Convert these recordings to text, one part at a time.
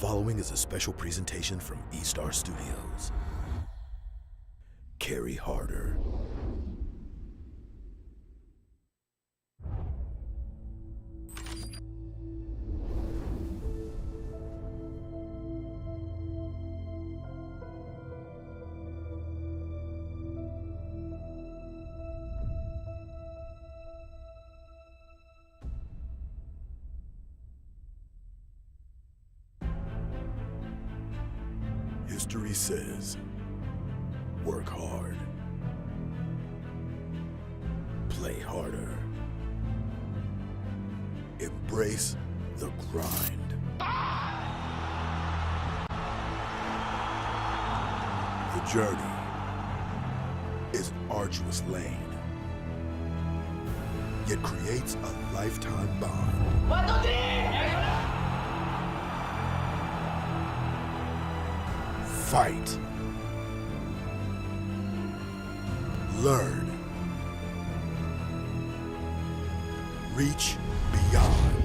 following is a special presentation from E-Star Studios. Carry harder. History says, work hard, play harder, embrace the grind. The journey is an arduous lane, yet creates a lifetime bond. Fight. Learn. Reach beyond.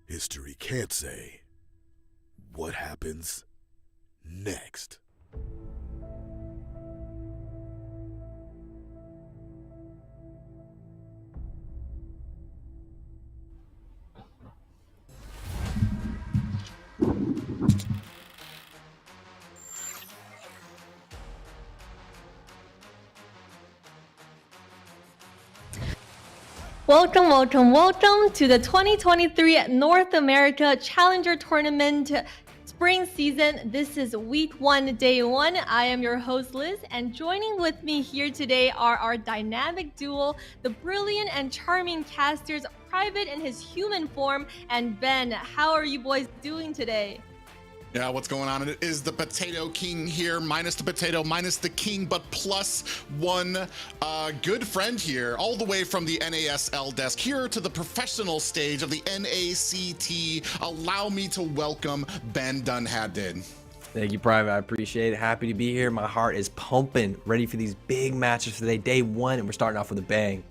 History can't say what happens next. Welcome to the 2023 North America Challenger Tournament spring season. This is week 1, day 1. I am your host, Liz, and joining with me here today are our dynamic duo, the brilliant and charming casters, Private in his human form, and Ben. How are you boys doing today? Yeah, what's going on? It is the Potato King here, minus the potato, minus the king, but plus one good friend here, all the way from the NASL desk here to the professional stage of the NACT. Allow me to welcome Ben Dunhaddon. Thank you, Private. I appreciate it. Happy to be here. My heart is pumping, ready for these big matches today, day 1, and we're starting off with a bang.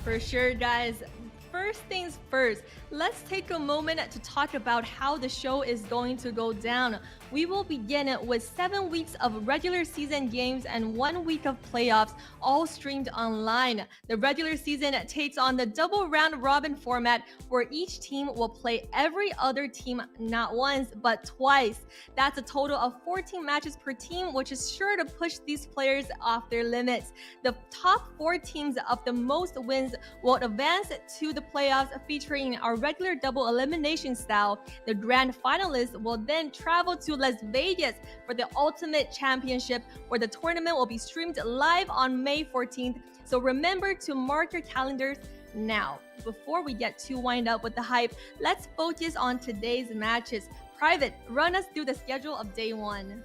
For sure, guys. First things first, let's take a moment to talk about how the show is going to go down. We will begin with 7 weeks of regular season games and 1 week of playoffs, all streamed online. The regular season takes on the double round robin format, where each team will play every other team not once, but twice. That's a total of 14 matches per team, which is sure to push these players off their limits. The top 4 teams of the most wins will advance to the playoffs, featuring our regular double elimination style. The grand finalists will then travel to Las Vegas for the Ultimate Championship, where the tournament will be streamed live on May 14th. So remember to mark your calendars now. Before we get too wind up with the hype, let's focus on today's matches. Private, run us through the schedule of day 1.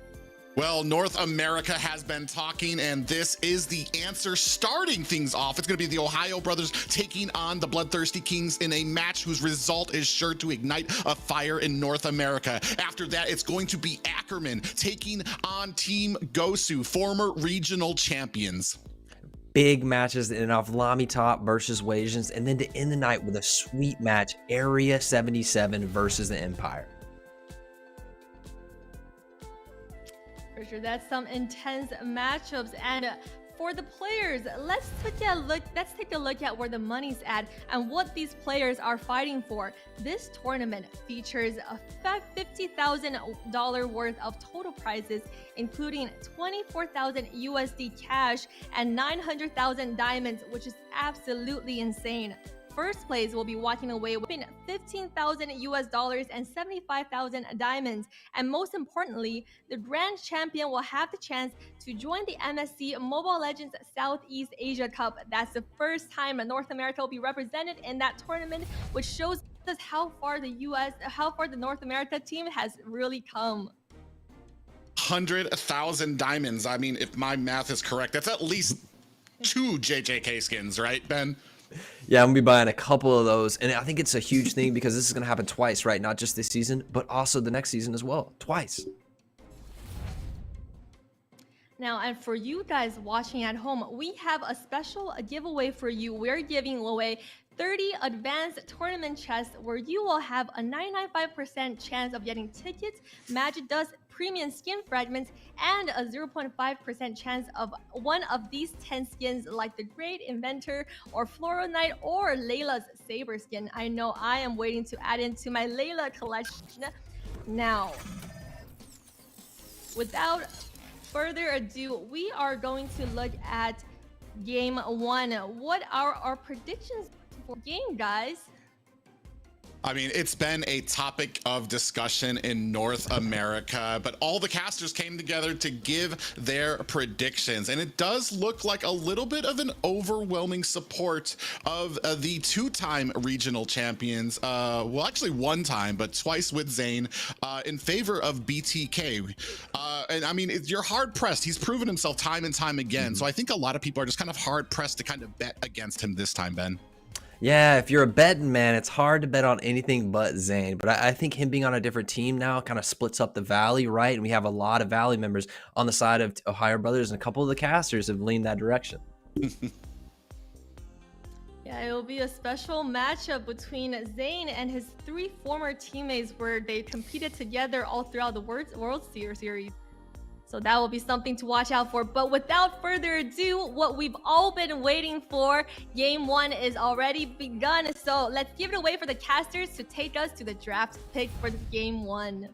Well, North America has been talking, and this is the answer. Starting things off, it's going to be the OhioBrothers taking on the BloodThirstyKings in a match whose result is sure to ignite a fire in North America. After that, it's going to be Ackerman taking on Team Gosu, former regional champions. Big matches in off LaimiTop versus Wasians, and then to end the night with a sweet match, Area 77 versus the Empire. For sure, that's some intense matchups. And for the players, let's take a look at where the money's at and what these players are fighting for. This tournament features a $50,000 worth of total prizes, including 24,000 USD cash and 900,000 diamonds, which is absolutely insane. First place will be walking away with $15,000 and 75,000 diamonds. And most importantly, the grand champion will have the chance to join the MSC Mobile Legends Southeast Asia Cup. That's the first time North America will be represented in that tournament, which shows us how far the North America team has really come. 100,000 diamonds. I mean, if my math is correct, that's at least 2 JJK skins, right, Ben? Yeah, I'm gonna be buying a couple of those, and I think it's a huge thing because this is gonna happen twice, right? Not just this season, but also the next season as well, twice. Now, and for you guys watching at home, we have a special giveaway for you. We're giving away 30 advanced tournament chests where you will have a 9.95% chance of getting tickets, magic dust, premium skin fragments, and a 0.5% chance of one of these 10 skins like the Great Inventor or Floral Knight or Layla's Saber skin. I know I am waiting to add into my Layla collection. Now, without further ado, we are going to look at game one. What are our predictions for game, guys? I mean, it's been a topic of discussion in North America, but all the casters came together to give their predictions. And it does look like a little bit of an overwhelming support of the two-time regional champions. Well, actually one time, but twice with Zane, in favor of BTK. And I mean, you're hard pressed. He's proven himself time and time again. So I think a lot of people are just kind of hard pressed to kind of bet against him this time, Ben. Yeah, if you're a betting man, it's hard to bet on anything but Zane. But I think him being on a different team now kind of splits up the Valley, right? And we have a lot of Valley members on the side of Ohio Brothers, and a couple of the casters have leaned that direction. Yeah, it will be a special matchup between Zane and his three former teammates where they competed together all throughout the World Series. So that will be something to watch out for. But without further ado, what we've all been waiting for, game one is already begun. So let's give it away for the casters to take us to the draft pick for game one.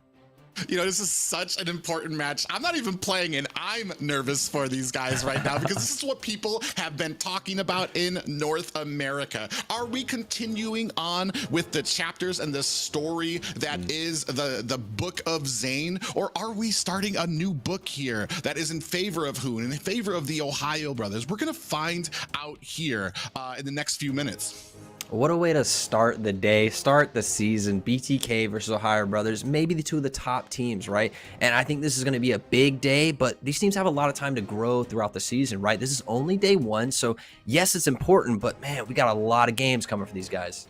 You know, this is such an important match. I'm not even playing, and I'm nervous for these guys right now because this is what people have been talking about in North America. Are we continuing on with the chapters and the story that is the Book of Zane, or are we starting a new book here that is in favor of who? In favor of the Ohio Brothers? We're gonna find out here in the next few minutes. What a way to start the day, start the season. BTK versus Ohio Brothers, maybe the two of the top teams, right? And I think this is going to be a big day, but these teams have a lot of time to grow throughout the season, right? This is only day one, so yes, it's important, but man, we got a lot of games coming for these guys.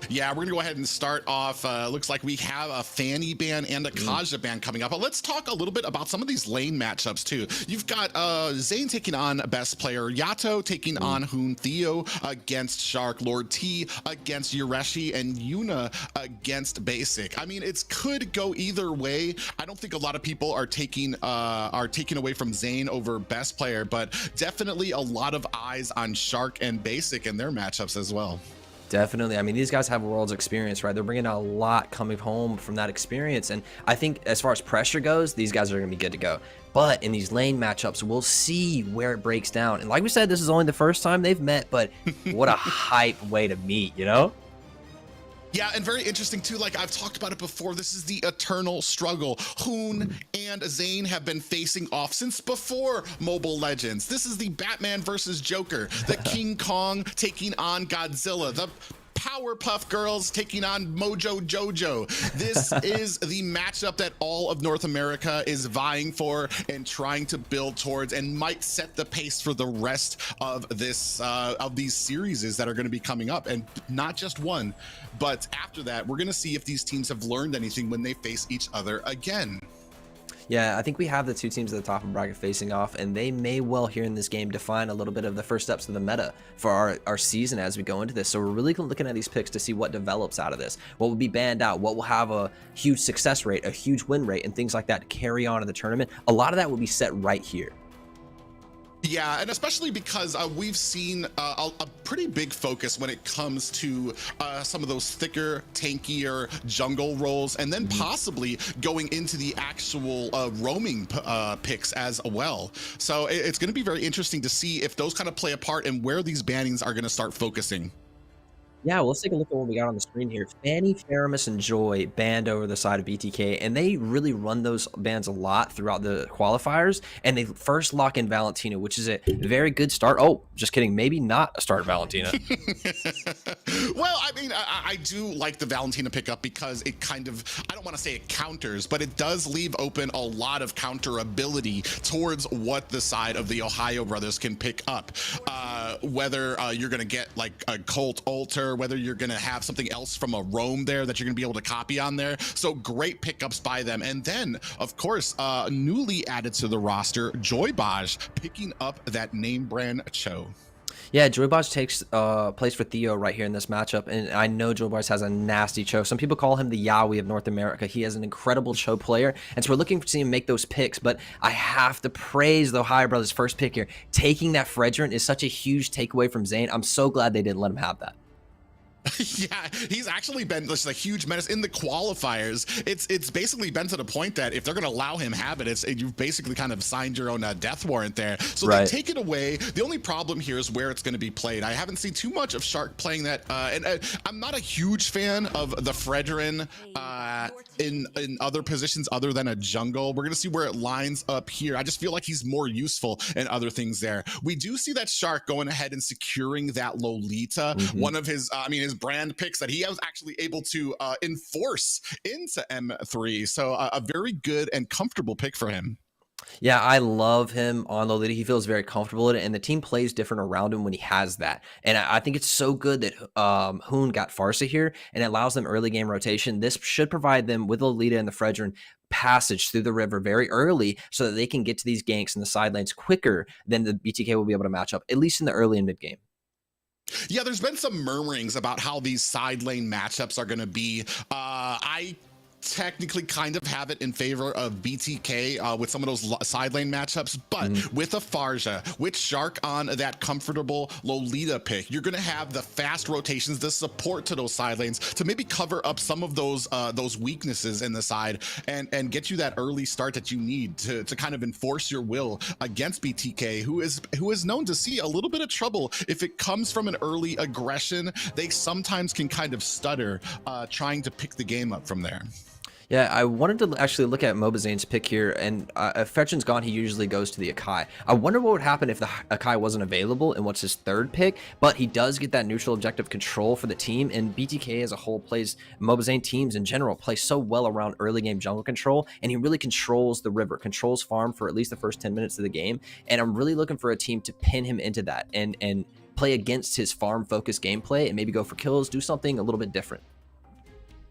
Yeah, we're gonna go ahead and start off. Looks like we have a Fanny ban and a Kaja ban coming up. But let's talk a little bit about some of these lane matchups too. You've got Zane taking on best player Yato, taking on Hoon, Theo against Shark, Lord T against Yureshi, and Yuna against Basic. I mean, it could go either way. I don't think a lot of people are taking away from Zane over best player, but definitely a lot of eyes on Shark and Basic and their matchups as well. Definitely. I mean, these guys have world's experience, right? They're bringing a lot coming home from that experience. And I think as far as pressure goes, these guys are going to be good to go. But in these lane matchups, we'll see where it breaks down. And like we said, this is only the first time they've met, but what a hype way to meet, you know? Yeah, and very interesting too, like I've talked about it before, this is the eternal struggle. Hoon and Zane have been facing off since before Mobile Legends. This is the Batman versus Joker, the King Kong taking on Godzilla, the Powerpuff Girls taking on Mojo Jojo. This is the matchup that all of North America is vying for and trying to build towards, and might set the pace for the rest of this of these series that are going to be coming up, and not just one, but after that we're going to see if these teams have learned anything when they face each other again. Yeah, I think we have the two teams at the top of the bracket facing off, and they may well here in this game define a little bit of the first steps of the meta for our season as we go into this. So we're really looking at these picks to see what develops out of this, what will be banned out, what will have a huge success rate, a huge win rate, and things like that to carry on in the tournament. A lot of that will be set right here. Yeah, and especially because we've seen a pretty big focus when it comes to some of those thicker, tankier jungle roles, and then possibly going into the actual roaming picks as well. So it's going to be very interesting to see if those kind of play a part and where these bannings are going to start focusing. Yeah, well, let's take a look at what we got on the screen here. Fanny, Faramus, and Joy banned over the side of BTK, and they really run those bans a lot throughout the qualifiers, and they first lock in Valentina, which is a very good start. Oh, just kidding. Maybe not a start, Valentina. Well, I mean, I do like the Valentina pickup because it kind of, I don't want to say it counters, but it does leave open a lot of counter ability towards what the side of the Ohio Brothers can pick up. whether you're going to get like a Colt Alter, whether you're going to have something else from a Roam there that you're going to be able to copy on there. So great pickups by them. And then, of course, newly added to the roster, Joybaj picking up that name brand Cho. Yeah, Joybaj takes place for Theo right here in this matchup, and I know Joybaj has a nasty Cho. Some people call him the Yowie of North America. He is an incredible Cho player, and so we're looking to see him make those picks, but I have to praise the TheOhioBrothers' first pick here. Taking that Fredrin is such a huge takeaway from Zayn. I'm so glad they didn't let him have that. Yeah, he's actually been just a huge menace in the qualifiers. It's basically been to the point that if they're going to allow him have it, you've basically kind of signed your own death warrant there. So They take it away. The only problem here is where it's going to be played. I haven't seen too much of Shark playing that, and I'm not a huge fan of the Fredrin in other positions other than a jungle. We're going to see where it lines up here. I just feel like he's more useful in other things there. We do see that Shark going ahead and securing that Lolita, one of his, his brand picks that he was actually able to enforce into M3. So a very good and comfortable pick for him. Yeah, I love him on Lolita. He feels very comfortable in it, and the team plays different around him when he has that. And I think it's so good that Hoon got Farsa here, and it allows them early game rotation. This should provide them with Lolita and the Fredrin passage through the river very early so that they can get to these ganks in the side lanes quicker than the BTK will be able to match up, at least in the early and mid game. Yeah, there's been some murmurings about how these side lane matchups are going to be. I technically kind of have it in favor of BTK with some of those side lane matchups, but with a Farja, with Shark on that comfortable Lolita pick, you're going to have the fast rotations, the support to those side lanes to maybe cover up some of those weaknesses in the side and get you that early start that you need to kind of enforce your will against BTK, who is known to see a little bit of trouble if it comes from an early aggression. They sometimes can kind of stutter trying to pick the game up from there. Yeah, I wanted to actually look at Mobazane's pick here, and if Fetchin's gone, he usually goes to the Akai. I wonder what would happen if the Akai wasn't available and what's his third pick, but he does get that neutral objective control for the team, and BTK as a whole plays, Mobazane teams in general play so well around early game jungle control, and he really controls the river, controls farm for at least the first 10 minutes of the game, and I'm really looking for a team to pin him into that and play against his farm-focused gameplay and maybe go for kills, do something a little bit different.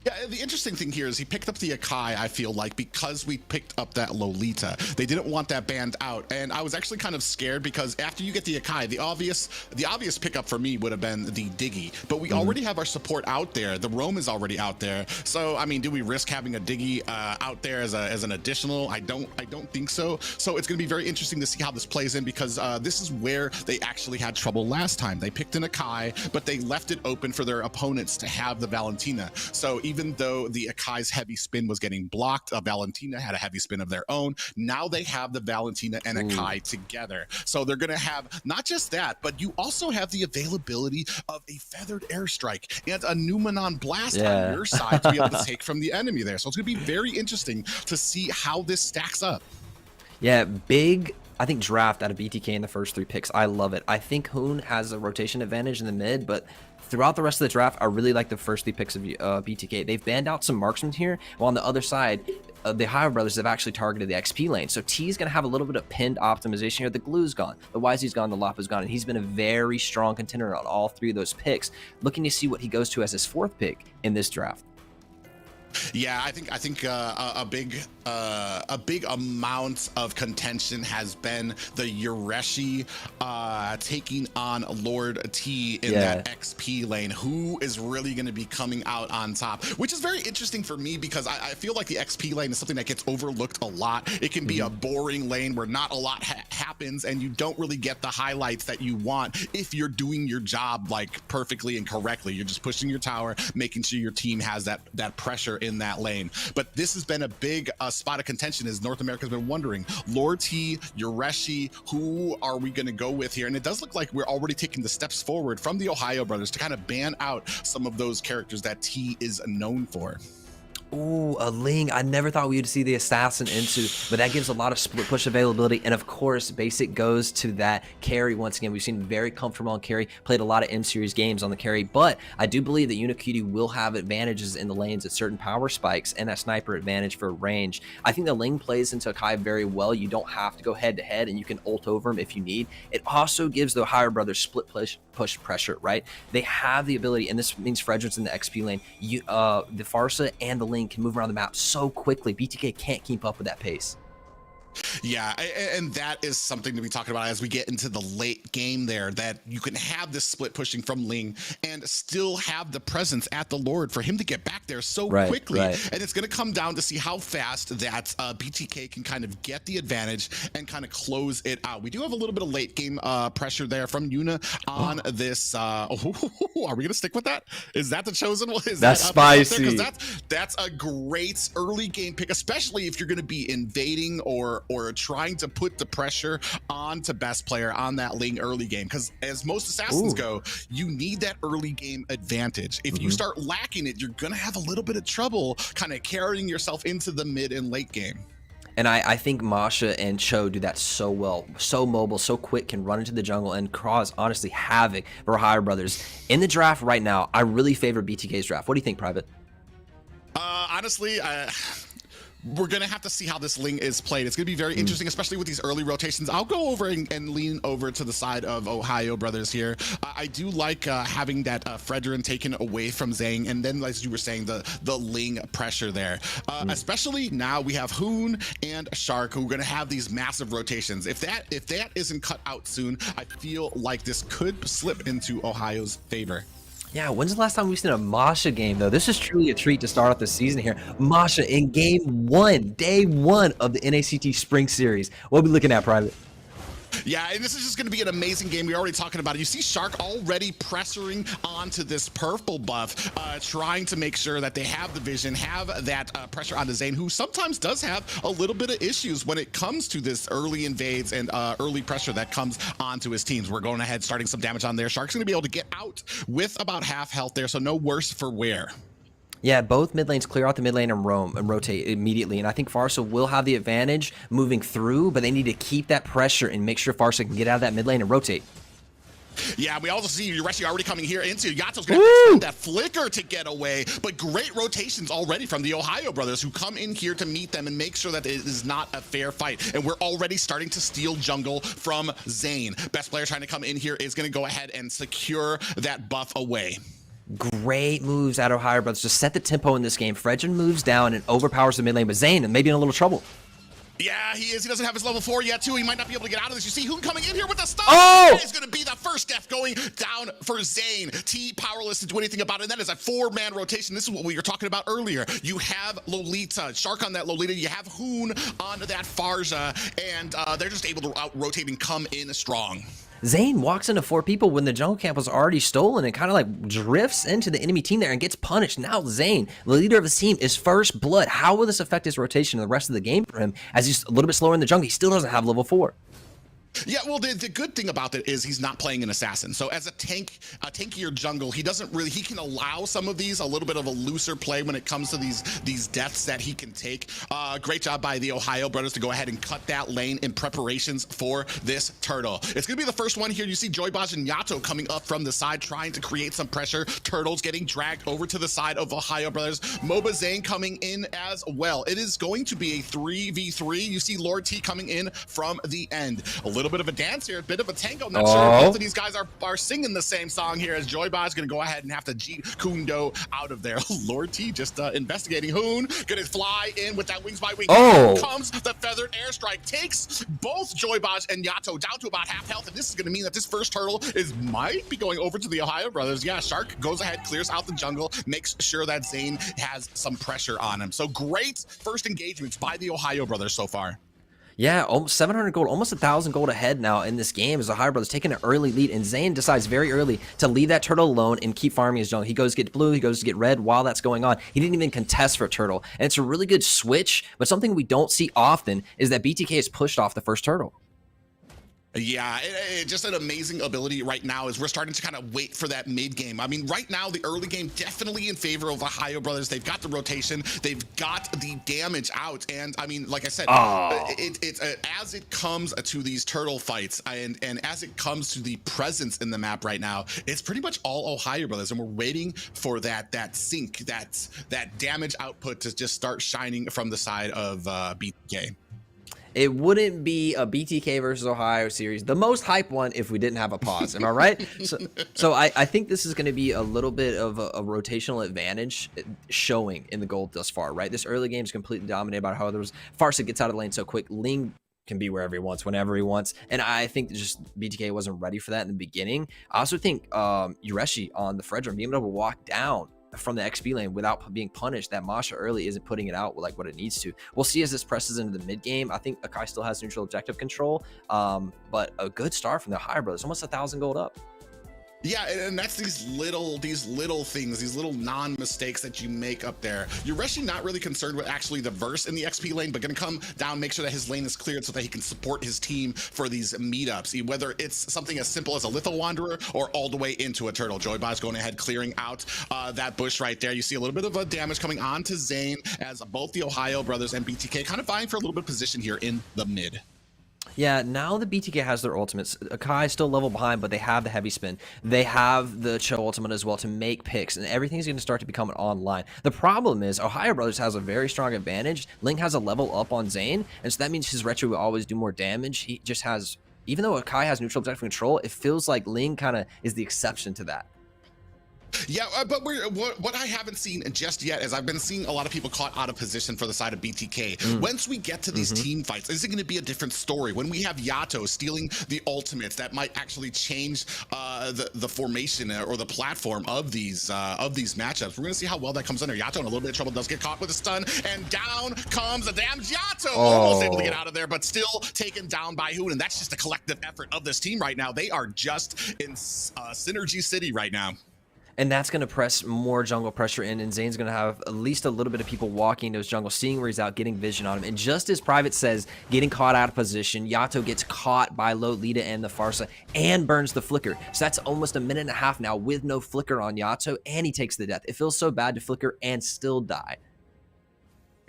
Yeah, the interesting thing here is he picked up the Akai, I feel like, because we picked up that Lolita. They didn't want that banned out, and I was actually kind of scared because after you get the Akai, the obvious pickup for me would have been the Diggy, but we already have our support out there. The Roam is already out there, so I mean, do we risk having a Diggy out there as an additional? I don't think so. So it's going to be very interesting to see how this plays in, because this is where they actually had trouble last time. They picked an Akai, but they left it open for their opponents to have the Valentina. So even though the Akai's heavy spin was getting blocked, Valentina had a heavy spin of their own. Now they have the Valentina and Akai together. So they're going to have not just that, but you also have the availability of a feathered airstrike and a Numenon blast on your side to be able to take from the enemy there. So it's going to be very interesting to see how this stacks up. Yeah, big, I think, draft out of BTK in the first 3 picks. I love it. I think Hoon has a rotation advantage in the mid, but throughout the rest of the draft, I really like the first 3 picks of BTK. They've banned out some marksmen here, while on the other side, the TheOhioBrothers have actually targeted the XP lane. So T's going to have a little bit of pinned optimization here. The Glue's gone, the Wisey's gone, the Lop is gone, and he's been a very strong contender on all 3 of those picks. Looking to see what he goes to as his 4th pick in this draft. Yeah, I think a big amount of contention has been the Yureshi taking on Lord T in that XP lane. Who is really going to be coming out on top? Which is very interesting for me, because I feel like the XP lane is something that gets overlooked a lot. It can be a boring lane where not a lot happens, and you don't really get the highlights that you want if you're doing your job like perfectly and correctly. You're just pushing your tower, making sure your team has that pressure in that lane. But this has been a big spot of contention, as North America's been wondering, Lord T, Yureshi, who are we going to go with here? And it does look like we're already taking the steps forward from the TheOhioBrothers to kind of ban out some of those characters that T is known for. Ooh, a Ling. I never thought we would see the assassin into, but that gives a lot of split push availability. And of course, basic goes to that carry. Once again, we've seen very comfortable on carry, played a lot of M-series games on the carry, but I do believe that Unicutie will have advantages in the lanes at certain power spikes and that sniper advantage for range. I think the Ling plays into Kai very well. You don't have to go head to head and you can ult over him if you need. It also gives the OhioBrothers split push pressure, right? They have the ability, and this means Frederick's in the XP lane. The Farsa and the Ling can move around the map so quickly. BTK can't keep up with that pace. Yeah, and that is something to be talking about as we get into the late game there, that you can have this split pushing from Ling and still have the presence at the Lord for him to get back there so quickly. And it's going to come down to see how fast that BTK can kind of get the advantage and kind of close it out. We do have a little bit of late game pressure there from Yuna on this. Are we going to stick with that? Is that the chosen one? Is that's that spicy. That's a great early game pick, especially if you're going to be invading or trying to put the pressure on to best player on that Ling early game, because as most assassins go, you need that early game advantage. If you start lacking it, you're gonna have a little bit of trouble kind of carrying yourself into the mid and late game. And I think Masha and Cho do that so well. So mobile, so quick, can run into the jungle and cause, honestly, havoc for OhioBrothers. In the draft right now, I really favor BTK's draft. What do you think, Private? Honestly, we're going to have to see how this Ling is played. It's going to be very interesting, especially with these early rotations. I'll go over and lean over to the side of OhioBrothers here. I do like having that Fredrin taken away from Zhang, and then, as you were saying, the Ling pressure there. Especially now we have Hoon and Shark, who are going to have these massive rotations. If that isn't cut out soon, I feel like this could slip into Ohio's favor. Yeah, when's the last time we've seen a Masha game, though? This is truly a treat to start off the season here. Masha in game 1, day 1 of the NACT Spring Series. What are we looking at, Private? Yeah, and this is just going to be an amazing game. We're already talking about it. You see Shark already pressuring onto this purple buff, trying to make sure that they have the vision, have that pressure onto Zane, who sometimes does have a little bit of issues when it comes to this early invades and early pressure that comes onto his teams. We're going ahead, starting some damage on there. Shark's going to be able to get out with about half health there, so no worse for wear. Yeah, both mid lanes clear out the mid lane and roam and rotate immediately. And I think Farsa will have the advantage moving through, but they need to keep that pressure and make sure Farsa can get out of that mid lane and rotate. Yeah, we also see Yureshi already coming here into Yato's going to extend that flicker to get away, but great rotations already from the OhioBrothers, who come in here to meet them and make sure that it is not a fair fight. And we're already starting to steal jungle from Zane. Best player trying to come in here is going to go ahead and secure that buff away. Great moves out of OhioBrothers to set the tempo in this game. Fredrin moves down and overpowers the mid lane, but Zane may be in a little trouble. Yeah, he is. He doesn't have his level 4 yet, too. He might not be able to get out of this. You see Hoon coming in here with the stun. That is going to be the first death going down for Zane. T powerless to do anything about it. And that is a 4-man rotation. This is what we were talking about earlier. You have Lolita, Shark on that Lolita. You have Hoon on that Farja, and they're just able to out-rotate and come in strong. Zane walks into 4 people when the jungle camp was already stolen and kind of like drifts into the enemy team there and gets punished. Now Zane, the leader of his team, is first blood. How will this affect his rotation in the rest of the game for him, as he's a little bit slower in the jungle? He still doesn't have level 4. Yeah, well, the good thing about it is he's not playing an assassin. So as a tankier jungle, he can allow some of these, a little bit of a looser play when it comes to these deaths that he can take. Great job by the OhioBrothers to go ahead and cut that lane in preparations for this turtle. It's gonna be the first one here. You see Joybaj and Yato coming up from the side, trying to create some pressure. Turtles getting dragged over to the side of OhioBrothers. Moba Zane coming in as well. It is going to be a 3v3. You see Lord T coming in from the end. A little bit of a dance here, a bit of a tango. Not sure if both of these guys are singing the same song here, as Joybaj is going to go ahead and have to Jeet Kundo out of there. Lord T just investigating Hoon. Going to fly in with that wings by wing. Here comes the feathered airstrike. Takes both Joybaj and Yato down to about half health, and this is going to mean that this first turtle might be going over to the OhioBrothers. Yeah, Shark goes ahead, clears out the jungle, makes sure that Zane has some pressure on him. So great first engagements by the OhioBrothers so far. Yeah, almost 700 gold, almost 1,000 gold ahead now in this game as the OhioBrothers taking an early lead, and Zane decides very early to leave that turtle alone and keep farming his jungle. He goes to get blue, he goes to get red while that's going on. He didn't even contest for a turtle, and it's a really good switch, but something we don't see often is that BTK is pushed off the first turtle. Yeah, just an amazing ability right now as we're starting to kind of wait for that mid game. I mean, right now, the early game definitely in favor of OhioBrothers. They've got the rotation, they've got the damage out. And I mean, like I said, it's as it comes to these turtle fights and as it comes to the presence in the map right now, it's pretty much all OhioBrothers. And we're waiting for that sync, that damage output to just start shining from the side of BTK. It wouldn't be a BTK versus Ohio series, the most hype one, if we didn't have a pause. Am I right? So I think this is going to be a little bit of a rotational advantage showing in the gold thus far, right? This early game is completely dominated by how there's Farsa gets out of the lane so quick. Ling can be wherever he wants, whenever he wants. And I think just BTK wasn't ready for that in the beginning. I also think Yureshi on the Fredrum being able to walk down from the XP lane without being punished, that Masha early isn't putting it out like what it needs to. We'll see as this presses into the mid game. I think Akai still has neutral objective control, but a good start from the OhioBrothers, almost 1,000 gold up. Yeah, and that's these little things, these little non-mistakes that you make up there. Yureshi not really concerned with actually the verse in the XP lane, but gonna come down, make sure that his lane is cleared so that he can support his team for these meetups, whether it's something as simple as a Litho Wanderer or all the way into a Turtle. Joyboy's going ahead, clearing out that bush right there. You see a little bit of a damage coming on to Zane as both the OhioBrothers and BTK kind of vying for a little bit of position here in the mid. Yeah, now the BTK has their ultimates. Akai is still level behind, but they have the heavy spin. They have the Cho ultimate as well to make picks, and everything's going to start to become online. The problem is OhioBrothers has a very strong advantage. Ling has a level up on Zane, and so that means his retro will always do more damage. He just has, even though Akai has neutral objective control, it feels like Ling kind of is the exception to that. Yeah, but what I haven't seen just yet is I've been seeing a lot of people caught out of position for the side of BTK. Once we get to these team fights, is it going to be a different story? When we have Yato stealing the ultimates, that might actually change the formation or the platform of these matchups. We're going to see how well that comes under. Yato in a little bit of trouble, does get caught with a stun, and down comes the damn Yato. Almost able to get out of there, but still taken down by Hoon, and that's just a collective effort of this team right now. They are just in Synergy City right now. And that's going to press more jungle pressure in, and Zane's going to have at least a little bit of people walking into his jungle, seeing where he's out, getting vision on him. And just as Private says, getting caught out of position, Yato gets caught by Lolita and the Farsa and burns the flicker. So that's almost a minute and a half now with no flicker on Yato, and he takes the death. It feels so bad to flicker and still die.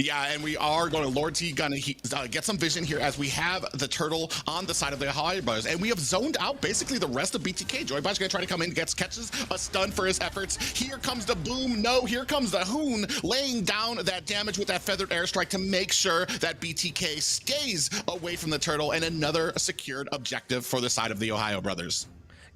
Yeah, and we are going to Lord T gonna get some vision here as we have the turtle on the side of the OhioBrothers, and we have zoned out basically the rest of BTK. Joyboy's gonna try to come in, catches a stun for his efforts. Here comes the boom. No, here comes the Hoon laying down that damage with that feathered airstrike to make sure that BTK stays away from the turtle, and another secured objective for the side of the OhioBrothers.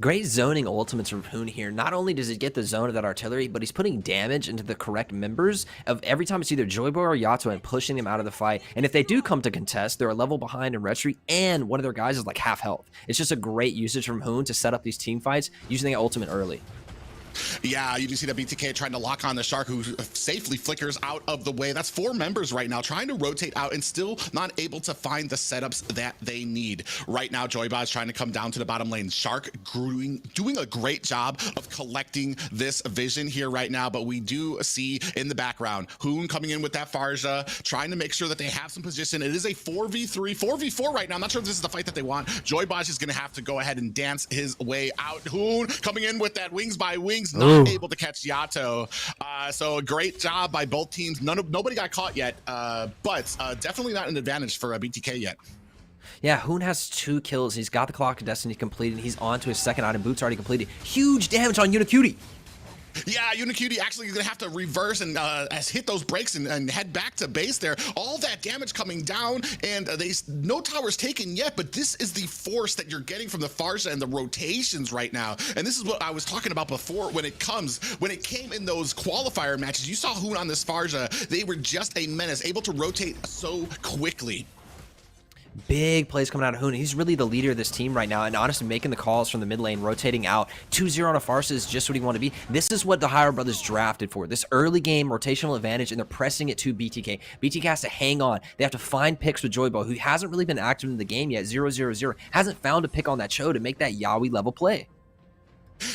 Great zoning ultimates from Hoon here. Not only does he get the zone of that artillery, but he's putting damage into the correct members of every time it's either Joyboy or Yato and pushing them out of the fight. And if they do come to contest, they're a level behind in retreat, and one of their guys is like half health. It's just a great usage from Hoon to set up these team fights using the ultimate early. Yeah, you do see that BTK trying to lock on the Shark, who safely flickers out of the way. That's 4 members right now trying to rotate out and still not able to find the setups that they need. Right now, Joyboy is trying to come down to the bottom lane. Shark doing a great job of collecting this vision here right now, but we do see in the background Hoon coming in with that Farja, trying to make sure that they have some position. It is a 4v3, 4v4 right now. I'm not sure if this is the fight that they want. Joyboy is going to have to go ahead and dance his way out. Hoon coming in with that wings by wings. Not able to catch Yato. So a great job by both teams. Nobody got caught yet, but definitely not an advantage for BTK yet. Yeah, Hoon has 2 kills. He's got the Clock of Destiny completed. He's on to his second item. Boots already completed. Huge damage on Unicutie. Yeah, Unicutie actually gonna have to reverse and hit those brakes and head back to base there. All that damage coming down, and no towers taken yet, but this is the force that you're getting from the Farsa and the rotations right now. And this is what I was talking about before when it came in those qualifier matches. You saw Hoon on this Farsa. They were just a menace, able to rotate so quickly. Big plays coming out of Hoon. He's really the leader of this team right now, and honestly making the calls from the mid lane, rotating out. 2-0 on a Farsa is just what he wanted to be. This is what the OhioBrothers drafted for. This early game rotational advantage, and they're pressing it to BTK. BTK has to hang on. They have to find picks with Joyboy, who hasn't really been active in the game yet. 0-0-0. Hasn't found a pick on that Cho to make that Yaoi level play.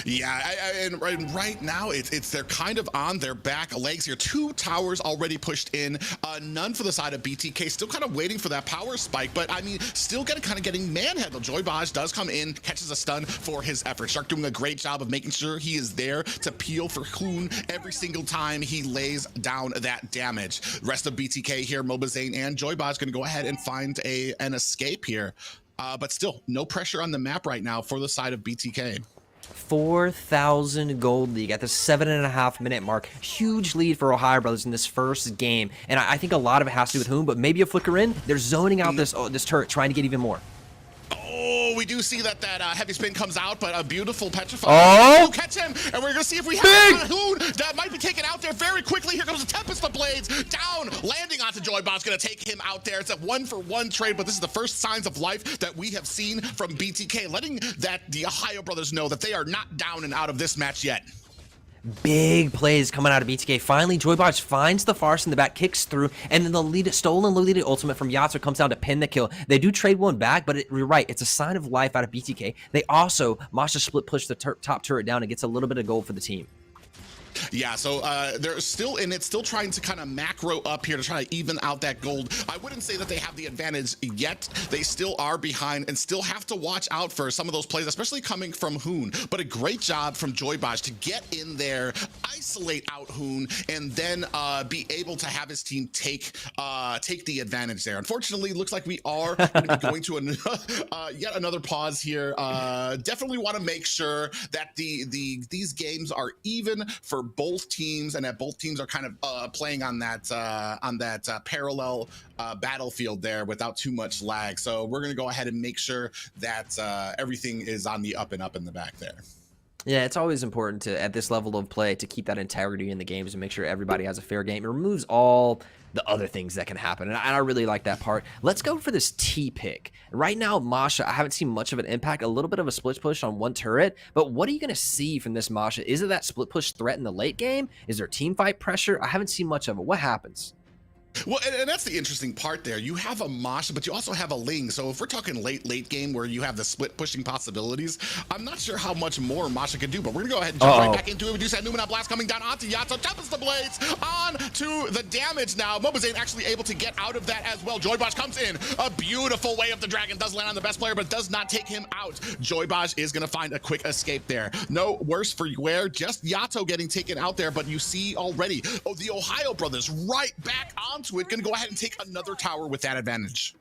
Yeah, and right now they're kind of on their back legs here. 2 towers already pushed in, none for the side of BTK. Still kind of waiting for that power spike, but I mean, still getting manhandled. Joybaj does come in, catches a stun for his effort. Shark doing a great job of making sure he is there to peel for Hoon every single time he lays down that damage. Rest of BTK here, Mobazane and Joybaj going to go ahead and find an escape here, but still no pressure on the map right now for the side of BTK. 4,000 gold league at the 7.5-minute mark. Huge lead for OhioBrothers in this first game. And I think a lot of it has to do with whom, but maybe a flicker in. They're zoning out this turret, trying to get even more. Oh, we do see that heavy spin comes out, but a beautiful petrify. Oh! Catch him, and we're gonna see if we have a Hoon that might be taken out there very quickly. Here comes the Tempest of Blades down, landing onto Joybot's gonna take him out there. It's a 1-for-1 trade, but this is the first signs of life that we have seen from BTK, letting the Ohio brothers know that they are not down and out of this match yet. Big plays coming out of BTK. Finally, Joybaj finds the Farce in the back, kicks through, and then the stolen Lolita ultimate from Yatsu comes down to pin the kill. They do trade one back, but you're right, it's a sign of life out of BTK. They also, Masha split push the top turret down and gets a little bit of gold for the team. Yeah, so they're still in it, still trying to kind of macro up here to try to even out that gold. I wouldn't say that they have the advantage yet. They still are behind and still have to watch out for some of those plays, especially coming from Hoon. But a great job from Joybaj to get in there, isolate out Hoon, and then be able to have his team take the advantage there. Unfortunately, looks like we are going to be going to yet another pause here. Definitely want to make sure that these games are even for both teams, and that both teams are kind of playing on that parallel battlefield there without too much lag. So we're going to go ahead and make sure that everything is on the up and up in the back there. Yeah, it's always important to, at this level of play, to keep that integrity in the games and make sure everybody has a fair game. It removes all the other things that can happen, and I really like that part. Let's go for this T pick. Right now, Masha, I haven't seen much of an impact, a little bit of a split push on one turret, but what are you going to see from this Masha? Is it that split push threat in the late game? Is there team fight pressure? I haven't seen much of it. What happens? Well, and that's the interesting part there. You have a Masha, but you also have a Ling. So if we're talking late game where you have the split pushing possibilities, I'm not sure how much more Masha can do, but we're gonna go ahead and jump right back into it. We do see that Numenor Blast coming down onto Yatsu, Tempest the Blades onto the damage now. Mobazane actually able to get out of that as well. Joybaj comes in, a beautiful way of the dragon, does land on the best player, but does not take him out. Joybaj is gonna find a quick escape there. No worse for wear, just Yato getting taken out there, but you see already, the Ohio brothers right back onto it, gonna go ahead and take another tower with that advantage.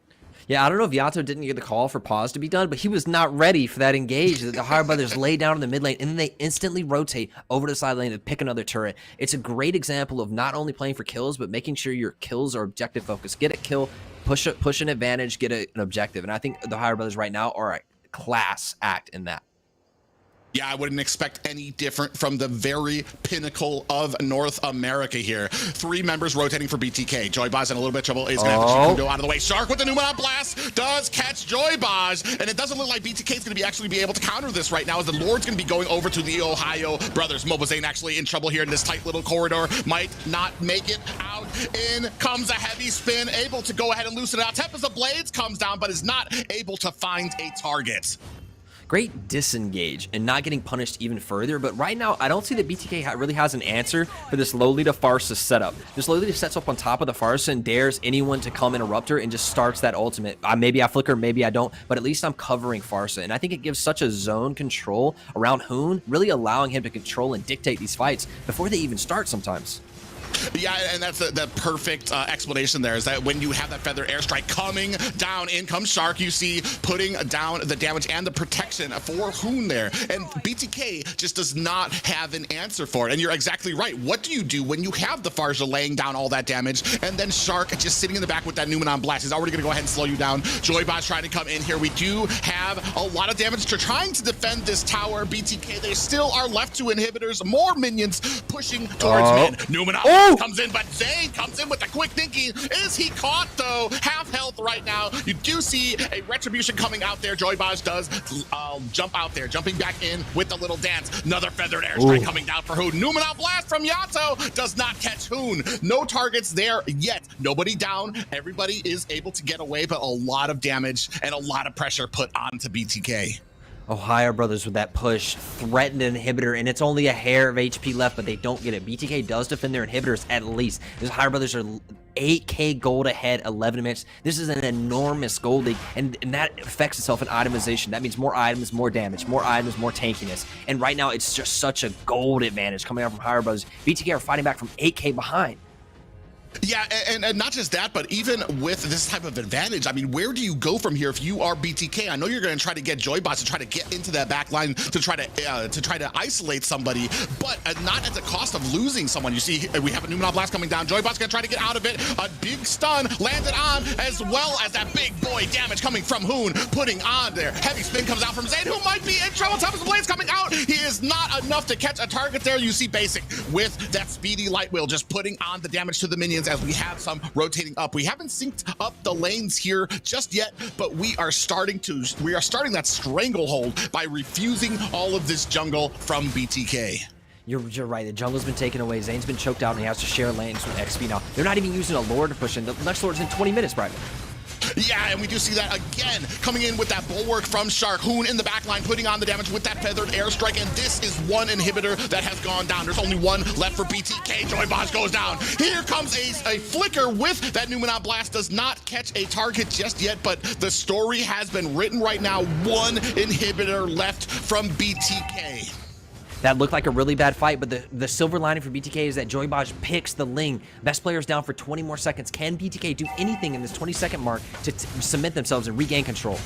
Yeah, I don't know if Yato didn't get the call for pause to be done, but he was not ready for that engage. The Ohio brothers lay down in the mid lane, and then they instantly rotate over to the side lane and pick another turret. It's a great example of not only playing for kills, but making sure your kills are objective focused. Get a kill, push an advantage, get an objective. And I think the Ohio brothers right now are a class act in that. Yeah, I wouldn't expect any different from the very pinnacle of North America here. 3 members rotating for BTK. Joybaj in a little bit of trouble. Is going to have to go out of the way. Shark with the Numenor Blast does catch Joybaj, and it doesn't look like BTK is going to actually be able to counter this right now, as the Lord's going to be going over to the Ohio brothers. Mobazane actually in trouble here in this tight little corridor. Might not make it out. In comes a heavy spin, able to go ahead and loosen it out. Tempest of Blades comes down, but is not able to find a target. Great disengage and not getting punished even further, but right now I don't see that BTK really has an answer for this Lolita Farsa setup. This Lolita sets up on top of the Farsa and dares anyone to come interrupt her and just starts that ultimate. Maybe I flicker, maybe I don't, but at least I'm covering Farsa, and I think it gives such a zone control around Hoon, really allowing him to control and dictate these fights before they even start sometimes. Yeah, and that's the perfect explanation there, is that when you have that feather airstrike coming down, in comes Shark, you see putting down the damage and the protection for Hoon there, and BTK just does not have an answer for it. And you're exactly right. What do you do when you have the Farja laying down all that damage, and then Shark just sitting in the back with that Numenor Blast? He's already going to go ahead and slow you down. Joybaj trying to come in here. We do have a lot of damage to trying to defend this tower. BTK, they still are left to inhibitors. More minions pushing towards mid. Numenor comes in, but Zane comes in with the quick thinking. Is he caught though? Half health right now. You do see a retribution coming out there. Joybaj does jump out there, jumping back in with the little dance. Another feathered airstrike coming down for Hoon. Numenor Blast from Yato does not catch Hoon. No targets there yet. Nobody down. Everybody is able to get away, but a lot of damage and a lot of pressure put onto BTK. Ohio Brothers with that push, threatened an inhibitor, and it's only a hair of HP left, but they don't get it. BTK does defend their inhibitors at least. These Ohio Brothers are 8k gold ahead, 11 minutes. This is an enormous gold lead, and that affects itself in itemization. That means more items, more damage, more items, more tankiness. And right now, it's just such a gold advantage coming out from Ohio Brothers. BTK are fighting back from 8k behind. Yeah, and not just that, but even with this type of advantage, I mean, where do you go from here if you are BTK? I know you're going to try to get Joybots to try to get into that back line to try to isolate somebody, but not at the cost of losing someone. You see, we have a Numenal Blast coming down. Joybot's going to try to get out of it. A big stun landed on, as well as that big boy damage coming from Hoon, putting on there. Heavy spin comes out from Zayn, who might be in trouble. Thomas Blades coming out. He is not enough to catch a target there. You see Basic with that speedy light wheel just putting on the damage to the minions as we have some rotating up. We haven't synced up the lanes here just yet, but we are starting that stranglehold by refusing all of this jungle from BTK. You're right. The jungle's been taken away. Zayn's been choked out, and he has to share lanes with XP now. They're not even using a Lord to push in. The next Lord's in 20 minutes, Private. Yeah, and we do see that again, coming in with that bulwark from Shark. Hoon in the backline, putting on the damage with that feathered airstrike, and this is one inhibitor that has gone down. There's only one left for BTK. Joybots goes down. Here comes a flicker with that Numenal Blast. Does not catch a target just yet, but the story has been written right now. One inhibitor left from BTK. That looked like a really bad fight, but the silver lining for BTK is that Joybot picks the Ling. Best player's down for 20 more seconds. Can BTK do anything in this 20-second mark to cement themselves and regain control?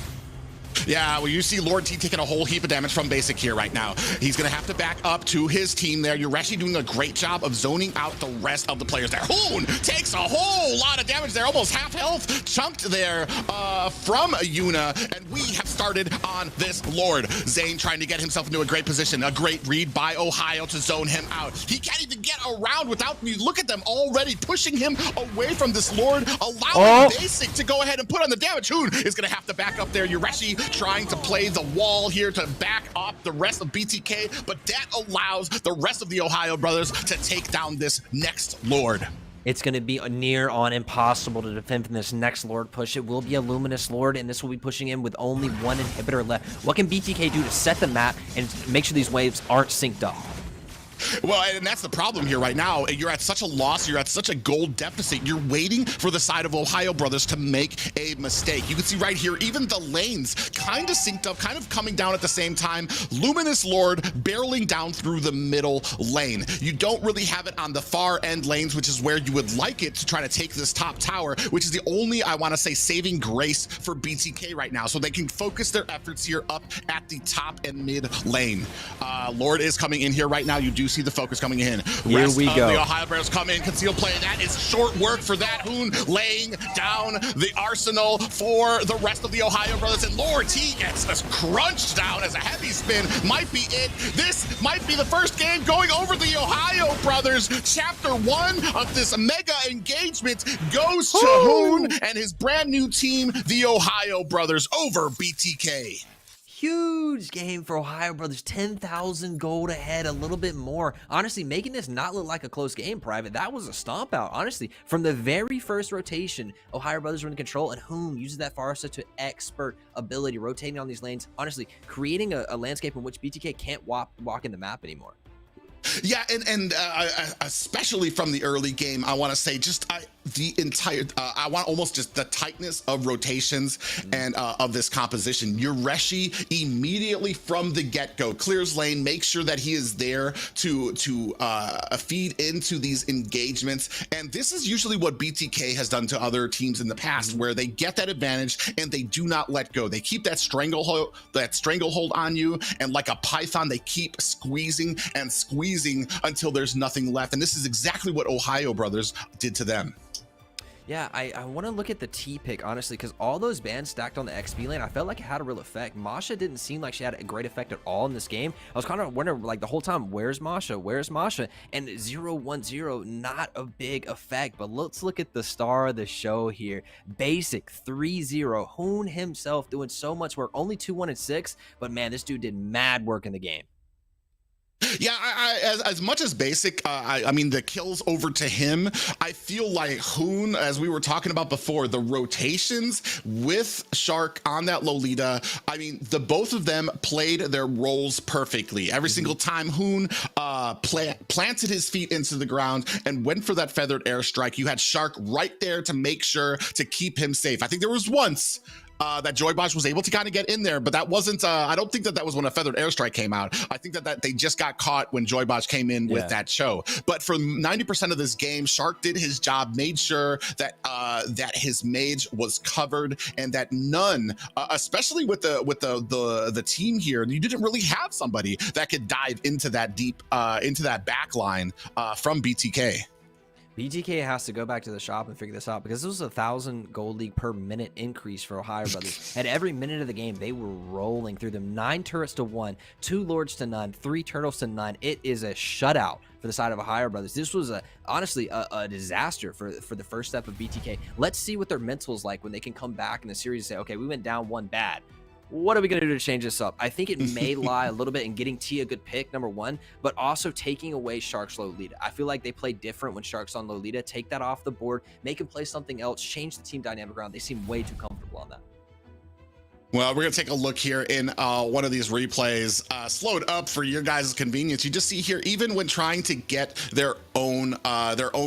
Yeah, well, you see Lord T taking a whole heap of damage from Basic here right now. He's going to have to back up to his team there. You're actually doing a great job of zoning out the rest of the players there. Hoon takes a whole lot of damage there, almost half health chunked there from Yuna, and we have started on this Lord. Zayn trying to get himself into a great position. A great read by Ohio to zone him out. He can't even get around without me. Look at them already pushing him away from this Lord, allowing Basic to go ahead and put on the damage. Hoon is going to have to back up there. Yureshi trying to play the wall here to back up the rest of BTK, but that allows the rest of the Ohio Brothers to take down this next Lord. It's going to be near on impossible to defend from this next Lord push. It will be a Luminous Lord, and this will be pushing in with only one inhibitor left. What can BTK do to set the map and make sure these waves aren't synced up? Well, and that's the problem here right now. You're at such a loss. You're at such a gold deficit. You're waiting for the side of Ohio Brothers to make a mistake. You can see right here, even the lanes kind of synced up, kind of coming down at the same time. Luminous Lord barreling down through the middle lane. You don't really have it on the far end lanes, which is where you would like it to try to take this top tower, which is the only, I want to say, saving grace for BTK right now. So they can focus their efforts here up at the top and mid lane. Lord is coming in here right now. You do see the focus coming in. Here we go. The Ohio Brothers come in, conceal play. That is short work for that. Hoon laying down the arsenal for the rest of the Ohio Brothers. And Lord T gets us crunched down as a heavy spin might be it. This might be the first game going over the Ohio Brothers. Chapter 1 of this mega engagement goes to Hoon and his brand new team, the Ohio Brothers, over BTK. Huge game for Ohio Brothers, 10,000 gold ahead, a little bit more. Honestly, making this not look like a close game, Private. That was a stomp out. Honestly, from the very first rotation, Ohio Brothers were in control, and Hoon uses that Farsa to expert ability, rotating on these lanes. Honestly, creating a landscape in which BTK can't walk in the map anymore. Yeah, and especially from the early game, I want to say just the entire, I want almost just the tightness of rotations and of this composition. Yureshi immediately from the get-go clears lane, makes sure that he is there to feed into these engagements. And this is usually what BTK has done to other teams in the past, where they get that advantage and they do not let go. They keep that stranglehold on you, and like a python, they keep squeezing and squeezing until there's nothing left. And this is exactly what Ohio Brothers did to them. Yeah, I want to look at the T pick, honestly, because all those bans stacked on the XP lane, I felt like it had a real effect. Masha didn't seem like she had a great effect at all in this game. I was kind of wondering, like, the whole time, where's Masha? Where's Masha? And 0-1-0, not a big effect. But let's look at the star of the show here. Basic 3-0. Hoon himself doing so much work. Only 2-1-6, but man, this dude did mad work in the game. Yeah, as much as basic, I mean, the kills over to him, I feel like Hoon, as we were talking about before, the rotations with Shark on that Lolita, I mean, the both of them played their roles perfectly. Every single time Hoon planted his feet into the ground and went for that feathered airstrike, you had Shark right there to make sure to keep him safe. I think there was once that Joybosh was able to kind of get in there, but that wasn't, I don't think that was when a feathered airstrike came out. I think that they just got caught when Joybosh came in with that show. But for 90% of this game, Shark did his job, made sure that that his mage was covered and that none, especially with the team here, you didn't really have somebody that could dive into that deep, into that back line from BTK. BTK has to go back to the shop and figure this out, because this was 1,000 gold league per minute increase for OhioBrothers. At every minute of the game, they were rolling through them. 9 turrets to 1, 2 lords to none, 3 turtles to none. It is a shutout for the side of OhioBrothers. This was honestly a disaster for the first step of BTK. Let's see what their mental is like when they can come back in the series and say, okay, we went down 1 bad. What are we going to do to change this up? I think it may lie a little bit in getting T a good pick, number 1, but also taking away Shark's Lolita. I feel like they play different when Shark's on Lolita. Take that off the board, make him play something else, change the team dynamic around. They seem way too comfortable on that. Well, we're going to take a look here in one of these replays, slowed up for your guys' convenience. You just see here, even when trying to get their own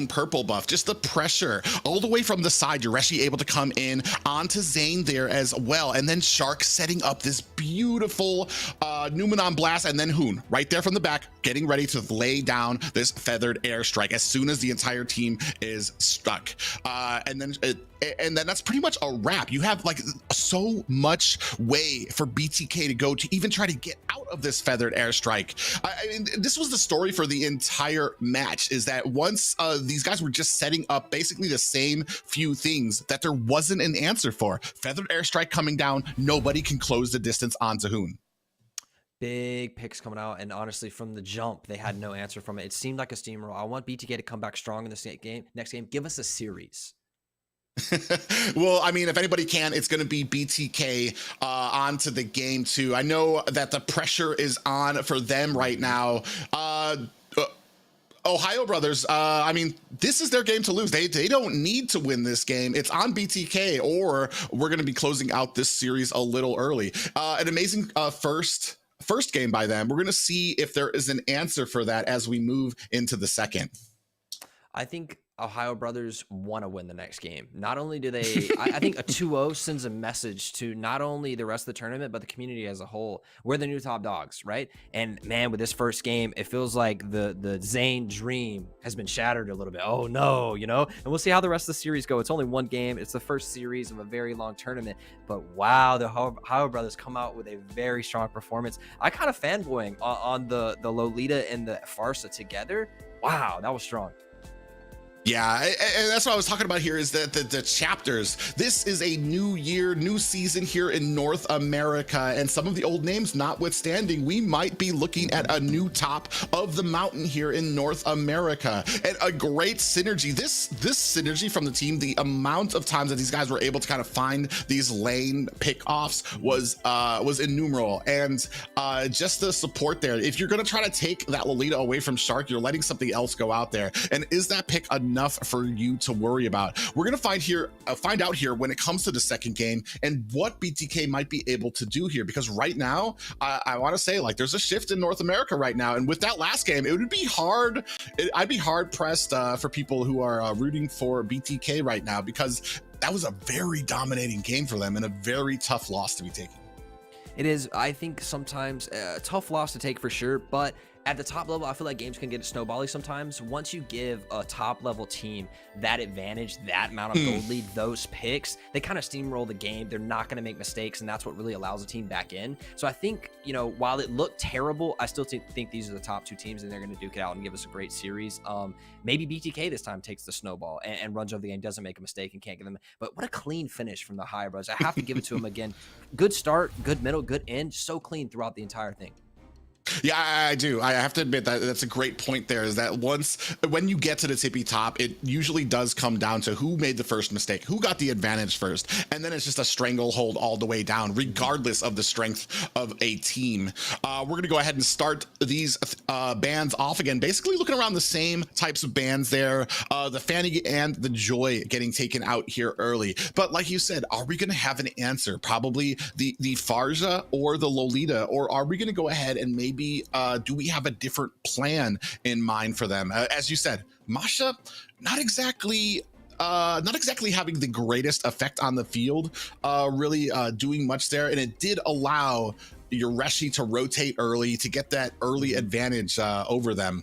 purple buff, just the pressure all the way from the side. Yureshi able to come in onto Zane there as well. And then Shark setting up this beautiful Numenon blast, and then Hoon right there from the back, getting ready to lay down this feathered airstrike as soon as the entire team is stuck. And then that's pretty much a wrap. You have like so much way for BTK to go to even try to get out of this feathered airstrike. I mean, this was the story for the entire match, is that once these guys were just setting up basically the same few things that there wasn't an answer for. Feathered airstrike coming down, nobody can close the distance onto Hoon. Big picks coming out, and honestly, from the jump, they had no answer from it. It seemed like a steamroll. I want BTK to come back strong in this game. Next game, give us a series. Well, I mean, if anybody can, it's going to be BTK onto the game too. I know that the pressure is on for them right now. OhioBrothers, I mean, this is their game to lose. They don't need to win this game. It's on BTK, or we're going to be closing out this series a little early. An amazing first game by them. We're going to see if there is an answer for that as we move into the second. I think OhioBrothers want to win the next game. Not only do they, I think a 2-0 sends a message to not only the rest of the tournament, but the community as a whole. We're the new top dogs, right? And man, with this first game, it feels like the Zane dream has been shattered a little bit. Oh no, you know? And we'll see how the rest of the series go. It's only 1 game. It's the first series of a very long tournament. But wow, the OhioBrothers come out with a very strong performance. I kind of fanboying on the Lolita and the Farsa together. Wow, that was strong. Yeah, and that's what I was talking about here, is that the chapters. This is a new year, new season here in North America, and some of the old names notwithstanding, we might be looking at a new top of the mountain here in North America, and a great synergy. This synergy from the team, the amount of times that these guys were able to kind of find these lane pickoffs was innumerable, and just the support there. If you're gonna try to take that Lolita away from Shark, you're letting something else go out there, and is that pick enough for you to worry about? We're gonna find out here when it comes to the second game and what BTK might be able to do here, because right now I want to say, like, there's a shift in North America right now, and with that last game, it would be hard. I'd be hard pressed for people who are rooting for BTK right now, because that was a very dominating game for them and a very tough loss to be taken. It is, I think, sometimes a tough loss to take for sure, but at the top level, I feel like games can get snowbally sometimes. Once you give a top level team that advantage, that amount of gold lead, those picks, they kind of steamroll the game. They're not going to make mistakes, and that's what really allows a team back in. So I think, you know, while it looked terrible, I still think these are the top 2 teams, and they're going to duke it out and give us a great series. Maybe BTK this time takes the snowball and runs over the game, doesn't make a mistake, and can't give them. But what a clean finish from the OhioBrothers. I have to give it to them again. Good start, good middle, good end. So clean throughout the entire thing. Yeah, I do. I have to admit that that's a great point there, is that when you get to the tippy top, it usually does come down to who made the first mistake, who got the advantage first. And then it's just a stranglehold all the way down, regardless of the strength of a team. We're going to go ahead and start these bands off again, basically looking around the same types of bands there. The Fanny and the Joy getting taken out here early. But like you said, are we going to have an answer? Probably the Farja or the Lolita, or are we going to go ahead and maybe do we have a different plan in mind for them? As you said, Masha, not exactly having the greatest effect on the field, really doing much there. And it did allow your Reshi to rotate early to get that early advantage over them.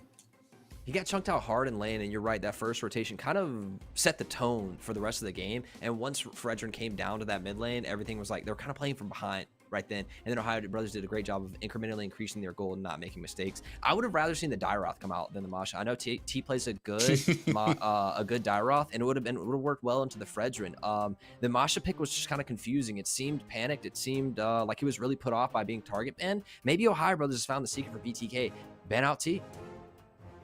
He got chunked out hard in lane, and you're right, that first rotation kind of set the tone for the rest of the game. And once Fredrin came down to that mid lane, everything was like, they were kind of playing from behind right then. And then Ohio Brothers did a great job of incrementally increasing their goal and not making mistakes. I would have rather seen the Dairoth come out than the Masha. I know T plays a good Dairoth, and it would have worked well into the Fredrin. The Masha pick was just kind of confusing. It seemed panicked. It seemed like he was really put off by being target banned. Maybe Ohio Brothers has found the secret for BTK. Ban out T.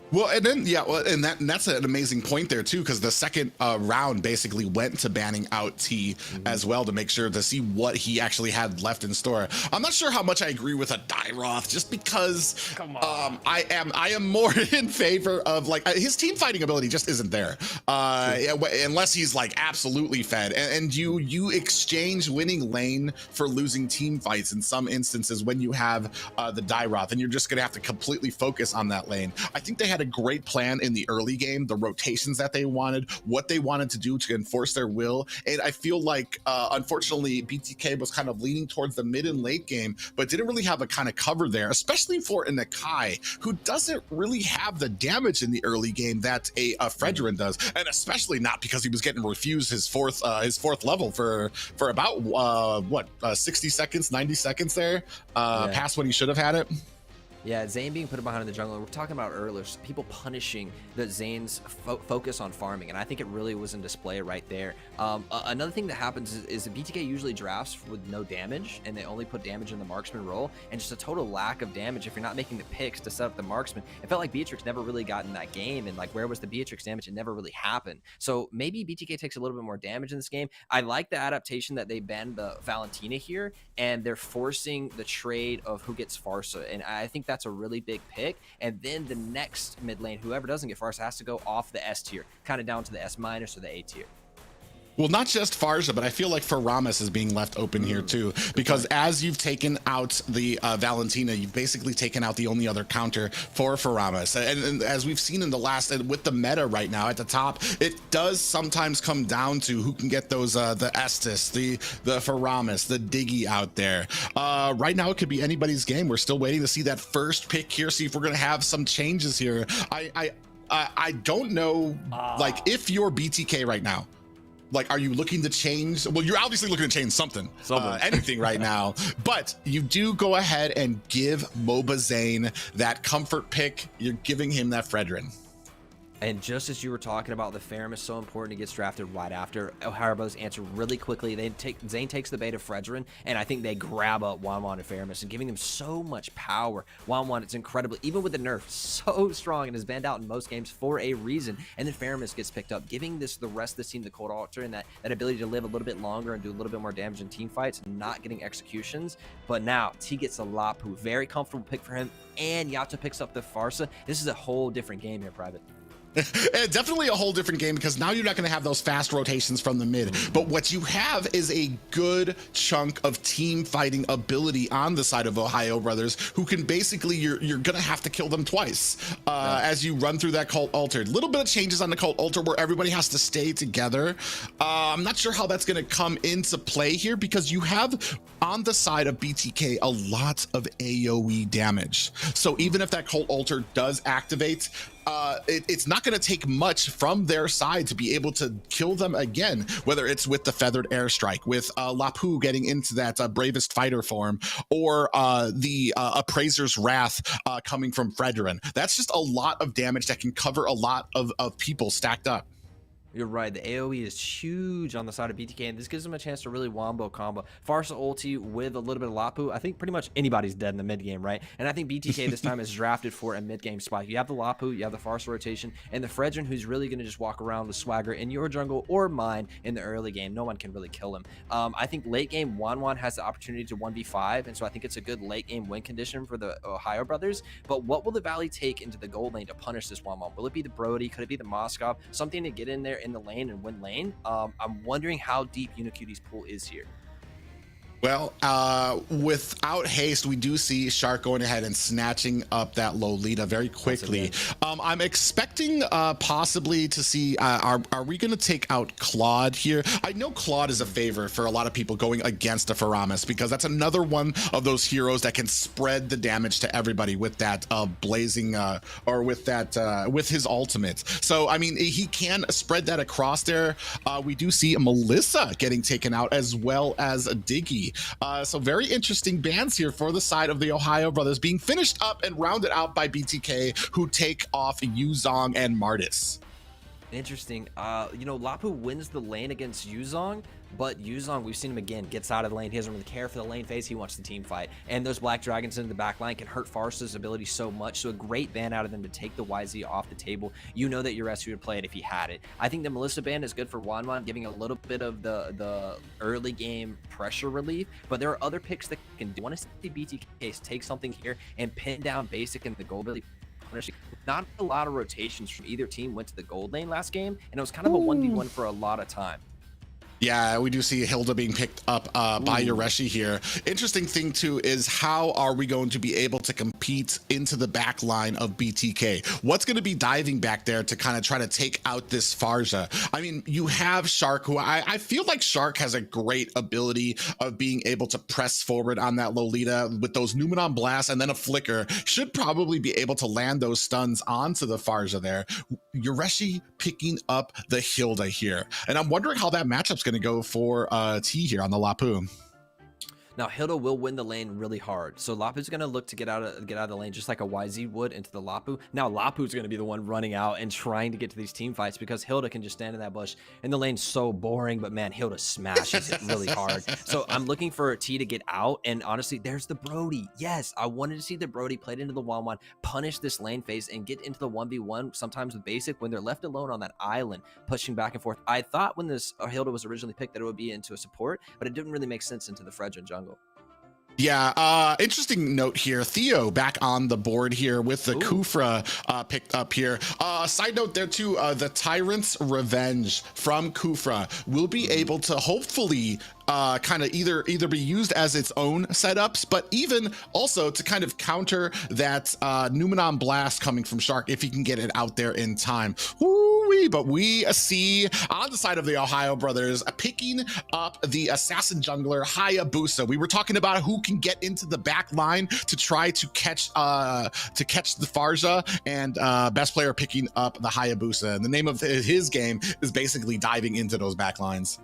Well, and then, yeah, well, and that's an amazing point there too, because the second round basically went to banning out T as well, to make sure to see what he actually had left in store. I'm not sure how much I agree with a Dairoth, just because I am more in favor of, like, his team fighting ability just isn't there, unless he's like absolutely fed. And you exchange winning lane for losing team fights in some instances when you have the Dairoth, and you're just gonna have to completely focus on that lane. I think they had a great plan in the early game, the rotations that they wanted, what they wanted to do to enforce their will. And I feel like, unfortunately, BTK was kind of leaning towards the mid and late game, but didn't really have a kind of cover there, especially for a Nakai, who doesn't really have the damage in the early game that a Fredrin does. And especially not because he was getting refused his fourth level for about, 60 seconds, 90 seconds there, past when he should have had it. Yeah, Zane being put behind in the jungle. We're talking about earlier, people punishing the Zane's focus on farming, and I think it really was in display right there. Another thing that happens is the BTK usually drafts with no damage, and they only put damage in the marksman role, and just a total lack of damage if you're not making the picks to set up the marksman. It felt like Beatrix never really got in that game, and like, where was the Beatrix damage? It never really happened. So maybe BTK takes a little bit more damage in this game. I like the adaptation that they banned the Valentina here, and they're forcing the trade of who gets Farsa, and I think that's a really big pick. And then the next mid lane, whoever doesn't get Farsa has to go off the S tier, kind of down to the S- or the A tier. Well, not just Farja, but I feel like Faramis is being left open here too, because as you've taken out the Valentina, you've basically taken out the only other counter for Faramis. And as we've seen in the last, with the meta right now at the top, it does sometimes come down to who can get those, the Estus, the Faramis, the Diggy out there. Right now, it could be anybody's game. We're still waiting to see that first pick here, see if we're going to have some changes here. I don't know, like, if you're BTK right now, like, are you looking to change? Well, you're obviously looking to change something. Anything right now. But you do go ahead and give MOBA Zane that comfort pick. You're giving him that Fredrin. And just as you were talking about, the Ferrum is so important, he gets drafted right after. OhioBrothers answer really quickly. Zane takes the bait of Fredrin, and I think they grab up Wanwan and Ferrumus and giving them so much power. Wanwan, it's incredible, even with the nerf, so strong and is banned out in most games for a reason. And then Ferrumus gets picked up, giving the rest of the team the Cold Altar and that ability to live a little bit longer and do a little bit more damage in team fights, not getting executions. But now T gets a Lapu, very comfortable pick for him, and Yato picks up the Farsa. This is a whole different game here, Private. Definitely a whole different game, because now you're not going to have those fast rotations from the mid, but what you have is a good chunk of team fighting ability on the side of OhioBrothers, who can basically, you're going to have to kill them twice as you run through that Cult Altar. Little bit of changes on the Cult Altar where everybody has to stay together. I'm not sure how that's going to come into play here, because you have on the side of BTK a lot of AoE damage. So even if that Cult Altar does activate, it's not going to take much from their side to be able to kill them again, whether it's with the Feathered Airstrike, with Lapu getting into that Bravest Fighter form, or the Appraiser's Wrath coming from Fredrin. That's just a lot of damage that can cover a lot of people stacked up. You're right. The AoE is huge on the side of BTK, and this gives them a chance to really wombo combo. Farsa ulti with a little bit of Lapu. I think pretty much anybody's dead in the mid game, right? And I think BTK this time is drafted for a mid game spike. You have the Lapu, you have the Farsa rotation, and the Fredrin, who's really going to just walk around with swagger in your jungle or mine in the early game. No one can really kill him. I think late game, Wanwan has the opportunity to 1v5, and so I think it's a good late game win condition for the Ohio brothers. But what will the Valley take into the gold lane to punish this Wanwan? Will it be the Brody? Could it be the Moskov? Something to get in there in the lane and win lane. I'm wondering how deep Unicute's pool is here. Well, without haste, we do see Shark going ahead and snatching up that Lolita very quickly. I'm expecting possibly to see, are we going to take out Claude here? I know Claude is a favor for a lot of people going against a Faramis, because that's another one of those heroes that can spread the damage to everybody with that blazing, or with that, with his ultimate. So, I mean, he can spread that across there. We do see Melissa getting taken out, as well as Diggy. So very interesting bans here for the side of the Ohio brothers, being finished up and rounded out by BTK, who take off Yuzong and Martis. Interesting. You know, Lapu wins the lane against Yuzong, but Yuzong, we've seen him again, gets out of the lane. He doesn't really care for the lane phase. He wants the team fight. And those Black Dragons in the back line can hurt Farsa's ability so much. So a great ban out of them to take the YZ off the table. You know that your SU would play it if he had it. I think the Melissa ban is good for Wanwan, giving a little bit of the early game pressure relief. But there are other picks that can do. I want to see BTK take something here and pin down Basic in the gold really. Not a lot of rotations from either team went to the gold lane last game, and it was kind of a 1v1 for a lot of time. Yeah, we do see Hilda being picked up by Yoreshi here. Interesting thing too is, how are we going to be able to compete into the back line of BTK? What's going to be diving back there to kind of try to take out this Farja? I mean, you have Shark, who I feel like Shark has a great ability of being able to press forward on that Lolita with those Numenon blasts and then a flicker. Should probably be able to land those stuns onto the Farja there. Yoreshi picking up the Hilda here. And I'm wondering how that matchup's going to go for T here on the Lapu. Now Hilda will win the lane really hard, so Lapu's going to look to get out of the lane just like a YZ would into the Lapu. Now Lapu's going to be the one running out and trying to get to these team fights, because Hilda can just stand in that bush, and the lane's so boring, but man, Hilda smashes it really hard. So I'm looking for T to get out, and honestly, there's the Brody. Yes, I wanted to see the Brody played into the 1-1, punish this lane phase, and get into the 1v1, sometimes with Basic, when they're left alone on that island, pushing back and forth. I thought when this Hilda was originally picked that it would be into a support, but it didn't really make sense into the Fredrin jungle. Yeah, interesting note here. Theo back on the board here with the Kufra picked up here. Side note there too, the Tyrant's Revenge from Kufra will be able to hopefully kind of either be used as its own setups, but even also to kind of counter that Numenon blast coming from Shark, if he can get it out there in time. Woo-wee. But we see on the side of the Ohio brothers picking up the assassin jungler Hayabusa. We were talking about who can get into the back line to try to catch the Farja, and best player picking up the Hayabusa. And the name of his game is basically diving into those back lines.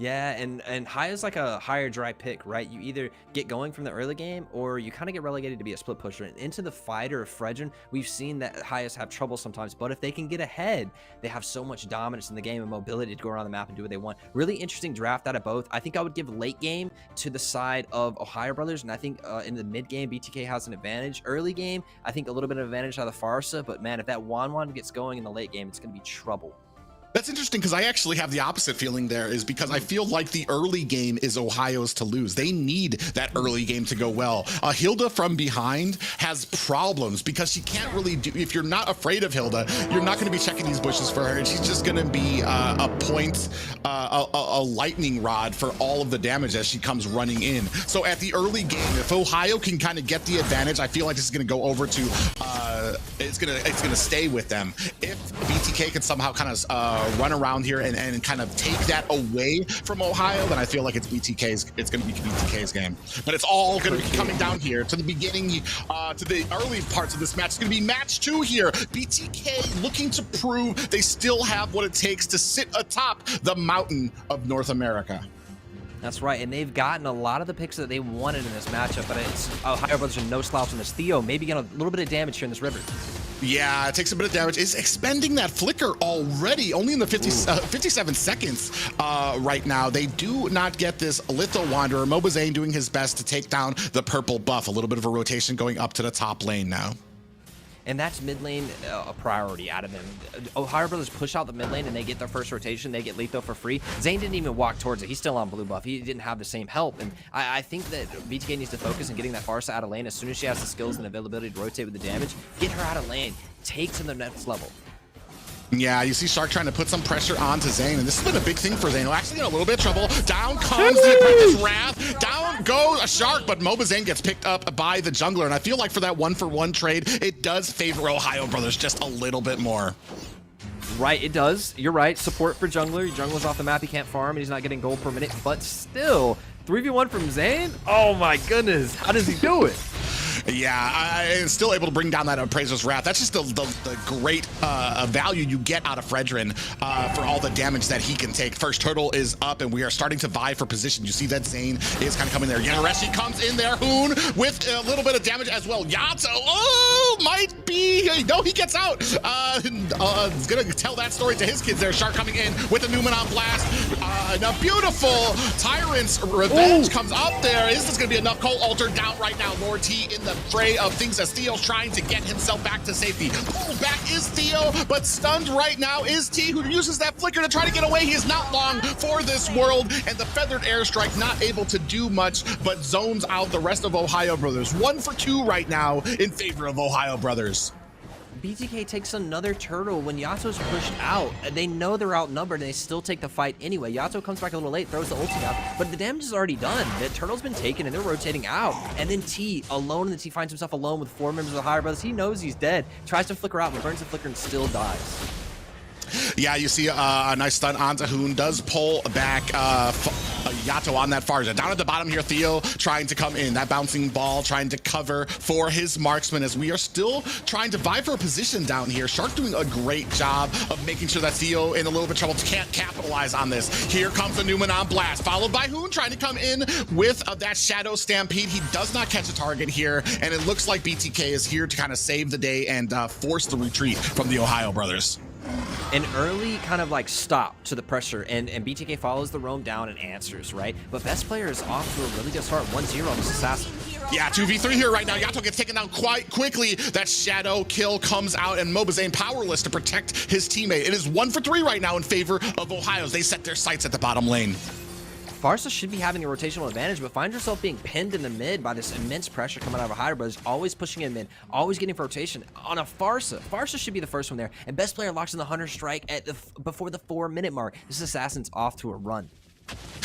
Yeah, and Haya's like a higher dry pick, right? You either get going from the early game, or you kind of get relegated to be a split pusher. And into the fighter of Fredrin, we've seen that Hayas have trouble sometimes, but if they can get ahead, they have so much dominance in the game and mobility to go around the map and do what they want. Really interesting draft out of both. I think I would give late game to the side of Ohio brothers, and I think in the mid game, BTK has an advantage. Early game, I think a little bit of advantage out of the Farsa, but man, if that Wanwan gets going in the late game, it's going to be trouble. That's interesting, because I actually have the opposite feeling there, is because I feel like the early game is Ohio's to lose. They need that early game to go well. Hilda from behind has problems, because she can't really do, if you're not afraid of Hilda, you're not going to be checking these bushes for her, and she's just going to be a lightning rod for all of the damage as she comes running in. So at the early game, if Ohio can kind of get the advantage, I feel like this is going to go over to it's gonna stay with them. If BTK can somehow kind of run around here and kind of take that away from Ohio, then I feel like it's going to be BTK's game. But it's all going to be coming down here to the beginning, to the early parts of this match. It's going to be match 2 here. BTK looking to prove they still have what it takes to sit atop the mountain of North America. That's right, and they've gotten a lot of the picks that they wanted in this matchup, but it's Ohio brothers are no slouch in this. Theo maybe getting a little bit of damage here in this river. Yeah, it takes a bit of damage. Is expending that flicker already, only in the 57 seconds right now. They do not get this Litho Wanderer. Mobazane doing his best to take down the purple buff. A little bit of a rotation going up to the top lane now. And that's mid lane a priority out of them. OhioBrothers push out the mid lane and they get their first rotation. They get Letho for free. Zane didn't even walk towards it. He's still on blue buff. He didn't have the same help. And I think that BTK needs to focus on getting that Farsa out of lane as soon as she has the skills and availability to rotate with the damage. Get her out of lane. Take to the next level. Yeah, you see Shark trying to put some pressure onto Zane, and this has been a big thing for Zane. He'll actually get a little bit of trouble. Down comes the Apprentice Wrath. Down goes a Shark, but Mobazane gets picked up by the jungler, and I feel like for that 1-for-1 trade, it does favor OhioBrothers just a little bit more. Right, it does. You're right. Support for jungler. Your jungler's off the map. He can't farm, and he's not getting gold per minute, but still, 3v1 from Zane? Oh my goodness. How does he do it? Yeah, I'm still able to bring down that Appraiser's Wrath. That's just the great value you get out of Fredrin for all the damage that he can take. First turtle is up, and we are starting to vie for position. You see that Zane is kind of coming there. Yanareshi comes in there. Hoon with a little bit of damage as well. Yato, oh, might be. No, he gets out. He's going to tell that story to his kids there. Shark coming in with a Numenon Blast. Now, beautiful Tyrant's Revenge comes up there. Is this going to be enough? Cole Alter down right now. Lord T in the fray of things as Theo's trying to get himself back to safety. Pulled back is Theo, but stunned right now is T, who uses that flicker to try to get away. He is not long for this world, and the feathered airstrike not able to do much, but zones out the rest of OhioBrothers. 1 for 2 right now in favor of OhioBrothers. BTK takes another turtle when Yato's pushed out. They know they're outnumbered and they still take the fight anyway. Yato comes back a little late, throws the ulti out, but the damage is already done. The turtle's been taken and they're rotating out. And then T alone, and then T finds himself alone with 4 members of the OhioBrothers. He knows he's dead, tries to flicker out, but burns the flicker and still dies. Yeah, you see a nice stun onto Hoon, does pull back Yato on that Farsa. Down at the bottom here, Theo trying to come in. That bouncing ball trying to cover for his marksman as we are still trying to vie for a position down here. Shark doing a great job of making sure that Theo in a little bit of trouble can't capitalize on this. Here comes the Numenon Blast, followed by Hoon trying to come in with that Shadow Stampede. He does not catch a target here, and it looks like BTK is here to kind of save the day and force the retreat from the OhioBrothers. An early kind of like stop to the pressure, and BTK follows the roam down and answers, right? But best player is off to a really good start, 1-0 on this assassin. Yeah, 2v3 here right now. Yato gets taken down quite quickly. That shadow kill comes out, and Mobazane powerless to protect his teammate. It is 1 for 3 right now in favor of Ohio's. They set their sights at the bottom lane. Farsa should be having a rotational advantage, but finds herself being pinned in the mid by this immense pressure coming out of OhioBrothers, always pushing in mid, always getting for rotation on a Farsa. Farsa should be the first one there, and best player locks in the Hunter Strike at before the 4-minute mark. This assassin's off to a run.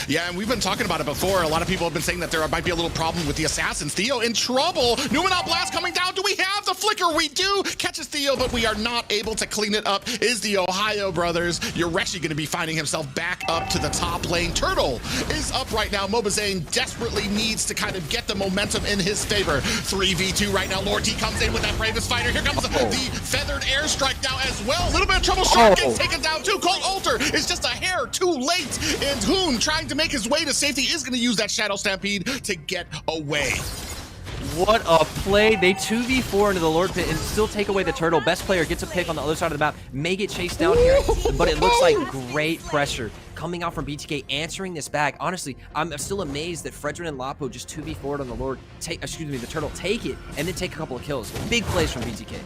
Yeah, and we've been talking about it before. A lot of people have been saying that there might be a little problem with the assassins. Theo in trouble. Numenon Blast coming down. Do we have the flicker? We do. Catches Theo, but we are not able to clean it up. Is the OhioBrothers. Yoreshi going to be finding himself back up to the top lane. Turtle is up right now. Mobazane desperately needs to kind of get the momentum in his favor. 3v2 right now. Lord T comes in with that bravest fighter. Here comes the feathered airstrike now as well. A little bit of trouble. Shark gets taken down too. Cole Alter is just a hair too late. And Hoon trying to make his way to safety is going to use that Shadow Stampede to get away. What a play. They 2v4 into the Lord Pit and still take away the turtle. Best player gets a pick on the other side of the map, may get chased down here, but it looks like great pressure coming out from BTK, answering this back. Honestly, I'm still amazed that Fredrin and Lapo just 2v4'd on the Lord, the turtle, take it, and then take a couple of kills. Big plays from BTK.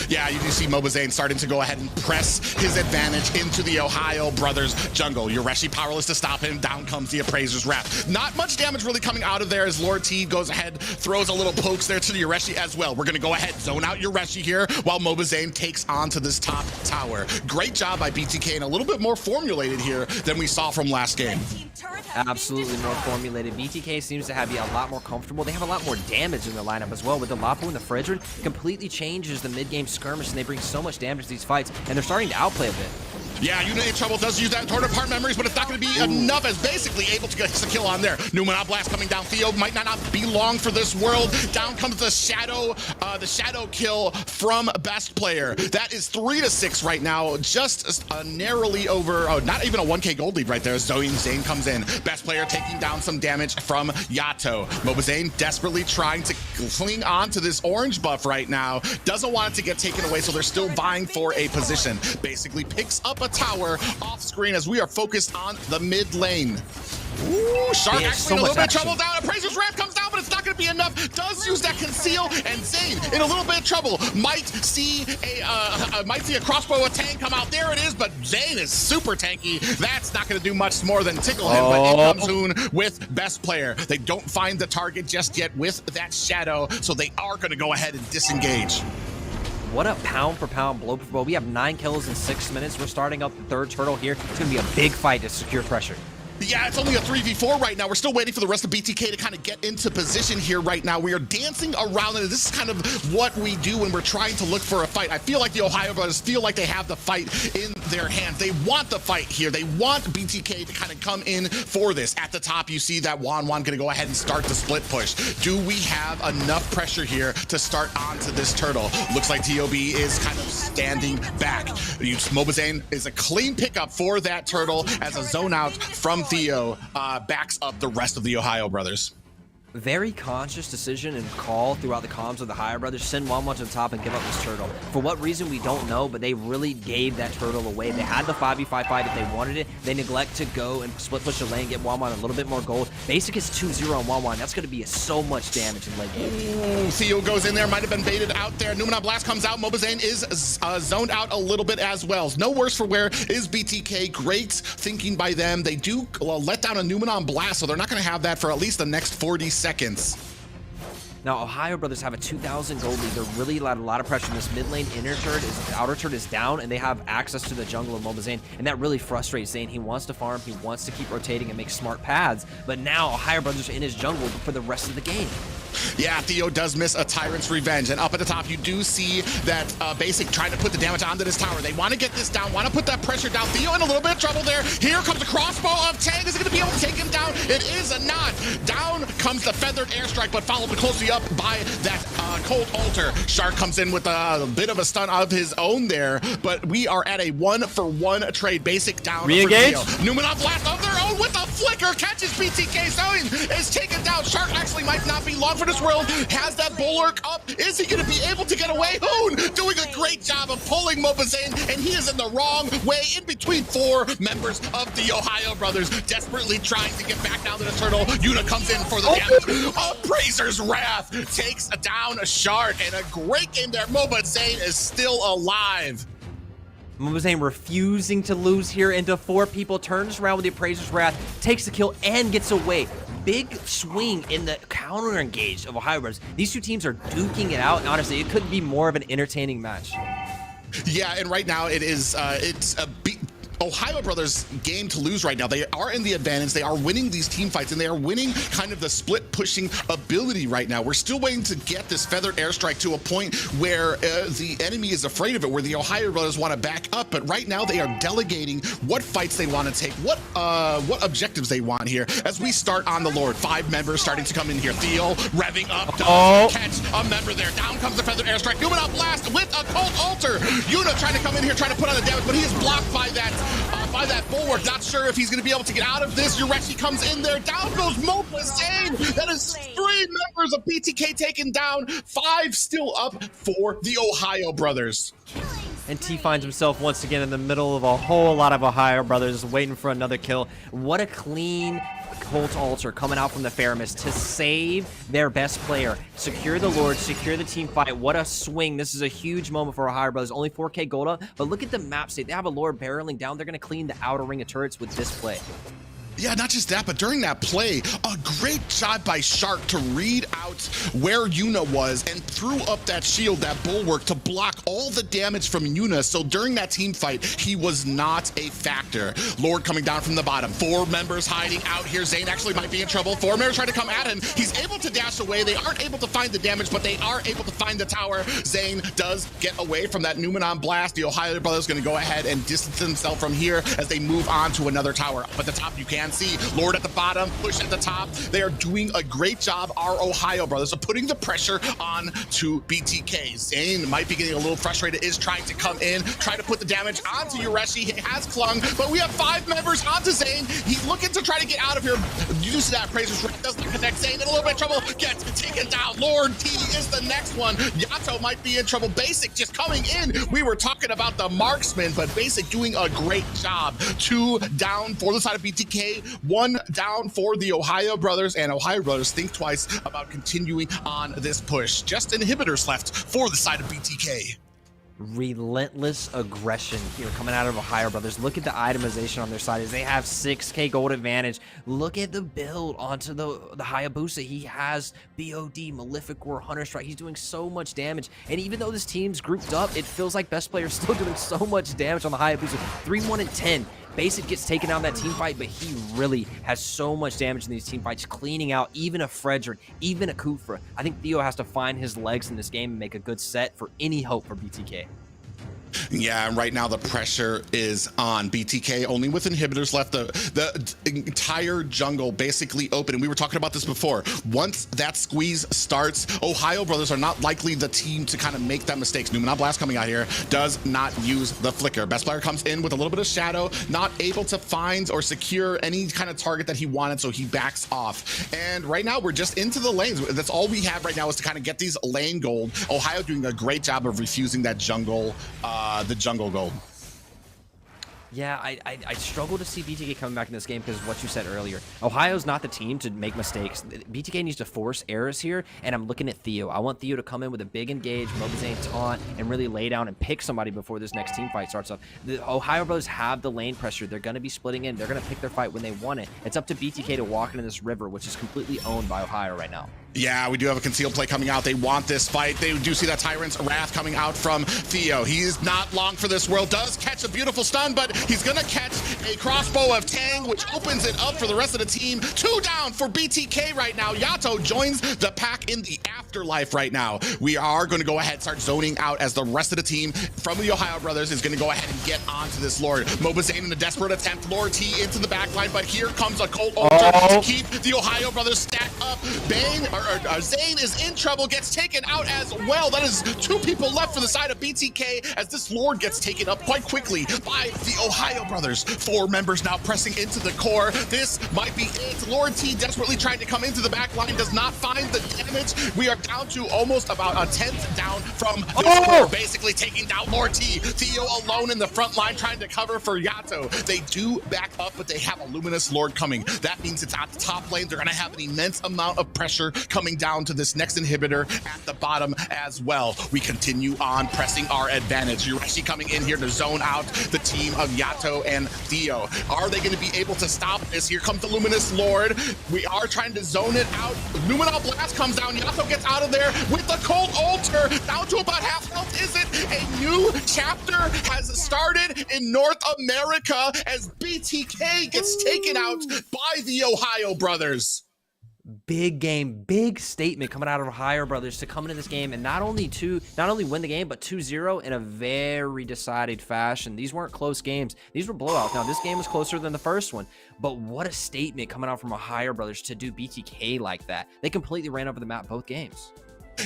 Yeah, you do see Mobazane starting to go ahead and press his advantage into the OhioBrothers jungle. Yoreshi powerless to stop him. Down comes the Appraiser's Wrath. Not much damage really coming out of there as Lord T goes ahead, throws a little pokes there to the Yoreshi as well. We're going to go ahead, zone out Yoreshi here while Mobazane takes on to this top tower. Great job by BTK, and a little bit more formulated here than we saw from last game. Absolutely more formulated. BTK seems to be a lot more comfortable. They have a lot more damage in their lineup as well. With the Lapo and the Fredrin, completely changes the mid-game skirmish, and they bring so much damage to these fights, and they're starting to outplay a bit. Yeah, Unit in trouble, does use that Torn Apart Memories, but it's not going to be enough as basically able to get the kill on there. Numenal Blast coming down. Theo might not be long for this world. Down comes the shadow kill from Best Player. That is 3-6 right now, just narrowly over, not even a 1k gold lead right there. Zane comes in. Best Player taking down some damage from Yato. Mobazane desperately trying to cling on to this orange buff right now. Doesn't want it to get taken away, so they're still vying for a position. Basically picks up a tower off screen as we are focused on the mid lane. Ooh, Shark actually in a little bit of trouble down. Appraiser's Wrath comes down, but it's not going to be enough. Does use that conceal, and Zane in a little bit of trouble. Might see a crossbow attack come out. There it is, but Zane is super tanky. That's not going to do much more than tickle him, but in comes Hoon with Best Player. They don't find the target just yet with that shadow, so they are going to go ahead and disengage. What a pound for pound, blow for blow. We have 9 kills in 6 minutes. We're starting up the third turtle here. It's going to be a big fight to secure pressure. Yeah, it's only a 3v4 right now. We're still waiting for the rest of BTK to kind of get into position here right now. We are dancing around it. This is kind of what we do when we're trying to look for a fight. I feel like the Ohio Brothers feel like they have the fight in their hands. They want the fight here. They want BTK to kind of come in for this. At the top, you see that Wan going to go ahead and start the split push. Do we have enough pressure here to start onto this turtle? Looks like TOB is kind of standing back. Mobazane is a clean pickup for that turtle as a zone out from Theo backs up the rest of the Ohio Brothers. Very conscious decision and call throughout the comms of the Ohio Brothers. Send Wamwan to the top and give up this turtle. For what reason, we don't know, but they really gave that turtle away. They had the 5v5 fight if they wanted it. They neglect to go and split push the lane, get Wamwan a little bit more gold. Basic is 2-0 on Wamwan. That's going to be so much damage in late game. Theo goes in there, might have been baited out there. Numenal Blast comes out. Mobazane is zoned out a little bit as well. No worse for wear is BTK. Great thinking by them. They do let down a Numenal Blast, so they're not going to have that for at least the next 40 seconds. Now, Ohio Brothers have a 2,000 gold lead. They're really a lot of pressure in this mid lane. Outer turret is down, and they have access to the jungle of Mobazane, and that really frustrates Zane. He wants to farm, he wants to keep rotating and make smart paths, but now Ohio Brothers are in his jungle for the rest of the game. Yeah, Theo does miss a Tyrant's Revenge, and up at the top you do see that Basic trying to put the damage onto this tower. They want to get this down, want to put that pressure down. Theo in a little bit of trouble there. Here comes the crossbow of Tang. Is it going to be able to take him down? It is a not. Down comes the feathered airstrike, but followed closely up by that cold altar. Shark comes in with a bit of a stun of his own there, but we are at a 1-for-1 trade. Basic down. Re-engage. Numenal Blast of their own with a flicker catches BTK. Zoe is taken down. Shark actually might not be long for this world. Has that bulwark up. Is he going to be able to get away? Hoon doing a great job of pulling Mobazane, and he is in the wrong way in between 4 members of the Ohio Brothers, desperately trying to get back down to the turtle. Yuna comes in for the damage. Appraiser's Wrath takes down a Shark, and a great game there. Mobazane is still alive. Mobazane refusing to lose here into 4 people, turns around with the Appraiser's Wrath, takes the kill, and gets away. Big swing in the counter engage of Ohio Brothers. These two teams are duking it out, and honestly, it couldn't be more of an entertaining match. Yeah, and right now it is it's a Ohio Brothers game to lose right now. They are in the advantage. They are winning these team fights, and they are winning kind of the split pushing ability right now. We're still waiting to get this feathered airstrike to a point where the enemy is afraid of it, where the Ohio Brothers want to back up. But right now they are delegating what fights they want to take, what objectives they want here. As we start on the Lord, 5 members starting to come in here. Theo revving up, does catch a member there. Down comes the feathered airstrike. Numenal Blast with a cold altar. Yuna trying to come in here, trying to put on the damage, but he is blocked by that bulwark. Not sure if he's going to be able to get out of this. Yureshi comes in there. Down goes Mobazane. That is 3 members of BTK taken down. 5 still up for the Ohio Brothers. And T finds himself once again in the middle of a whole lot of Ohio Brothers waiting for another kill. What a clean Colt altar coming out from the Faramis to save their best player, secure the Lord, secure the team fight. What a swing. This is a huge moment for Ohio Brothers. Only 4k gold up, but look at the map state. They have a Lord barreling down. They're going to clean the outer ring of turrets with this play. Yeah, not just that, but during that play, a great job by Shark to read out where Yuna was and threw up that shield, that bulwark, to block all the damage from Yuna. So during that team fight, he was not a factor. Lord coming down from the bottom. 4 members hiding out here. Zane actually might be in trouble. 4 members trying to come at him. He's able to dash away. They aren't able to find the damage, but they are able to find the tower. Zane does get away from that Numenon blast. The Ohio Brothers going to go ahead and distance themselves from here as they move on to another tower. Up at the top, you can see Lord at the bottom, push at the top. They are doing a great job, our Ohio Brothers, of putting the pressure on to BTK. Zane might be getting a little frustrated, is trying to come in, try to put the damage onto Yureshi. He has clung, but we have 5 members onto Zane. He's looking to try to get out of here. Use that Razor's Wrath doesn't connect. Zane in a little bit of trouble, gets taken down. Lord T is the next one. Yato might be in trouble. Basic just coming in. We were talking about the marksman, but Basic doing a great job. 2 down for the side of BTK, 1 down for the Ohio Brothers, and Ohio Brothers think twice about continuing on this push. Just inhibitors left for the side of BTK. Relentless aggression here coming out of Ohio Brothers. Look at the itemization on their side as they have 6k gold advantage. Look at the build onto the Hayabusa. He has BOD, Malefic War, Hunter Strike. He's doing so much damage. And even though this team's grouped up, it feels like best player's still doing so much damage on the Hayabusa. 3-1 and 10. Basic gets taken out in that team fight, but he really has so much damage in these team fights, cleaning out even a Frederick, even a Kufra. I think Theo has to find his legs in this game and make a good set for any hope for BTK. Yeah, and right now the pressure is on BTK, only with inhibitors left. The entire jungle basically open, and we were talking about this before. Once that squeeze starts, Ohio Brothers are not likely the team to kind of make that mistakes. Numenon Blast coming out here does not use the flicker. Best player comes in with a little bit of shadow, not able to find or secure any kind of target that he wanted, so he backs off. And right now we're just into the lanes. That's all we have right now is to kind of get these lane gold. Ohio doing a great job of refusing that jungle, the jungle gold. Yeah, I struggle to see BTK coming back in this game because of what you said earlier. Ohio's not the team to make mistakes. BTK needs to force errors here, and I'm looking at Theo. I want Theo to come in with a big engage, Mobazane taunt, and really lay down and pick somebody before this next team fight starts up. The Ohio Brothers have the lane pressure. They're going to be splitting in. They're going to pick their fight when they want it. It's up to BTK to walk into this river, which is completely owned by Ohio right now. Yeah, we do have a concealed play coming out. They want this fight. They do see that Tyrant's Wrath coming out from Theo. He's not long for this world. Does catch a beautiful stun, but he's going to catch a crossbow of Tang, which opens it up for the rest of the team. 2 down for BTK right now. Yato joins the pack in the afterlife right now. We are going to go ahead and start zoning out as the rest of the team from the Ohio Brothers is going to go ahead and get onto this Lord. Mobazane in a desperate attempt. Lord T into the backline, but here comes a cold altar to keep the Ohio Brothers stacked up. Bane, Zane is in trouble, gets taken out as well. That is 2 people left for the side of BTK as this Lord gets taken up quite quickly by the Ohio Brothers. 4 members now pressing into the core. This might be it. Lord T desperately trying to come into the back line, does not find the damage. We are down to almost about a 10th down from this core, basically taking down Lord T. Theo alone in the front line trying to cover for Yato. They do back up, but they have a Luminous Lord coming. That means it's at the top lane. They're going to have an immense amount of pressure coming down to this next inhibitor at the bottom as well. We continue on pressing our advantage. Yureshi coming in here to zone out the team of Yato and Theo. Are they going to be able to stop this? Here comes the Luminous Lord. We are trying to zone it out. Numenon Blast comes down. Yato gets out of there with the cold altar. Down to about half health. Is it? A new chapter has started in North America as BTK gets taken out by the Ohio Brothers. Big game, big statement coming out of Ohio Brothers to come into this game and not only win the game, but 2-0 in a very decided fashion. These weren't close games. These were blowouts. Now, this game was closer than the first one, but what a statement coming out from Ohio Brothers to do BTK like that. They completely ran over the map both games.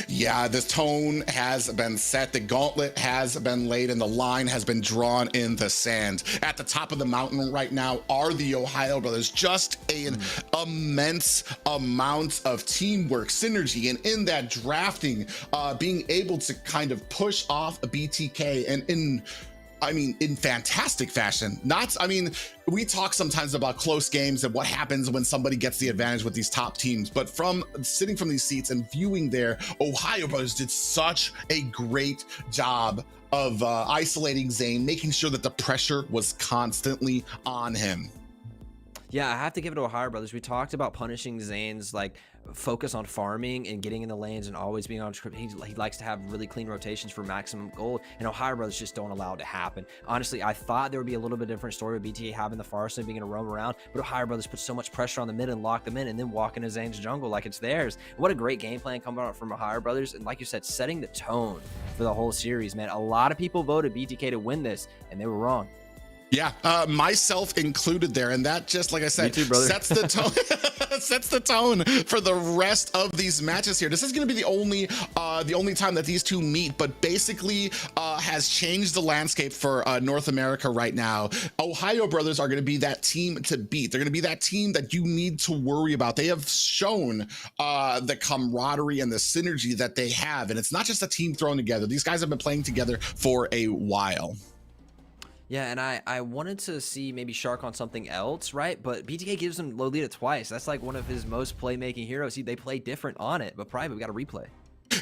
Yeah, the tone has been set, the gauntlet has been laid, and the line has been drawn in the sand. At the top of the mountain right now are the Ohio Brothers. Just an immense amount of teamwork, synergy, and in that drafting, being able to kind of push off a BTK and in fantastic fashion. We talk sometimes about close games and what happens when somebody gets the advantage with these top teams, but from sitting from these seats and viewing there, Ohio Brothers did such a great job of isolating Zane, making sure that the pressure was constantly on him. Yeah, I have to give it to OhioBrothers. We talked about punishing Zane's like focus on farming and getting in the lanes and always being on script. He likes to have really clean rotations for maximum gold, and OhioBrothers just don't allow it to happen. Honestly, I thought there would be a little bit different story with BTA having the Farsa and being able to roam around, but OhioBrothers put so much pressure on the mid and lock them in and then walk into Zane's jungle like it's theirs. What a great game plan coming out from OhioBrothers, and like you said, setting the tone for the whole series, man. A lot of people voted BTK to win this, and they were wrong. Yeah, myself included there, and that just, like I said, too, brother. sets the tone. Sets the tone for the rest of these matches here. This is going to be the only time that these two meet, but basically has changed the landscape for North America right now. OhioBrothers are going to be that team to beat. They're going to be that team that you need to worry about. They have shown the camaraderie and the synergy that they have, and it's not just a team thrown together. These guys have been playing together for a while. Yeah, and I wanted to see maybe Shark on something else, right? But BTK gives him Lolita twice. That's like one of his most playmaking heroes. They play different on it, but Private, we got to replay.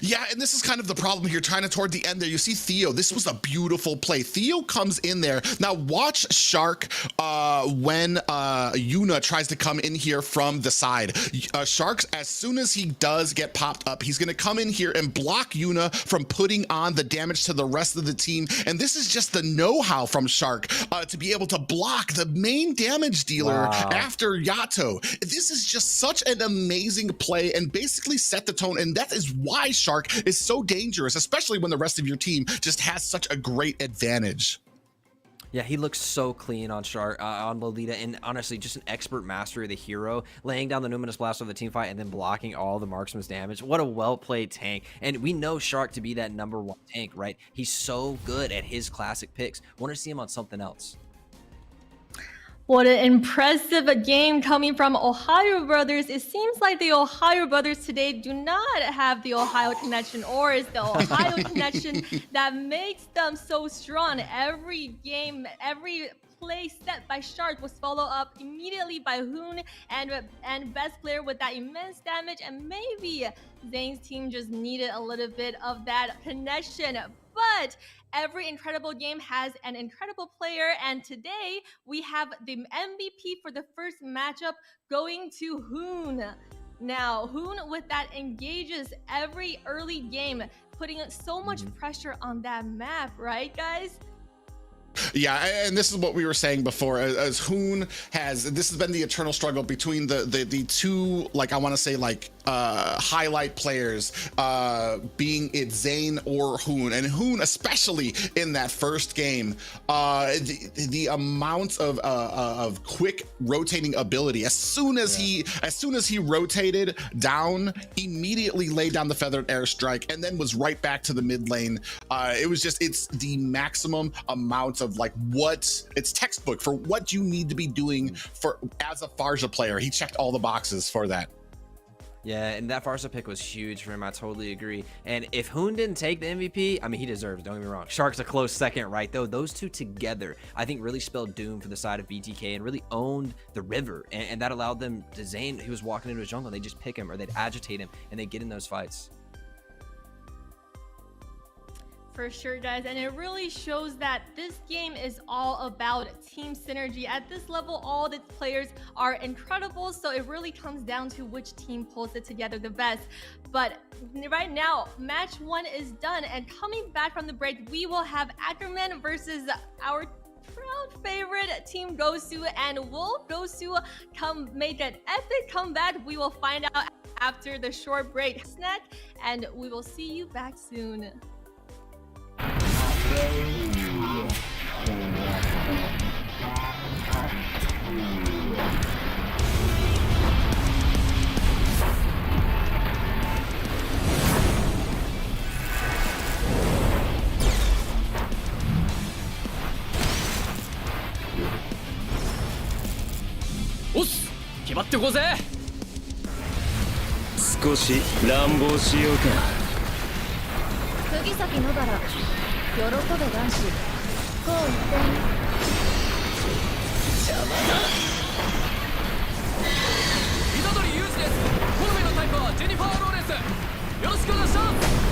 Yeah, and this is kind of the problem here, trying to toward the end there. You see Theo, this was a beautiful play. Theo comes in there. Now watch Shark when Yuna tries to come in here from the side. Shark, as soon as he does get popped up, he's gonna come in here and block Yuna from putting on the damage to the rest of the team. And this is just the know-how from Shark to be able to block the main damage dealer after Yato. This is just such an amazing play and basically set the tone. And that is why Shark is so dangerous, especially when the rest of your team just has such a great advantage. Yeah, he looks so clean on Shark, on Lolita, and honestly, just an expert mastery of the hero, laying down the Numinous Blast of the team fight and then blocking all the marksman's damage. What a well-played tank. And we know Shark to be that #1 tank, right? He's so good at his classic picks. Want to see him on something else. What an impressive game coming from OhioBrothers. It seems like the OhioBrothers today do not have the Ohio connection, or is the Ohio connection that makes them so strong. Every game, every play set by Shark was followed up immediately by Hoon and best player with that immense damage, and maybe Zane's team just needed a little bit of that connection. But every incredible game has an incredible player, and today we have the MVP for the first matchup going to Hoon. Now, Hoon with that engages every early game, putting so much pressure on that map, right, guys? Yeah, and this is what we were saying before, as Hoon has, this has been the eternal struggle between the two, like, I want to say, like, highlight players, being it Zane or Hoon. And Hoon, especially in that first game, the amount of quick rotating ability, as soon as he rotated down, immediately laid down the feathered airstrike and then was right back to the mid lane. It was just, it's the maximum amount of, like, it's textbook for what you need to be doing for as a Farsa player. He checked all the boxes for that. Yeah, and that Farsa pick was huge for him. I totally agree. And if Hoon didn't take the MVP, I mean, he deserves it, don't get me wrong. Shark's a close second, right? Though those two together, I think, really spelled doom for the side of BTK and really owned the river. And that allowed them to Zane, he was walking into his jungle, they just pick him or they'd agitate him and they'd get in those fights. For sure, guys, and it really shows that this game is all about team synergy. At this level, all the players are incredible, so it really comes down to which team pulls it together the best. But right now, match 1 is done, and coming back from the break, we will have Ackerman versus our proud favorite team Gosu. And will Gosu make an epic comeback? We will find out after the short break snack, and we will see you back soon. Oss! 決まってこうぜ。少し乱暴しようか。釘崎野原喜べ男子こう一点虎杖裕二です。好みのタイプはジェニファー・ローレンス。よろしくお願いします。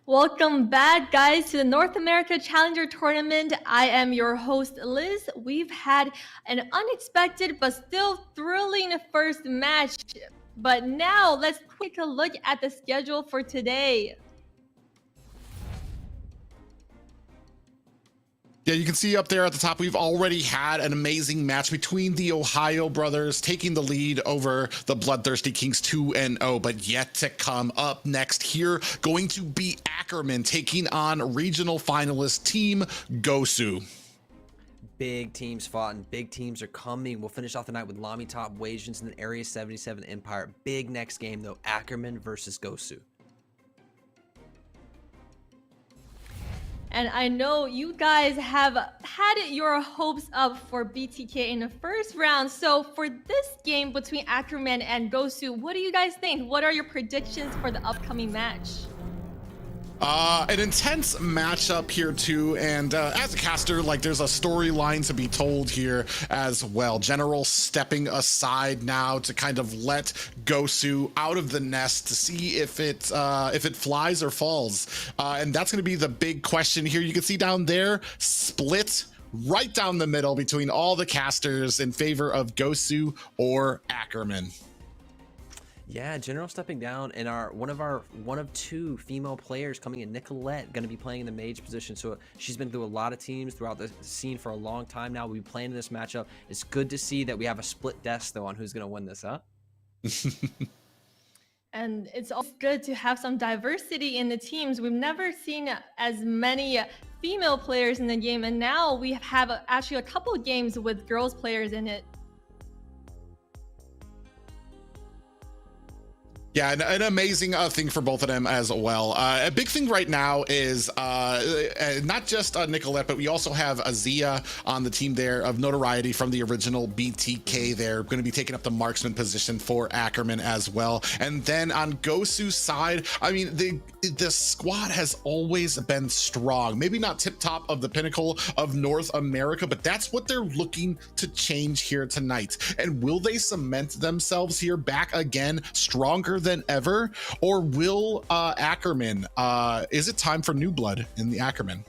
Welcome back, guys, to the North America Challenger Tournament. I am your host, Liz. We've had an unexpected but still thrilling first match. But now let's take a look at the schedule for today. Yeah, you can see up there at the top, we've already had an amazing match between the Ohio brothers taking the lead over the Bloodthirsty Kings 2-0, but yet to come. Up next here, going to be Ackerman taking on regional finalist team Gosu. Big teams fought and big teams are coming. We'll finish off the night with LaimiTop, Wasians, and then Area 77 Empire. Big next game though, Ackerman versus Gosu. And I know you guys have had your hopes up for BTK in the first round. So for this game between Ackerman and Gosu, what do you guys think? What are your predictions for the upcoming match? An intense matchup here too, and as a caster, like there's a storyline to be told here as well. General stepping aside now to kind of let Gosu out of the nest to see if it flies or falls, and that's going to be the big question here. You can see down there, split right down the middle between all the casters in favor of Gosu or Ackerman. Yeah, General stepping down, and one of two female players coming in, Nicolette, going to be playing in the mage position. So she's been through a lot of teams throughout the scene for a long time now. We've been playing in this matchup. It's good to see that we have a split desk though on who's going to win this, huh? And it's also good to have some diversity in the teams. We've never seen as many female players in the game, and now we have actually a couple of games with girls players in it. Yeah, an amazing thing for both of them as well. A big thing right now is not just Nicolette, but we also have Azia on the team there of notoriety from the original BTK. They're going to be taking up the marksman position for Ackerman as well. And then on Gosu's side, I mean, the squad has always been strong. Maybe not tip top of the pinnacle of North America, but that's what they're looking to change here tonight. And will they cement themselves here back again, stronger than ever, or will Ackerman, is it time for new blood in the Ackerman?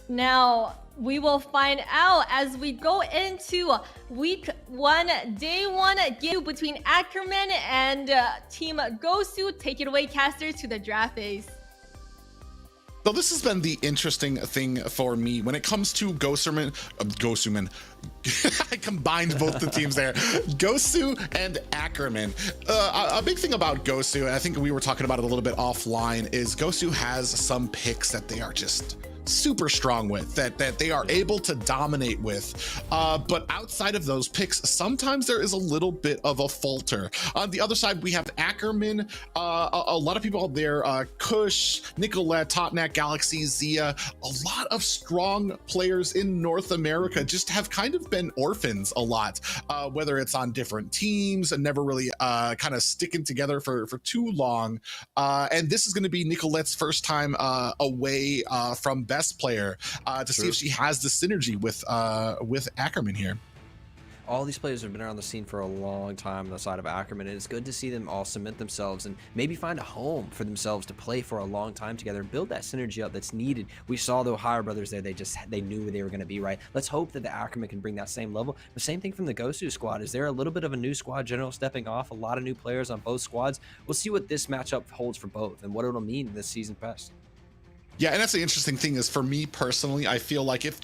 Now we will find out as we go into week 1, day 1 game between Ackerman and team Gosu. Take it away, casters, to the draft phase. So this has been the interesting thing for me when it comes to Gosuman. I combined both the teams there. Gosu and Ackerman. A big thing about Gosu, and I think we were talking about it a little bit offline, is Gosu has some picks that they are just super strong with, that they are able to dominate with, but outside of those picks, sometimes there is a little bit of a falter. On the other side, we have Ackerman, a lot of people out there, Kush, Nicolette, TopNat, Galaxy, Zia, a lot of strong players in North America just have kind of been orphans a lot, whether it's on different teams and never really kind of sticking together for too long. And this is going to be Nicolette's first time away from best player to see if she has the synergy with Ackerman here. All these players have been around the scene for a long time on the side of Ackerman, and it's good to see them all cement themselves and maybe find a home for themselves to play for a long time together and build that synergy up that's needed. We saw the OhioBrothers there, they knew where they were going to be, right? Let's hope that the Ackerman can bring that same level. The same thing from the Gosu squad. Is there a little bit of a new squad general stepping off, a lot of new players on both squads? We'll see what this matchup holds for both and what it'll mean this season best. Yeah, and that's the interesting thing is, for me personally, I feel like if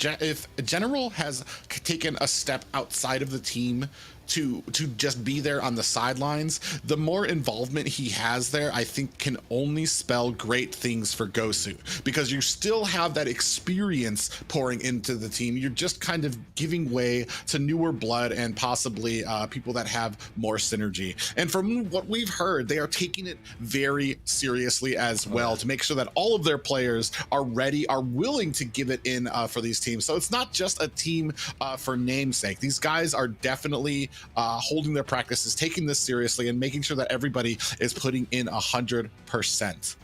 General has taken a step outside of the team to just be there on the sidelines, the more involvement he has there, I think, can only spell great things for Gosu, because you still have that experience pouring into the team. You're just kind of giving way to newer blood and possibly people that have more synergy. And from what we've heard, they are taking it very seriously as well to make sure that all of their players are ready, are willing to give it in for these teams. So it's not just a team for namesake. These guys are definitely holding their practices, taking this seriously, and making sure that everybody is putting in 100%.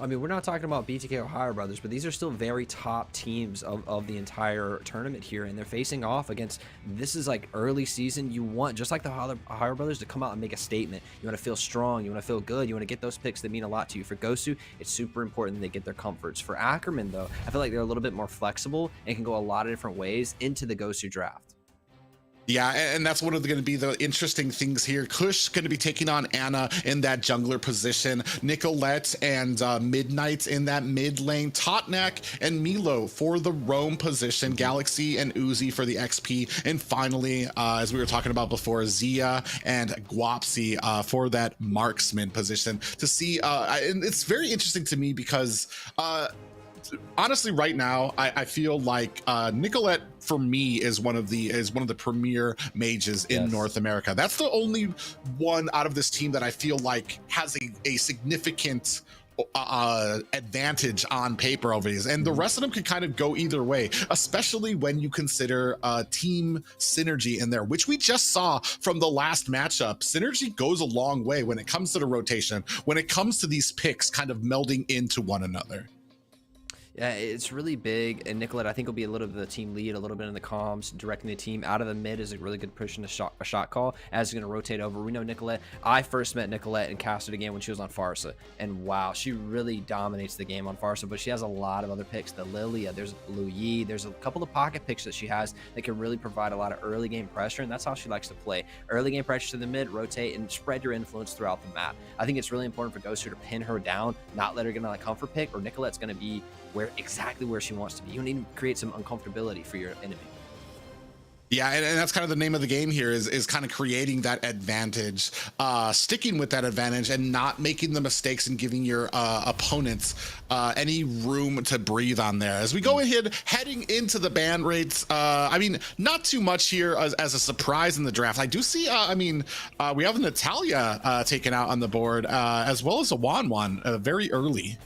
I mean, we're not talking about BTK Ohio Brothers, but these are still very top teams of the entire tournament here, and they're facing off against, this is like early season. You want, just like the Ohio Brothers, to come out and make a statement. You want to feel strong, you want to feel good, you want to get those picks that mean a lot to you. For Gosu, it's super important that they get their comforts. For Ackerman, though, I feel like they're a little bit more flexible and can go a lot of different ways into the Gosu draft. Yeah, and that's one of going to be the interesting things here. Kush going to be taking on Anna in that jungler position. Nicolette and Midnight in that mid lane. Totnak and Milo for the roam position. Galaxy and Uzi for the XP. And finally, as we were talking about before, Zia and Guapsi for that marksman position. To see, and it's very interesting to me because honestly, right now, I feel like Nicolette for me is one of the premier mages in North America. That's the only one out of this team that I feel like has a significant advantage on paper over these, and the rest of them can kind of go either way, especially when you consider team synergy in there, which we just saw from the last matchup. Synergy goes a long way when it comes to the rotation, when it comes to these picks kind of melding into one another. Yeah, it's really big, and Nicolette, I think, will be a little bit of the team lead, a little bit in the comms, directing the team out of the mid is a really good push and a shot call as he's going to rotate over. We know Nicolette. I first met Nicolette and casted a game when she was on Farsa, and wow, she really dominates the game on Farsa, but she has a lot of other picks. The Lilia, there's Lu Yi, there's a couple of pocket picks that she has that can really provide a lot of early game pressure, and that's how she likes to play. Early game pressure to the mid, rotate, and spread your influence throughout the map. I think it's really important for Gosu to pin her down, not let her get on a comfort pick, or Nicolette's going to be exactly where she wants to be. You need to create some uncomfortability for your enemy. Yeah, and that's kind of the name of the game here is kind of creating that advantage, sticking with that advantage and not making the mistakes and giving your opponents any room to breathe on there. As we go ahead, heading into the ban rates, I mean, not too much here as a surprise in the draft. I do see, we have Natalia taken out on the board, as well as a Wan very early.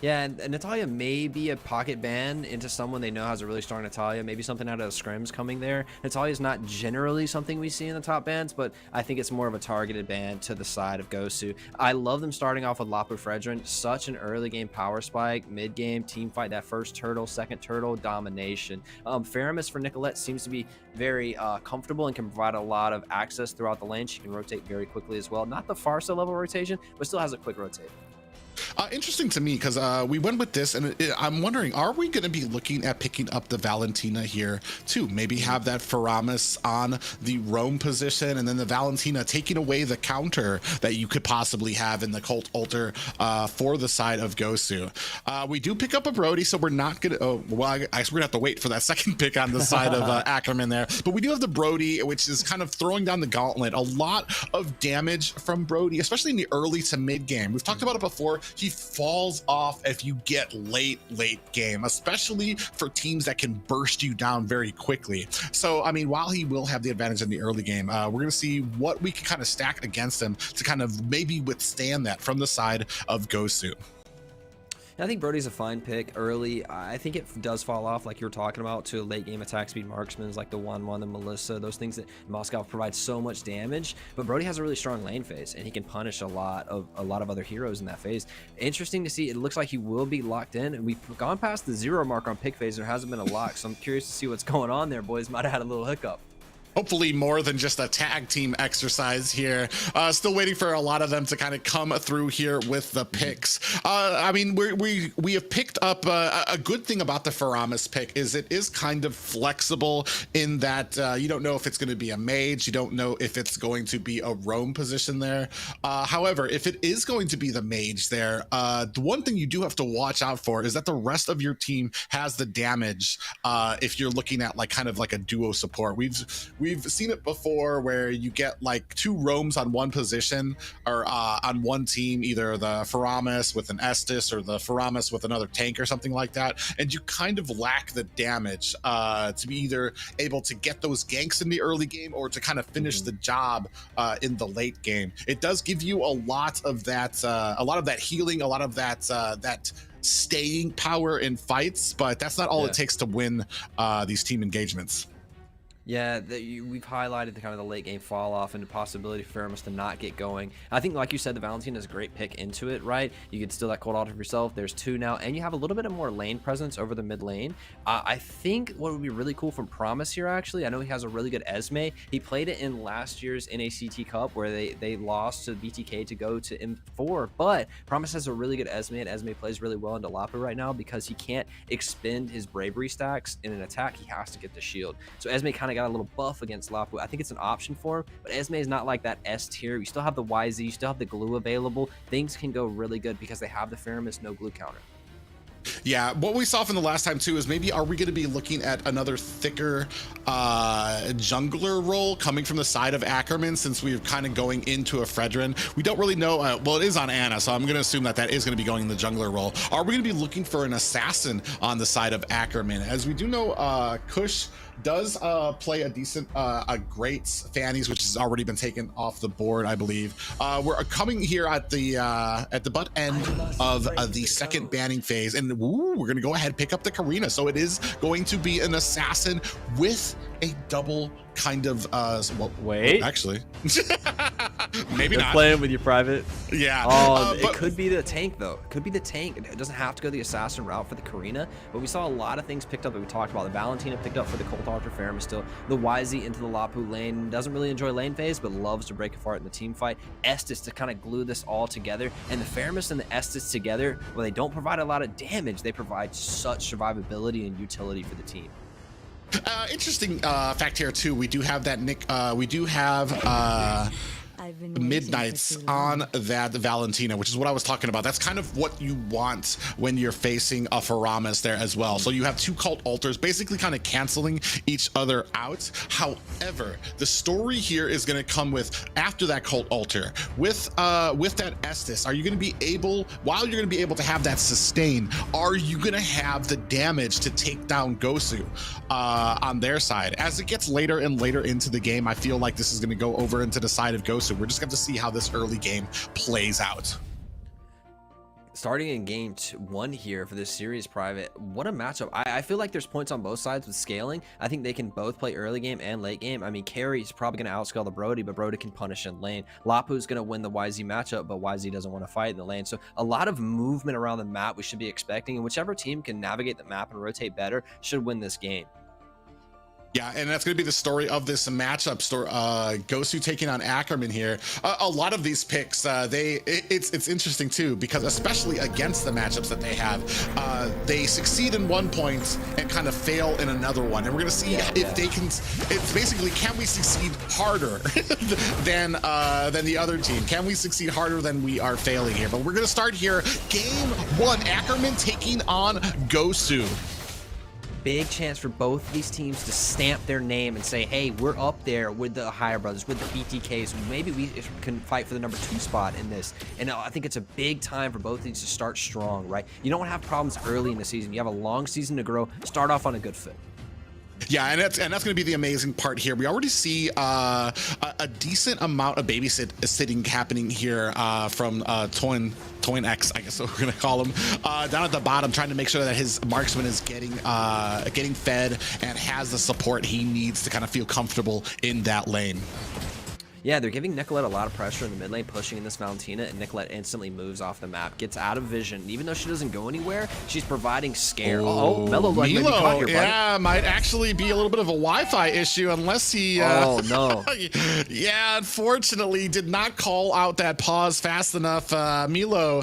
Yeah, and Natalia may be a pocket ban into someone they know has a really strong Natalia. Maybe something out of the scrims coming there. Natalia is not generally something we see in the top bans, but I think it's more of a targeted ban to the side of Gosu. I love them starting off with Lapu Fredrin. Such an early game power spike, mid game team fight, that first turtle, second turtle, domination. Faramis for Nicolette seems to be very comfortable and can provide a lot of access throughout the lane. She can rotate very quickly as well. Not the Farsa level rotation, but still has a quick rotate. Interesting to me because we went with this, and I'm wondering, are we going to be looking at picking up the Valentina here too? Maybe have that Faramis on the roam position, and then the Valentina taking away the counter that you could possibly have in the Cult Altar for the side of Gosu. We do pick up a Brody, so we're not going to, I guess we're going to have to wait for that second pick on the side of Ackerman there. But we do have the Brody, which is kind of throwing down the gauntlet. A lot of damage from Brody, especially in the early to mid game. We've talked about it before. He falls off if you get late game, especially for teams that can burst you down very quickly. So, I mean, while he will have the advantage in the early game, we're going to see what we can kind of stack against him to kind of maybe withstand that from the side of Gosu. I think Brody's a fine pick early. I think it does fall off, like you were talking about, to late game attack speed marksmen like the 1-1, the Melissa, those things that Moscow provides so much damage. But Brody has a really strong lane phase, and he can punish a lot of other heroes in that phase. Interesting to see. It looks like he will be locked in, and we've gone past the 0 mark on pick phase. There hasn't been a lock, so I'm curious to see what's going on there. Boys might have had a little hiccup. Hopefully more than just a tag team exercise here. Still waiting for a lot of them to kind of come through here with the picks. I mean, we have picked up a good thing about the Faramis pick is it is kind of flexible in that you don't know if it's going to be a mage, you don't know if it's going to be a roam position there. However, if it is going to be the mage there, the one thing you do have to watch out for is that the rest of your team has the damage. If you're looking at like kind of like a duo support, we've seen it before where you get like 2 roams on one position or on one team, either the Faramis with an Estus or the Faramis with another tank or something like that, and you kind of lack the damage to be either able to get those ganks in the early game or to kind of finish the job in the late game. It does give you a lot of that healing, a lot of that staying power in fights, but that's not all it takes to win these team engagements. Yeah, we've highlighted the kind of the late game fall off and the possibility for Feramus to not get going. I think, like you said, the Valentina is a great pick into it, right? You could steal that cold altar for yourself. There's 2 now, and you have a little bit of more lane presence over the mid lane. I think what would be really cool from Promise here, actually, I know he has a really good Esme. He played it in last year's NACT Cup where they lost to BTK to go to M4, but Promise has a really good Esme, and Esme plays really well into Lapu right now because he can't expend his bravery stacks in an attack. He has to get the shield. So Esme kind of got a little buff against Lapu. I think it's an option for him, but Esme is not like that S tier. You still have the YZ, you still have the glue available. Things can go really good because they have the Feramus no glue counter. Yeah, what we saw from the last time too is maybe are we going to be looking at another thicker jungler role coming from the side of Ackerman, since we're kind of going into a Fredrin. We don't really know. Well, it is on Anna, so I'm going to assume that is going to be going in the jungler role. Are we going to be looking for an assassin on the side of Ackerman? As we do know, Kush does play a decent, a great Fanny's, which has already been taken off the board, I believe. We're coming here at the butt end of the second banning phase, and we're gonna go ahead and pick up the Karina. So it is going to be an assassin with a double kind of wait, actually maybe They're not playing with your private. Yeah. It could be the tank though. It could be the tank. It doesn't have to go the assassin route for the Karina, but we saw a lot of things picked up that we talked about. The Valentina picked up for the Cold Altar Feramus still. The YZ into the Lapu lane. Doesn't really enjoy lane phase, but loves to break apart in the team fight. Estes to kind of glue this all together. And the Feramus and the Estes together, well, they don't provide a lot of damage. They provide such survivability and utility for the team. Interesting fact here too. We do have that we do have Midnights on that Valentina, which is what I was talking about. That's kind of what you want when you're facing a Feramus there as well. So you have 2 cult altars basically kind of canceling each other out. However, the story here is going to come with after that cult altar with that Estes. Are you going to be able, while you're going to be able to have that sustain, are you going to have the damage to take down Gosu on their side? As it gets later and later into the game, I feel like this is going to go over into the side of Gosu. We're just going to see how this early game plays out. Starting in game 1 here for this series, Private, what a matchup. I feel like there's points on both sides with scaling. I think they can both play early game and late game. I mean, Carry's probably going to outscale the Brody, but Brody can punish in lane. Lapu's going to win the YZ matchup, but YZ doesn't want to fight in the lane. So a lot of movement around the map we should be expecting, and whichever team can navigate the map and rotate better should win this game. Yeah, and that's going to be the story of this matchup. Gosu taking on Ackerman here. A lot of these picks, it's interesting too, because especially against the matchups that they have, they succeed in one point and kind of fail in another one. And we're going to see if they can. It's basically, can we succeed harder than the other team? Can we succeed harder than we are failing here? But we're going to start here. Game 1, Ackerman taking on Gosu. Big chance for both of these teams to stamp their name and say, hey, we're up there with the OhioBrothers, with the BTKs. Maybe we can fight for the number 2 spot in this. And I think it's a big time for both of these to start strong, right? You don't have problems early in the season. You have a long season to grow. Start off on a good foot. Yeah, and that's going to be the amazing part here. We already see a decent amount of babysitting happening here from Toin X, I guess what we're gonna call him, down at the bottom, trying to make sure that his marksman is getting fed and has the support he needs to kind of feel comfortable in that lane. Yeah, they're giving Nicolette a lot of pressure in the mid lane, pushing in this Valentina, and Nicolette instantly moves off the map, gets out of vision. Even though she doesn't go anywhere, she's providing scare. Oh, Melo, Milo, yeah, might actually be a little bit of a Wi-Fi issue unless he. Oh no. Yeah, unfortunately, did not call out that pause fast enough. Milo.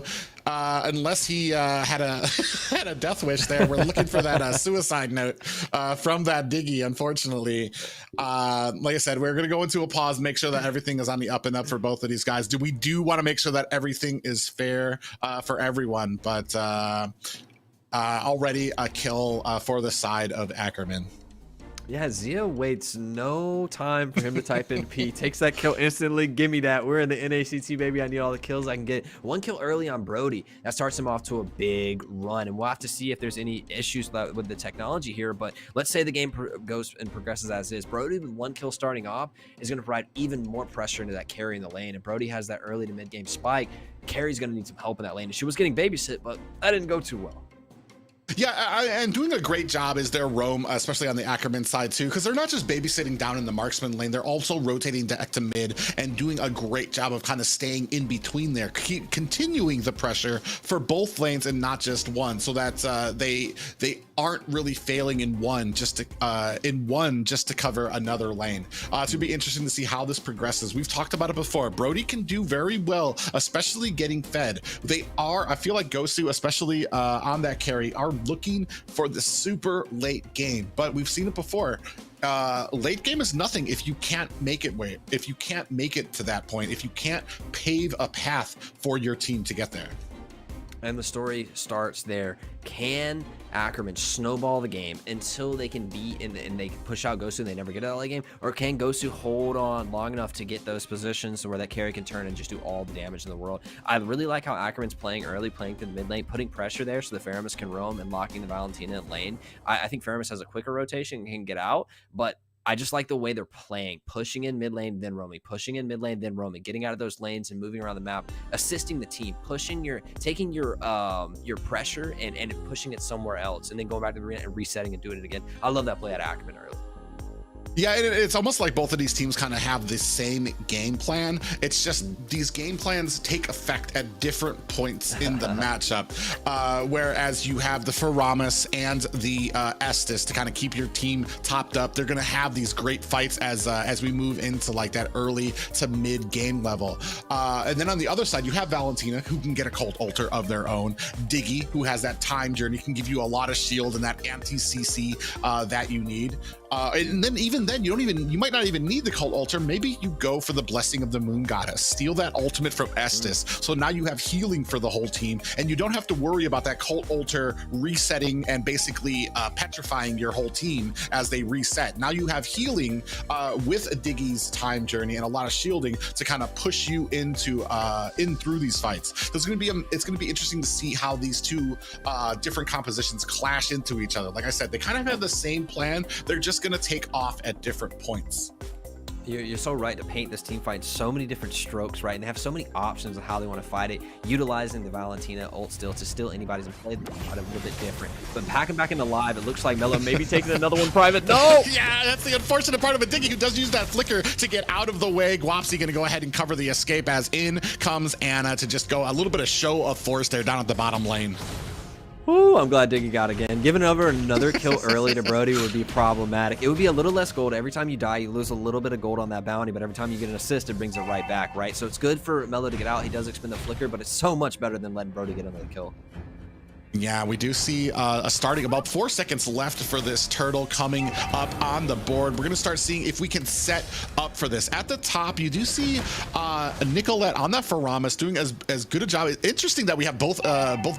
Unless he had a death wish there. We're looking for that suicide note from that Diggy, unfortunately. Like I said, we're going to go into a pause, make sure that everything is on the up and up for both of these guys. We do want to make sure that everything is fair for everyone, but already a kill for the side of Ackerman. Yeah, Zia waits no time for him to type in P. Takes that kill instantly. Give me that. We're in the NACT, baby. I need all the kills I can get. 1 kill early on Brody. That starts him off to a big run. And we'll have to see if there's any issues with the technology here. But let's say the game goes and progresses as is. Brody with 1 kill starting off is going to provide even more pressure into that carry in the lane. And Brody has that early to mid-game spike. Carry's going to need some help in that lane. And she was getting babysit, but that didn't go too well. Yeah, and doing a great job is their roam, especially on the Ackerman side too, because they're not just babysitting down in the marksman lane, they're also rotating back to mid and doing a great job of kind of staying in between there, continuing the pressure for both lanes and not just one, so that they aren't really failing in one just to cover another lane. It's gonna be interesting to see how this progresses. We've talked about it before. Brody can do very well, especially getting fed. I feel like Gosu, especially on that carry, are looking for the super late game, but we've seen it before. Late game is nothing if you can't make it to that point, if you can't pave a path for your team to get there. And the story starts there. Can Ackerman snowball the game until they can beat and they push out Gosu and they never get out of the game? Or can Gosu hold on long enough to get those positions where that carry can turn and just do all the damage in the world? I really like how Ackerman's playing early, playing to the mid lane, putting pressure there so the Faramis can roam and locking the Valentina in lane. I think Faramis has a quicker rotation and can get out, but I just like the way they're playing, pushing in mid lane, then roaming, pushing in mid lane, then roaming, getting out of those lanes and moving around the map, assisting the team, taking your pressure and pushing it somewhere else, and then going back to the arena and resetting and doing it again. I love that play at Ackerman early. Yeah, it's almost like both of these teams kind of have the same game plan. It's just these game plans take effect at different points in the matchup. Whereas you have the Faramis and the Estes to kind of keep your team topped up. They're going to have these great fights as we move into like that early to mid game level. And then on the other side, you have Valentina, who can get a Cult Altar of their own. Diggy, who has that time journey, can give you a lot of shield and that anti-CC that you need. And then even then, you might not even need the Cult Altar. Maybe you go for the Blessing of the Moon Goddess, steal that ultimate from Estes, so now you have healing for the whole team, and you don't have to worry about that Cult Altar resetting and basically petrifying your whole team as they reset. Now you have healing with Diggy's time journey and a lot of shielding to kind of push you into in through these fights. So it's going to be interesting to see how these two different compositions clash into each other. Like I said, they kind of have the same plan. They're just going to take off at different points. You're so right to paint this team fight in so many different strokes, right? And they have so many options of how they want to fight it, utilizing the Valentina ult still to steal anybody's and play the fight a little bit different. But packing back into live, it looks like Mello may be taking another one private. No! Yeah, that's the unfortunate part of it. Diggy, who does use that flicker to get out of the way. Guapsi going to go ahead and cover the escape as in comes Anna to just go a little bit of show of force there down at the bottom lane. Ooh, I'm glad Diggy got again. Giving over another kill early to Brody would be problematic. It would be a little less gold. Every time you die, you lose a little bit of gold on that bounty, but every time you get an assist, it brings it right back, right? So it's good for Mello to get out. He does expend the flicker, but it's so much better than letting Brody get another kill. Yeah, we do see starting about 4 seconds left for this turtle coming up on the board. We're going to start seeing if we can set up for this. At the top, you do see Nicolette on that Faramis doing as good a job. It's interesting that we have both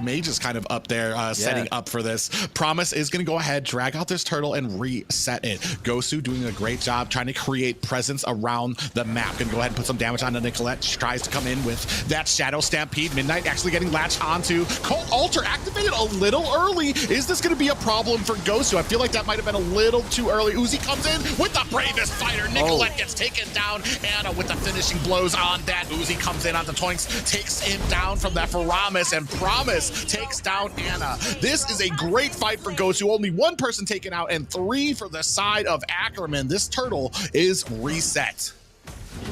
mages kind of up there setting up for this. Promise is going to go ahead, drag out this turtle, and reset it. Gosu doing a great job trying to create presence around the map. Going to go ahead and put some damage onto Nicolette. She tries to come in with that Shadow Stampede. Midnight actually getting latched onto. Cult Altar activated a little early. Is this going to be a problem for Gosu? I feel like that might have been a little too early. Uzi comes in with the bravest fighter. Nicolette gets taken down. Anna with the finishing blows on that. Uzi comes in onto Toinks, takes him down from that Faramis, and Promise takes down Anna. This is a great fight for Gosu. Only one person taken out and 3 for the side of Ackerman. This turtle is reset.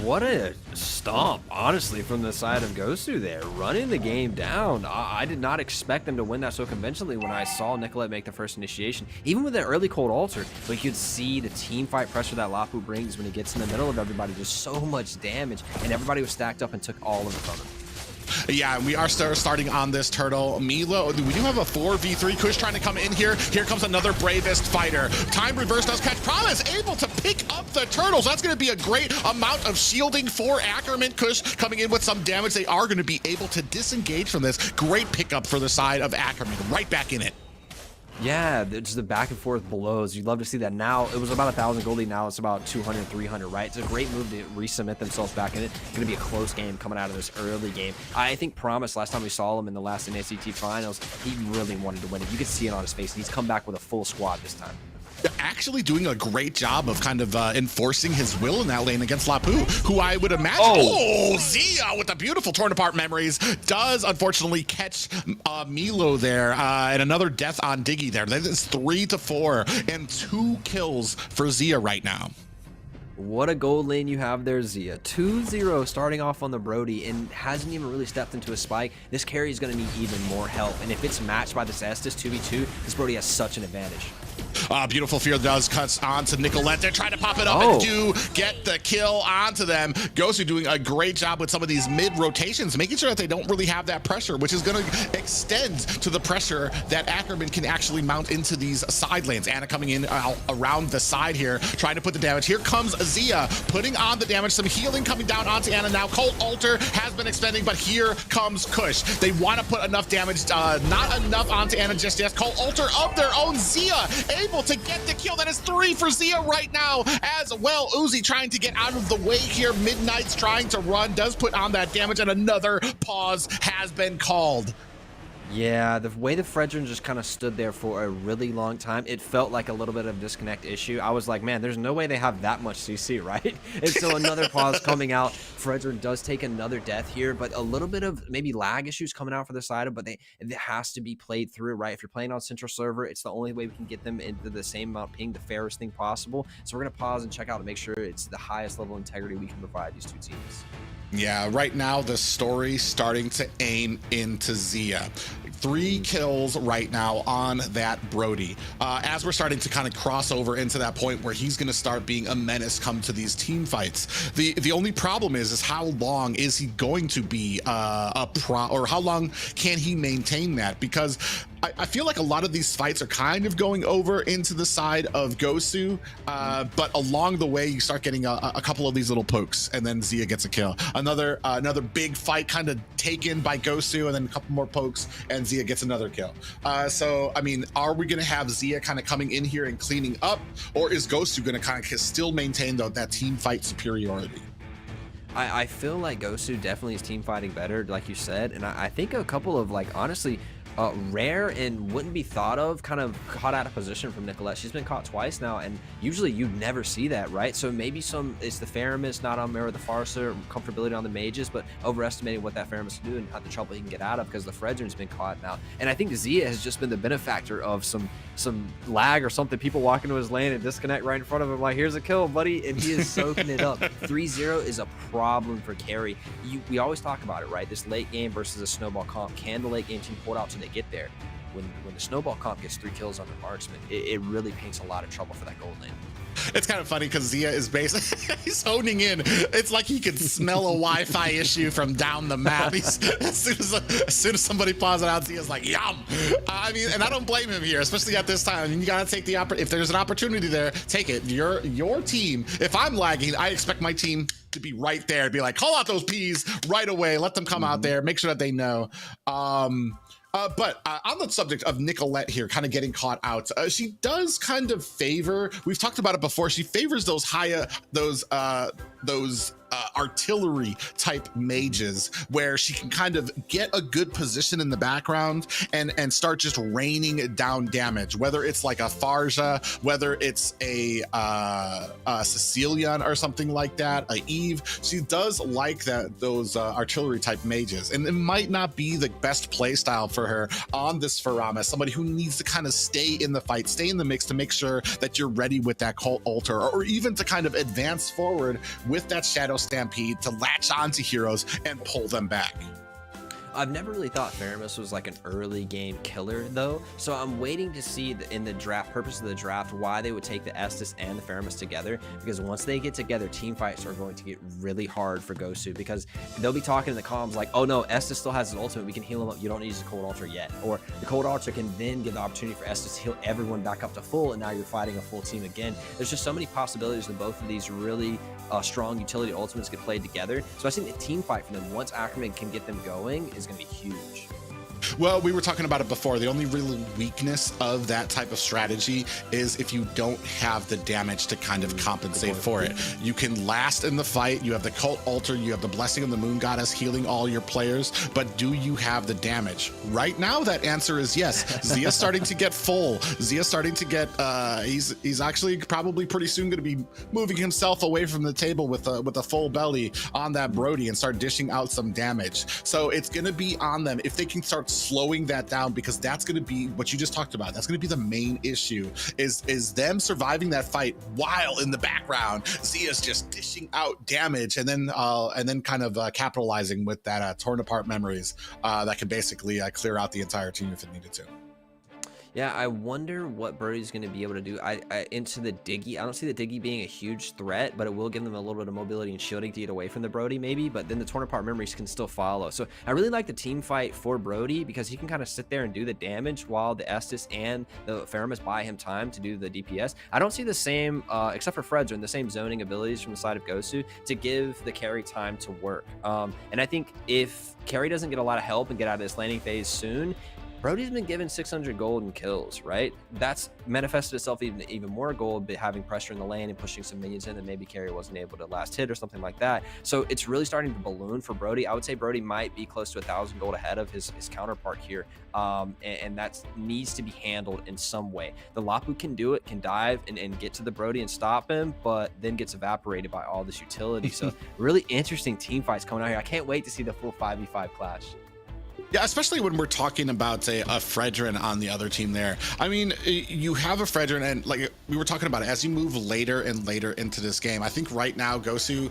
What a stomp, honestly, from the side of Gosu there, running the game down. I did not expect them to win that so conventionally when I saw Nicolette make the first initiation. Even with that early Cold Altar, but you could see the team fight pressure that Lapu brings when he gets in the middle of everybody, just so much damage, and everybody was stacked up and took all of it from him. Yeah, we are starting on this turtle. Milo, we do have a 4v3. Kush trying to come in here. Here comes another bravest fighter. Time reverse does catch. Promise able to pick up the turtles. That's going to be a great amount of shielding for Ackerman. Kush coming in with some damage. They are going to be able to disengage from this. Great pickup for the side of Ackerman. Right back in it. Yeah, just the back and forth blows. You'd love to see that. Now, it was about 1,000 goldie. Now it's about 200, 300, right? It's a great move to resubmit themselves back in it. It's going to be a close game coming out of this early game. I think Promise, last time we saw him in the last NACT finals, he really wanted to win it. You could see it on his face, and he's come back with a full squad this time. actually doing a great job of kind of enforcing his will in that lane against Lapu, who I would imagine, Zia with a beautiful torn apart memories does unfortunately catch Milo there, and another death on Diggy there. That is 3-4 and 2 kills for Zia right now. What a gold lane you have there, Zia. 2-0 starting off on the Brody and hasn't even really stepped into a spike. This carry is going to need even more help. And if it's matched by this Estes 2v2, this Brody has such an advantage. Beautiful Fear does cuts onto Nicolette. They're trying to pop it up and do get the kill onto them. Gosu doing a great job with some of these mid rotations, making sure that they don't really have that pressure, which is going to extend to the pressure that Ackerman can actually mount into these side lanes. Anna coming in around the side here, trying to put the damage. Here comes Zia putting on the damage. Some healing coming down onto Anna now. Cold Altar has been extending, but here comes Kush. They want to put enough damage, not enough onto Anna just yet. Cold Altar of their own. Zia able to get the kill. That is 3 for Zia right now as well. Uzi trying to get out of the way here. Midnight's trying to run, does put on that damage, and another pause has been called. Yeah, the way the Fredrin just kind of stood there for a really long time, it felt like a little bit of a disconnect issue. I was like, man, there's no way they have that much CC, right? And so another pause coming out. Fredrin does take another death here, but a little bit of maybe lag issues coming out for the side, but it has to be played through, right? If you're playing on Central Server, it's the only way we can get them into the same amount of ping, the fairest thing possible. So we're going to pause and check out to make sure it's the highest level of integrity we can provide these two teams. Yeah, right now the story's starting to aim into Zia. 3 kills right now on that Brody. As we're starting to kind of cross over into that point where he's going to start being a menace come to these team fights. The only problem is how long is he going to be or how long can he maintain that? Because I feel like a lot of these fights are kind of going over into the side of Gosu, but along the way you start getting a couple of these little pokes, and then Zia gets a kill. Another big fight kind of taken by Gosu, and then a couple more pokes, and Zia gets another kill. So I mean, are we going to have Zia kind of coming in here and cleaning up, or is Gosu going to kind of still maintain that team fight superiority? I feel like Gosu definitely is team fighting better, like you said, and I think a couple of, like, honestly, rare and wouldn't be thought of kind of caught out of position from Nicolette. She's been caught twice now, and usually you'd never see that, right? So maybe it's the Faramis not on Mirror the Farsa, comfortability on the mages, but overestimating what that Faramis can do and how the trouble he can get out of because the Fredrin's been caught now. And I think Zia has just been the benefactor of some lag or something. People walk into his lane and disconnect right in front of him, like, here's a kill, buddy, and he is soaking it up. 3-0 is a problem for carry. We always talk about it, right? This late game versus a snowball comp. Can the late game team hold out till they get there? When the snowball comp gets 3 kills on the marksman, it really paints a lot of trouble for that gold lane. It's kind of funny because Zia is basically he's honing in. It's like he can smell a Wi-Fi issue from down the map. As soon as somebody pauses it out, Zia's like, yum. I mean, and I don't blame him here, especially at this time. I mean, you gotta take the if there's an opportunity there, take it. Your team. If I'm lagging, I expect my team to be right there. Be like, call out those P's right away. Let them come out there. Make sure that they know. But on the subject of Nicolette here kind of getting caught out, she does kind of favor, we've talked about it before, she favors those artillery type mages where she can kind of get a good position in the background and start just raining down damage, whether it's like a Farja, whether it's a Cecilian or something like that, a Eve. She does like those artillery type mages, and it might not be the best play style for her on this Faramis, somebody who needs to kind of stay in the fight, stay in the mix to make sure that you're ready with that Cult Altar, or even to kind of advance forward with that Shadow Stampede to latch onto heroes and pull them back. I've never really thought Faramis was like an early game killer though, so I'm waiting to see in the draft, purpose of the draft, why they would take the Estes and the Faramis together, because once they get together, team fights are going to get really hard for Gosu, because they'll be talking in the comms like, oh no, Estes still has his ultimate, we can heal him up, you don't need to use the Cold Altar yet, or the Cold Altar can then give the opportunity for Estes to heal everyone back up to full, and now you're fighting a full team again. There's just so many possibilities that both of these really strong utility ultimates get played together, so I think the team fight for them, once Ackerman can get them going, is going to be huge. Well, we were talking about it before. The only real weakness of that type of strategy is if you don't have the damage to kind of compensate for it. You can last in the fight. You have the Cult Altar. You have the Blessing of the Moon Goddess healing all your players. But do you have the damage? Right now, that answer is yes. Zia's starting to get full. Zia's starting to get, he's actually probably pretty soon going to be moving himself away from the table with a full belly on that Brody and start dishing out some damage. So it's going to be on them if they can start slowing that down, because that's going to be what you just talked about. That's going to be the main issue is them surviving that fight while in the background Zia's just dishing out damage and then kind of capitalizing with that torn apart memories that can basically clear out the entire team if it needed to. Yeah, I wonder what Brody's going to be able to do. Into the Diggy. I don't see the Diggy being a huge threat, but it will give them a little bit of mobility and shielding to get away from the Brody maybe, but then the torn apart memories can still follow. So I really like the team fight for Brody because he can kind of sit there and do the damage while the Estus and the Faramis buy him time to do the DPS. I don't see the same, except for Fredrin, the same zoning abilities from the side of Gosu to give the carry time to work. And I think if carry doesn't get a lot of help and get out of this landing phase soon, Brody's been given 600 gold and kills, right? That's manifested itself even more gold, having pressure in the lane and pushing some minions in that maybe carry wasn't able to last hit or something like that. So it's really starting to balloon for Brody. I would say Brody might be close to 1,000 gold ahead of his counterpart here, and that needs to be handled in some way. The Lapu can do it, can dive and get to the Brody and stop him, but then gets evaporated by all this utility. So really interesting team fights coming out here. I can't wait to see the full 5v5 clash. Yeah, especially when we're talking about, say, a Fredrin on the other team there. I mean, you have a Fredrin, and like we were talking about it, as you move later and later into this game, I think right now, Gosu,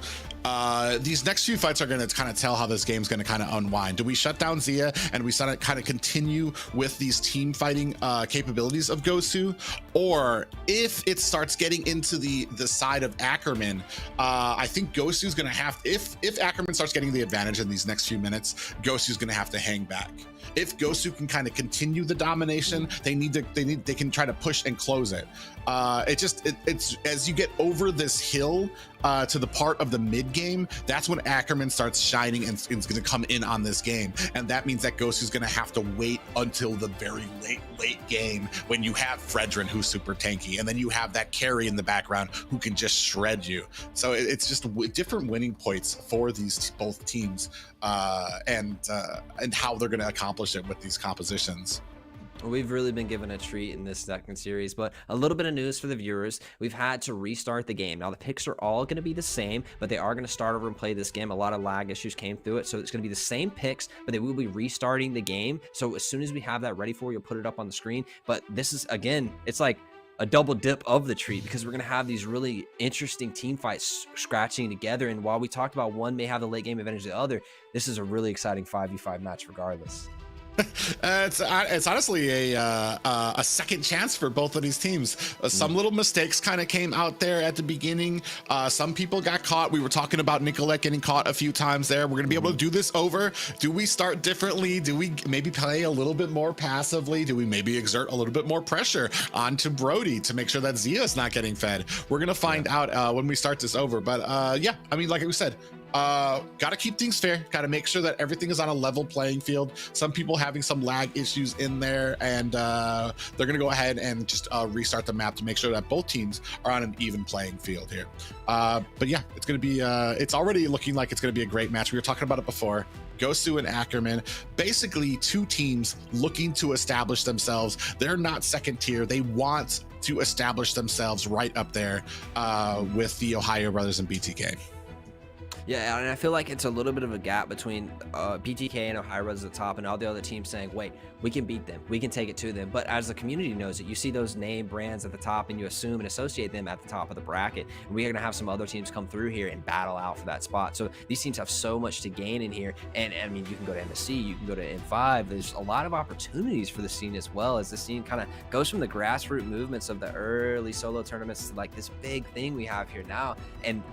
these next few fights are going to kind of tell how this game's going to kind of unwind. Do we shut down Zia and we kind of continue with these team fighting capabilities of Gosu? Or if it starts getting into the side of Ackerman, I think Gosu's going to have, if Ackerman starts getting the advantage in these next few minutes, Gosu's going to have to hang back. If Gosu can kind of continue the domination, they can try to push and close it. It's as you get over this hill to the part of the mid game, that's when Ackerman starts shining and is going to come in on this game, and that means that Gosu's going to have to wait until the very late game when you have Fredrin, who's super tanky, and then you have that carry in the background who can just shred you. So it's just different winning points for these both teams, and how they're going to accomplish it with these compositions. We've really been given a treat in this second series, but a little bit of news for the viewers. We've had to restart the game. Now, the picks are all going to be the same, but they are going to start over and play this game. A lot of lag issues came through it, so it's going to be the same picks, but they will be restarting the game. So as soon as we have that ready for you, we'll put it up on the screen. But this is, again, it's like a double dip of the treat, because we're going to have these really interesting team fights scratching together. And while we talked about one may have the late game advantage of the other, this is a really exciting 5v5 match regardless. It's honestly a second chance for both of these teams. Some little mistakes kind of came out there at the beginning. Some people got caught. We were talking about Nicolette getting caught a few times there. We're going to be able to do this over. Do we start differently? Do we maybe play a little bit more passively? Do we maybe exert a little bit more pressure onto Brody to make sure that Zia is not getting fed? We're going to find out when we start this over. But yeah, I mean, like we said, got to keep things fair, got to make sure that everything is on a level playing field. Some people having some lag issues in there, and they're gonna go ahead and just restart the map to make sure that both teams are on an even playing field here. But yeah, it's gonna be it's already looking like it's gonna be a great match. We were talking about it before. Gosu and Ackerman, basically two teams looking to establish themselves. They're not second tier. They want to establish themselves right up there with the Ohio Brothers and BTK. Yeah, and I feel like it's a little bit of a gap between BTK and Ohio Brothers at the top and all the other teams saying, wait, we can beat them, we can take it to them. But as the community knows it, you see those name brands at the top and you assume and associate them at the top of the bracket. And we're going to have some other teams come through here and battle out for that spot. So these teams have so much to gain in here. And I mean, you can go to MSC, you can go to N5. There's a lot of opportunities for the scene as well, as the scene kind of goes from the grassroots movements of the early solo tournaments to like this big thing we have here now. And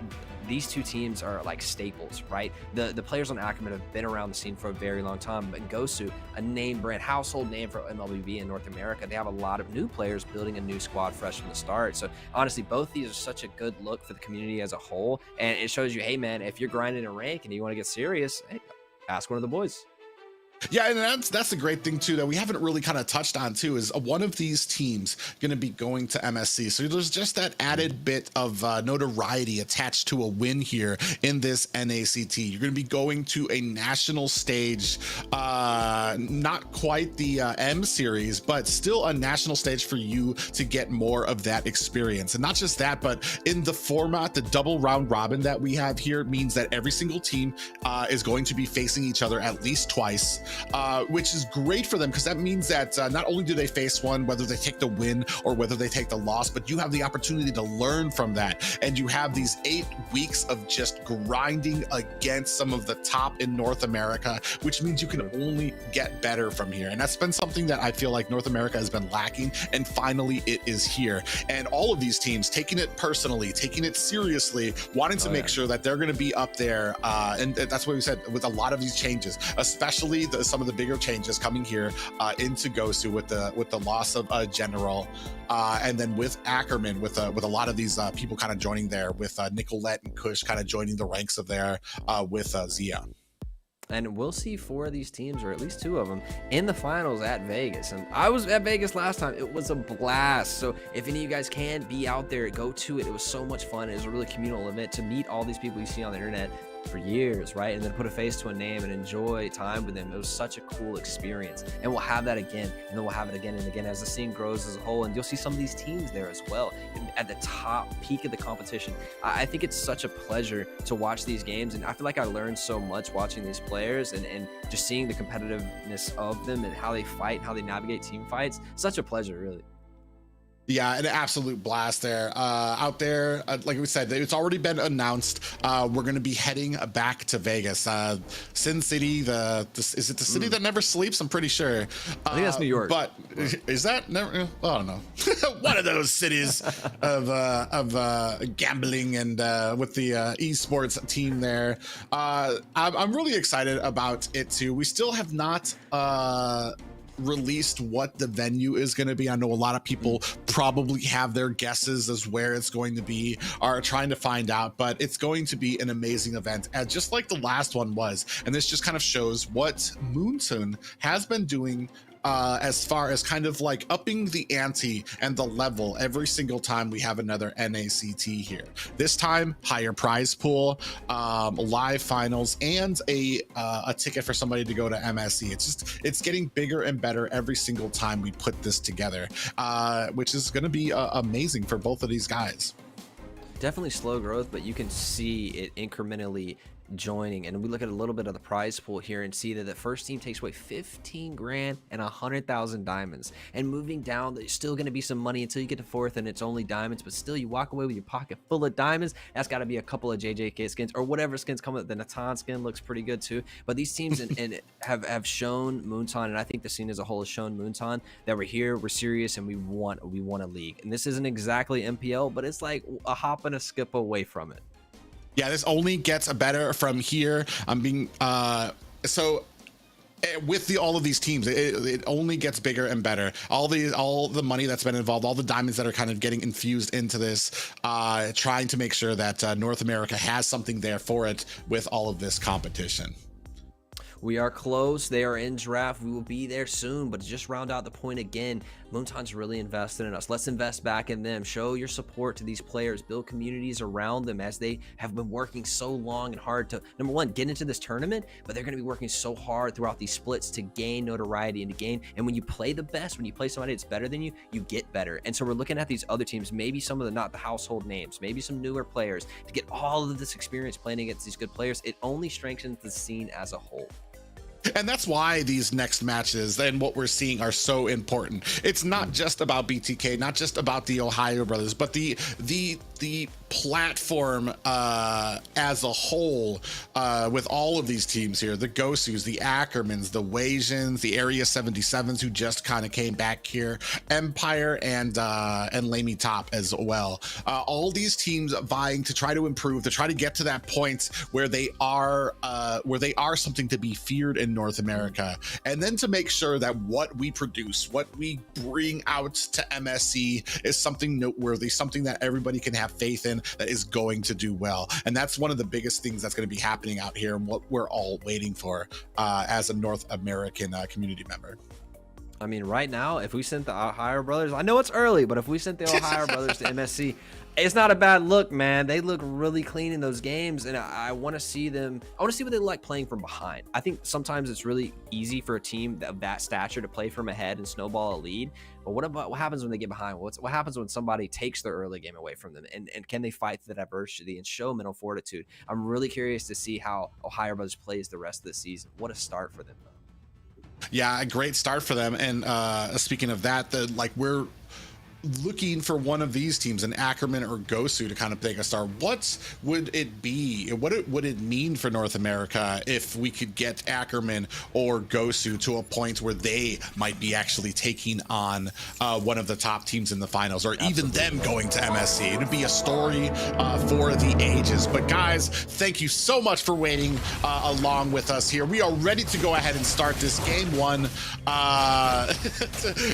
these two teams are like staples, right? The players on Ackerman have been around the scene for a very long time, but Gosu, a name brand, household name for MLBB in North America, they have a lot of new players building a new squad fresh from the start. So honestly, both these are such a good look for the community as a whole, and it shows you, hey man, if you're grinding a rank and you want to get serious, hey, ask one of the boys. Yeah, and that's the great thing too that we haven't really kind of touched on too is one of these teams going to be going to MSC. So there's just that added bit of notoriety attached to a win here in this NACT. You're going to be going to a national stage, not quite the M series, but still a national stage for you to get more of that experience. And not just that, but in the format, the double round robin that we have here means that every single team is going to be facing each other at least twice. Which is great for them because that means that not only do they face one, whether they take the win or whether they take the loss, but you have the opportunity to learn from that. And you have these 8 weeks of just grinding against some of the top in North America, which means you can only get better from here. And that's been something that I feel like North America has been lacking. And finally, it is here. And all of these teams taking it personally, taking it seriously, wanting to make sure that they're going to be up there. And that's what we said with a lot of these changes, especially some of the bigger changes coming here into Gosu with the loss of General, and then with Ackerman with a lot of these people kind of joining there, with Nicolette and Kush kind of joining the ranks of there with Zia. And we'll see 4 of these teams, or at least 2 of them, in the finals at Vegas. And I was at Vegas last time. It was a blast. So if any of you guys can be out there, go to it. It was so much fun. It was a really communal event to meet all these people you see on the internet for years, right? And then put a face to a name and enjoy time with them. It was such a cool experience. And we'll have that again, and then we'll have it again and again as the scene grows as a whole. And you'll see some of these teams there as well at the top peak of the competition. I think it's such a pleasure to watch these games, and I feel like I learned so much watching these players and just seeing the competitiveness of them and how they fight, how they navigate team fights. Such a pleasure, really. Yeah, an absolute blast there. Out there, like we said, it's already been announced. We're going to be heading back to Vegas. Sin City, is it the city that never sleeps? I'm pretty sure. I think that's New York. But is that never? I don't know. One of those cities of gambling and with the esports team there. I'm really excited about it too. We still have not released what the venue is going to be. I know a lot of people probably have their guesses as where it's going to be, are trying to find out, but it's going to be an amazing event, just like the last one was. And this just kind of shows what Moonton has been doing as far as kind of like upping the ante and the level every single time we have another NACT here. This time, higher prize pool, live finals, and a ticket for somebody to go to MSC. It's getting bigger and better every single time we put this together, which is going to be amazing for both of these guys. Definitely slow growth, but you can see it incrementally joining. And we look at a little bit of the prize pool here and see that the first team takes away 15 grand and 100,000 diamonds. And moving down, there's still going to be some money until you get to 4th and it's only diamonds, but still you walk away with your pocket full of diamonds. That's got to be a couple of JJK skins or whatever skins come with. The Natan skin looks pretty good too. But these teams and have shown Moonton, and I think the scene as a whole has shown Moonton that we're here, we're serious, and we want a league. And this isn't exactly MPL, but it's like a hop and a skip away from it. Yeah, this only gets better from here. I'm being so with all of these teams, it only gets bigger and better. All the money that's been involved, all the diamonds that are kind of getting infused into this, trying to make sure that North America has something there for it with all of this competition. We are close. They are in draft. We will be there soon. But to just round out the point again, Moonton's really invested in us. Let's invest back in them. Show your support to these players. Build communities around them as they have been working so long and hard to, number one, get into this tournament, but they're going to be working so hard throughout these splits to gain notoriety and to gain. And when you play the best, when you play somebody that's better than you, you get better. And so we're looking at these other teams, maybe some of the not the household names, maybe some newer players, to get all of this experience playing against these good players. It only strengthens the scene as a whole. And that's why these next matches and what we're seeing are so important. It's not just about BTK, not just about the Ohio brothers, but the platform as a whole, with all of these teams here, the Gosus, the Ackermans, the Wasians, the Area 77s who just kind of came back here, Empire and LaimiTop as well. All these teams vying to try to improve, to try to get to that point where they are something to be feared in North America, and then to make sure that what we produce, what we bring out to MSC is something noteworthy, something that everybody can have have faith in that is going to do well. And that's one of the biggest things that's going to be happening out here and what we're all waiting for as a North American community member. I mean, right now, if we sent the OhioBrothers, I know it's early, but if we sent the OhioBrothers to MSC, it's not a bad look, man. They look really clean in those games, and I want to see them. I want to see what they like playing from behind. I think sometimes it's really easy for a team of that stature to play from ahead and snowball a lead. But what happens when they get behind? What happens when somebody takes their early game away from them? And can they fight the diversity and show mental fortitude? I'm really curious to see how OhioBrothers plays the rest of the season. What a start for them, though. Yeah, a great start for them. And speaking of that, we're looking for one of these teams, an Ackerman or Gosu, to kind of take a start. What would it be? What would it mean for North America if we could get Ackerman or Gosu to a point where they might be actually taking on one of the top teams in the finals, or even them going to MSC? It would be a story for the ages. But guys, thank you so much for waiting along with us here. We are ready to go ahead and start this game one,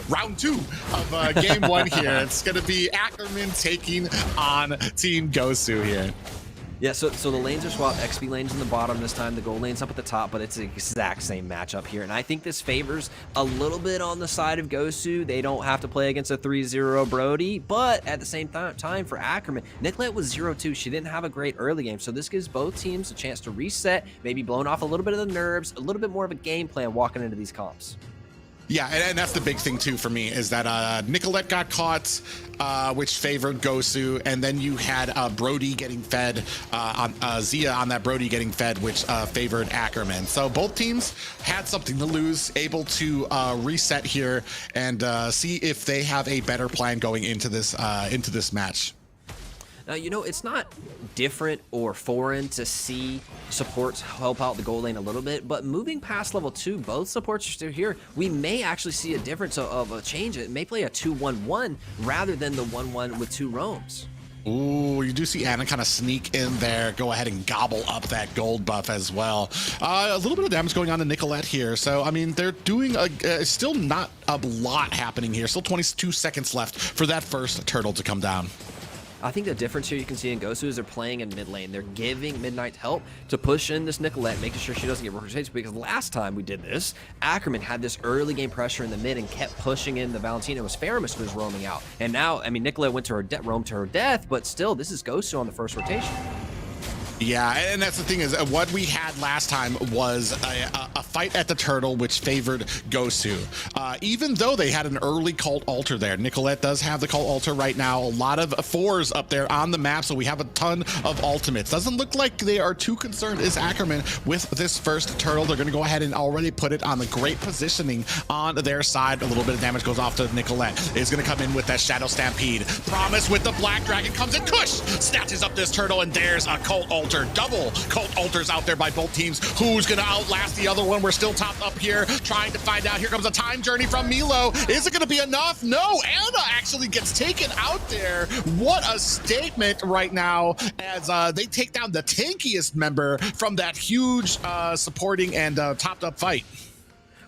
round two of game one here. It's going to be Ackerman taking on Team Gosu here. Yeah, so the lanes are swapped. XP lane's in the bottom this time. The gold lane's up at the top, but it's the exact same matchup here. And I think this favors a little bit on the side of Gosu. They don't have to play against a 3-0 Brody, but at the same time for Ackerman, Nicolette was 0-2. She didn't have a great early game, so this gives both teams a chance to reset, maybe blown off a little bit of the nerves, a little bit more of a game plan walking into these comps. Yeah, and that's the big thing too for me, is that Nicolette got caught, which favored Gosu, and then you had Brody getting fed, Zia on that Brody getting fed, which favored Ackerman. So both teams had something to lose, able to reset here and see if they have a better plan going into this match. Now, you know, it's not different or foreign to see supports help out the gold lane a little bit, but moving past level 2, both supports are still here. We may actually see a difference of a change. It may play a 2-1-1 rather than the 1-1 with 2 roams. Ooh, you do see Anna kind of sneak in there, go ahead and gobble up that gold buff as well. A little bit of damage going on to Nicolette here. So, I mean, they're doing still not a lot happening here. Still 22 seconds left for that first turtle to come down. I think the difference here you can see in Gosu is they're playing in mid lane. They're giving Midnight help to push in this Nicolette, making sure she doesn't get rotated, because last time we did this, Ackerman had this early game pressure in the mid and kept pushing in the Valentina. It was Faramis who was roaming out. And now, I mean, Nicolette went to her roam to her death, but still, this is Gosu on the first rotation. Yeah, and that's the thing, is what we had last time was a fight at the turtle, which favored Gosu. Even though they had an early cult altar there, Nicolette does have the cult altar right now. A lot of 4s up there on the map, so we have a ton of ultimates. Doesn't look like they are too concerned, is Ackerman, with this first turtle. They're going to go ahead and already put it on the great positioning on their side. A little bit of damage goes off to Nicolette. Is going to come in with that Shadow Stampede. Promise with the Black Dragon comes in. Kush snatches up this turtle, and there's a cult altar. Double cult altars out there by both teams. Who's gonna outlast the other one? We're still topped up here, trying to find out. Here comes a time journey from Milo. Is it gonna be enough? No, Anna actually gets taken out there. What a statement right now, as they take down the tankiest member from that huge supporting and topped up fight.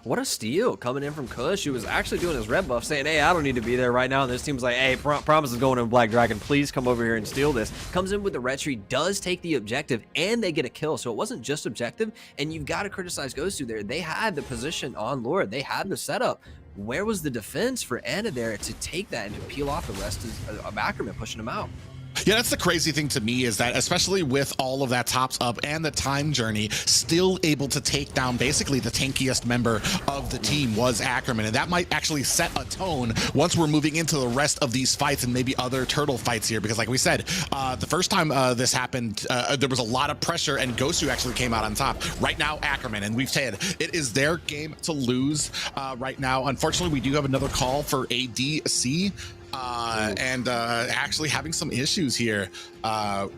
What a steal coming in from Kush, who was actually doing his red buff, saying, hey, I don't need to be there right now. And this team's like, hey, Promise is going in Black Dragon. Please come over here and steal this. Comes in with the red tree, does take the objective, and they get a kill. So it wasn't just objective, and you've got to criticize Gosu there. They had the position on Lord. They had the setup. Where was the defense for Anna there to take that and to peel off the rest of Ackerman, pushing him out? Yeah, that's the crazy thing to me, is that especially with all of that tops up and the time journey, still able to take down basically the tankiest member of the team was Ackerman. And that might actually set a tone once we're moving into the rest of these fights and maybe other turtle fights here. Because like we said, the first time this happened, there was a lot of pressure and Gosu actually came out on top. Right now, Ackerman, and we've said it is their game to lose right now. Unfortunately, we do have another call for ADC. And actually having some issues here. The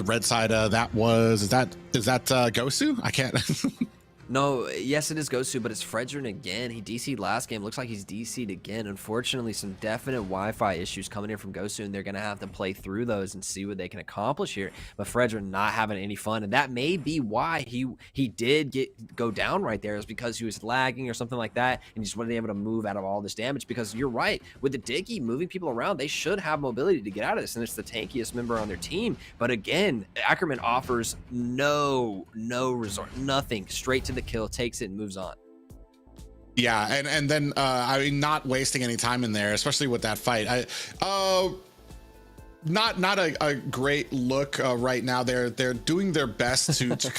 red side, is that Gosu? I can't. No, yes, it is Gosu, but it's Fredrin again. He DC'd last game. Looks like he's DC'd again. Unfortunately, some definite Wi-Fi issues coming in from Gosu, and they're going to have to play through those and see what they can accomplish here. But Fredrin not having any fun, and that may be why he did go down right there, is because he was lagging or something like that, and he just wasn't able to move out of all this damage. Because you're right, with the Diggy moving people around, they should have mobility to get out of this, and it's the tankiest member on their team. But again, Ackerman offers no resort, nothing, straight to the kill, takes it and moves on. Yeah, and then I mean, not wasting any time in there, especially with that fight. Not a great look right now. They're doing their best to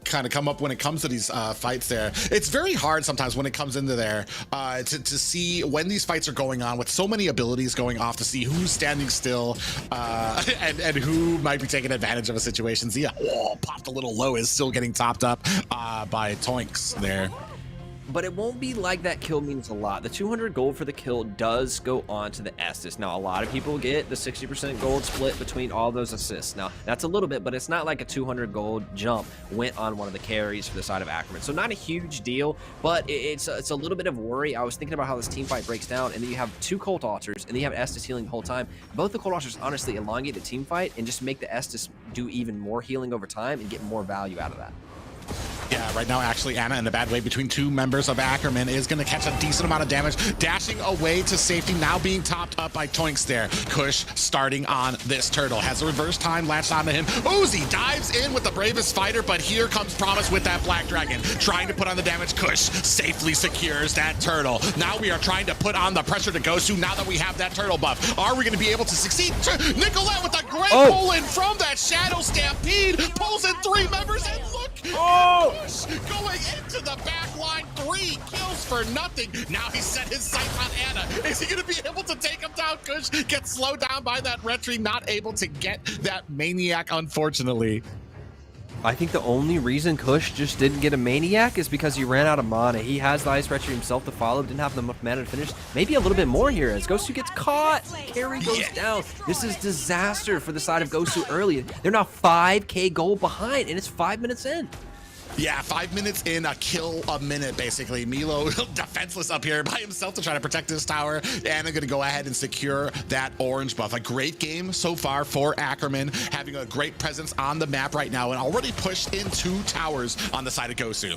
kind of come up when it comes to these fights there. It's very hard sometimes when it comes into there to see when these fights are going on with so many abilities going off, to see who's standing still and who might be taking advantage of a situation. Zia popped a little low, is still getting topped up by Toinks there. But it won't be like that kill means a lot. The 200 gold for the kill does go on to the Estes. Now, a lot of people get the 60% gold split between all those assists. Now, that's a little bit, but it's not like a 200 gold jump went on one of the carries for the side of Ackerman. So not a huge deal, but it's a little bit of worry. I was thinking about how this team fight breaks down, and then you have two Cult Altars, and then you have Estes healing the whole time. Both the Cult Altars honestly elongate the team fight and just make the Estes do even more healing over time and get more value out of that. Yeah, right now, actually, Anna in a bad way between two members of Ackerman is going to catch a decent amount of damage, dashing away to safety, now being topped up by Toinks there. Kush starting on this turtle, has a reverse time latched onto him. Uzi dives in with the bravest fighter, but here comes Promise with that Black Dragon, trying to put on the damage. Kush safely secures that turtle. Now we are trying to put on the pressure to Gosu now that we have that turtle buff. Are we going to be able to succeed? Nicolette with a great pull-in from that Shadow Stampede, pulls in three members, and look! Kush going into the back line, 3 kills for nothing. Now he set his sights on Anna. Is he going to be able to take him down? Kush gets slowed down by that retry, not able to get that Maniac, unfortunately. I think the only reason Kush just didn't get a Maniac is because he ran out of mana. He has the Ice Retry himself to follow, didn't have enough mana to finish. Maybe a little bit more here as Gosu gets caught. Carry goes down. This is disaster for the side of Gosu early. They're now 5k gold behind, and it's 5 minutes in. Yeah, 5 minutes in, a kill a minute, basically. Milo defenseless up here by himself to try to protect this tower. And I'm going to go ahead and secure that orange buff. A great game so far for Ackerman, having a great presence on the map right now and already pushed in 2 towers on the side of Gosu.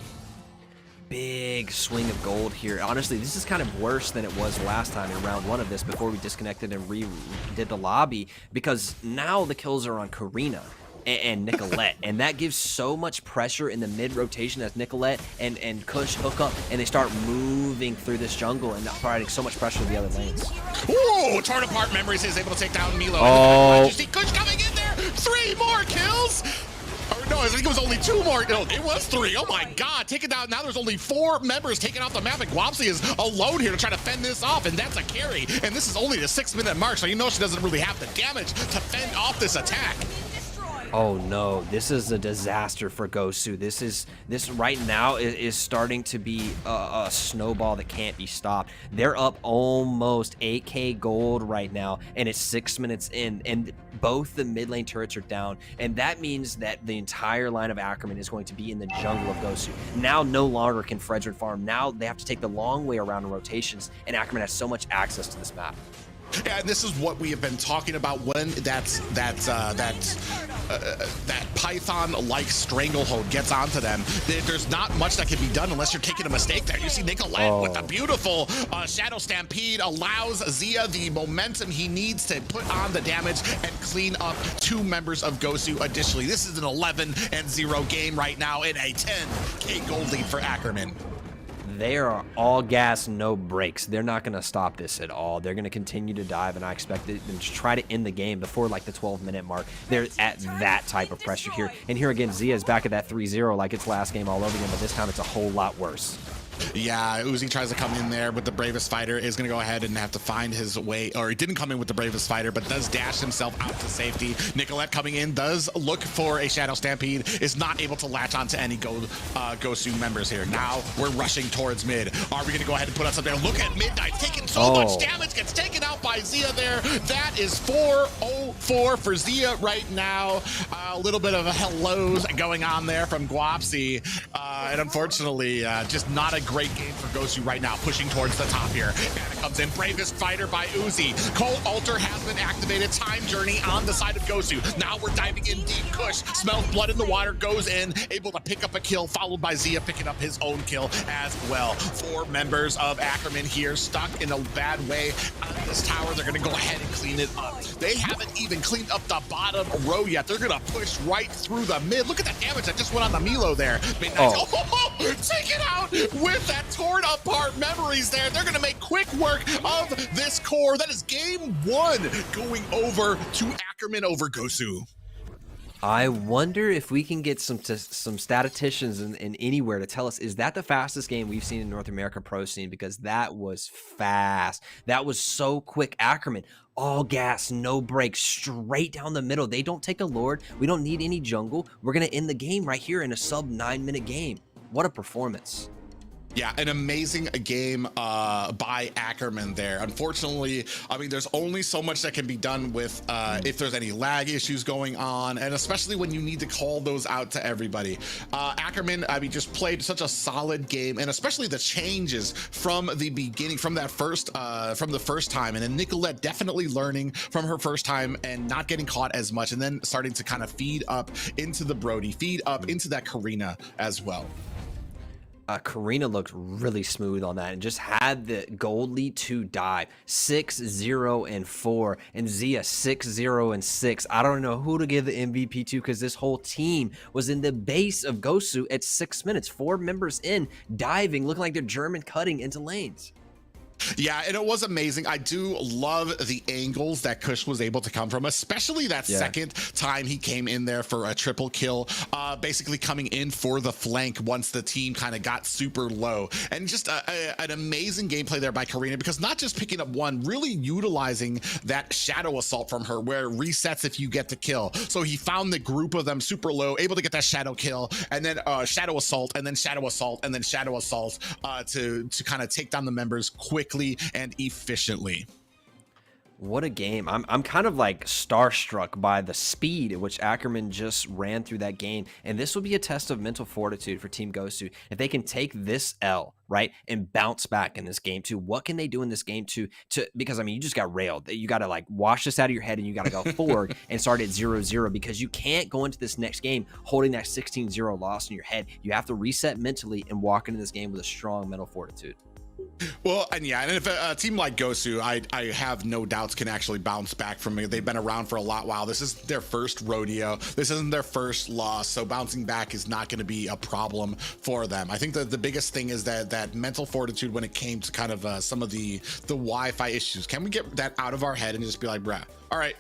Big swing of gold here. Honestly, this is kind of worse than it was last time in round 1 of this before we disconnected and redid the lobby, because now the kills are on Karina and Nicolette, and that gives so much pressure in the mid rotation as Nicolette and Kush hook up and they start moving through this jungle and providing so much pressure to the other lanes. Ooh, torn apart memories is able to take down Milo. Oh, you see Kush coming in there, 3 more kills. Or no, I think it was only 2 more. No, it was 3. Oh my God, take it down. Now there's only 4 members taken off the map, and Guapsi is alone here to try to fend this off, and that's a carry. And this is only the 6-minute mark, so you know she doesn't really have the damage to fend off this attack. Oh no, this is a disaster for Gosu. This right now is starting to be a snowball that can't be stopped. They're up almost 8k gold right now, and it's 6 minutes in, and both the mid lane turrets are down, and that means that the entire line of Ackerman is going to be in the jungle of Gosu. Now no longer can Fredrin farm. Now they have to take the long way around in rotations, and Ackerman has so much access to this map. And this is what we have been talking about when that Python-like stranglehold gets onto them. There's not much that can be done unless you're taking a mistake there. You see Nicolette with a beautiful Shadow Stampede allows Zia the momentum he needs to put on the damage and clean up 2 members of Gosu additionally. This is an 11-0 game right now in a 10k gold lead for Ackerman. They are all gas, no brakes. They're not going to stop this at all. They're going to continue to dive, and I expect them to try to end the game before like the 12-minute mark. They're at that type of pressure here. And here again, Zia is back at that 3-0 like it's last game all over again, but this time it's a whole lot worse. Yeah, Uzi tries to come in there with the bravest fighter, is going to go ahead and have to find his way, or he didn't come in with the bravest fighter, but does dash himself out to safety. Nicolette coming in, does look for a Shadow Stampede, is not able to latch onto any Gosu members here. Now we're rushing towards mid. Are we going to go ahead and put on something? Look at Midnight taking so much damage, gets taken out by Zia there. That is 4-0-4 for Zia right now. A little bit of a hellos going on there from Guapsi. And unfortunately, just not a great game for Gosu right now, pushing towards the top here. And it comes in, bravest fighter by Uzi. Cold Altar has been activated. Time Journey on the side of Gosu. Now we're diving in deep. Kush smells blood in the water, goes in, able to pick up a kill, followed by Zia picking up his own kill as well. 4 members of Ackerman here stuck in a bad way on this tower. They're going to go ahead and clean it up. They haven't even cleaned up the bottom row yet. They're going to push right through the mid. Look at that damage that just went on the Milo there. Take it out with that torn apart memories there. They're going to make quick work of this core. That is game 1 going over to Ackerman over Gosu. I wonder if we can get some statisticians in anywhere to tell us, is that the fastest game we've seen in North America pro scene? Because that was fast. That was so quick. Ackerman, all gas, no brakes, straight down the middle. They don't take a Lord. We don't need any jungle. We're going to end the game right here in a sub 9-minute game. What a performance. Yeah, an amazing game by Ackerman there. Unfortunately, I mean, there's only so much that can be done with if there's any lag issues going on, and especially when you need to call those out to everybody. Ackerman, I mean, just played such a solid game, and especially the changes from the beginning, from that first, from the first time, and then Nicolette definitely learning from her first time and not getting caught as much, and then starting to kind of feed up into the Brody, feed up into that Karina as well. Karina looked really smooth on that and just had the gold lead to dive 6-0-4 and Zia 6-0-6. I don't know who to give the MVP to because this whole team was in the base of Gosu at 6 minutes. 4 members in, diving, looking like they're German cutting into lanes. Yeah, and it was amazing. I do love the angles that Kush was able to come from, especially that second time he came in there for a triple kill, basically coming in for the flank once the team kind of got super low. And just an amazing gameplay there by Karina, because not just picking up one, really utilizing that shadow assault from her where it resets if you get the kill. So he found the group of them super low, able to get that shadow kill, and then shadow assault, and then shadow assault, and then shadow assault to kind of take down the members quickly and efficiently. What a game. I'm kind of like starstruck by the speed at which Ackerman just ran through that game. And this will be a test of mental fortitude for Team Gosu. If they can take this L, right, and bounce back in this game too, what can they do in this game to because I mean, you just got railed. You got to like wash this out of your head and you got to go forward and start at 0-0 because you can't go into this next game holding that 16-0 loss in your head. You have to reset mentally and walk into this game with a strong mental fortitude. Well, and yeah, and if a team like Gosu, I have no doubts can actually bounce back from it. They've been around for a while. This is their first rodeo. This isn't their first loss, so bouncing back is not going to be a problem for them. I think that the biggest thing is that mental fortitude when it came to kind of some of the Wi-Fi issues. Can we get that out of our head and just be like, bruh, all right,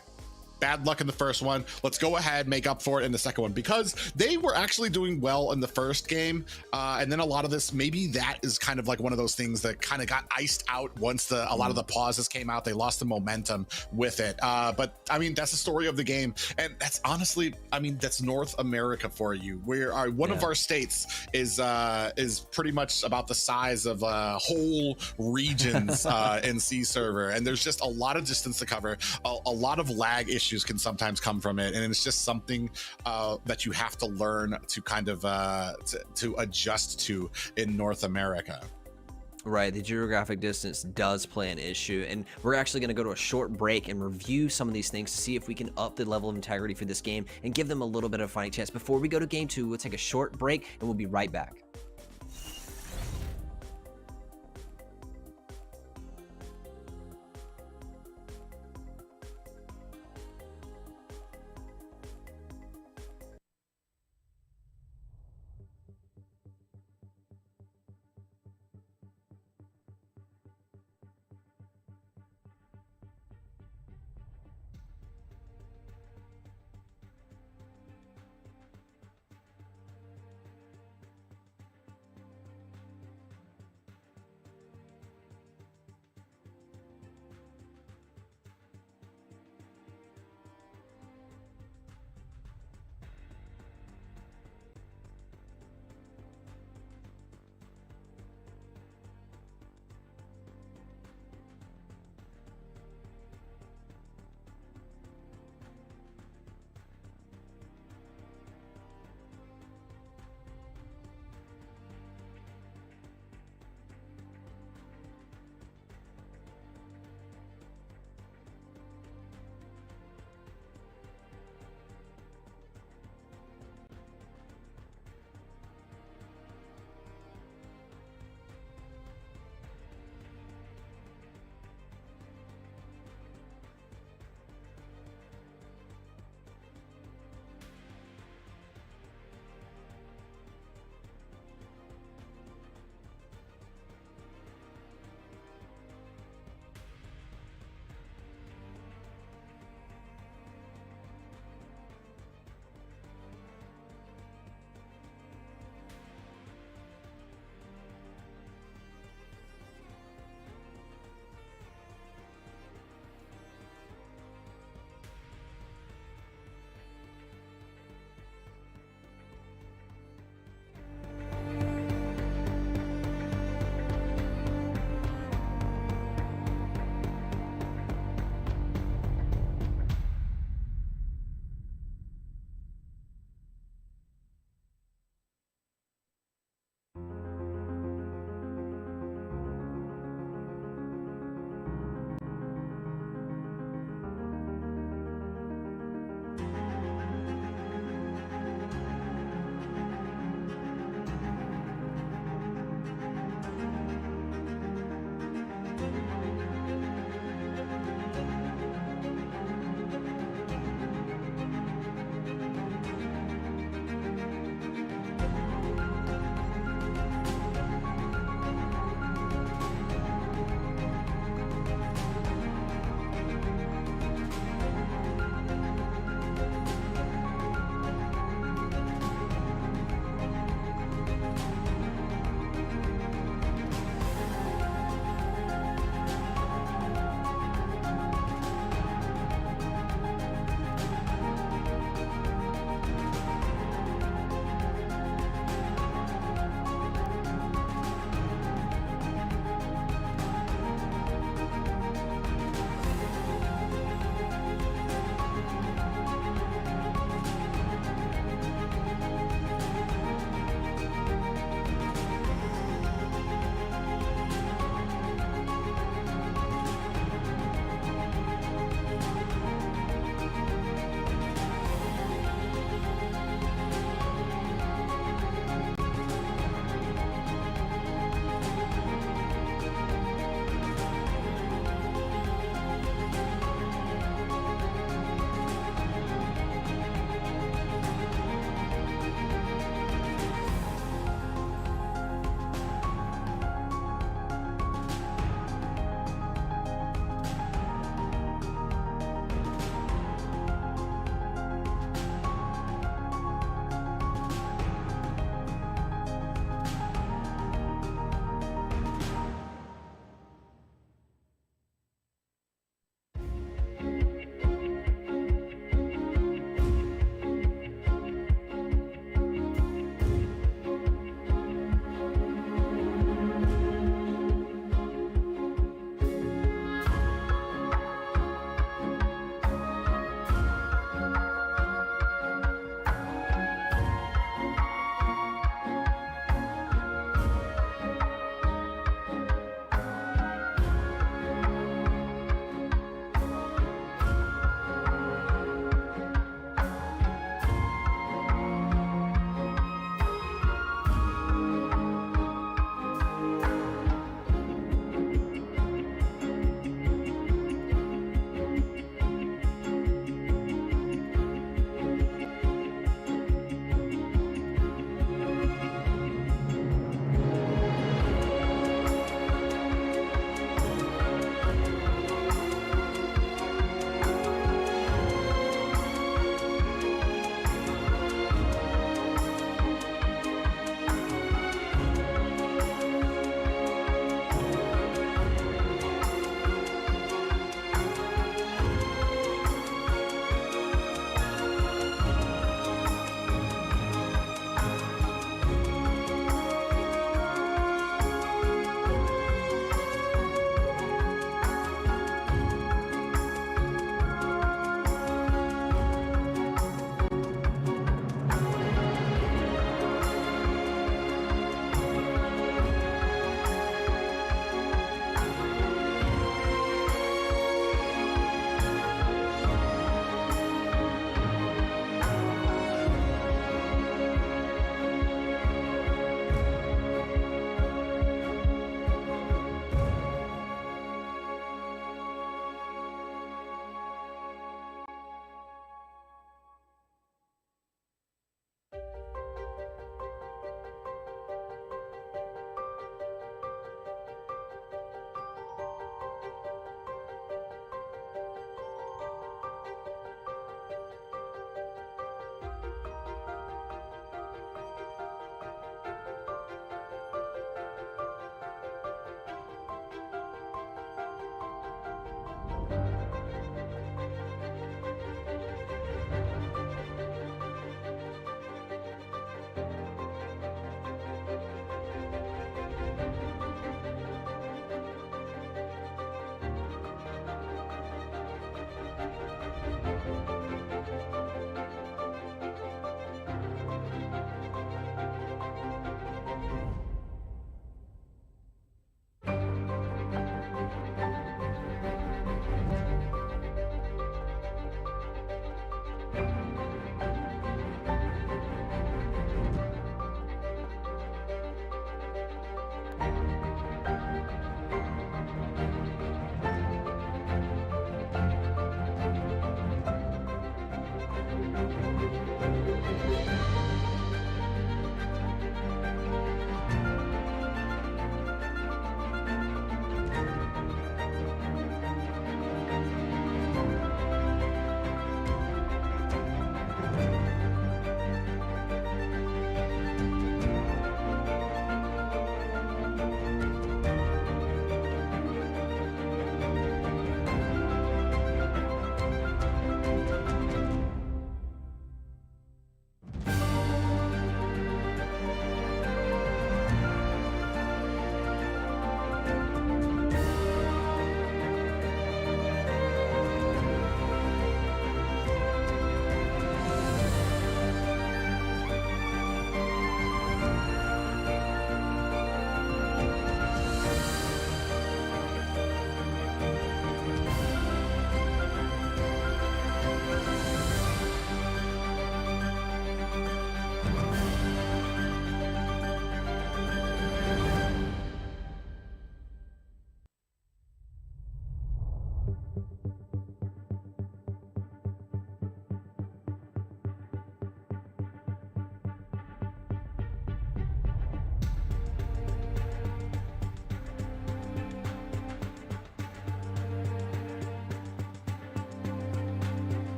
bad luck in the first one. Let's go ahead, make up for it in the second one, because they were actually doing well in the first game. And then a lot of this, maybe that is kind of like one of those things that kind of got iced out once a lot of the pauses came out. They lost the momentum with it. But I mean, that's the story of the game. And that's honestly, I mean, that's North America for you. One of our states is pretty much about the size of whole regions in C server. And there's just a lot of distance to cover, a lot of lag issues can sometimes come from it, and it's just something that you have to learn to kind of to adjust to in North America. Right, the geographic distance does play an issue, and we're actually going to go to a short break and review some of these things to see if we can up the level of integrity for this game and give them a little bit of a fighting chance. Before we go to game 2, we'll take a short break and we'll be right back.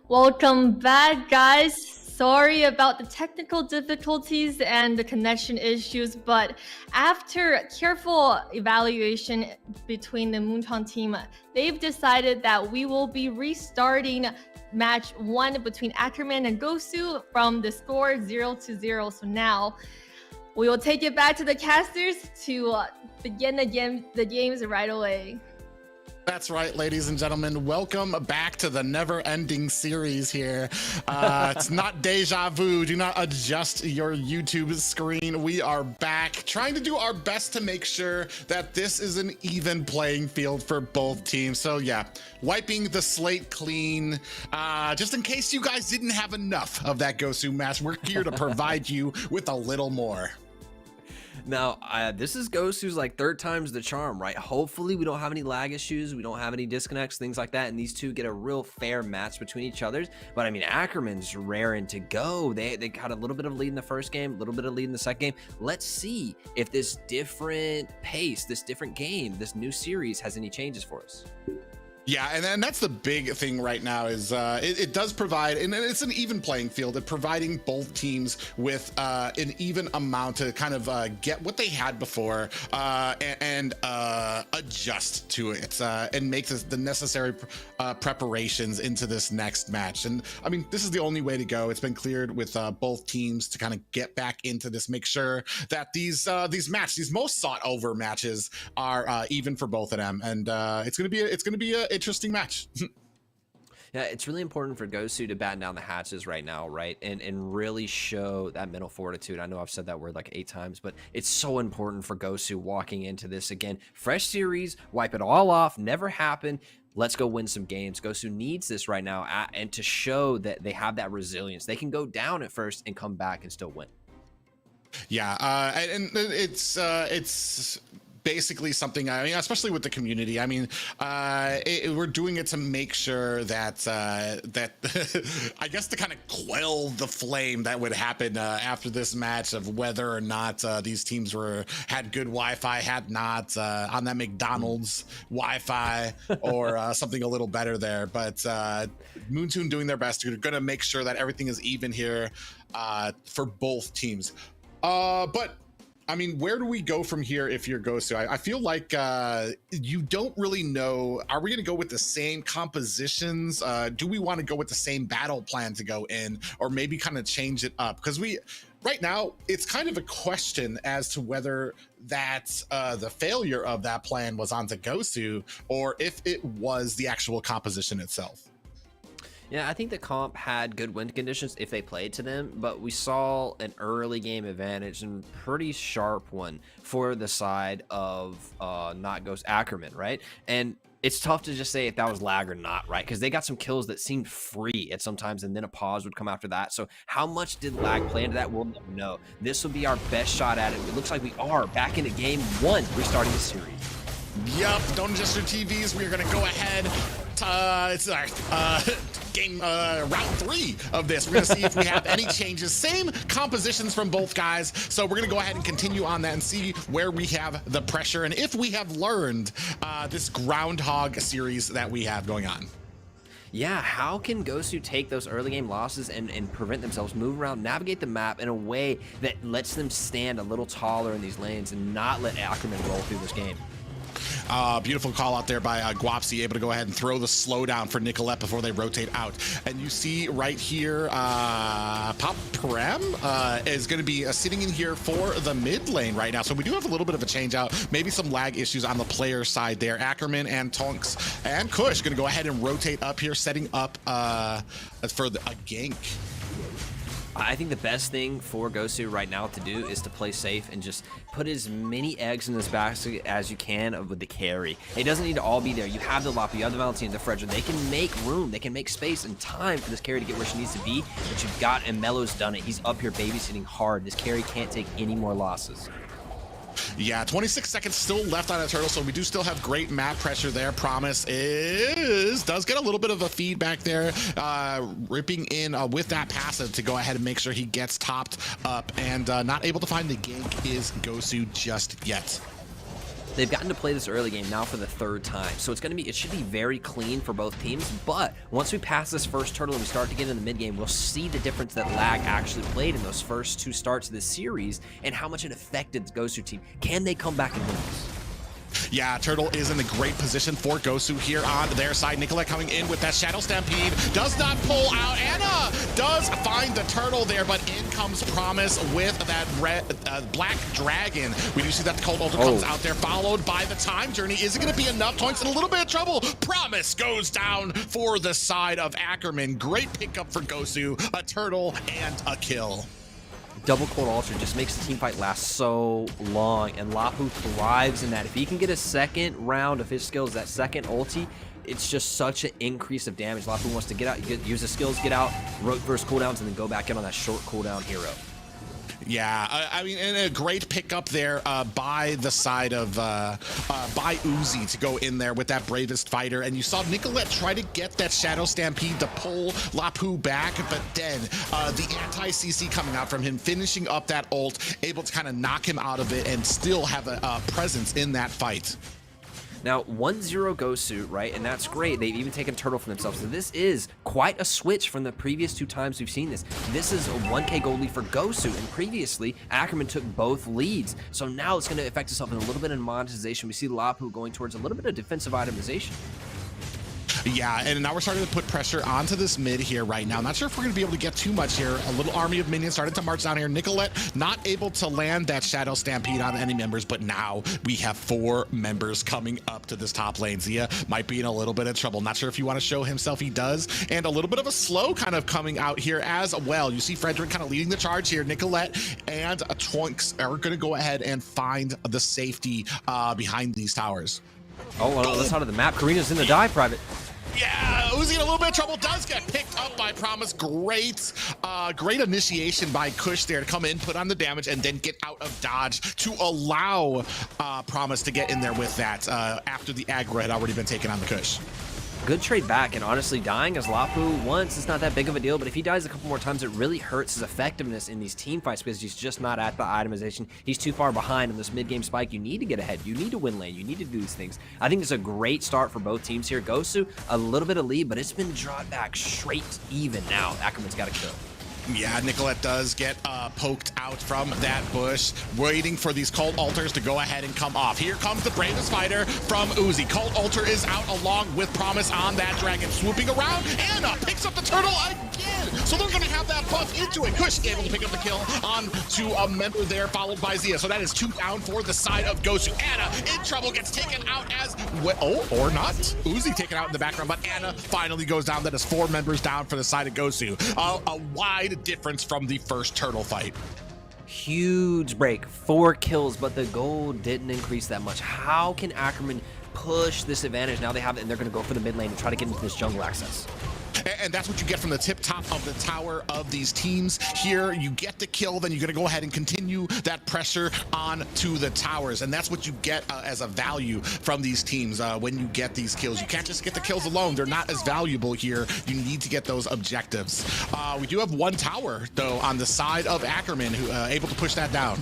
Welcome back, guys. Sorry about the technical difficulties and the connection issues, but after careful evaluation between the Moonton team, they've decided that we will be restarting match 1 between Ackerman and Gosu from the score 0-0. So now we will take it back to the casters to begin the games right away. That's right, ladies and gentlemen. Welcome back to the never-ending series here. It's not deja vu. Do not adjust your YouTube screen. We are back trying to do our best to make sure that this is an even playing field for both teams. So yeah, wiping the slate clean. Just in case you guys didn't have enough of that Gosu match, we're here to provide you with a little more. Now, this is Gosu's like 3rd time's the charm, right? Hopefully we don't have any lag issues, we don't have any disconnects, things like that, and these two get a real fair match between each other. But I mean, Ackerman's raring to go. They got a little bit of lead in the first game, a little bit of lead in the second game. Let's see if this different pace, this different game, this new series has any changes for us. Yeah, and that's the big thing right now is it does provide, and it's an even playing field, at providing both teams with an even amount to kind of get what they had before and adjust to it and make the necessary preparations into this next match. And I mean, this is the only way to go. It's been cleared with both teams to kind of get back into this, make sure that these most sought over matches are even for both of them. And it's gonna be a interesting match. Yeah, it's really important for Gosu to batten down the hatches right now, right? And really show that mental fortitude. I know I've said that word like 8 times, but it's so important for Gosu walking into this again. Fresh series, wipe it all off, never happened. Let's go win some games. Gosu needs this right now, and to show that they have that resilience. They can go down at first and come back and still win. Yeah, and it's basically something, I mean, especially with the community. I mean, we're doing it to make sure that I guess to kind of quell the flame that would happen after this match of whether or not these teams had good Wi-Fi, had not on that McDonald's Wi-Fi, or something a little better there. But Moonton doing their best. They're going to make sure that everything is even here for both teams. But I mean, where do we go from here if you're Gosu? I feel like you don't really know. Are we going to go with the same compositions? Do we want to go with the same battle plan to go in, or maybe kind of change it up? Because right now, it's kind of a question as to whether that the failure of that plan was onto Gosu, or if it was the actual composition itself. Yeah, I think the comp had good wind conditions if they played to them, but we saw an early game advantage and pretty sharp one for the side of not Ghost Ackerman, right? And it's tough to just say if that was lag or not, right? Because they got some kills that seemed free at sometimes, and then a pause would come after that. So how much did lag play into that? We'll never know. This will be our best shot at it. It looks like we are back into game 1, restarting the series. Yep, don't adjust your TVs. We are going to go ahead. It's our game round 3 of this. We're going to see if we have any changes. Same compositions from both guys. So we're going to go ahead and continue on that and see where we have the pressure and if we have learned this groundhog series that we have going on. Yeah, how can Gosu take those early game losses and prevent themselves, move around, navigate the map in a way that lets them stand a little taller in these lanes and not let Ackerman roll through this game? Beautiful call out there by Guapsi, able to go ahead and throw the slowdown for Nicolette before they rotate out. And you see right here, Pop Prem is going to be sitting in here for the mid lane right now. So we do have a little bit of a change out, maybe some lag issues on the player side there. Ackerman and Tonks and Kush going to go ahead and rotate up here, setting up for a gank. I think the best thing for Gosu right now to do is to play safe and just put as many eggs in this basket as you can with the carry. It doesn't need to all be there. You have the Lapa, you have the Valentina, the Fredra. They can make room, they can make space and time for this carry to get where she needs to be, but you've got, and Melo's done it. He's up here babysitting hard. This carry can't take any more losses. Yeah, 26 seconds still left on a turtle, so we do still have great map pressure there. Promise does get a little bit of a feedback there, ripping in with that passive to go ahead and make sure he gets topped up, and not able to find the gank is Gosu just yet. They've gotten to play this early game now for the 3rd time, so it should be very clean for both teams. But once we pass this first turtle and we start to get in the mid game, we'll see the difference that Lag actually played in those first 2 starts of this series and how much it affected the Gosu team. Can they come back and win this? Yeah, Turtle is in a great position for Gosu here on their side. Nicolette coming in with that Shadow Stampede. Does not pull out. Anna does find the Turtle there, but in comes Promise with that red Black Dragon. We do see that the Cold Ultra comes out there, followed by the Time Journey. Is it going to be enough? Toinks in a little bit of trouble. Promise goes down for the side of Ackerman. Great pickup for Gosu. A Turtle and a kill. Double Cold Ultra just makes the team fight last so long, and Lapu thrives in that. If he can get a second round of his skills, that second ulti, it's just such an increase of damage. Lapu wants to get out, use his skills, get out, reverse cooldowns, and then go back in on that short cooldown hero. Yeah, I mean, and a great pickup there by the side of by Uzi to go in there with that Bravest Fighter. And you saw Nicolette try to get that Shadow Stampede to pull Lapu back, but then the anti-CC coming out from him, finishing up that ult, able to kind of knock him out of it and still have a presence in that fight. Now, 1-0 Gosu, right? And that's great. They've even taken Turtle for themselves. So this is quite a switch from the previous 2 times we've seen this. This is a 1K gold lead for Gosu, and previously, Ackerman took both leads. So now it's going to affect itself in a little bit in monetization. We see Lapu going towards a little bit of defensive itemization. Yeah, and now we're starting to put pressure onto this mid here right now. Not sure if we're going to be able to get too much here. A little army of minions started to march down here. Nicolette not able to land that Shadow Stampede on any members, but now we have 4 members coming up to this top lane. Zia might be in a little bit of trouble. Not sure if you want to show himself. He does. And a little bit of a slow kind of coming out here as well. You see Frederick kind of leading the charge here. Nicolette and Toinks are going to go ahead and find the safety behind these towers. Oh, on the other side of the map, Karina's in the dive private. Yeah, Uzi in a little bit of trouble, does get picked up by Promise. Great initiation by Kush there to come in, put on the damage, and then get out of dodge to allow Promise to get in there with that after the aggro had already been taken on the Kush. Good trade back, and honestly, dying as Lapu once is not that big of a deal, but if he dies a couple more times, it really hurts his effectiveness in these team fights because he's just not at the itemization. He's too far behind in this mid-game spike. You need to get ahead. You need to win lane. You need to do these things. I think it's a great start for both teams here. Gosu, a little bit of lead, but it's been drawn back straight even now. Ackerman's got to kill. Yeah, Nicolette does get poked out from that bush, waiting for these Cold Altars to go ahead and come off. Here comes the Bravest Fighter from Uzi. Cold Altar is out along with Promise on that dragon. Swooping around, Anna picks up the turtle again. So they're going to have that buff into it. Kush able to pick up the kill on to a member there, followed by Zia. So that is 2 down for the side of Gosu. Anna in trouble, gets taken out as well. Oh, or not. Uzi taken out in the background, but Anna finally goes down. That is 4 members down for the side of Gosu. A wide difference from the first turtle fight. Huge break, 4 kills, but the gold didn't increase that much. How can Ackerman push this advantage? Now they have it, and they're going to go for the mid lane and try to get into this jungle access. And that's what you get from the tip top of the tower of these teams. Here, you get the kill, then you're going to go ahead and continue that pressure on to the towers. And that's what you get as a value from these teams when you get these kills. You can't just get the kills alone. They're not as valuable here. You need to get those objectives. We do have 1 tower, though, on the side of Ackerman, who able to push that down.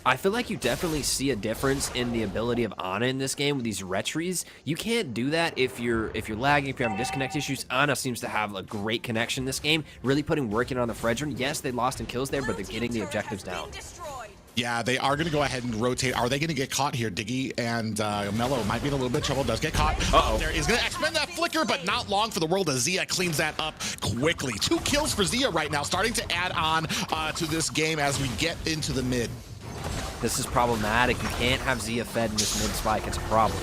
I feel like you definitely see a difference in the ability of Ana in this game with these retries. You can't do that if you're lagging, if you're having disconnect issues. Ana seems to have a great connection this game, really putting work in on the Fredrin. Yes, they lost in kills there, but they're getting the objectives down. Yeah, they are going to go ahead and rotate. Are they going to get caught here? Diggy and Mello might be in a little bit of trouble. Does get caught. There is going to expend that flicker, but not long for the world as Zia cleans that up quickly. 2 kills for Zia right now, starting to add on to this game as we get into the mid. This is problematic. You can't have Zia fed in this mid spike. It's a problem.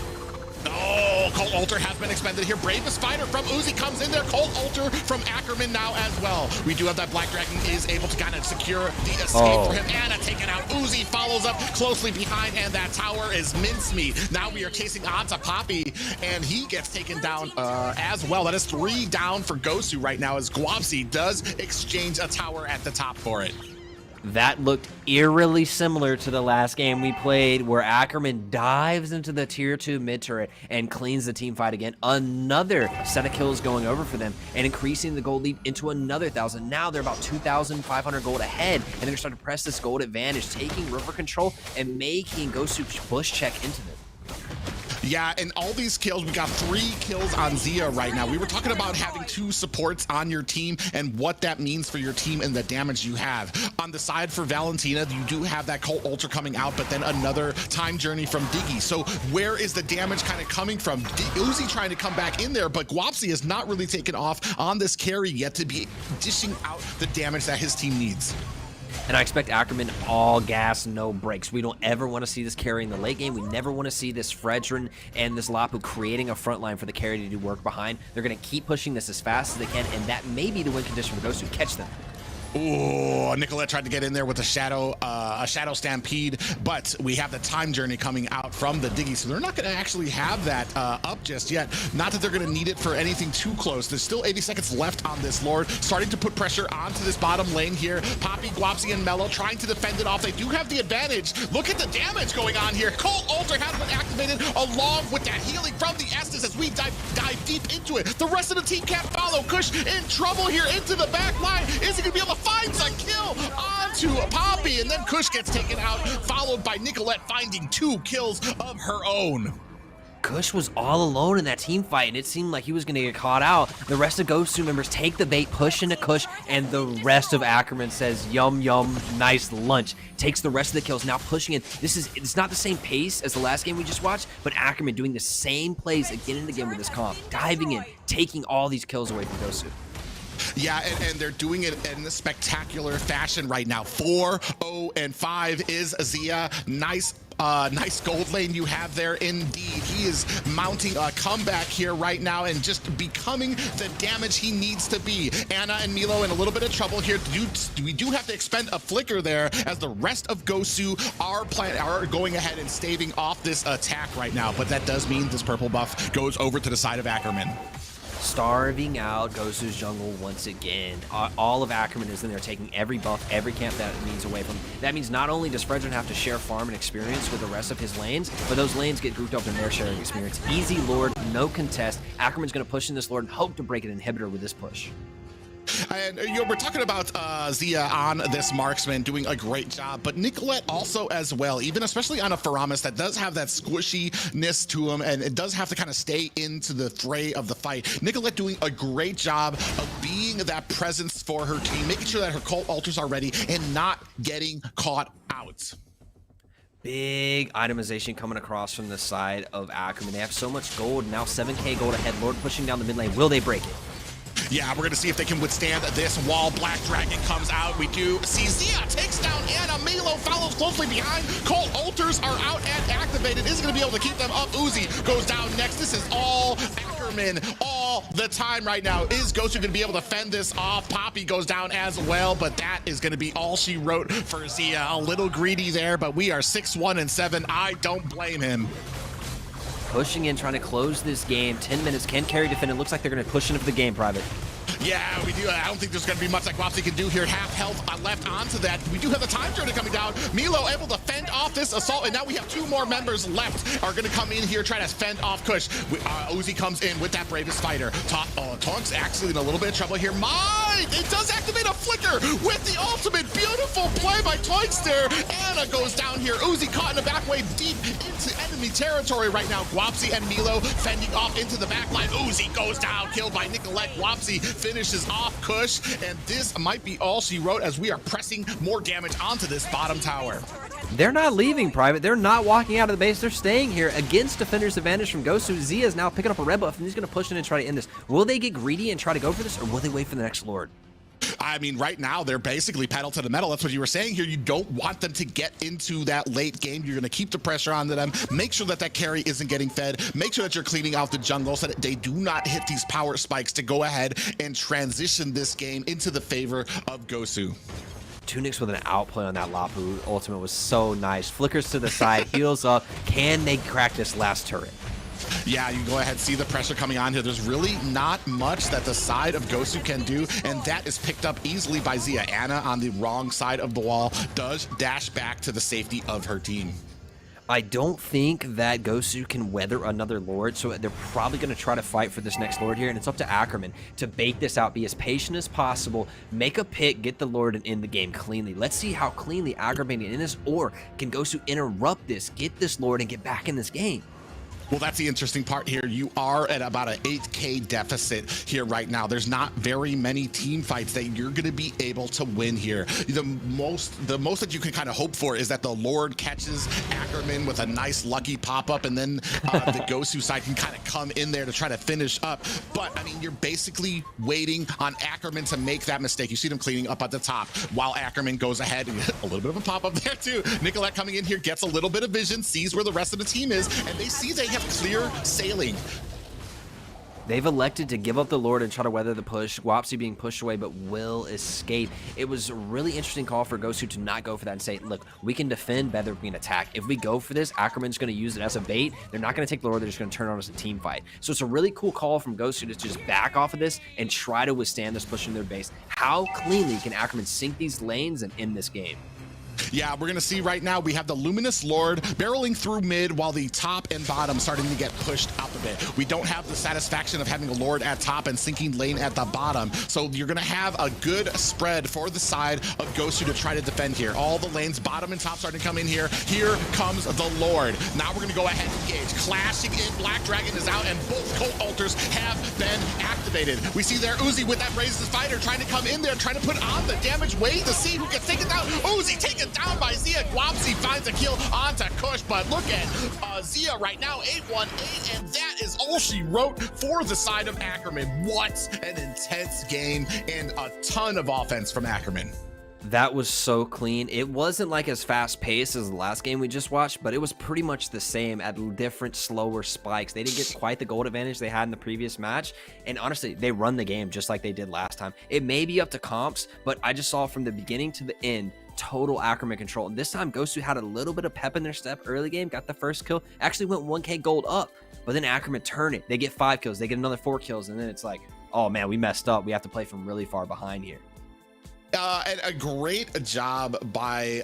Oh, Cold Altar has been expended here. Bravest Fighter from Uzi comes in there. Cold Altar from Ackerman now as well. We do have that Black Dragon is able to kind of secure the escape for him. Anna taken out. Uzi follows up closely behind, and that tower is mincemeat. Now we are chasing on to Poppy, and he gets taken down as well. That is 3 down for Gosu right now as Guapsi does exchange a tower at the top for it. That looked eerily similar to the last game we played, where Ackerman dives into the tier 2 mid turret and cleans the team fight again. Another set of kills going over for them and increasing the gold lead into another 1,000. Now they're about 2,500 gold ahead, and they're going to start to press this gold advantage, taking river control and making Gosu push check into them. Yeah, and all these kills, we got 3 kills on Zia right now. We were talking about having 2 supports on your team and what that means for your team and the damage you have. On the side for Valentina, you do have that Colt Ultra coming out, but then another time journey from Diggy. So where is the damage kind of coming from? Uzi trying to come back in there, but Guapsi has not really taken off on this carry yet to be dishing out the damage that his team needs. And I expect Ackerman all gas, no brakes. We don't ever want to see this carry in the late game. We never want to see this Fredrin and this Lapu creating a front line for the carry to do work behind. They're going to keep pushing this as fast as they can, and that may be the win condition for Gosu. Catch them. Oh, Nicolette tried to get in there with a shadow stampede, but we have the time journey coming out from the Diggy, so they're not going to actually have that up just yet. Not that they're going to need it for anything too close. There's still 80 seconds left on this Lord, starting to put pressure onto this bottom lane here. Poppy, Guapsi, and Mello trying to defend it off. They do have the advantage. Look at the damage going on here. Colt Ultra has been activated along with that healing from the Estes as we dive deep into it. The rest of the team can't follow. Kush in trouble here into the back line. Is he going to be able to finds a kill onto Poppy, and then Kush gets taken out, followed by Nicolette finding 2 kills of her own. Kush was all alone in that team fight, and it seemed like he was going to get caught out. The rest of Gosu members take the bait, push into Kush, and the rest of Ackerman says, yum, yum, nice lunch. Takes the rest of the kills, now pushing in. It's not the same pace as the last game we just watched, but Ackerman doing the same plays again and again with his comp, diving in, taking all these kills away from Gosu. Yeah, and they're doing it in a spectacular fashion right now. 4-0-5 is Zia. Nice gold lane you have there indeed. He is mounting a comeback here right now and just becoming the damage he needs to be. Anna and Milo in a little bit of trouble here. We do have to expend a flicker there as the rest of Gosu are going ahead and staving off this attack right now, but that does mean this purple buff goes over to the side of Ackerman. Starving out Gosu's jungle once again. All of Ackerman is in there taking every buff, every camp that means away from him. That means not only does Fredrin have to share farm and experience with the rest of his lanes, but those lanes get grouped up in their sharing experience. Easy Lord, no contest. Ackerman's going to push in this Lord and hope to break an inhibitor with this push. And we're talking about Zia on this marksman doing a great job, but Nicolette also as well, even especially on a Faramis that does have that squishiness to him, and it does have to kind of stay into the fray of the fight. Nicolette doing a great job of being that presence for her team, making sure that her Cult Altars are ready and not getting caught out. Big itemization coming across from the side of Ackerman. They have so much gold, now 7k gold ahead. Lord pushing down the mid lane. Will they break it? Yeah, we're gonna see if they can withstand this wall. Black Dragon comes out. We do see Zia takes down Anna. Milo follows closely behind. Colt Altars are out and activated. Is gonna be able to keep them up. Uzi goes down next. This is all Ackerman all the time right now. Is Gosu gonna be able to fend this off? Poppy goes down as well, but that is gonna be all she wrote for Zia. A little greedy there, but we are 6-1-7. I don't blame him. Pushing in, trying to close this game. 10 minutes, can carry defend. It looks like they're going to push into the game, Private. Yeah, we do. I don't think there's going to be much like Wapsi can do here. Half health left onto that. We do have the time journey coming down. Milo able to fend off this assault, and now we have 2 more members left are going to come in here, try to fend off Kush. Uzi comes in with that bravest fighter. Tonk's actually in a little bit of trouble here. It does activate a flicker with the ultimate. Beautiful play by Toinkster. Anna goes down here. Uzi caught in the back wave deep into enemy territory right now. Guapsi and Milo fending off into the back line. Uzi goes down, killed by Nicolette. Guapsi finishes off Kush, and this might be all she wrote as we are pressing more damage onto this bottom tower. They're not leaving, Private. They're not walking out of the base. They're staying here against Defender's advantage from Gosu. Zia is now picking up a red buff, and he's going to push in and try to end this. Will they get greedy and try to go for this, or will they wait for the next Lord? I mean, right now, they're basically pedal to the metal. That's what you were saying here. You don't want them to get into that late game. You're going to keep the pressure on them. Make sure that that carry isn't getting fed. Make sure that you're cleaning out the jungle so that they do not hit these power spikes to go ahead and transition this game into the favor of Gosu. Tunics with an outplay on that Lapu ultimate was so nice. Flickers to the side, heals up. Can they crack this last turret? Yeah, you go ahead, see the pressure coming on here. There's really not much that the side of Gosu can do, and that is picked up easily by Zia. Anna on the wrong side of the wall does dash back to the safety of her team. I don't think that Gosu can weather another Lord, so they're probably going to try to fight for this next Lord here, and it's up to Ackerman to bait this out, be as patient as possible, make a pick, get the Lord, and end the game cleanly. Let's see how cleanly Ackerman can end this, or can Gosu interrupt this, get this Lord, and get back in this game. Well, that's the interesting part here. You are at about an 8K deficit here right now. There's not very many team fights that you're going to be able to win here. The most that you can kind of hope for is that the Lord catches Ackerman with a nice lucky pop-up, and then the Gosu side can kind of come in there to try to finish up. But, I mean, you're basically waiting on Ackerman to make that mistake. You see them cleaning up at the top while Ackerman goes ahead. A little bit of a pop-up there, too. Nicolette coming in here, gets a little bit of vision, sees where the rest of the team is, and they see they have clear sailing. They've elected to give up the Lord and try to weather the push. Wapsi being pushed away, but will escape. It was a really interesting call for Gosu to not go for that and say, look, we can defend better than we can attack. If we go for this, Ackerman's going to use it as a bait. They're not going to take the Lord. They're just going to turn on us a team fight. So it's a really cool call from Gosu to just back off of this and try to withstand this push in their base. How cleanly can Ackerman sink these lanes and end this game? Yeah, we're gonna see right now we have the Luminous Lord barreling through mid while the top and bottom starting to get pushed up a bit. We don't have the satisfaction of having a Lord at top and sinking lane at the bottom, so you're gonna have a good spread for the side of Gosu to try to defend here. All the lanes, bottom and top, starting to come in here. Here comes the Lord. Now we're gonna go ahead and engage. Clashing in, Black Dragon is out, and both Cult Altars have been activated. We see there Uzi with that Raises Fighter trying to come in there, trying to put on the damage, wait to see who gets taken down. Uzi taken down by Zia. Guapsi finds a kill onto Kush, but look at Zia right now, 818, and that is all she wrote for the side of Ackerman. What an intense game and a ton of offense from Ackerman. That was so clean. It wasn't like as fast paced as the last game we just watched, but it was pretty much the same at different slower spikes. They didn't get quite the gold advantage they had in the previous match, and honestly, they run the game just like they did last time. It may be up to comps, but I just saw from the beginning to the end, total Ackerman control. And this time Gosu had a little bit of pep in their step early game, got the first kill, actually went 1k gold up, but then Ackerman turned it. They get 5 kills, they get another 4 kills, and then it's like, oh man, we messed up. We have to play from really far behind here. And a great job by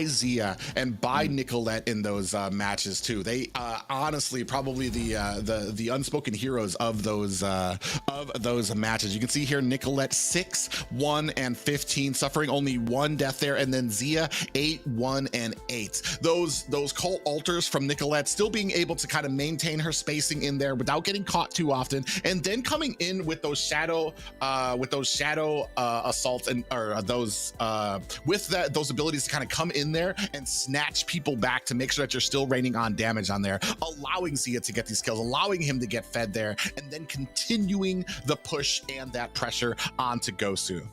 Zia and by Nicolette in those matches too. They honestly probably the unspoken heroes of those matches. You can see here Nicolette 6, 1, and 15, suffering only 1 death there, and then Zia 8, 1, and 8. Those Cult Altars from Nicolette still being able to kind of maintain her spacing in there without getting caught too often, and then coming in with those shadow assaults and those abilities to kind of come in there and snatch people back to make sure that you're still raining on damage on there, allowing Zia to get these kills, allowing him to get fed there, and then continuing the push and that pressure onto Gosu.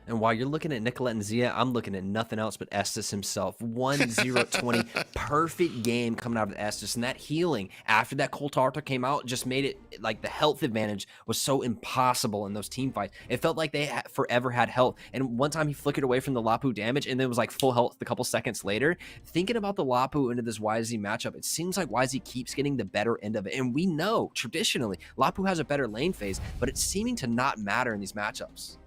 And while you're looking at Nicolette and Zia, I'm looking at nothing else but Estes himself. 1-0-20, perfect game coming out of Estes. And that healing after that Cult Altar came out just made it like the health advantage was so impossible in those team fights. It felt like they forever had health. And one time he flickered away from the Lapu damage and then it was like full health a couple seconds later. Thinking about the Lapu into this YZ matchup, it seems like YZ keeps getting the better end of it. And we know traditionally Lapu has a better lane phase, but it's seeming to not matter in these matchups.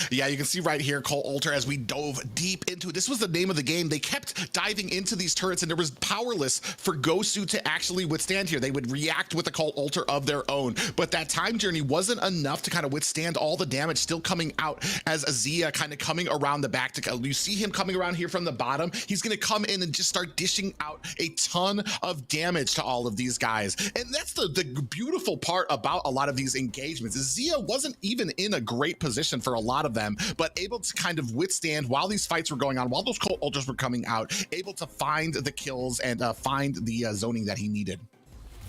Yeah, you can see right here, Cult Altar, as we dove deep into it. This was the name of the game. They kept diving into these turrets, and there was powerless for Gosu to actually withstand here. They would react with a Cult Altar of their own, but that time journey wasn't enough to kind of withstand all the damage still coming out as Azia kind of coming around the back. You see him coming around here from the bottom. He's going to come in and just start dishing out a ton of damage to all of these guys. And that's the beautiful part about a lot of these engagements. Is Zia wasn't even in a great position for a lot of them, but able to kind of withstand while these fights were going on, while those Cult Altars were coming out, able to find the kills and find the zoning that he needed.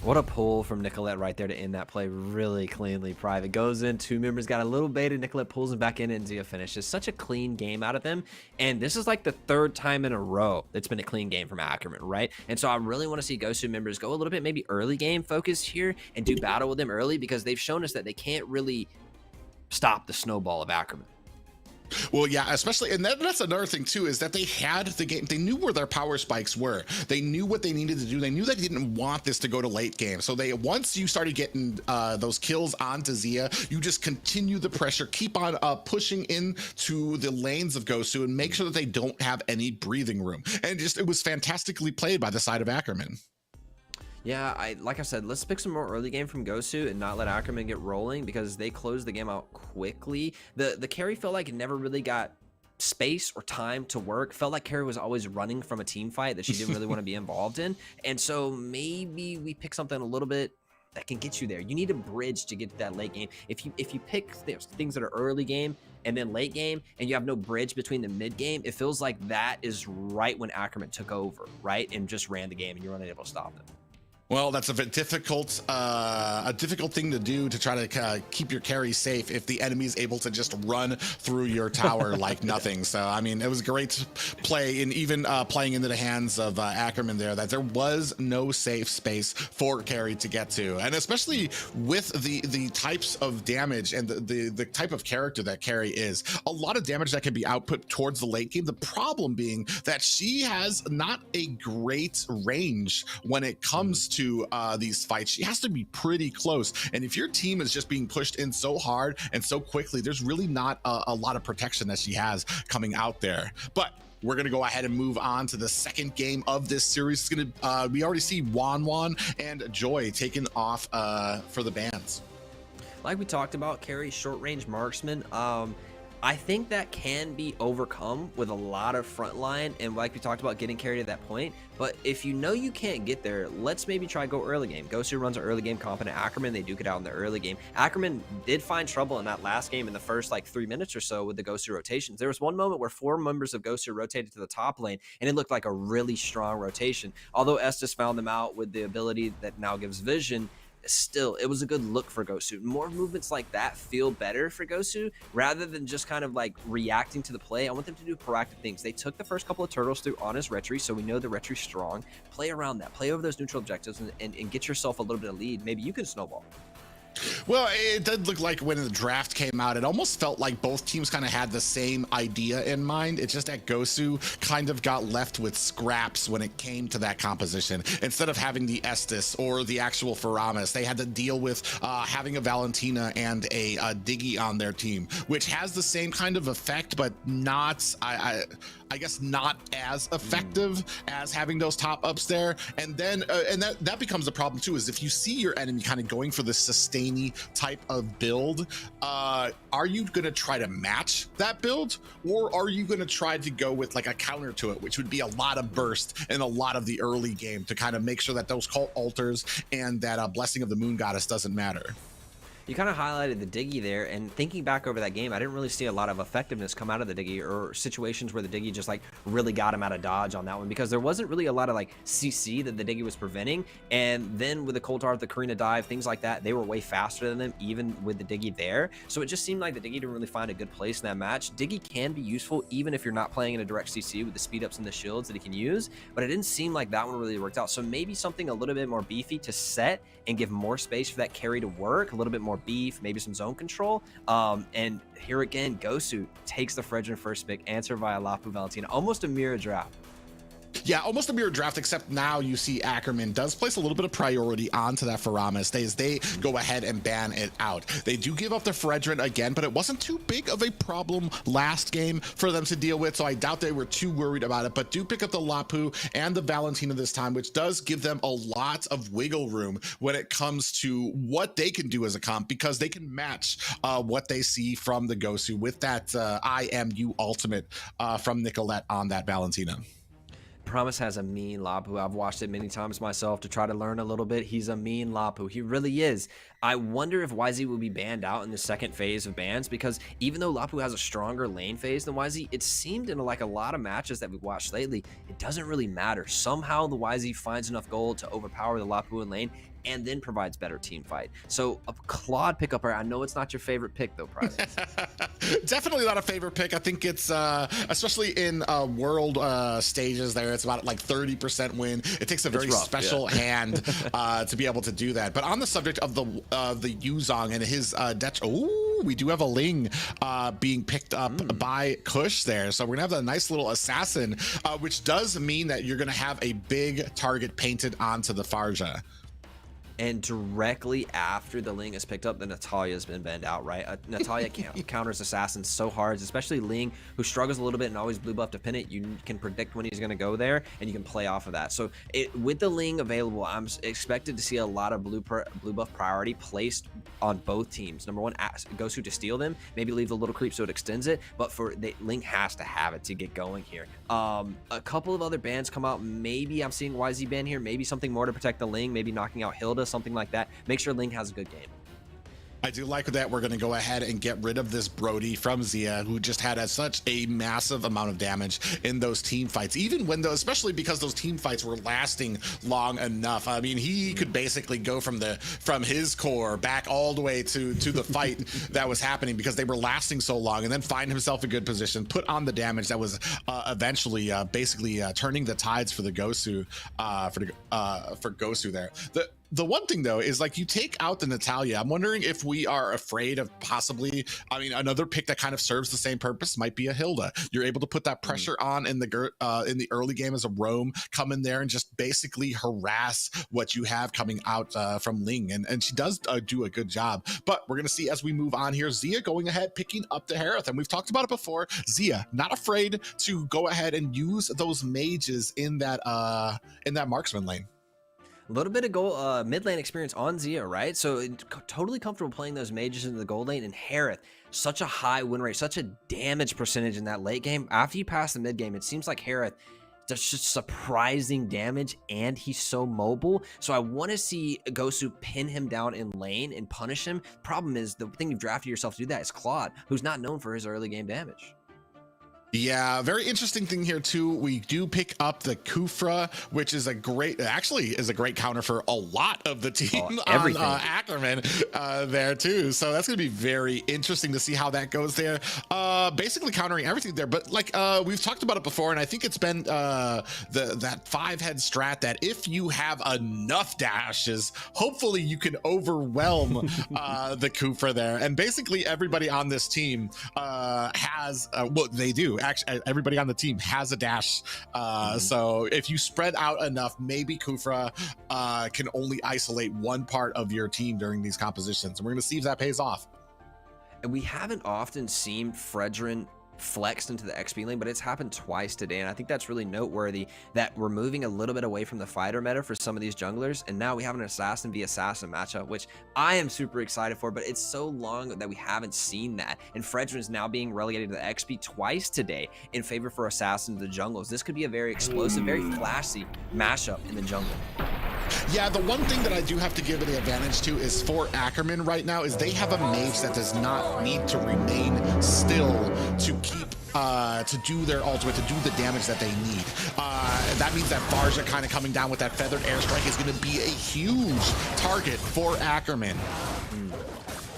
What a pull from Nicolette right there to end that play really cleanly. Private goes in, 2 members got a little baited, Nicolette pulls him back in, and Zia finishes. Such a clean game out of them, and this is like the 3rd time in a row it's been a clean game from Ackerman, right? And so I really want to see Gosu members go a little bit maybe early game focused here and do battle with them early, because they've shown us that they can't really stop the snowball of Ackerman. Well, yeah, especially, and that's another thing too, is that they had the game, they knew where their power spikes were. They knew what they needed to do. They knew they didn't want this to go to late game. So once you started getting those kills onto Zia, you just continue the pressure, keep on pushing into the lanes of Gosu and make sure that they don't have any breathing room. And it was fantastically played by the side of Ackerman. Yeah, like I said, let's pick some more early game from Gosu and not let Ackerman get rolling, because they closed the game out quickly. The carry felt like it never really got space or time to work. Felt like carry was always running from a team fight that she didn't really want to be involved in. And so maybe we pick something a little bit that can get you there. You need a bridge to get to that late game. If you pick things that are early game and then late game, and you have no bridge between the mid game, it feels like that is right when Ackerman took over, right, and just ran the game, and you're unable to stop them. Well, that's a difficult thing to do, to try to keep your carry safe if the enemy is able to just run through your tower like nothing. So, I mean, it was a great play, and even playing into the hands of Ackerman there, that there was no safe space for carry to get to. And especially with the types of damage and the type of character that carry is, a lot of damage that can be output towards the late game. The problem being that she has not a great range when it comes to these fights. She has to be pretty close, and if your team is just being pushed in so hard and so quickly, there's really not a lot of protection that she has coming out there. But we're gonna go ahead and move on to the second game of this series. It's gonna we already see Wan and Joy taken off for the bans. Like we talked about, carry short range marksman. I think that can be overcome with a lot of frontline, and like we talked about, getting carried at that point. But if you know you can't get there, let's maybe try go early game. Gosu runs an early game competent Ackerman. They duke it out in the early game. Ackerman did find trouble in that last game in the first like 3 minutes or so with the Gosu rotations. There was one moment where 4 members of Gosu rotated to the top lane, and it looked like a really strong rotation. Although Estes found them out with the ability that now gives vision, still, it was a good look for Gosu. More movements like that feel better for Gosu, rather than just kind of like reacting to the play. I want them to do proactive things. They took the first couple of turtles through on his retry, so we know the retry's strong. Play around that. Play over those neutral objectives and get yourself a little bit of lead. Maybe you can snowball. Well, it did look like when the draft came out, it almost felt like both teams kind of had the same idea in mind. It's just that Gosu kind of got left with scraps when it came to that composition. Instead of having the Estes or the actual Faramis, they had to deal with having a Valentina and a Diggy on their team, which has the same kind of effect, but not, I guess, not as effective as having those top ups there. And then and that becomes a problem too, is if you see your enemy kind of going for this sustainy type of build, are you going to try to match that build, or are you going to try to go with like a counter to it, which would be a lot of burst and a lot of the early game to kind of make sure that those cult altars and that blessing of the moon goddess doesn't matter? You kind of highlighted the Diggy there, and thinking back over that game, I didn't really see a lot of effectiveness come out of the Diggy, or situations where the Diggy just like really got him out of dodge on that one, because there wasn't really a lot of like CC that the Diggy was preventing. And then with the Cold Heart, the Karina dive, things like that, they were way faster than them, even with the Diggy there. So it just seemed like the Diggy didn't really find a good place in that match. Diggy can be useful even if you're not playing in a direct CC with the speed ups and the shields that he can use, but it didn't seem like that one really worked out. So maybe something a little bit more beefy to set and give more space for that carry to work, a little bit more beef, maybe some zone control. And here again, Gosu takes the Fredrin first pick, answered via Lapu Valentina. Almost a mirror draft. Yeah, almost a mirror draft, except now you see Ackerman does place a little bit of priority onto that Faramis. They go ahead and ban it out. They do give up the Fredrin again, but it wasn't too big of a problem last game for them to deal with, so I doubt they were too worried about it, but do pick up the Lapu and the Valentina this time, which does give them a lot of wiggle room when it comes to what they can do as a comp, because they can match what they see from the Gosu with that IMU ultimate from Nicolette on that Valentina. Promise has a mean Lapu. I've watched it many times myself to try to learn a little bit. He's a mean Lapu. He really is. I wonder if YZ will be banned out in the second phase of bans, because even though Lapu has a stronger lane phase than YZ, it seemed in like a lot of matches that we've watched lately, it doesn't really matter. Somehow the YZ finds enough gold to overpower the Lapu in lane, and then provides better team fight. So a Claude pickup, I know it's not your favorite pick though, Prizes. Definitely not a favorite pick. I think it's especially in world stages there, it's about like 30% win. It takes a very special hand to be able to do that. But on the subject of the Yuzong and his we do have a Ling being picked up by Kush there. So we're gonna have a nice little assassin, which does mean that you're gonna have a big target painted onto the Farja. And directly after the Ling is picked up, the Natalia's been banned out, right? Natalia counters assassins so hard, especially Ling, who struggles a little bit and always blue buff dependent. You can predict when he's going to go there, and you can play off of that. So with the Ling available, I'm expected to see a lot of blue buff priority placed on both teams. Number one, Gosu to steal them, maybe leave the little creep so it extends it, but Ling has to have it to get going here. A couple of other bans come out. Maybe I'm seeing YZ ban here, maybe something more to protect the Ling, maybe knocking out Hilda, something like that. Make sure Ling has a good game. I do like that we're going to go ahead and get rid of this Brody from Zia, who just had such a massive amount of damage in those team fights, even when especially because those team fights were lasting long enough. I mean, he could basically go from his core back all the way to the fight that was happening because they were lasting so long, and then find himself a good position, put on the damage that was eventually basically turning the tides for the Gosu for Gosu there. The one thing though is, like, you take out the Natalia. I'm wondering if we are afraid of possibly, I mean, another pick that kind of serves the same purpose might be a Hilda. You're able to put that pressure on in the early game as a roam, come in there and just basically harass what you have coming out from Ling, and she does do a good job. But we're gonna see as we move on here, Zia going ahead picking up the Harith, and we've talked about it before. Zia not afraid to go ahead and use those mages in that marksman lane. A little bit of mid lane experience on Zia, right? So totally comfortable playing those mages into the gold lane. And Harith, such a high win rate, such a damage percentage in that late game. After you pass the mid game, it seems like Harith does just surprising damage, and he's so mobile. So I want to see Gosu pin him down in lane and punish him. Problem is, the thing you've drafted yourself to do that is Claude, who's not known for his early game damage. Yeah, very interesting thing here too. We do pick up the Kufra, which is a great counter for a lot of the team on Ackerman there too. So that's gonna be very interesting to see how that goes there. Basically countering everything there, but like we've talked about it before, and I think it's been that 5-head strat that if you have enough dashes, hopefully you can overwhelm the Kufra there. And basically everybody on this team has well, they do. Actually, everybody on the team has a dash. So if you spread out enough, maybe Kufra can only isolate one part of your team during these compositions. And we're going to see if that pays off. And we haven't often seen Fredrin flexed into the XP lane, but it's happened twice today, and I think that's really noteworthy that we're moving a little bit away from the fighter meta for some of these junglers, and now we have an assassin v assassin matchup, which I am super excited for, but it's so long that we haven't seen that, and Fredrin is now being relegated to the XP twice today in favor for assassin to the jungles. This could be a very explosive, very flashy mashup in the jungle. Yeah, the one thing that I do have to give the advantage to is for Ackerman right now is they have a mage that does not need to remain still to keep to do their ultimate, to do the damage that they need. That means that Farja kind of coming down with that feathered airstrike is going to be a huge target for Ackerman.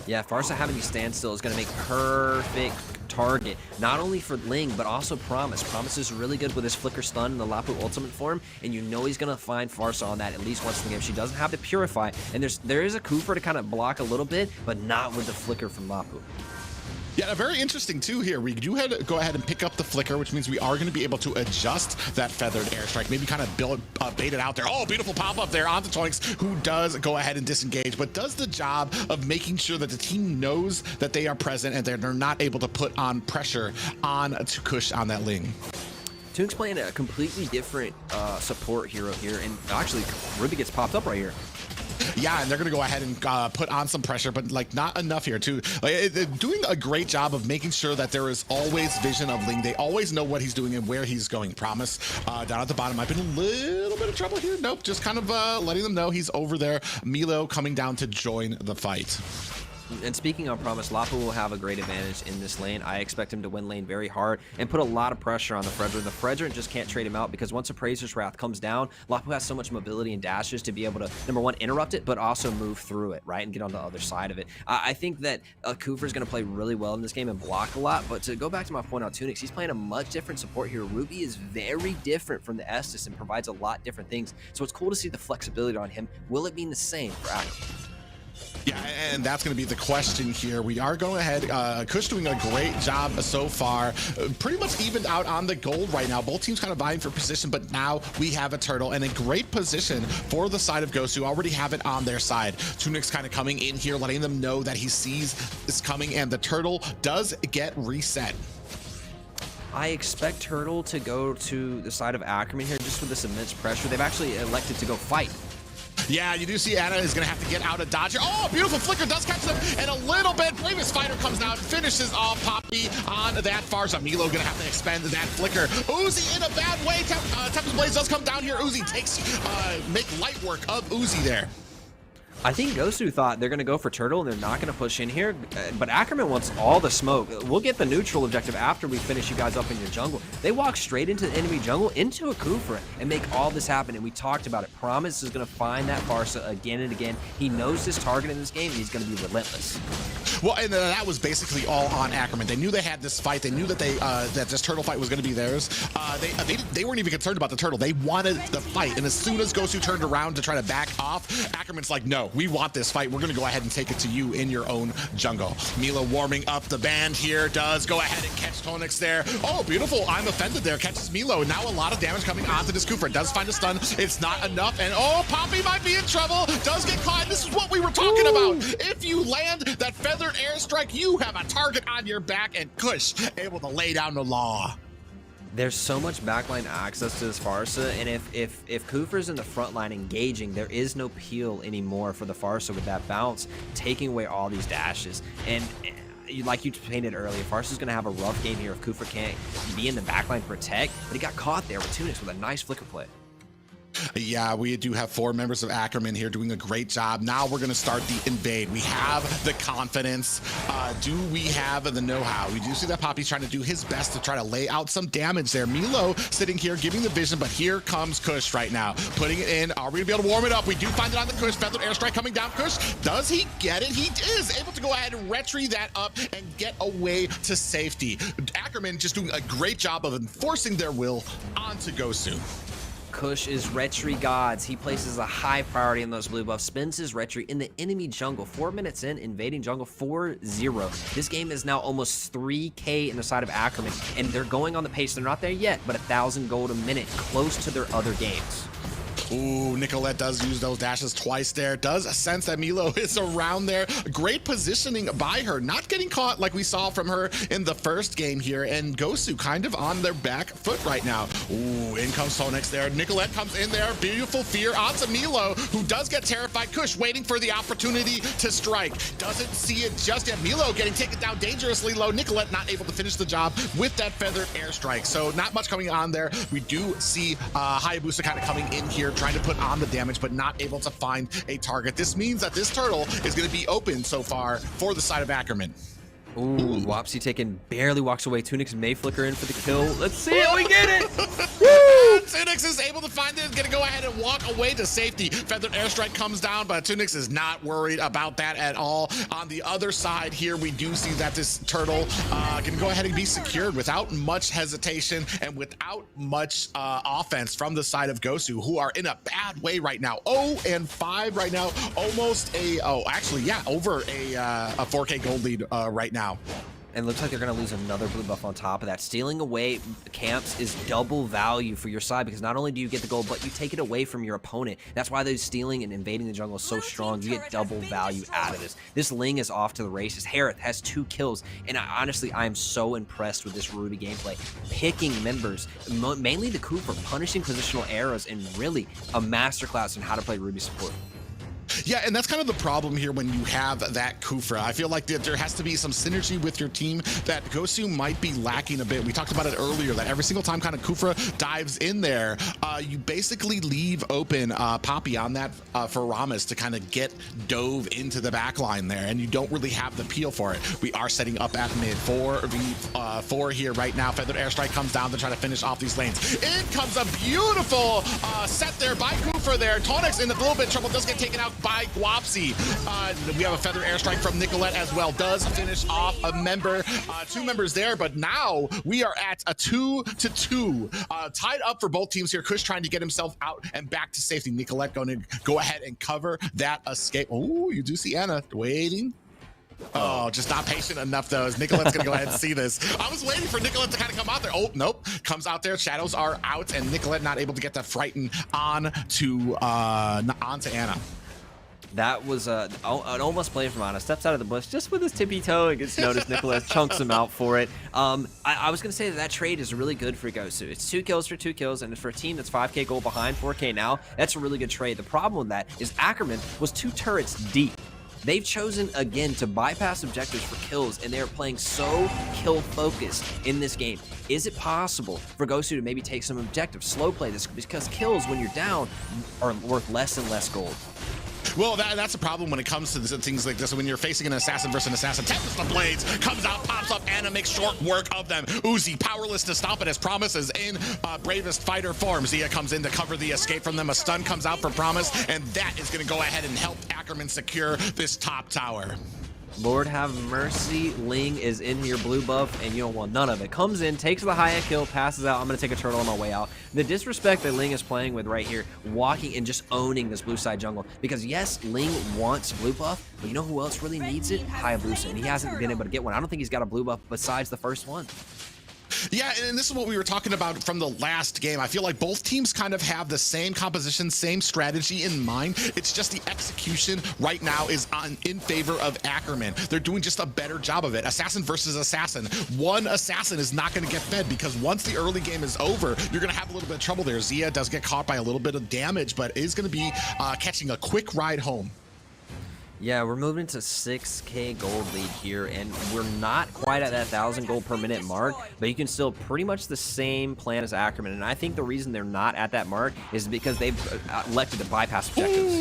Yeah, Farsa having you stand still is going to make perfect target, not only for Ling, but also Promise. Promise is really good with his Flicker Stun in the Lapu ultimate form, and you know he's going to find Farsa on that at least once in the game. She doesn't have to Purify, and there is a Kufra to kind of block a little bit, but not with the Flicker from Lapu. Yeah, very interesting too here. We do go ahead and pick up the Flicker, which means we are going to be able to adjust that feathered airstrike, maybe kind of bait it out there. Oh, beautiful pop-up there onto Toinks, who does go ahead and disengage, but does the job of making sure that the team knows that they are present and they're not able to put on pressure on to Kush on that Ling. Toonks playing a completely different support hero here, and actually Ruby gets popped up right here. Yeah, and they're going to go ahead and put on some pressure, but like not enough here too. Like, they're doing a great job of making sure that there is always vision of Ling. They always know what he's doing and where he's going. Promise down at the bottom might be in a little bit of trouble here. Nope, just kind of letting them know he's over there. Milo coming down to join the fight. And speaking of Promise, Lapu will have a great advantage in this lane. I expect him to win lane very hard and put a lot of pressure on the Fredrin. The Fredrin just can't trade him out because once Appraiser's Wrath comes down, Lapu has so much mobility and dashes to be able to, number one, interrupt it, but also move through it, right, and get on the other side of it. I think that Kufra is going to play really well in this game and block a lot, but to go back to my point on Tunix, he's playing a much different support here. Ruby is very different from the Estus and provides a lot different things, so it's cool to see the flexibility on him. Will it be the same for Ackerman? Yeah, and that's going to be the question here. We are going ahead. Kush doing a great job so far. Pretty much evened out on the gold right now. Both teams kind of vying for position, but now we have a turtle and a great position for the side of Gosu. Already have it on their side. Tunic's kind of coming in here, letting them know that he sees this coming, and the turtle does get reset. I expect Turtle to go to the side of Ackerman here just with this immense pressure. They've actually elected to go fight. Yeah, you do see Anna is going to have to get out of dodge here. Oh, beautiful flicker does catch them, and a little bit. Bravest Fighter comes out, finishes off Poppy on that far side. Milo going to have to expend that flicker. Uzi in a bad way. Tempest Blaze does come down here. Uzi takes, make light work of Uzi there. I think Gosu thought they're going to go for Turtle and they're not going to push in here, but Ackerman wants all the smoke. We'll get the neutral objective after we finish you guys up in your jungle. They walk straight into the enemy jungle, into a Kufra, and make all this happen, and we talked about it. Promise is going to find that Farsa again and again. He knows his target in this game, and he's going to be relentless. Well, and that was basically all on Ackerman. They knew they had this fight. They knew that that this turtle fight was going to be theirs. They weren't even concerned about the turtle. They wanted the fight, and as soon as Gosu turned around to try to back off, Ackerman's like, no, we want this fight. We're going to go ahead and take it to you in your own jungle. Mila warming up the band here, does go ahead and catch Tonix there. Oh, beautiful. I'm offended there. Catches Milo. Now a lot of damage coming onto this Kufra. Does find a stun. It's not enough. And oh, Poppy might be in trouble. Does get caught. This is what we were talking about. If you land that feathered airstrike, you have a target on your back, and Kush able to lay down the law. There's so much backline access to this Farsa, and if Kufra's in the front line engaging, there is no peel anymore for the Farsa with that bounce, taking away all these dashes. And like you painted earlier, Farsa's going to have a rough game here if Kufra can't be in the backline protect, but he got caught there with Tunis with a nice flicker play. Yeah, we do have 4 members of Ackerman here doing a great job. Now we're going to start the invade. We have the confidence. Do we have the know-how? We do see that Poppy's trying to do his best to try to lay out some damage there. Milo sitting here giving the vision, but here comes Kush right now. Putting it in. Are we going to be able to warm it up? We do find it on the Kush. Feathered airstrike coming down. Kush, does he get it? He is able to go ahead and retry that up and get away to safety. Ackerman just doing a great job of enforcing their will onto Gosu. Kush is retry gods. He places a high priority on those blue buffs, spends his retry in the enemy jungle. 4 minutes in, invading jungle 4-0. This game is now almost 3K in the side of Ackerman, and they're going on the pace. They're not there yet, but 1,000 gold a minute, close to their other games. Ooh, Nicolette does use those dashes twice there. Does sense that Milo is around there. Great positioning by her. Not getting caught like we saw from her in the first game here. And Gosu kind of on their back foot right now. Ooh, in comes Tonix there. Nicolette comes in there. Beautiful fear onto Milo, who does get terrified. Kush waiting for the opportunity to strike. Doesn't see it just yet. Milo getting taken down dangerously low. Nicolette not able to finish the job with that feathered airstrike. So not much coming on there. We do see Hayabusa kind of coming in here, trying to put on the damage, but not able to find a target. This means that this turtle is going to be open so far for the side of Ackerman. Ooh, Wapsi barely walks away. Tunix may flicker in for the kill. Let's see it. We get it. Tunix is able to find it. Going to go ahead and walk away to safety. Feathered airstrike comes down, but Tunix is not worried about that at all. On the other side here, we do see that this turtle can go ahead and be secured without much hesitation and without much offense from the side of Gosu, who are in a bad way right now. 0-5 right now. Almost a, over a 4K gold lead right now. And looks like they're going to lose another blue buff on top of that. Stealing away camps is double value for your side, because not only do you get the gold, but you take it away from your opponent. That's why those stealing and invading the jungle is so strong. You get double value out of this. This Ling is off to the races. Harith has 2 kills, and honestly, I am so impressed with this Ruby gameplay. Picking members, mainly the Cooper, punishing positional arrows, and really a masterclass on how to play Ruby support. Yeah, and that's kind of the problem here when you have that Kufra. I feel like that there has to be some synergy with your team that Gosu might be lacking a bit. We talked about it earlier, that every single time kind of Kufra dives in there, you basically leave open Poppy on that for Ramas to kind of get dove into the back line there, and you don't really have the peel for it. We are setting up at mid 4v4 here right now. Feathered airstrike comes down to try to finish off these lanes. In comes a beautiful set there by Kufra. for there. Tonix in a little bit of trouble, does get taken out by Guapsi. We have a feather airstrike from Nicolette as well, does finish off a member. 2 members there, but now we are at a 2-2. Tied up for both teams here. Kush trying to get himself out and back to safety. Nicolette going to go ahead and cover that escape. Oh, you do see Anna waiting. Oh, just not patient enough though. Nicolette's gonna go ahead and see this. I was waiting for Nicolette to kind of come out there. Oh, nope. Comes out there. Shadows are out, and Nicolette not able to get that frighten onto Anna. That was an almost play from Anna. Steps out of the bush just with his tippy toe and gets noticed. Nicolette chunks him out for it. I was going to say that trade is really good for Gosu. It's 2 kills for 2 kills, and for a team that's 5k gold behind 4k now, that's a really good trade. The problem with that is Ackerman was 2 turrets deep. They've chosen, again, to bypass objectives for kills, and they're playing so kill-focused in this game. Is it possible for Gosu to maybe take some objectives, slow play this, because kills, when you're down, are worth less and less gold? Well, that's a problem when it comes to things like this. When you're facing an assassin versus an assassin, Tempest of Blades comes out, pops up, Anna makes short work of them. Uzi powerless to stop it as Promise is in bravest fighter form. Zia comes in to cover the escape from them. A stun comes out for Promise, and that is going to go ahead and help Ackerman secure this top tower. Lord have mercy, Ling is in here, blue buff, and you don't want none of it. Comes in, takes the high end kill, passes out. I'm going to take a turtle on my way out. The disrespect that Ling is playing with right here, walking and just owning this blue side jungle. Because yes, Ling wants blue buff, but you know who else really needs it? Hayabusa, and he hasn't been able to get one. I don't think he's got a blue buff besides the first one. Yeah, and this is what we were talking about from the last game. I feel like both teams kind of have the same composition, same strategy in mind. It's just the execution right now is in favor of Ackerman. They're doing just a better job of it. Assassin versus assassin. One assassin is not going to get fed because once the early game is over, you're going to have a little bit of trouble there. Zia does get caught by a little bit of damage, but is going to be catching a quick ride home. Yeah, we're moving to 6k gold lead here, and we're not quite at that 1,000 gold per minute mark, but you can still pretty much the same plan as Ackerman. And I think the reason they're not at that mark is because they've elected to bypass objectives.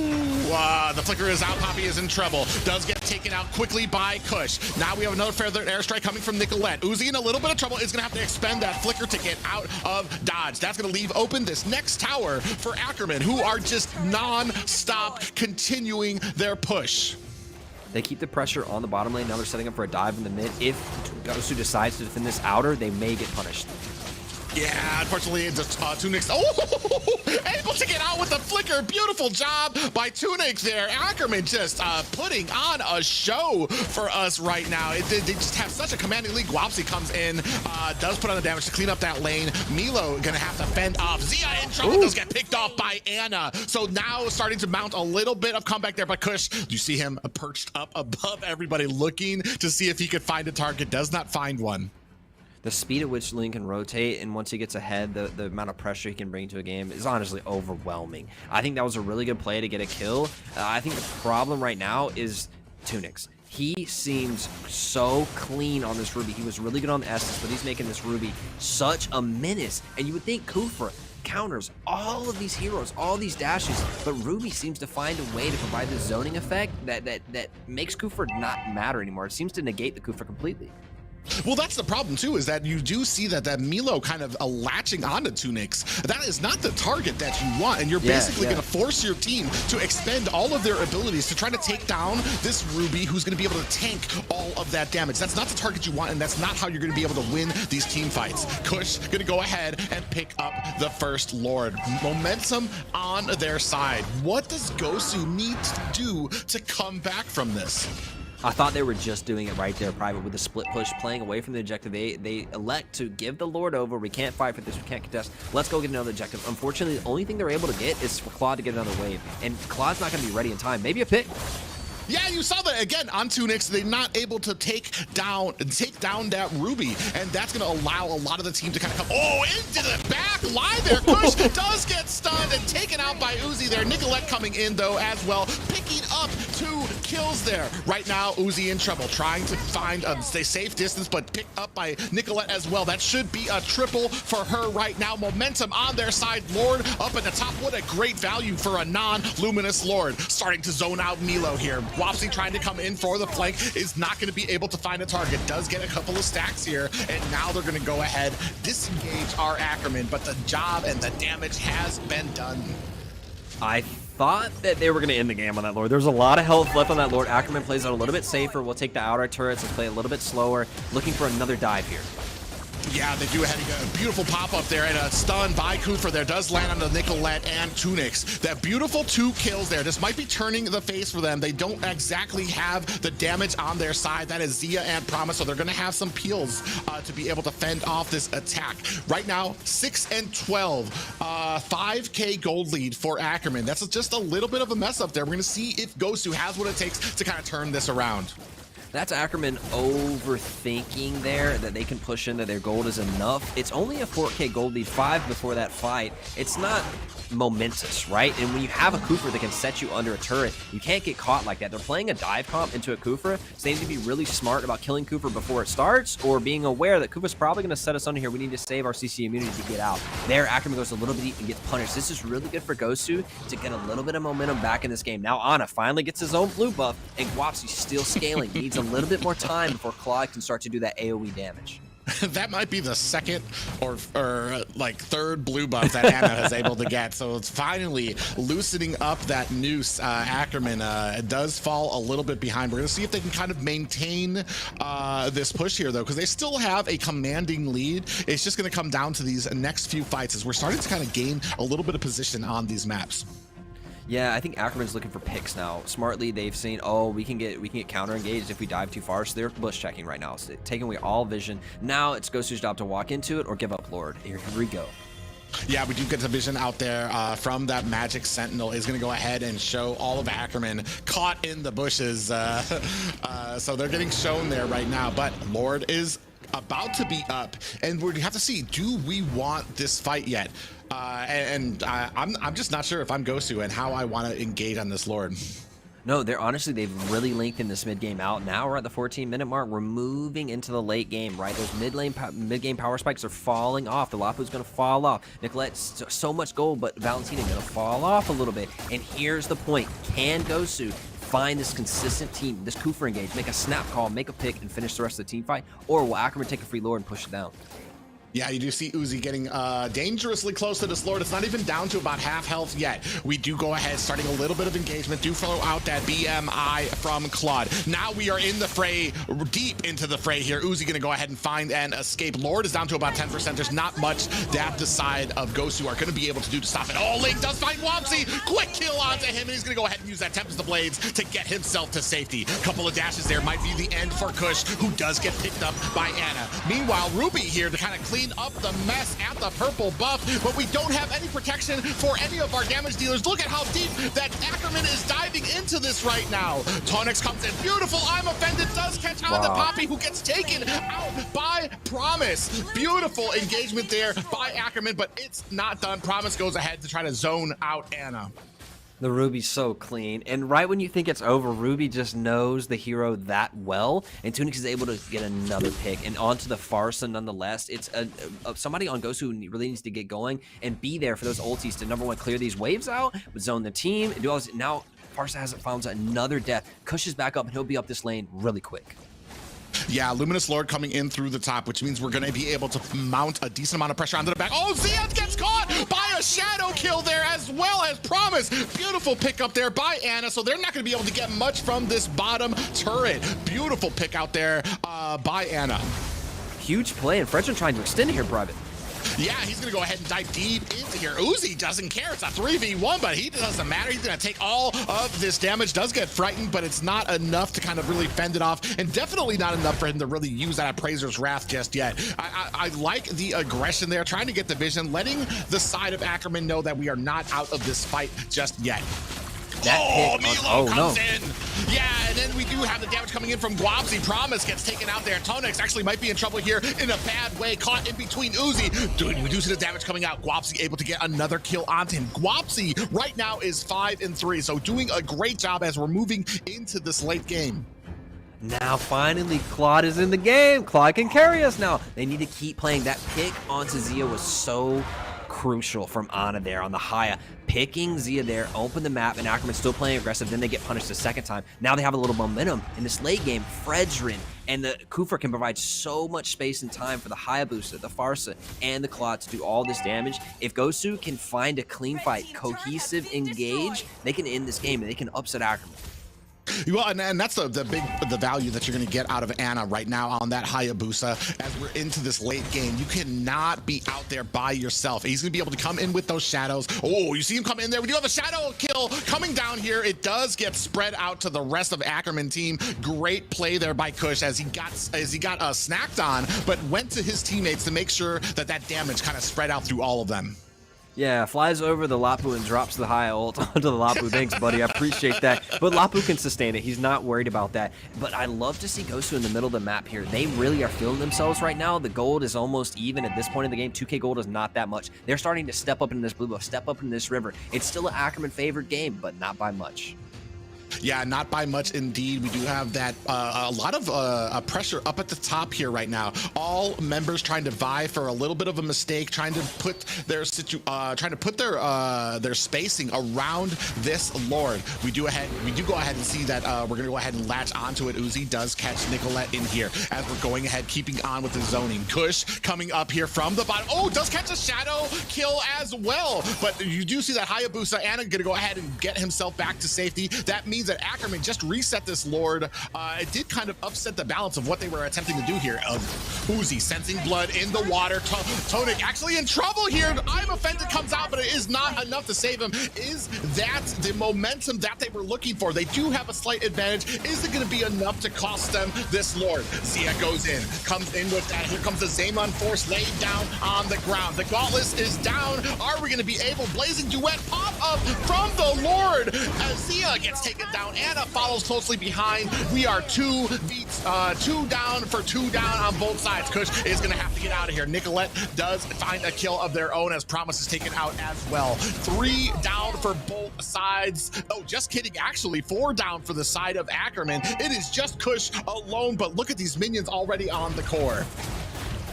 The flicker is out. Poppy is in trouble. Does get taken out quickly by Kush. Now we have another feathered airstrike coming from Nicolette. Uzi in a little bit of trouble, is going to have to expend that flicker to get out of dodge. That's going to leave open this next tower for Ackerman, who are just non-stop continuing their push. They keep the pressure on the bottom lane. Now they're setting up for a dive in the mid. If Gosu decides to defend this outer, they may get punished. Yeah, unfortunately, it's Tunix. Oh, able to get out with the flicker. Beautiful job by Tunix there. Ackerman just putting on a show for us right now. They just have such a commanding lead. Guapsi comes in, does put on the damage to clean up that lane. Milo gonna have to fend off. Zia in trouble, does get picked off by Anna. So now starting to mount a little bit of comeback there by Kush. You see him perched up above everybody, looking to see if he could find a target. Does not find one. The speed at which Ling can rotate, and once he gets ahead, the amount of pressure he can bring to a game is honestly overwhelming. I think that was a really good play to get a kill. I think the problem right now is Tunix. He seems so clean on this Ruby. He was really good on the Estus, but he's making this Ruby such a menace. And you would think Kufra counters all of these heroes, all these dashes, but Ruby seems to find a way to provide the zoning effect that makes Kufra not matter anymore. It seems to negate the Kufra completely. Well, that's the problem too, is that you do see that Milo kind of latching onto Tunix. That is not the target that you want, and you're basically going to force your team to expend all of their abilities to try to take down this Ruby, who's going to be able to tank all of that damage. That's not the target you want, and that's not how you're going to be able to win these team fights. Kush going to go ahead and pick up the first Lord. Momentum on their side. What does Gosu need to do to come back from this? I thought they were just doing it right there, Private, with the split push, playing away from the objective. They elect to give the Lord over. We can't fight for this. We can't contest. Let's go get another objective. Unfortunately, the only thing they're able to get is for Claude to get another wave. And Claude's not going to be ready in time. Maybe a pick. Yeah, you saw that again on Tunix. They're not able to take down that Ruby, and that's going to allow a lot of the team to kind of come into the back line there. Kush does get stunned and taken out by Uzi there. Nicolette coming in though as well, picking up 2 kills there. Right now, Uzi in trouble, trying to find a safe distance, but picked up by Nicolette as well. That should be a triple for her right now. Momentum on their side. Lord up at the top. What a great value for a non-luminous Lord. Starting to zone out Milo here. Wapsi trying to come in for the flank, is not going to be able to find a target. Does get a couple of stacks here, and now they're going to go ahead, disengage our Ackerman, but the job and the damage has been done. I thought that they were going to end the game on that Lord. There's a lot of health left on that Lord. Ackerman plays it a little bit safer. We'll take the outer turrets and play a little bit slower, looking for another dive here. Yeah, they do have a beautiful pop-up there, and a stun by Kufa there does land on the Nicolette and Tunix. That beautiful 2 kills there. This might be turning the face for them. They don't exactly have the damage on their side. That is Zia and Promise, so they're going to have some peels to be able to fend off this attack. Right now, 6 and 12, 5K gold lead for Ackerman. That's just a little bit of a mess up there. We're going to see if Gosu has what it takes to kind of turn this around. That's Ackerman overthinking there, that they can push into their gold is enough. It's only a 4K gold lead, 5 before that fight. It's not momentous, right? And when you have a Kufra that can set you under a turret, you can't get caught like that. They're playing a dive comp into a Kufra, so they need to be really smart about killing Kufra before it starts, or being aware that Kufra's probably going to set us under here. We need to save our CC immunity to get out. There, Ackerman goes a little bit deep and gets punished. This is really good for Gosu to get a little bit of momentum back in this game. Now Ana finally gets his own blue buff, and Guapsi's still scaling. He needs a little bit more time before Claude can start to do that AoE damage. That might be the second or like third blue buff that Ana has able to get. So it's finally loosening up that noose. Ackerman does fall a little bit behind. We're going to see if they can kind of maintain this push here, though, because they still have a commanding lead. It's just going to come down to these next few fights as we're starting to kind of gain a little bit of position on these maps. Yeah, I think Ackerman's looking for picks now. Smartly, they've seen, oh, we can get counter engaged if we dive too far, so they're bush checking right now, so taking away all vision. Now it's Gosu's job to walk into it or give up Lord. Here we go. Yeah, we do get the vision out there from that Magic Sentinel. Is going to go ahead and show all of Ackerman caught in the bushes. So they're getting shown there right now, but Lord is about to be up, and we have to see, do we want this fight yet? I'm just not sure if I'm Gosu and how I want to engage on this Lord. No, they've really lengthened this mid game out. Now we're at the 14-minute mark. We're moving into the late game, right? Those mid game power spikes are falling off. The Lapu's going to fall off. Nicolette's so much gold, but Valentina going to fall off a little bit. And here's the point: can Gosu find this consistent team, this Kufra engage, make a snap call, make a pick, and finish the rest of the team fight, or will Ackerman take a free Lord and push it down? Yeah, you do see Uzi getting dangerously close to this Lord. It's not even down to about half health yet. We do go ahead, starting a little bit of engagement. Do throw out that BMI from Claude. Now we are in the fray, deep into the fray here. Uzi going to go ahead and find an escape. Lord is down to about 10%. There's not much that the side of Gosu are going to be able to do to stop it. Oh, Link does find Wapsi. Quick kill onto him, and he's going to go ahead and use that Tempest of Blades to get himself to safety. Couple of dashes there might be the end for Kush, who does get picked up by Ana. Meanwhile, Ruby here to kind of clean up the mess at the purple buff, but we don't have any protection for any of our damage dealers. Look at how deep that Ackerman is diving into this right now. Tonix comes in, beautiful, I'm offended, does catch on to Poppy, who gets taken out by Promise. Beautiful engagement there by Ackerman, but it's not done. Promise goes ahead to try to zone out Ana. The Ruby's so clean, and right when you think it's over, Ruby just knows the hero that well, and Tunix is able to get another pick, and onto the Farsa nonetheless. It's somebody on Gosu who really needs to get going and be there for those ultis to, number one, clear these waves out, zone the team, and do all this. Now Farsa hasn't found another death. Kush is back up, and he'll be up this lane really quick. Yeah, Luminous Lord coming in through the top, which means we're going to be able to mount a decent amount of pressure onto the back. Oh, Zia gets caught by a shadow kill there, as well as Promise. Beautiful pick up there by Ana, so they're not going to be able to get much from this bottom turret. Beautiful pick out there by Ana. Huge play, and Frenchman trying to extend it here, Private. Yeah, he's going to go ahead and dive deep into here. Uzi doesn't care. It's a 3v1, but he doesn't matter. He's going to take all of this damage. Does get frightened, but it's not enough to kind of really fend it off, and definitely not enough for him to really use that Appraiser's Wrath just yet. I like the aggression there, trying to get the vision, letting the side of Ackerman know that we are not out of this fight just yet. Milo comes in. Yeah, and then we do have the damage coming in from Guapsi. Promise gets taken out there. Tonix actually might be in trouble here in a bad way, caught in between Uzi. Dude, we do see the damage coming out. Guapsi able to get another kill onto him. Guapsi right now is 5-3, so doing a great job as we're moving into this late game. Now finally Claude is in the game. Claude can carry us now. They need to keep playing. That pick onto Zia was so crucial from Ana there on the Haya. Picking Zia there, open the map, and Ackerman still playing aggressive. Then they get punished the second time. Now they have a little momentum in this late game. Fredrin and the Kufra can provide so much space and time for the Hayabusa, the Farsa, and the Claw to do all this damage. If Gosu can find a clean fight, cohesive, engage, they can end this game and they can upset Ackerman. Well, and that's the value that you're going to get out of Ana right now on that Hayabusa as we're into this late game. You cannot be out there by yourself. He's going to be able to come in with those shadows. Oh, you see him come in there. We do have a shadow kill coming down here. It does get spread out to the rest of Ackerman team. Great play there by Kush as he got snacked on, but went to his teammates to make sure that that damage kind of spread out through all of them. Yeah, flies over the Lapu and drops the Haya ult onto the Lapu. Thanks, buddy. I appreciate that. But Lapu can sustain it. He's not worried about that. But I love to see Gosu in the middle of the map here. They really are feeling themselves right now. The gold is almost even at this point in the game. 2K gold is not that much. They're starting to step up in this blue buff, step up in this river. It's still an Ackerman favored game, but not by much. Yeah, not by much indeed. We do have that a lot of pressure up at the top here right now. All members trying to vie for a little bit of a mistake, trying to put their their spacing around this Lord. We do go ahead and see that we're gonna go ahead and latch onto it. Uzi does catch Nicolette in here as we're going ahead, keeping on with the zoning. Kush coming up here from the bottom. Oh, does catch a shadow kill as well. But you do see that Hayabusa. Ana gonna go ahead and get himself back to safety. That means that Ackerman just reset this Lord. It did kind of upset the balance of what they were attempting to do here. Uzi sensing blood in the water. Tonic actually in trouble here. I'm offended comes out, but it is not enough to save him. Is that the momentum that they were looking for? They do have a slight advantage. Is it going to be enough to cost them this Lord? Zia goes in, comes in with that. Here comes the Zaman Force laid down on the ground. The Gauntlet is down. Are we going to be able? Blazing Duet pop up from the Lord as Zia gets taken down. Ana follows closely behind. We are two down for two down on both sides. Kush is going to have to get out of here. Nicolette does find a kill of their own as Promise is taken out as well. 3 down for both sides. Oh, just kidding. Actually, 4 down for the side of Ackerman. It is just Kush alone, but look at these minions already on the core.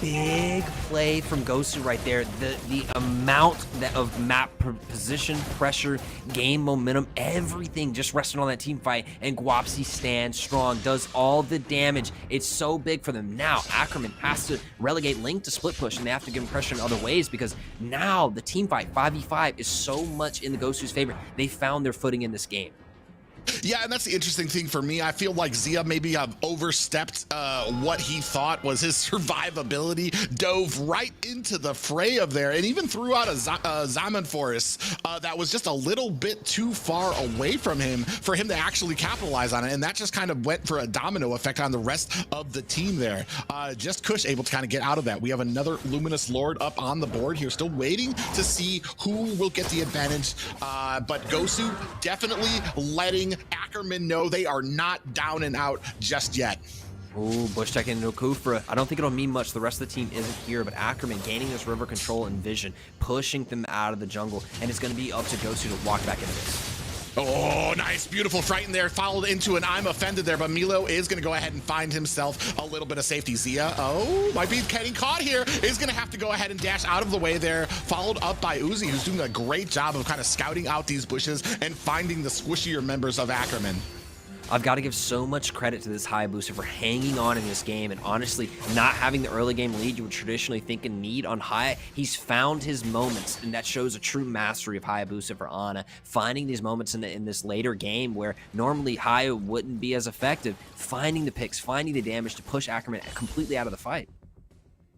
Big play from Gosu right there. The amount of map position, pressure, game momentum, everything just resting on that team fight. And Guapsi stands strong, does all the damage. It's so big for them. Now Ackerman has to relegate Link to split push, and they have to give him pressure in other ways because now the team fight 5v5 is so much in the Gosu's favor. They found their footing in this game. Yeah, and that's the interesting thing for me. I feel like Zia maybe overstepped what he thought was his survivability, dove right into the fray of there, and even threw out a Zaman Forest that was just a little bit too far away from him for him to actually capitalize on it, and that just kind of went for a domino effect on the rest of the team there. Just Kush able to kind of get out of that. We have another Luminous Lord up on the board here, still waiting to see who will get the advantage, but Gosu definitely letting Ackerman know they are not down and out just yet. Ooh, Bush tech into Kufra. I don't think it'll mean much. The rest of the team isn't here, but Ackerman gaining this river control and vision, pushing them out of the jungle, and it's going to be up to Gosu to walk back into this. Oh, nice, beautiful frighten there, followed into an I'm offended there, but Milo is going to go ahead and find himself a little bit of safety. Zia, oh, might be getting caught here, is going to have to go ahead and dash out of the way there, followed up by Uzi, who's doing a great job of kind of scouting out these bushes and finding the squishier members of Ackerman. I've got to give so much credit to this Hayabusa for hanging on in this game and honestly not having the early game lead you would traditionally think a need on Haya. He's found his moments, and that shows a true mastery of Hayabusa for Ana, finding these moments in this later game where normally Haya wouldn't be as effective, finding the picks, finding the damage to push Ackerman completely out of the fight.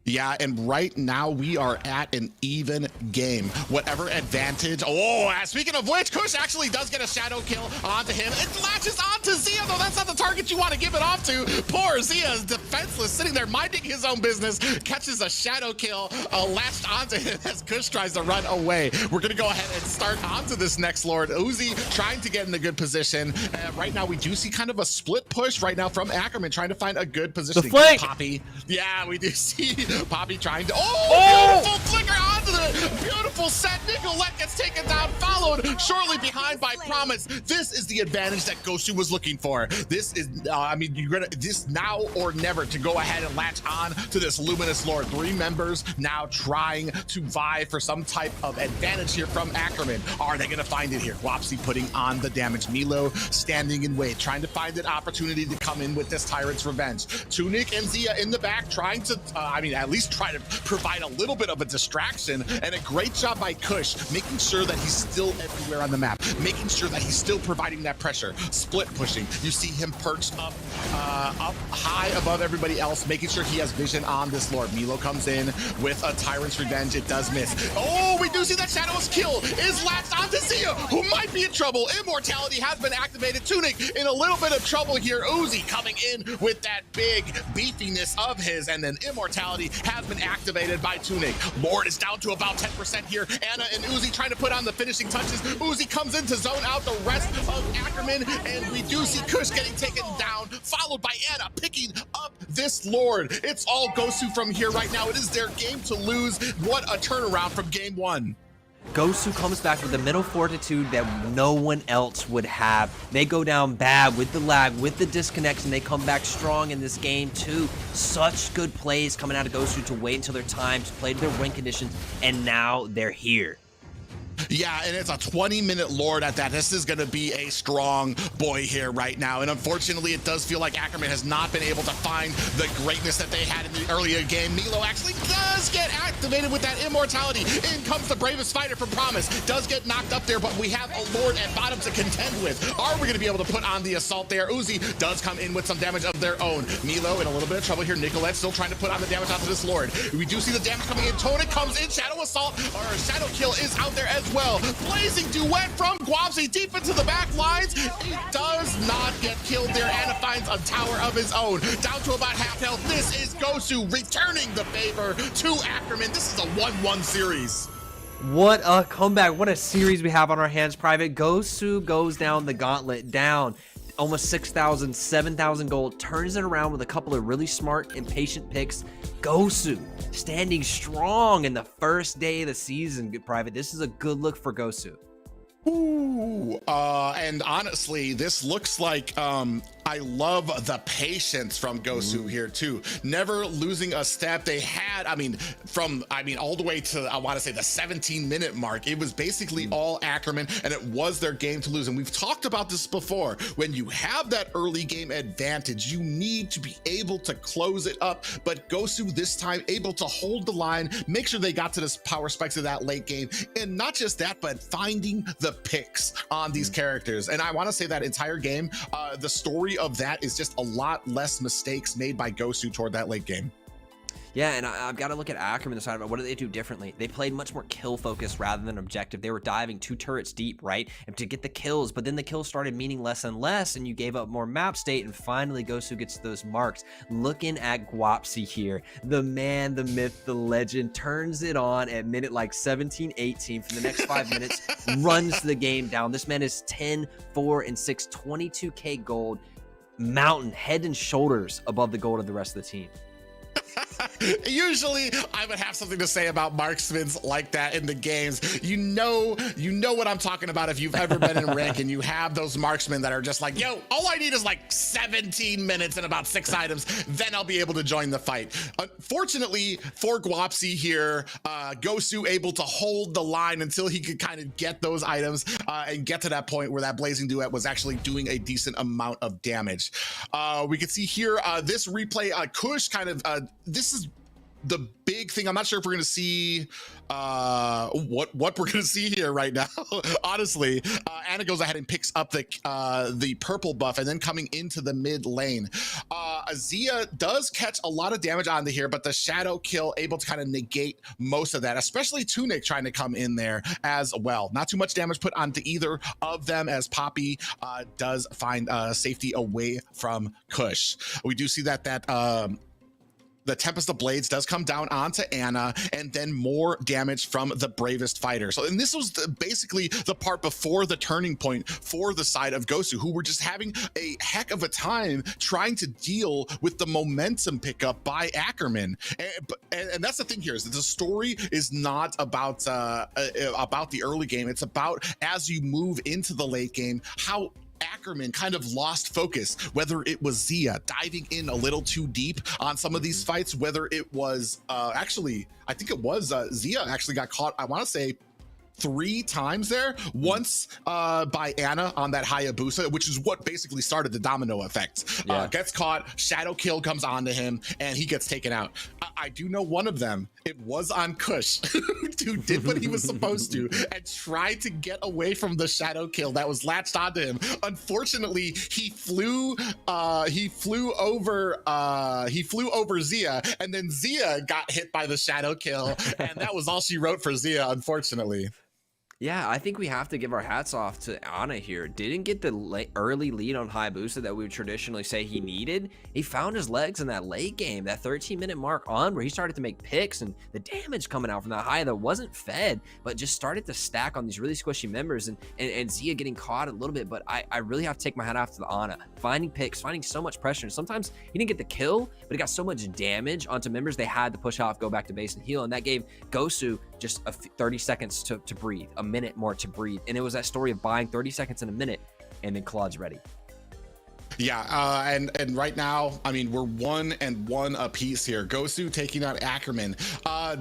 Yeah, and right now we are at an even game. Whatever advantage. Oh, speaking of which, Kush actually does get a shadow kill onto him. It latches onto Zia, though. That's not the target you want to give it off to. Poor Zia is defenseless, sitting there minding his own business. Catches a shadow kill latched onto him as Kush tries to run away. We're going to go ahead and start onto this next Lord. Uzi trying to get in a good position. Right now we do see kind of a split push right now from Ackerman, trying to find a good position. The flank! Poppy. Yeah, we do see Poppy trying to, beautiful flicker onto of the beautiful set. Nicolette gets taken down, followed shortly behind by Promise. This is the advantage that Gosu was looking for. This is, I mean, you're gonna, this now or never to go ahead and latch on to this Luminous Lord. 3 members now trying to vie for some type of advantage here from Ackerman. Are they gonna find it here? Wapsi putting on the damage. Milo standing in wait, trying to find an opportunity to come in with this Tyrant's Revenge. Tunic and Zia in the back trying to, I mean, at least try to provide a little bit of a distraction, and a great job by Kush, making sure that he's still everywhere on the map, making sure that he's still providing that pressure, split pushing. You see him perched up high above everybody else, making sure he has vision on this Lord. Milo comes in with a Tyrant's Revenge. It does miss. Oh, we do see that Shadow's kill is latched onto Zia, who might be in trouble. Immortality has been activated. Tunic in a little bit of trouble here. Uzi coming in with that big beefiness of his, and then Immortality has been activated by Tunic. Lord is down to about 10% here. Anna and Uzi trying to put on the finishing touches. Uzi comes in to zone out the rest of Ackerman, and we do see Kush getting taken down, followed by Anna picking up this Lord. It's all Gosu from here right now. It is their game to lose. What a turnaround from game 1. Gosu comes back with the mental fortitude that no one else would have. They go down bad with the lag, with the disconnection. They come back strong in this game too. Such good plays coming out of Gosu to wait until their time to play to their win conditions, and now they're here. Yeah, and it's a 20-minute Lord at that. This is going to be a strong boy here right now. And unfortunately, it does feel like Ackerman has not been able to find the greatness that they had in the earlier game. Milo actually does get activated with that Immortality. In comes the bravest fighter from Promise. Does get knocked up there, but we have a Lord at bottom to contend with. Are we going to be able to put on the assault there? Uzi does come in with some damage of their own. Milo in a little bit of trouble here. Nicolette still trying to put on the damage onto this Lord. We do see the damage coming in. Tonic comes in. Shadow Assault, or Shadow Kill is out there as well. Blazing duet from Guapsi deep into the back lines. He does not get killed there. Anna finds a tower of his own. Down to about half health. This is Gosu returning the favor to Ackerman. This is a 1-1 series. What a comeback. What a series we have on our hands, Private. Gosu goes down the gauntlet, down almost 6,000, 7,000 gold, turns it around with a couple of really smart and patient picks. Gosu standing strong in the first day of the season, Private. This is a good look for Gosu. Ooh, and honestly, this looks like I love the patience from Gosu here too. Never losing a step. They had, all the way to, I want to say the 17-minute mark. It was basically all Ackerman, and it was their game to lose. And we've talked about this before. When you have that early game advantage, you need to be able to close it up. But Gosu this time able to hold the line, make sure they got to this power spikes of that late game. And not just that, but finding the picks on these characters. And I want to say that entire game, the story of that is just a lot less mistakes made by Gosu toward that late game. Yeah, and I've got to look at Ackerman the side of it. What do they do differently? They played much more kill focused rather than objective. They were diving 2 turrets deep, right? And to get the kills, but then the kills started meaning less and less, and you gave up more map state, and finally Gosu gets those marks. Looking at Guapsi here, the man, the myth, the legend, turns it on at minute like 17, 18 for the next 5 minutes, runs the game down. This man is 10, 4, and 6, 22k gold, mountain, head and shoulders above the gold of the rest of the team. Usually I would have something to say about marksmen like that in the games. You know what I'm talking about if you've ever been in rank and you have those marksmen that are just like, yo, all I need is like 17 minutes and about 6 items, then I'll be able to join the fight. Unfortunately for Guapsi here, Gosu able to hold the line until he could kind of get those items and get to that point where that blazing duet was actually doing a decent amount of damage. We can see here this replay, Kush kind of, this is the big thing. I'm not sure if we're going to see what we're going to see here right now. Honestly, Anna goes ahead and picks up the purple buff, and then coming into the mid lane, Zia does catch a lot of damage onto here, but the shadow kill able to kind of negate most of that, especially Tunic trying to come in there as well. Not too much damage put onto either of them, as Poppy does find safety away from Kush. We do see that the Tempest of Blades does come down onto Anna, and then more damage from the Bravest Fighter. So, and this was basically the part before the turning point for the side of Gosu, who were just having a heck of a time trying to deal with the momentum pickup by Ackerman. And that's the thing here, is that the story is not about the early game. It's about, as you move into the late game, how Ackerman kind of lost focus, whether it was Zia diving in a little too deep on some of these fights, whether it was actually, I think it was Zia actually got caught, I want to say 3 times there. Once by Anna on that Hayabusa, which is what basically started the domino effect. Gets caught, shadow kill comes onto him, and he gets taken out. I do know one of them. It was on Kush, who did what he was supposed to and tried to get away from the shadow kill that was latched onto him. Unfortunately, he flew over Zia, and then Zia got hit by the shadow kill, and that was all she wrote for Zia, unfortunately. Yeah, I think we have to give our hats off to Ana here. Didn't get the early lead on Hayabusa that we would traditionally say he needed. He found his legs in that late game, that 13-minute mark on, where he started to make picks, and the damage coming out from that high that wasn't fed, but just started to stack on these really squishy members, and Zia getting caught a little bit. But I really have to take my hat off to the Ana. Finding picks, finding so much pressure, and sometimes he didn't get the kill, but he got so much damage onto members they had to push off, go back to base and heal, and that gave Gosu just 30 seconds to breathe, a minute more to breathe. And it was that story of buying 30 seconds in a minute, and then Claude's ready. Yeah, and right now, I mean, we're 1-1 apiece here. Gosu taking out Ackerman.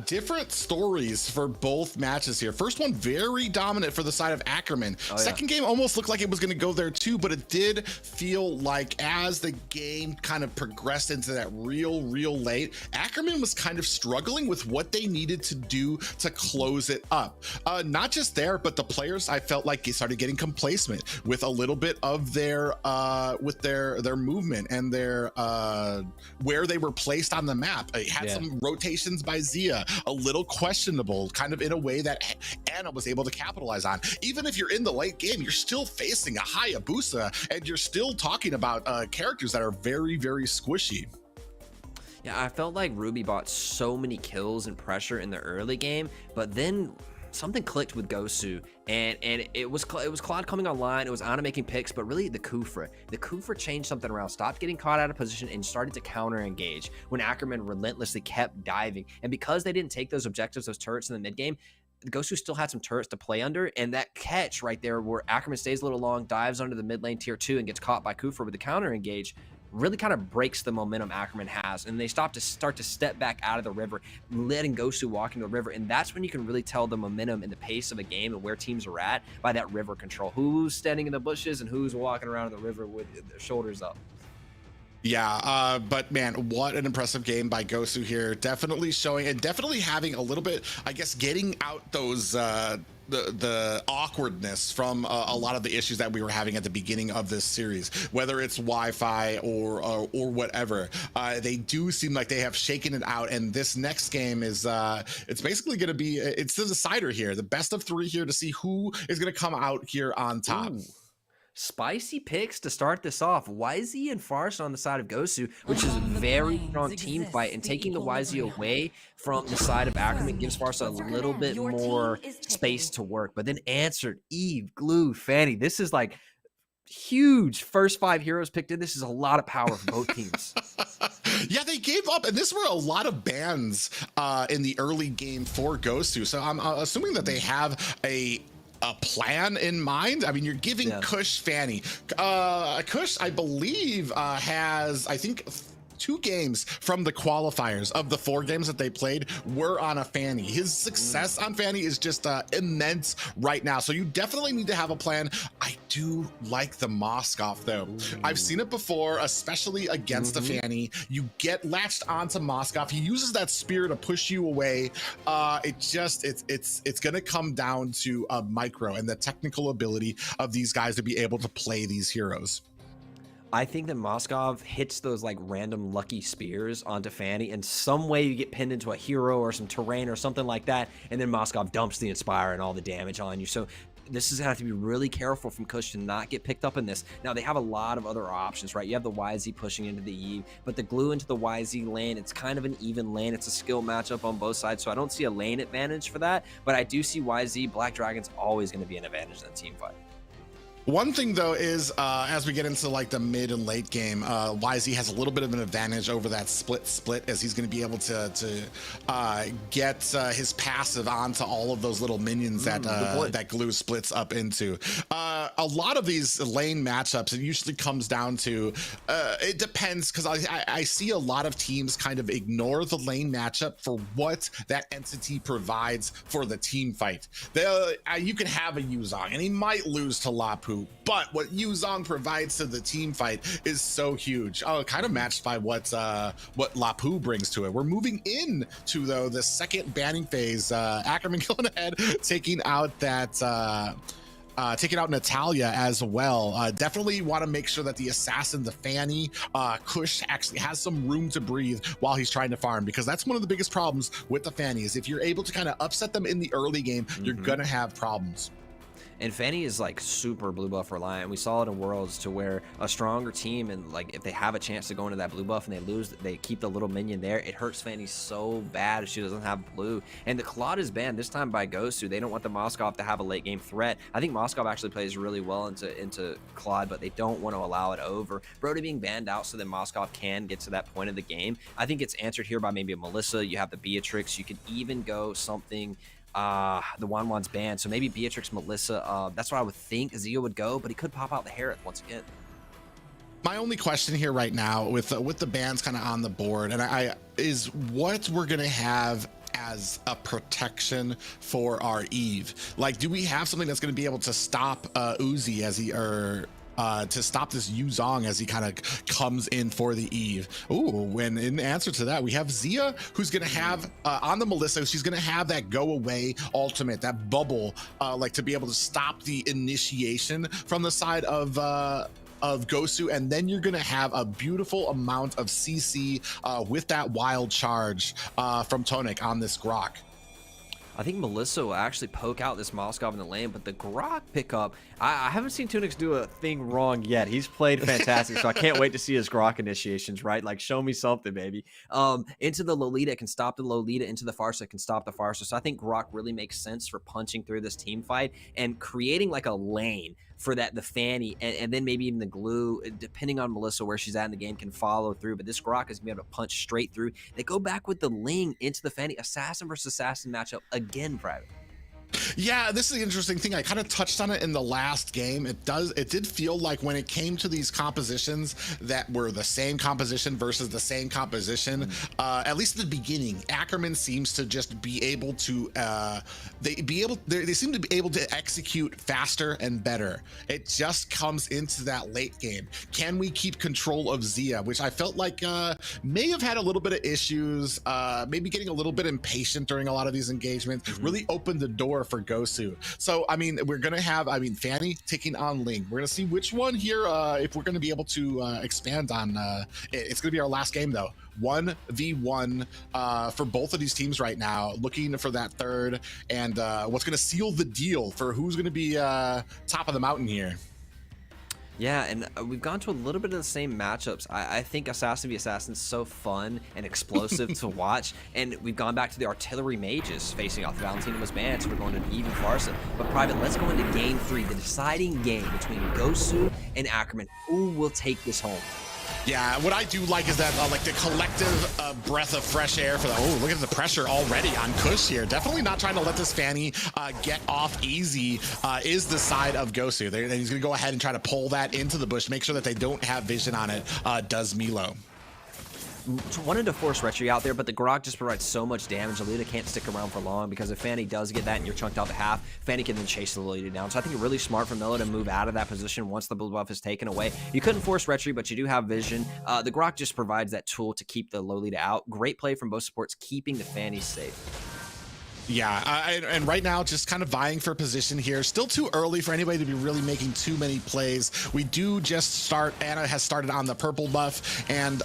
Different stories for both matches here. First one, very dominant for the side of Ackerman. Second game almost looked like it was going to go there too, but it did feel like as the game kind of progressed into that real late, Ackerman was kind of struggling with what they needed to do to close it up. Not just there, but the players, I felt like they started getting complacent with a little bit of their their movement and their where they were placed on the map. It had some rotations by Zia, a little questionable, kind of in a way that Anna was able to capitalize on. Even if you're in the late game, you're still facing a Hayabusa, and you're still talking about characters that are very squishy. Yeah, I felt like Ruby bought so many kills and pressure in the early game, but then something clicked with Gosu, and it was Claude coming online. It was Ana making picks, but really the Kufra changed something around, stopped getting caught out of position, and started to counter engage when Ackerman relentlessly kept diving. And because they didn't take those objectives, those turrets in the mid game, Gosu still had some turrets to play under, and that catch right there where Ackerman stays a little long, dives under the mid lane tier 2 and gets caught by Kufra with the counter engage, really kind of breaks the momentum Ackerman has, and they start to step back out of the river, letting Gosu walk into the river. And that's when you can really tell the momentum and the pace of a game and where teams are at by that river control. Who's standing in the bushes and who's walking around in the river with their shoulders up. Yeah, but man, what an impressive game by Gosu here. Definitely showing and definitely having a little bit, I guess, getting out those the awkwardness from a lot of the issues that we were having at the beginning of this series, whether it's Wi-Fi or whatever. They do seem like they have shaken it out, and this next game is it's basically going to be, it's the decider here, the best of 3 here to see who is going to come out here on top. Ooh. Spicy picks to start this off. YZ and Farsa on the side of Gosu, which is a very strong team fight, and taking the YZ away from the side of Ackerman gives Farsa a little bit more space to work. But then answered Eve, Glue, Fanny. This is like huge first 5 heroes picked in. This is a lot of power for both teams. Yeah, they gave up, and this were a lot of bans in the early game for Gosu. So I'm assuming that they have a plan in mind. I mean, you're giving Kush Fanny. Kush, I believe, has, I think, 2 games from the qualifiers of the 4 games that they played were on a Fanny. His success on Fanny is just immense right now. So you definitely need to have a plan. I do like the Moskov though. I've seen it before, especially against the Fanny. You get latched onto Moskov. He uses that spear to push you away. It's gonna come down to a micro and the technical ability of these guys to be able to play these heroes. I think that Moskov hits those like random lucky spears onto Fanny, and some way you get pinned into a hero or some terrain or something like that, and then Moskov dumps the Inspire and all the damage on you. So this is going to have to be really careful from Kush to not get picked up in this. Now, they have a lot of other options, right? You have the YZ pushing into the Eve, but the glue into the YZ lane, it's kind of an even lane. It's a skill matchup on both sides, so I don't see a lane advantage for that, but I do see YZ, Black Dragon's always going to be an advantage in the team fight. One thing though is as we get into like the mid and late game, YZ has a little bit of an advantage over that split as he's going to be able to get his passive onto all of those little minions that glue splits up into. A lot of these lane matchups, it usually comes down to it depends, because I see a lot of teams kind of ignore the lane matchup for what that entity provides for the team fight. You can have a Yuzong and he might lose to Lapu, but what Yuzong provides to the team fight is so huge. Kind of matched by what Lapu brings to it. We're moving into though the second banning phase. Ackerman going ahead, taking out Natalia as well. Definitely want to make sure that the assassin, the Fanny, Kush actually has some room to breathe while he's trying to farm, because that's one of the biggest problems with the Fanny is if you're able to kind of upset them in the early game, you're gonna have problems. And Fanny is like super blue buff reliant. We saw it in Worlds to where a stronger team, and like if they have a chance to go into that blue buff and they lose, they keep the little minion there. It hurts Fanny so bad if she doesn't have blue. And the Claude is banned this time by Gosu. They don't want the Moskov to have a late game threat. I think Moskov actually plays really well into Claude, but they don't want to allow it over. Brody being banned out so that Moskov can get to that point of the game. I think it's answered here by maybe a Melissa. You have the Beatrix. You could even go something. The Wan's banned, so maybe Beatrix, Melissa. That's what I would think Zia would go, but he could pop out the Harith once again. My only question here right now with the bans kind of on the board, and is what we're gonna have as a protection for our Eve. Like, do we have something that's going to be able to stop Uzi as he to stop this Yuzong as he kind of comes in for the Eve? Ooh, and in answer to that, we have Zia, who's going to have on the Melissa, she's going to have that go away ultimate, that bubble, like to be able to stop the initiation from the side of Gosu, and then you're going to have a beautiful amount of CC with that wild charge from Tonic on this Grok. I think Melissa will actually poke out this Moskov in the lane, but the Grok pickup, I haven't seen Tunix do a thing wrong yet. He's played fantastic, so I can't wait to see his Grok initiations, right? Like, show me something, baby. Into the Lolita, can stop the Lolita. Into the Farsa, can stop the Farsa. So I think Grok really makes sense for punching through this team fight and creating like a lane for that, the Fanny, and then maybe even the glue, depending on Melissa where she's at in the game, can follow through. But this Grok is going to be able to punch straight through. They go back with the Ling into the Fanny. Assassin versus Assassin matchup again, Private. Yeah, this is the interesting thing. I kind of touched on it in the last game. It did feel like when it came to these compositions that were the same composition versus the same composition, at least at the beginning, Ackerman seems to just be able to they seem to be able to execute faster and better. It just comes into that late game. Can we keep control of Zia, which I felt like may have had a little bit of issues, maybe getting a little bit impatient during a lot of these engagements, really opened the door for Gosu. So I mean, we're gonna have Fanny taking on Ling. We're gonna see which one here, if we're gonna be able to expand on it's gonna be our last game though. 1v1 for both of these teams right now, looking for that third, and what's gonna seal the deal for who's gonna be top of the mountain here. Yeah, and we've gone to a little bit of the same matchups. I think Assassin v Assassin is so fun and explosive to watch, and we've gone back to the Artillery Mages facing off. Valentina was banned, so we're going to even Farsa. But Private, let's go into Game 3, the deciding game between Gosu and Ackerman. Who will take this home? Yeah, what I do like is that like the collective breath of fresh air for the, oh, look at the pressure already on Kush here. Definitely not trying to let this Fanny get off easy is the side of Gosu. He's going to go ahead and try to pull that into the bush, make sure that they don't have vision on it, does Milo. Wanted to force Retri out there, but the Grok just provides so much damage. Lolita can't stick around for long, because if Fanny does get that and you're chunked out to half, Fanny can then chase the Lolita down. So I think really smart for Milo to move out of that position once the blue buff is taken away. You couldn't force Retri, but you do have vision. The Grok just provides that tool to keep the Lolita out. Great play from both supports, keeping the Fanny safe. Yeah, and right now, just kind of vying for position here. Still too early for anybody to be really making too many plays. We do just start. Anna has started on the purple buff, and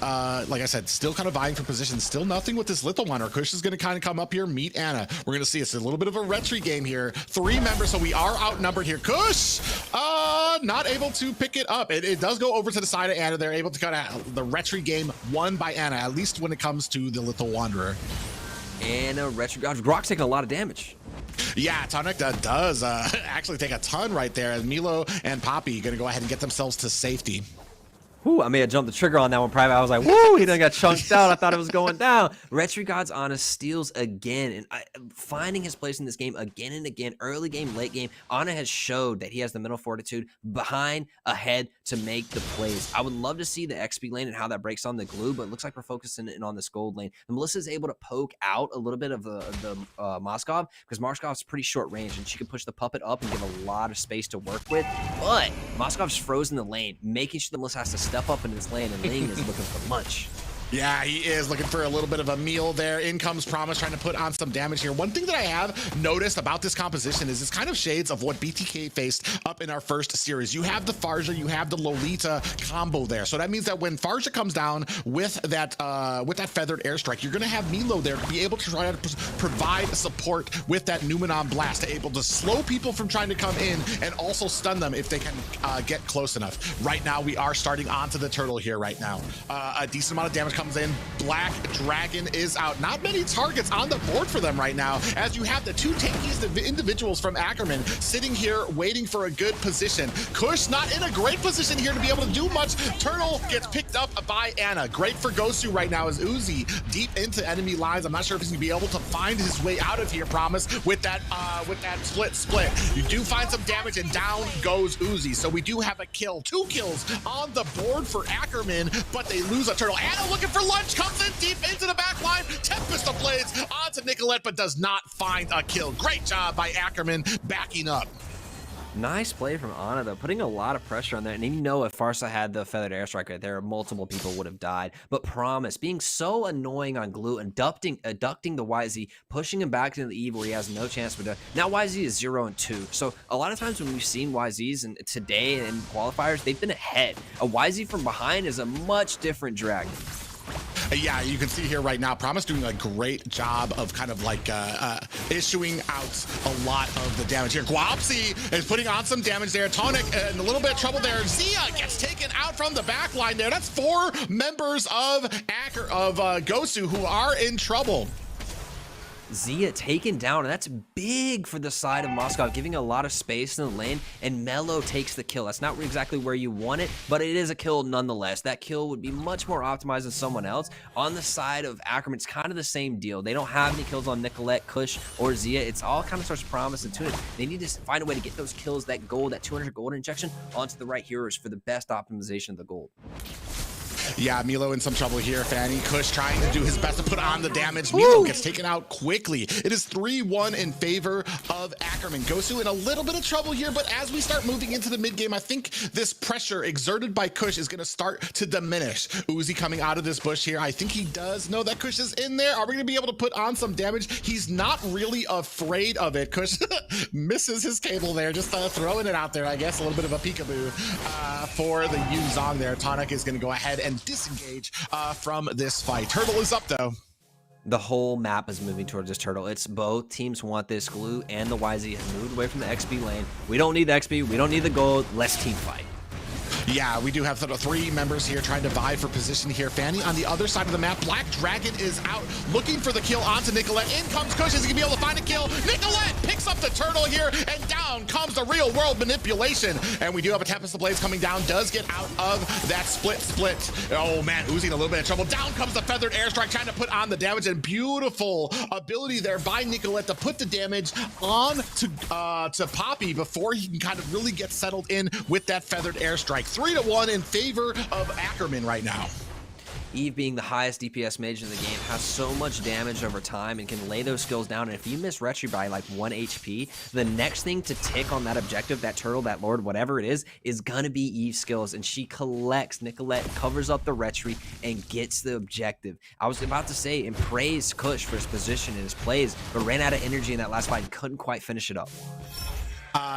like I said, still kind of vying for position. Still nothing with this little one. Or Kush is going to kind of come up here, meet Anna. We're going to see it's a little bit of a retry game here. 3 members, so we are outnumbered here. Kush, not able to pick it up. It does go over to the side of Anna. They're able to cut out the retry game won by Anna, at least when it comes to the little wanderer. And a retro dodge. Grok's taking a lot of damage. Yeah, Tonic does actually take a ton right there, as Milo and Poppy gonna go ahead and get themselves to safety. Ooh, I may have jumped the trigger on that one, Private. I was like, woo, he done got chunked out. I thought it was going down. Retrigod's Ana steals again, and finding his place in this game again and again, early game, late game. Ana has showed that he has the mental fortitude behind, ahead to make the plays. I would love to see the XP lane and how that breaks on the glue, but it looks like we're focusing in on this gold lane. And Melissa's able to poke out a little bit of the Moskov, because Moskov's pretty short range, and she can push the puppet up and give a lot of space to work with. But Moskov's frozen the lane, making sure that Melissa has to step up into this lane, and Ling is looking for lunch. Yeah, he is looking for a little bit of a meal there. In comes Promise, trying to put on some damage here. One thing that I have noticed about this composition is it's kind of shades of what BTK faced up in our first series. You have the Farja, you have the Lolita combo there. So that means that when Farja comes down with that feathered airstrike, you're going to have Milo there to be able to try to provide support with that Numenon blast, to able to slow people from trying to come in and also stun them if they can get close enough. Right now, we are starting onto the turtle here right now. A decent amount of damage comes in. Black Dragon is out. Not many targets on the board for them right now, as you have the 2 tankiest individuals from Ackerman sitting here waiting for a good position. Kush not in a great position here to be able to do much. Turtle gets picked up by Anna. Great for Gosu right now, as Uzi deep into enemy lines. I'm not sure if he's gonna be able to find his way out of here, Promise, with that split. You do find some damage, and down goes Uzi. So we do have a kill. 2 kills on the board for Ackerman, but they lose a turtle. Anna looking for lunch, comes in deep into the back line. Tempest of Blades onto Nicolette, but does not find a kill. Great job by Ackerman backing up. Nice play from Ana, though, putting a lot of pressure on there. And you know, if Farsa had the feathered airstrike right there, multiple people would have died. But Promise being so annoying on glue, abducting the YZ, pushing him back into the Eve where he has no chance. But now YZ is 0-2. So a lot of times when we've seen YZs and today in qualifiers, they've been ahead. A YZ from behind is a much different dragon. Yeah, you can see here right now, Promise doing a great job of kind of like issuing out a lot of the damage here. Guapsi is putting on some damage there. Tonic in a little bit of trouble there. Zia gets taken out from the back line there. That's 4 members of Gosu who are in trouble. Zia taken down, and that's big for the side of Moscow, giving a lot of space in the lane, and Mello takes the kill. That's not exactly where you want it, but it is a kill nonetheless. That kill would be much more optimized than someone else. On the side of Ackerman, it's kind of the same deal. They don't have any kills on Nicolette, Kush, or Zia. It's all kind of starts Promise and Tunic. They need to find a way to get those kills, that gold, that 200 gold injection, onto the right heroes for the best optimization of the gold. Yeah, Milo in some trouble here. Fanny Kush trying to do his best to put on the damage. Milo gets taken out quickly. It is 3-1 in favor of Ackerman. Gosu in a little bit of trouble here, but as we start moving into the mid game, I think this pressure exerted by Kush is going to start to diminish. Uzi coming out of this bush here. I think he does know that Kush is in there. Are we going to be able to put on some damage? He's not really afraid of it. Kush misses his cable there, just throwing it out there, I guess. A little bit of a peekaboo for the Yuzong there. Tonic is going to go ahead and disengage from this fight. Turtle is up though. The whole map is moving towards this turtle. It's both teams want this. Glue and the YZ have moved away from the XP lane. We don't need the XP. We don't need the gold. Let's team fight. Yeah, we do have 3 members here trying to vie for position here. Fanny on the other side of the map. Black Dragon is out looking for the kill onto Nicolette. In comes Kush. Is he gonna be able to find a kill? Nicolette picks up the turtle here, and down comes the real world manipulation. And we do have a Tempest of Blades coming down. Does get out of that split. Oh man, Uzi in a little bit of trouble. Down comes the feathered airstrike, trying to put on the damage, and beautiful ability there by Nicolette to put the damage on to Poppy before he can kind of really get settled in with that feathered airstrike. 3-1 in favor of Ackerman right now. Eve, being the highest DPS mage in the game, has so much damage over time and can lay those skills down. And if you miss Retry by like 1 HP, the next thing to tick on that objective, that turtle, that lord, whatever it is gonna be Eve's skills. And she collects. Nicolette covers up the Retry and gets the objective. I was about to say and praise Kush for his position and his plays, but ran out of energy in that last fight and couldn't quite finish it up.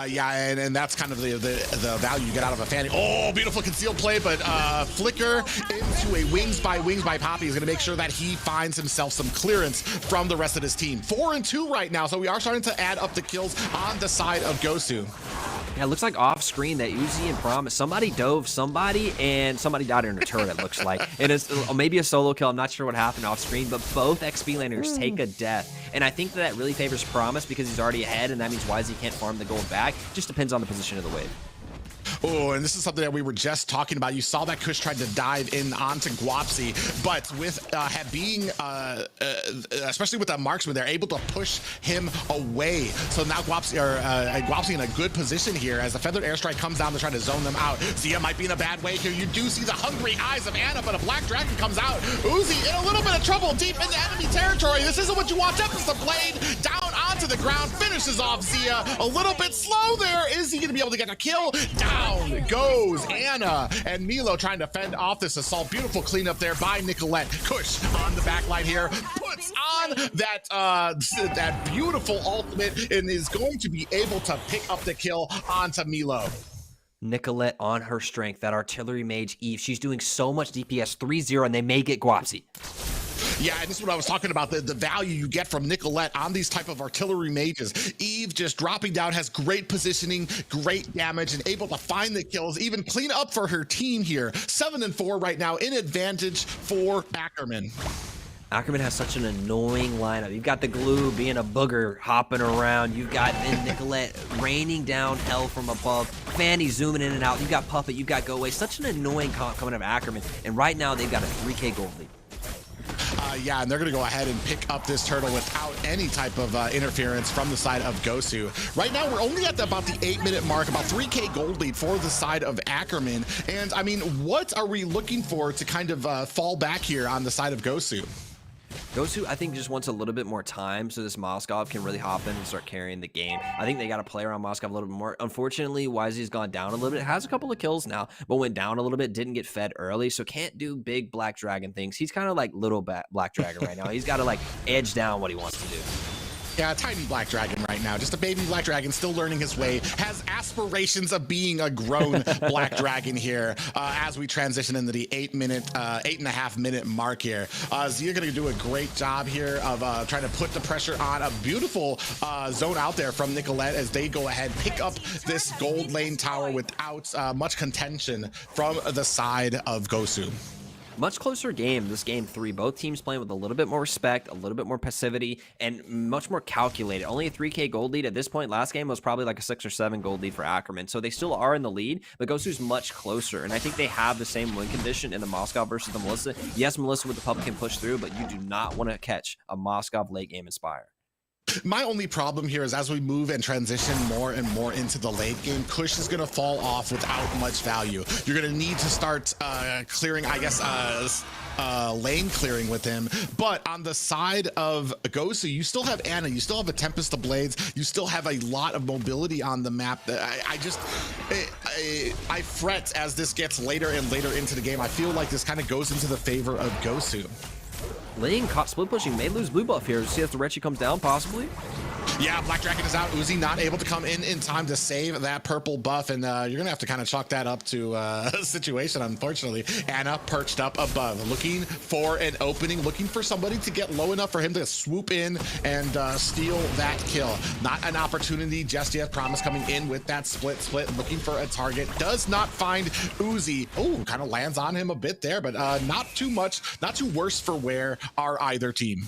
Yeah, and that's kind of the value you get out of a Fanny. Oh, beautiful concealed play, but Flicker into a wings by Poppy is going to make sure that he finds himself some clearance from the rest of his team. 4-2 right now, so we are starting to add up the kills on the side of Gosu. Yeah, it looks like off screen that Uzi and Promise, somebody dove somebody and somebody died in a turret, it looks like. It is maybe a solo kill, I'm not sure what happened off screen, but both XP laners take a death. And I think that really favors Promise because he's already ahead, and that means YZ can't farm the gold back. Just depends on the position of the wave. Oh, and this is something that we were just talking about. You saw that Kush tried to dive in onto Guapsi, but with being, especially with that marksman, they're able to push him away. So now Guapsi in a good position here as the feathered airstrike comes down to try to zone them out. Zia might be in a bad way here. You do see the hungry eyes of Anna, but a black dragon comes out. Uzi in a little bit of trouble deep into enemy territory. This isn't what you want. Tempest the blade down onto the ground, finishes off Zia. A little bit slow there. Is he going to be able to get a kill? Down goes Anna, and Milo trying to fend off this assault. Beautiful cleanup there by Nicolette. Kush on the back line here, puts on that beautiful ultimate and is going to be able to pick up the kill onto Milo. Nicolette on her strength, that artillery mage Eve, she's doing so much DPS, 3-0, and they may get Guapsi. Yeah, and this is what I was talking about, the value you get from Nicolette on these type of artillery mages. Eve just dropping down, has great positioning, great damage, and able to find the kills, even clean up for her team here. 7-4 right now, in advantage for Ackerman. Ackerman has such an annoying lineup. You've got the glue being a booger hopping around. You've got then Nicolette raining down hell from above. Fanny zooming in and out. You've got Puppet. You've got Go Away. Such an annoying comp coming out of Ackerman. And right now they've got a 3K gold lead. Yeah, and they're going to go ahead and pick up this turtle without any type of interference from the side of Gosu. Right now, we're only at about the 8-minute mark, about 3K gold lead for the side of Ackerman. And I mean, what are we looking for to kind of fall back here on the side of Gosu? Gosu, I think, just wants a little bit more time so this Moskov can really hop in and start carrying the game. I think they got to play around Moskov a little bit more. Unfortunately, YZ's gone down a little bit. Has a couple of kills now, but went down a little bit, didn't get fed early, so can't do big Black Dragon things. He's kind of like little Black Dragon right now. He's got to like edge down what he wants to do. Yeah, tiny Black Dragon right now. Just a baby Black Dragon still learning his way. Has aspirations of being a grown Black Dragon here as we transition into the 8.5 minute mark here. Zia going to do a great job here of trying to put the pressure on. A beautiful zone out there from Nicolette as they go ahead, pick up this gold lane tower without much contention from the side of Gosu. Much closer game, this game 3. Both teams playing with a little bit more respect, a little bit more passivity, and much more calculated. Only a 3K gold lead at this point. Last game was probably like a 6 or 7 gold lead for Ackerman. So they still are in the lead, but Gosu's much closer. And I think they have the same win condition in the Moskov versus the Melissa. Yes, Melissa with the puppet can push through, but you do not want to catch a Moskov late game Inspire. My only problem here is as we move and transition more and more into the late game, Kush is going to fall off without much value. You're going to need to start clearing, I guess, lane clearing with him. But on the side of Gosu, you still have Anna, you still have a Tempest of Blades, you still have a lot of mobility on the map. I fret as this gets later and later into the game. I feel like this kind of goes into the favor of Gosu. Ling caught split pushing, may lose blue buff here. See if the Retchy comes down, possibly. Yeah, Black Dragon is out. Uzi not able to come in time to save that purple buff, and you're gonna have to kind of chalk that up to a situation, unfortunately. Anna perched up above, looking for an opening, looking for somebody to get low enough for him to swoop in and steal that kill. Not an opportunity just yet. Promise coming in with that split, looking for a target. Does not find Uzi. Oh, kind of lands on him a bit there, but not too much, not too worse for wear are either team.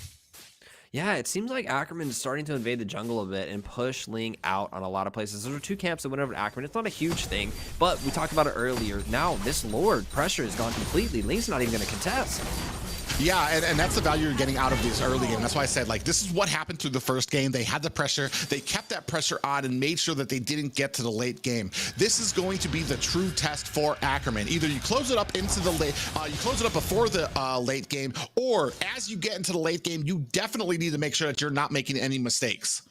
Yeah, it seems like Ackerman is starting to invade the jungle a bit and push Ling out on a lot of places. There were 2 camps that went over to Ackerman. It's not a huge thing, but we talked about it earlier. Now, this Lord pressure has gone completely. Ling's not even going to contest. Yeah, and that's the value you're getting out of this early game. That's why I said, like, this is what happened through the first game. They had the pressure. They kept that pressure on and made sure that they didn't get to the late game. This is going to be the true test for Ackerman. Either you close it up into the late, you close it up before the late game, or as you get into the late game, you definitely need to make sure that you're not making any mistakes.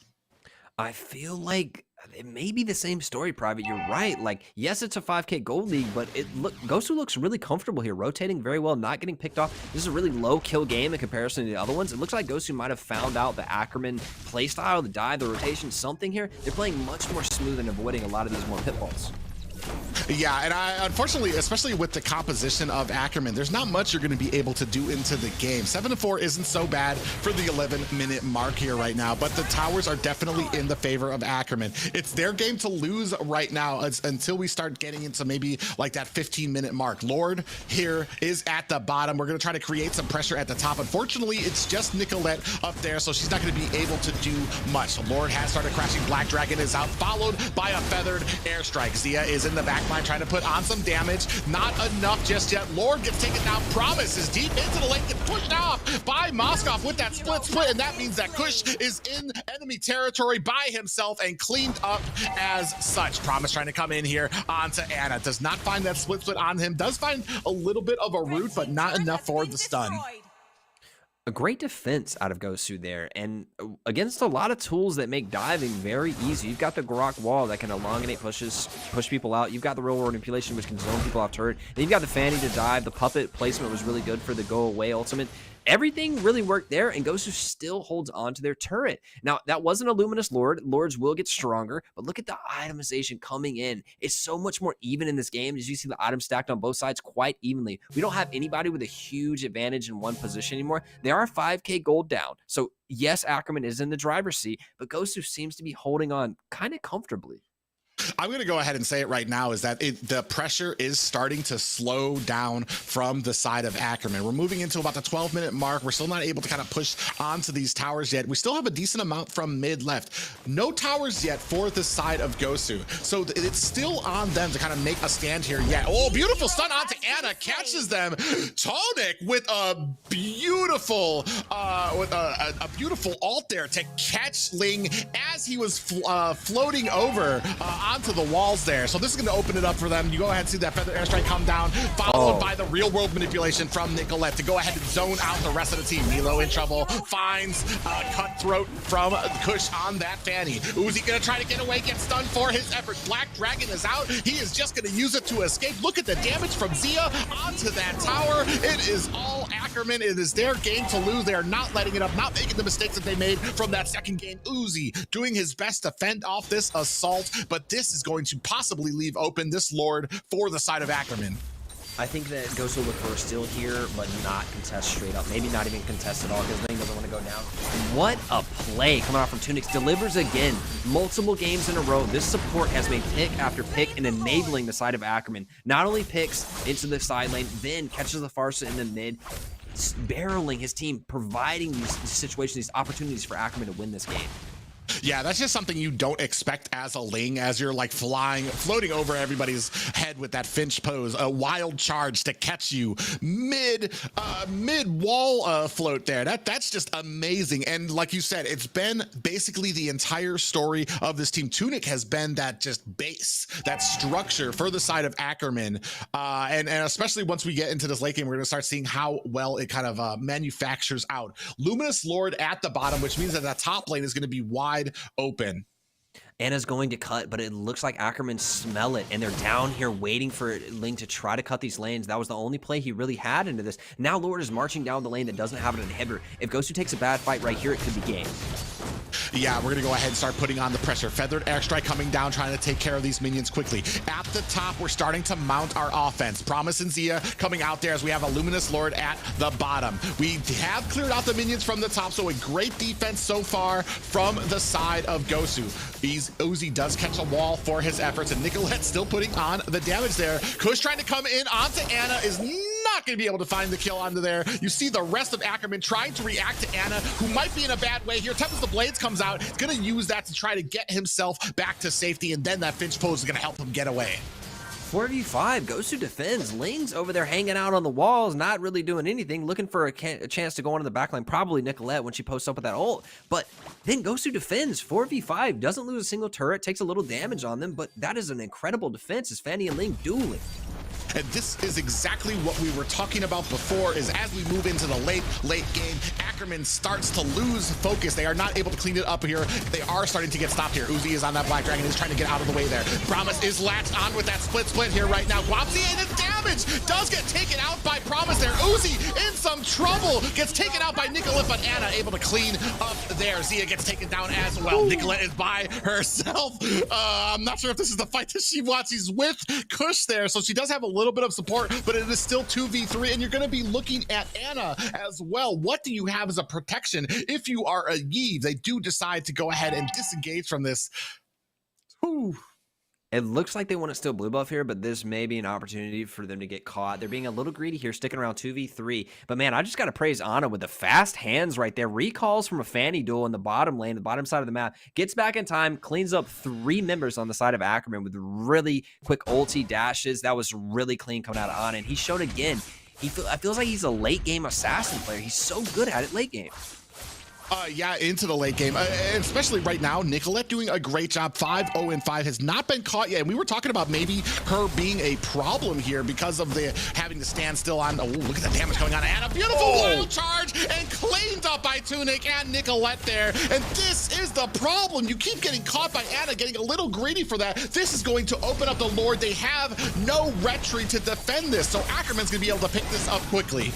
I feel like it may be the same story, Private. You're right. Like, yes, it's a 5K Gold League, but Gosu looks really comfortable here, rotating very well, not getting picked off. This is a really low kill game in comparison to the other ones. It looks like Gosu might have found out the Ackerman playstyle, the dive, the rotation, something here. They're playing much more smooth and avoiding a lot of these more pitfalls. Yeah, and unfortunately, especially with the composition of Ackerman, there's not much you're going to be able to do into the game. 7-4 isn't so bad for the 11-minute mark here right now, but the towers are definitely in the favor of Ackerman. It's their game to lose right now until we start getting into maybe like that 15-minute mark. Lord here is at the bottom. We're going to try to create some pressure at the top. Unfortunately, it's just Nicolette up there, so she's not going to be able to do much. Lord has started crashing. Black Dragon is out, followed by a feathered airstrike. Zia is in the back line trying to put on some damage. Not enough just yet. Lord gets taken down. Promise is deep into the lane, gets pushed off by Moskov with that split, and that means that Kush is in enemy territory by himself and cleaned up as such. Promise trying to come in here onto Anna. Does not find that split on him. Does find a little bit of a root, but not enough for the stun. A great defense out of Gosu there, and against a lot of tools that make diving very easy. You've got the Grok wall that can elongate pushes, push people out. You've got the real world manipulation, which can zone people off turret. Then you've got the Fanny to dive. The puppet placement was really good for the go away ultimate. Everything really worked there, and Gosu still holds on to their turret. Now, that wasn't a Luminous Lord. Lords will get stronger, but look at the itemization coming in. It's so much more even in this game. As you see the items stacked on both sides quite evenly. We don't have anybody with a huge advantage in one position anymore. They are 5K gold down. So, yes, Ackerman is in the driver's seat, but Gosu seems to be holding on kind of comfortably. I'm going to go ahead and say it right now is that the pressure is starting to slow down from the side of Ackerman. We're moving into about the 12-minute mark. We're still not able to kind of push onto these towers yet. We still have a decent amount from mid left. No towers yet for the side of Gosu. So it's still on them to kind of make a stand here yet. Oh, beautiful stun onto Anna. Catches them. Tonic with a beautiful beautiful ult there to catch Ling as he was floating over onto the walls there. So this is going to open it up for them. You go ahead and see that feather airstrike come down, followed by the real world manipulation from Nicolette to go ahead and zone out the rest of the team. Milo in trouble, finds Cutthroat from Kush on that Fanny. Uzi going to try to get away, get stunned for his effort. Black Dragon is out. He is just going to use it to escape. Look at the damage from Zia onto that tower. It is all Ackerman. It is their game to lose. They are not letting it up, not making the mistakes that they made from that second game. Uzi doing his best to fend off this assault, but this is going to possibly leave open this Lord for the side of Ackerman. I think that Gosu look for a steal here, but not contest straight up. Maybe not even contest at all because Ling doesn't want to go down. What a play coming out from Tunix. Delivers again. Multiple games in a row. This support has made pick after pick and enabling the side of Ackerman. Not only picks into the side lane, then catches the Farsa in the mid, barreling his team, providing these situations, these opportunities for Ackerman to win this game. Yeah, that's just something you don't expect as a Ling, as you're like floating over everybody's head with that Finch pose, a wild charge to catch you mid wall float there. That's just amazing. And like you said, it's been basically the entire story of this team. Tunic has been that just base, that structure for the side of Ackerman. And especially once we get into this late game, we're going to start seeing how well it kind of manufactures out. Luminous Lord at the bottom, which means that the top lane is going to be wide open. Anna's going to cut, but it looks like Ackerman smell it, and they're down here waiting for Ling to try to cut these lanes. That was the only play he really had into this. Now Lord is marching down the lane that doesn't have an inhibitor. If Gosu takes a bad fight right here, it could be game. Yeah, we're gonna go ahead and start putting on the pressure. Feathered airstrike coming down, trying to take care of these minions quickly. At the top, we're starting to mount our offense. Promise and Zia coming out there as we have a Luminous Lord at the bottom. We have cleared out the minions from the top, so a great defense so far from the side of Gosu. Uzi does catch a wall for his efforts, and Nicolette still putting on the damage there. Kush trying to come in onto Anna is not going to be able to find the kill onto there. You see the rest of Ackerman trying to react to Anna, who might be in a bad way here. Tempest the Blades comes out. He's going to use that to try to get himself back to safety, and then that Finch pose is going to help him get away. 4v5, Gosu defends. Ling's over there hanging out on the walls, not really doing anything, looking for a chance to go into the backline. Probably Nicolette when she posts up with that ult. But then Gosu defends. 4v5, doesn't lose a single turret, takes a little damage on them, but that is an incredible defense as Fanny and Ling dueling. And this is exactly what we were talking about before, is as we move into the late game, Ackerman starts to lose focus. They are not able to clean it up here. They are starting to get stopped here. Uzi is on that Black Dragon, is trying to get out of the way there. Promise is latched on with that split here right now. Guapsi, and the damage does get taken out by Promise there. Uzi in some trouble, gets taken out by Nicolette, but Anna able to clean up there. Zia gets taken down as well. Nicolette is by herself. I'm not sure if this is the fight that she wants. She's with Kush there, so she does have a little bit of support, but it is still 2v3, and you're going to be looking at Anna as well. What do you have as a protection if you are a Yi? They do decide to go ahead and disengage from this. Whew. It looks like they want to steal blue buff here, but this may be an opportunity for them to get caught. They're being a little greedy here, sticking around 2v3. But man, I just got to praise Ana with the fast hands right there. Recalls from a Fanny duel in the bottom lane, the bottom side of the map. Gets back in time, cleans up 3 members on the side of Ackerman with really quick ulti dashes. That was really clean coming out of Ana. And he showed again, I feels like he's a late game assassin player. He's so good at it late game. Yeah, into the late game, especially right now. Nicolette doing a great job. 5-0-5 has not been caught yet, and we were talking about maybe her being a problem here because of the having to stand still on. Oh, look at the damage going on, and a beautiful wild charge and cleaned up by Tunic and Nicolette there. And this is the problem. You keep getting caught by Anna, getting a little greedy for that. This is going to open up the Lord. They have no retreat to defend this, so Ackerman's gonna be able to pick this up quickly.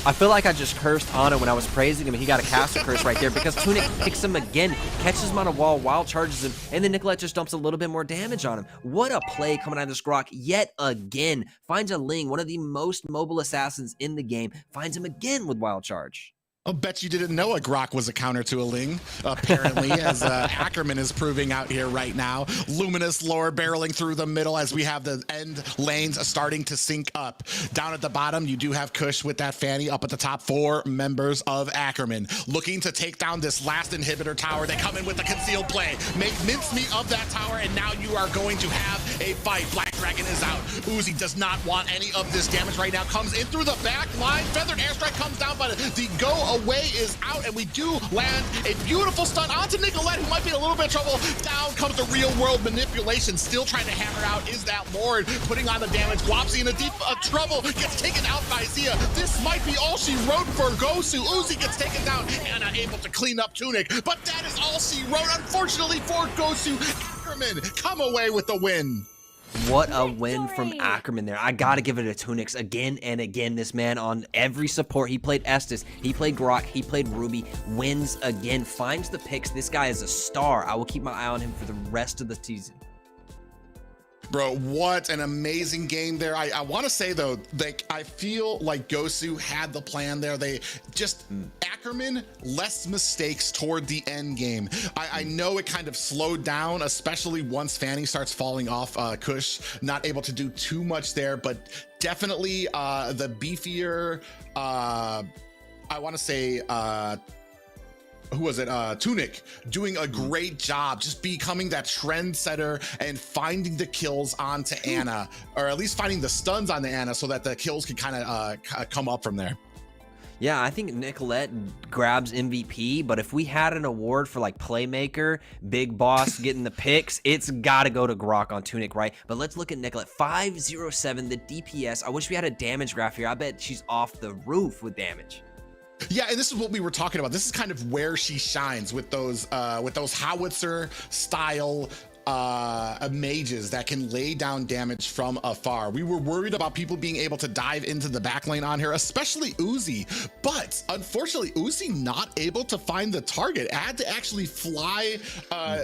I feel like I just cursed Ana when I was praising him, and he got a caster curse right there because Tunic picks him again, catches him on a wall, wild charges him, and then Nicolette just dumps a little bit more damage on him. What a play coming out of this Grok yet again. Finds a Ling, one of the most mobile assassins in the game, finds him again with wild charge. I'll bet you didn't know a Grok was a counter to a Ling, apparently, as Ackerman is proving out here right now. Luminous lore barreling through the middle as we have the end lanes starting to sync up. Down at the bottom, you do have Kush with that Fanny. Up at the top, 4 members of Ackerman looking to take down this last inhibitor tower. They come in with a concealed play, make mincemeat of that tower, and now you are going to have a fight. Black Dragon is out. Uzi does not want any of this damage right now. Comes in through the back line. Feathered airstrike comes down, but the go away is out, and we do land a beautiful stun onto Nicolette, who might be in a little bit of trouble. Down comes the real world manipulation, still trying to hammer out is that Lord, putting on the damage. Guapsi in a deep trouble, gets taken out by Zia. This might be all she wrote for Gosu. Uzi gets taken down, Anna able to clean up Tunic, but that is all she wrote, unfortunately for Gosu. Ackerman come away with the win. What a win from Ackerman there. I gotta give it to Tunix again and again. This man on every support. He played Estes, he played Grok, he played Ruby, wins again, finds the picks. This guy is a star. I will keep my eye on him for the rest of the season. Bro, what an amazing game there. I want to say, though, like, I feel like Gosu had the plan there. They just, Ackerman, less mistakes toward the end game. I know it kind of slowed down, especially once Fanny starts falling off. Kush, not able to do too much there, but definitely the beefier, I want to say, who was it? Tunic doing a great job, just becoming that trendsetter and finding the kills onto Anna, or at least finding the stuns on the Anna so that the kills can kind of come up from there. Yeah, I think Nicolette grabs MVP, but if we had an award for like playmaker, big boss getting the picks, it's got to go to Grok on Tunic, right? But let's look at Nicolette. 507, the DPS. I wish we had a damage graph here. I bet she's off the roof with damage. Yeah, and this is what we were talking about. This is kind of where she shines with those howitzer style mages that can lay down damage from afar. We were worried about people being able to dive into the backline on her, especially Uzi, but unfortunately Uzi not able to find the target. Had to actually fly,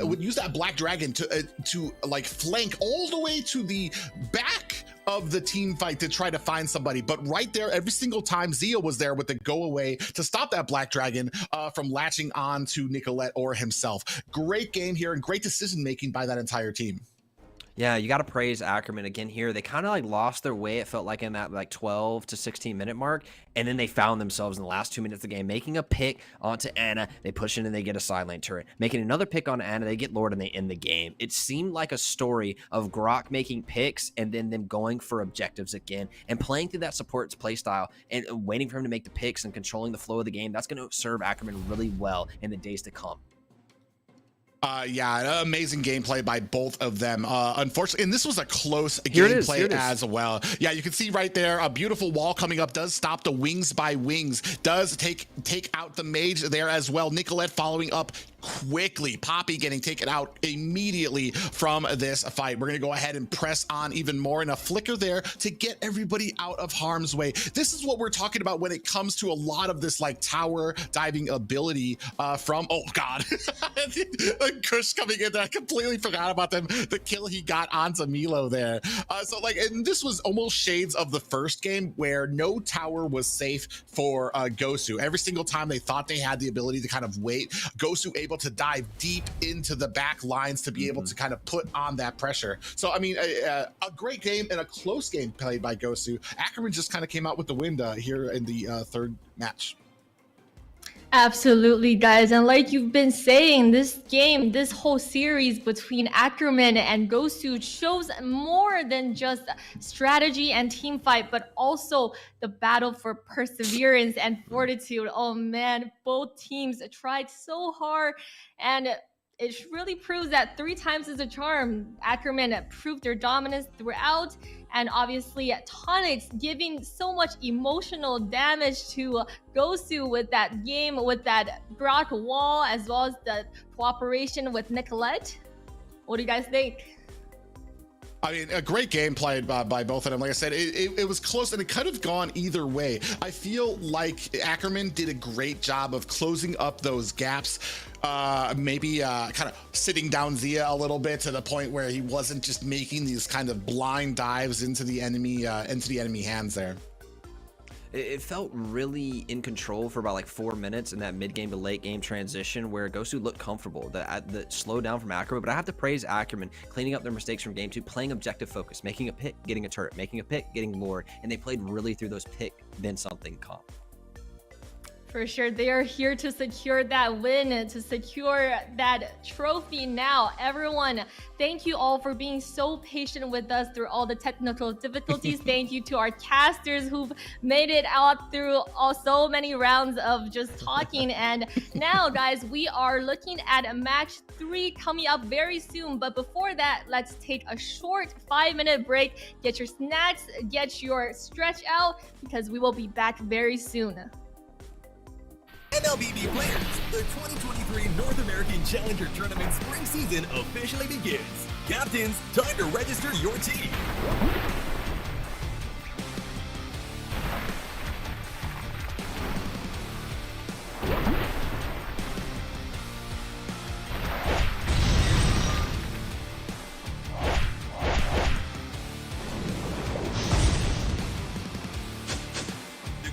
would use that Black Dragon to like flank all the way to the back of the team fight to try to find somebody. But right there, every single time, Zia was there with the go away to stop that Black Dragon from latching on to Nicolette or himself. Great game here and great decision making by that entire team. Yeah, you got to praise Ackerman again here. They kind of like lost their way, it felt like, in that like 12 to 16 minute mark. And then they found themselves in the last 2 minutes of the game making a pick onto Anna. They push in and they get a side lane turret. Making another pick on Anna, they get Lord and they end the game. It seemed like a story of Grok making picks and then them going for objectives again and playing through that support's playstyle and waiting for him to make the picks and controlling the flow of the game. That's going to serve Ackerman really well in the days to come. Yeah, amazing gameplay by both of them. Unfortunately, and this was a close Here it is. gameplay as well. Yeah, you can see right there, a beautiful wall coming up does stop the wings by wings, does take out the mage there as well. Nicolette following up quickly. Poppy getting taken out immediately from this fight. We're going to go ahead and press on even more in a flicker there to get everybody out of harm's way. This is what we're talking about when it comes to a lot of this like tower diving ability from, oh God, Kush coming in there. I completely forgot about them. The kill he got onto Milo there. So like, and this was almost shades of the first game where no tower was safe for Gosu. Every single time they thought they had the ability to kind of wait, Gosu able to dive deep into the back lines to be able to kind of put on that pressure. So, I mean, a great game and a close game played by Gosu. Ackerman just kind of came out with the win here in the third match. Absolutely, guys. And like you've been saying, this game, this whole series between Ackerman and Gosu shows more than just strategy and team fight, but also the battle for perseverance and fortitude. Oh man, both teams tried so hard, and it really proves that 3 times is a charm. Ackerman proved their dominance throughout, and obviously Tonics giving so much emotional damage to Gosu with that game, with that Grok wall, as well as the cooperation with Nicolette. What do you guys think? I mean, a great game played by both of them. Like I said, it was close and it could have gone either way. I feel like Ackerman did a great job of closing up those gaps, maybe kind of sitting down Zia a little bit to the point where he wasn't just making these kind of blind dives into the enemy hands there. It felt really in control for about like 4 minutes in that mid-game to late-game transition where Gosu looked comfortable. The slow down from Ackerman, but I have to praise Ackerman cleaning up their mistakes from game 2, playing objective focus, making a pick, getting a turret, making a pick, getting Lord, and they played really through those pick, then something comp. For sure, they are here to secure that win, to secure that trophy now. Everyone, thank you all for being so patient with us through all the technical difficulties. Thank you to our casters who've made it out through so many rounds of just talking. And now, guys, we are looking at match 3 coming up very soon. But before that, let's take a short 5-minute break. Get your snacks, get your stretch out, because we will be back very soon. NLBB players, the 2023 North American Challenger Tournament spring season officially begins. Captains, time to register your team.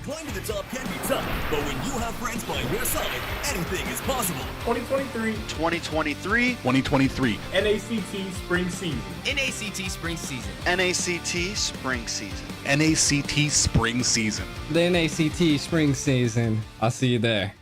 Climb to the top can be tough, but when you have friends by your side, anything is possible. 2023 2023 NACT Spring Season. NACT Spring Season. NACT Spring Season. NACT Spring Season. The NACT Spring Season. I'll see you there.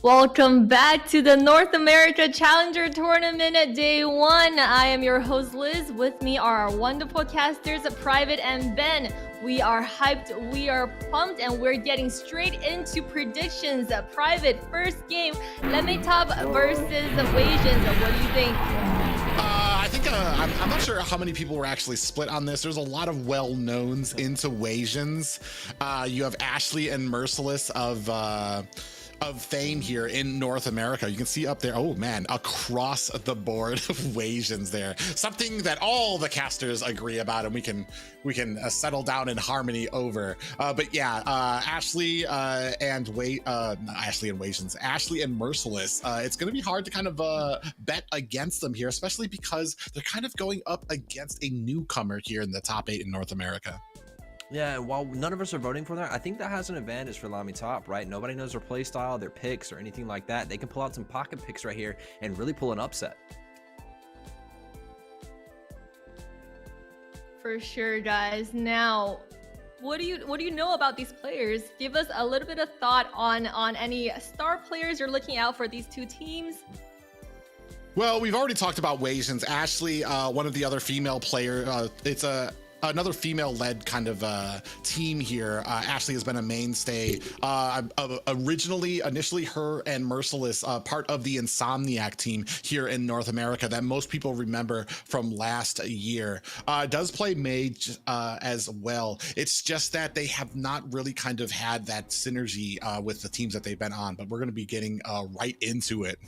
Welcome back to the North America Challenger Tournament Day 1. I am your host Liz. With me are our wonderful casters, Private and Ben. We are hyped, we are pumped, and we're getting straight into predictions. Private, first game, LaimiTop versus Wasians. What do you think? I think I'm not sure how many people were actually split on this. There's a lot of well-knowns into Wasians. You have Ashley and Merciless of fame here in North America. You can see up there, oh man, across the board of Wasians there. Something that all the casters agree about, and we can settle down in harmony over. But yeah, Ashley and Wasians, Ashley and Merciless. It's going to be hard to kind of bet against them here, especially because they're kind of going up against a newcomer here in the top 8 in North America. Yeah, and while none of us are voting for that, I think that has an advantage for LaimiTop, right? Nobody knows their play style, their picks, or anything like that. They can pull out some pocket picks right here and really pull an upset. For sure, guys. Now, what do you know about these players? Give us a little bit of thought on any star players you're looking out for these two teams. Well, we've already talked about Wasians. Ashley, one of the other female player, it's another female-led kind of team here. Ashley has been a mainstay. Initially, her and Merciless, part of the Insomniac team here in North America that most people remember from last year. Does play mage as well. It's just that they have not really kind of had that synergy with the teams that they've been on, but we're going to be getting right into it.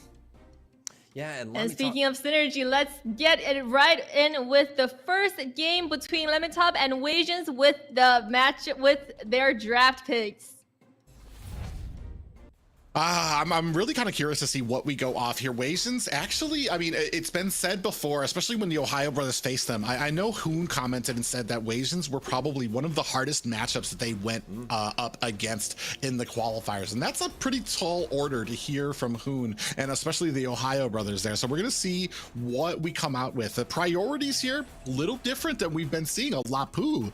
Yeah, and speaking of synergy, let's get it right in with the first game between LaimiTop and Wasians with the match with their draft picks. I'm really kind of curious to see what we go off here. Wasians, actually, I mean, it's been said before, especially when the Ohio brothers faced them. I know Hoon commented and said that Wasians were probably one of the hardest matchups that they went up against in the qualifiers. And that's a pretty tall order to hear from Hoon, and especially the Ohio brothers there. So we're going to see what we come out with. The priorities here, a little different than we've been seeing. A Lapu